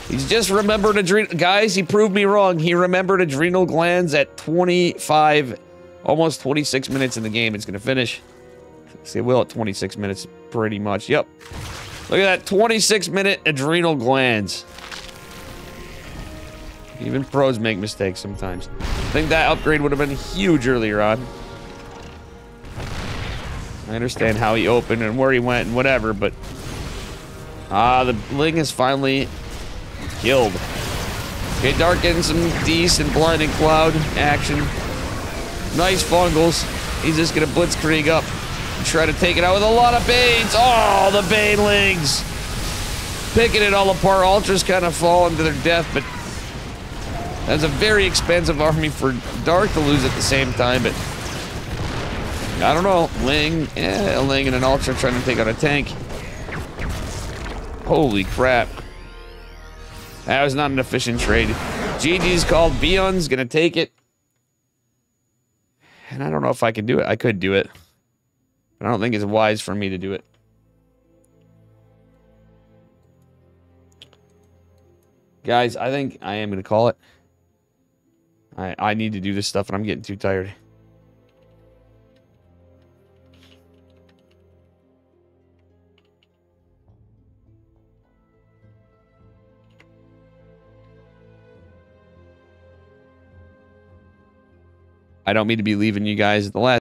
He's just remembered adrenal. Guys, he proved me wrong. He remembered adrenal glands at 25, almost 26 minutes in the game. It's going to finish. See, it will at 26 minutes, pretty much. Yep. Look at that, 26-minute adrenal glands. Even pros make mistakes sometimes. I think that upgrade would have been huge earlier on. I understand how he opened and where he went and whatever, but... the Ling is finally killed. Okay, Dark getting some decent blinding cloud action. Nice fungals. He's just gonna blitzkrieg up. Try to take it out with a lot of Banes. Oh, the Banelings. Picking it all apart. Ultra's kind of falling to their death, but that's a very expensive army for Dark to lose at the same time, but I don't know. Ling and an Ultra trying to take out a tank. Holy crap. That was not an efficient trade. GG's called. Beyond's gonna take it. And I don't know if I can do it. I could do it. But I don't think it's wise for me to do it. Guys, I think I am going to call it. I need to do this stuff and I'm getting too tired. I don't mean to be leaving you guys at the last